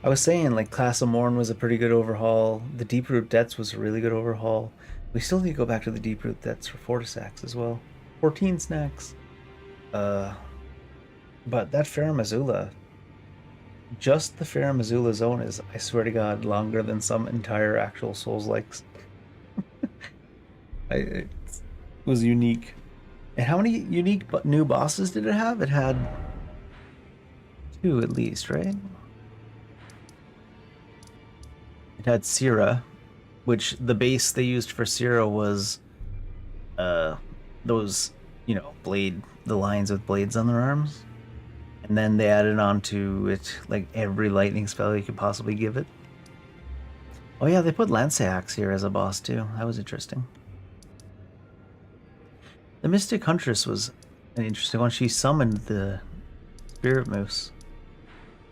I was saying like Class of Morn was a pretty good overhaul. The Deep Root Debts was a really good overhaul. We still need to go back to the Deep Root Debts for Fortissax as well. 14 snacks. But that Farum Azula, just the Farum Azula zone is, I swear to God, longer than some entire actual Souls-likes. It was unique. And how many unique new bosses did it have? It had 2 at least, right? It had Sira, which the base they used for Sira was those, you know, the lions with blades on their arms. And then they added onto it like every lightning spell you could possibly give it. Oh yeah, they put Lanceax here as a boss too. That was interesting. The Mystic Huntress was an interesting one. She summoned the Spirit Moose.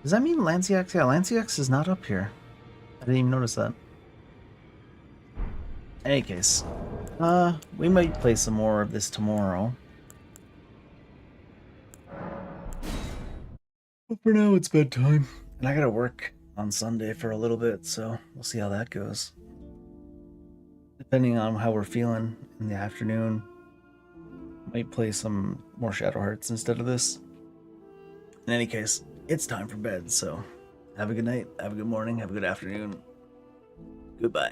Does that mean Lanceax? Yeah, Lanceax is not up here. I didn't even notice that. In any case, we might play some more of this tomorrow. But for now, it's bedtime. And I gotta work on Sunday for a little bit, so we'll see how that goes. Depending on how we're feeling in the afternoon, might play some more Shadow Hearts instead of this. In any case, it's time for bed, so have a good night, have a good morning, have a good afternoon. Goodbye.